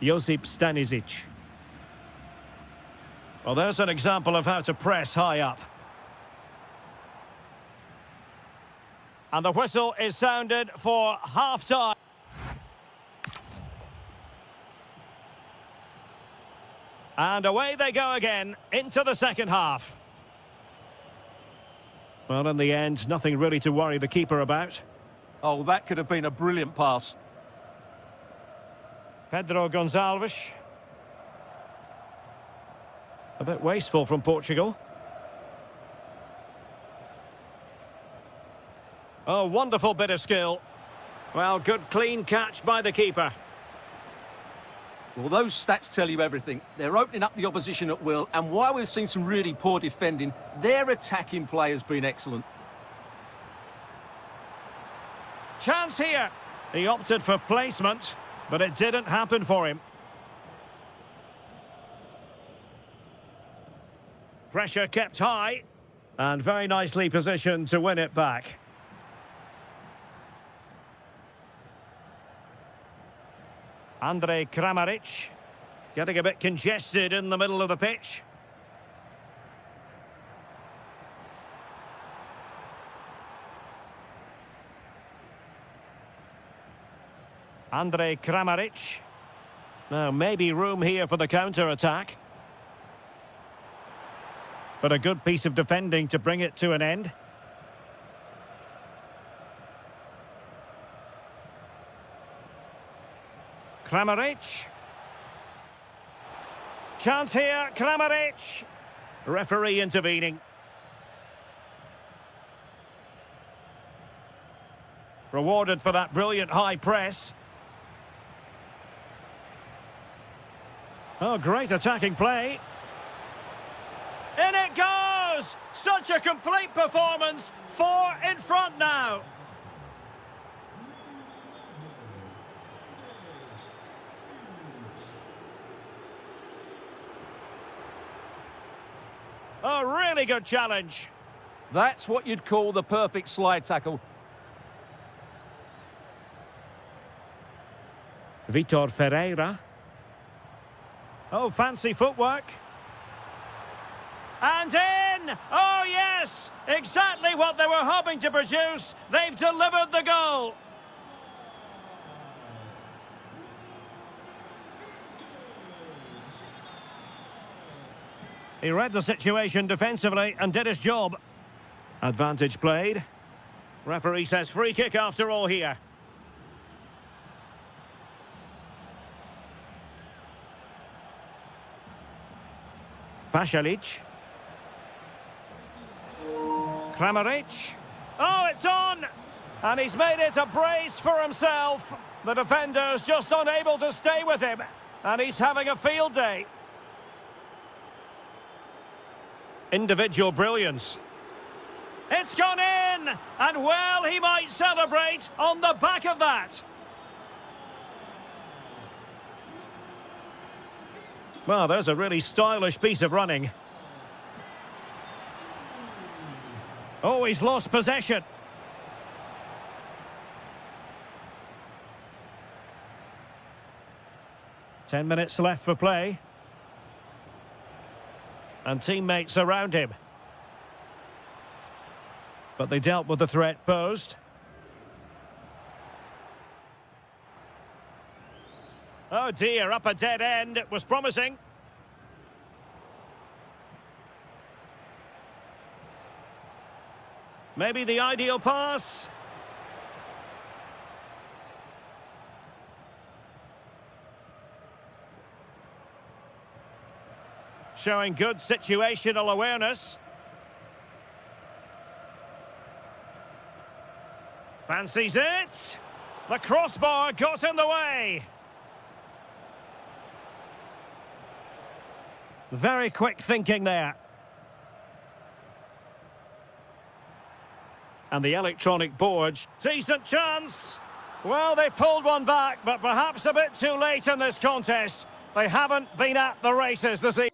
Josip Stanisic. Well, there's an example of how to press high up. And the whistle is sounded for half-time. And away they go again into the second half. Well, in the end, nothing really to worry the keeper about. Oh, that could have been a brilliant pass. Pedro Gonçalves. A bit wasteful from Portugal. Oh, wonderful bit of skill. Well, good clean catch by the keeper. Well, those stats tell you everything. They're opening up the opposition at will, and while we've seen some really poor defending, their attacking play has been excellent. Chance here. He opted for placement, but it didn't happen for him. Pressure kept high, and very nicely positioned to win it back. Andrej Kramaric, getting a bit congested in the middle of the pitch. Andrej Kramaric. Now, maybe room here for the counter-attack. But a good piece of defending to bring it to an end. Kramaric. Chance here, Kramaric. Referee intervening. Rewarded for that brilliant high press. Oh, great attacking play. In it goes! Such a complete performance. 4 in front now. A really good challenge. That's what you'd call the perfect slide tackle. Vitor Ferreira. Oh, fancy footwork. And in! Oh, yes! Exactly what they were hoping to produce. They've delivered the goal. He read the situation defensively and did his job. Advantage played. Referee says free kick after all here. Pasalic. Kramaric. Oh, it's on! And he's made it a brace for himself. The defender's just unable to stay with him. And he's having a field day. Individual brilliance. It's gone in! And well, he might celebrate on the back of that. Well, there's a really stylish piece of running. Oh, he's lost possession. Ten minutes left for play. And teammates around him. But they dealt with the threat posed. Oh dear, up a dead end. It was promising. Maybe the ideal pass. Showing good situational awareness. Fancies it. The crossbar got in the way. Very quick thinking there. And the electronic boards. Decent chance. Well, they pulled one back, but perhaps a bit too late in this contest. They haven't been at the races this evening.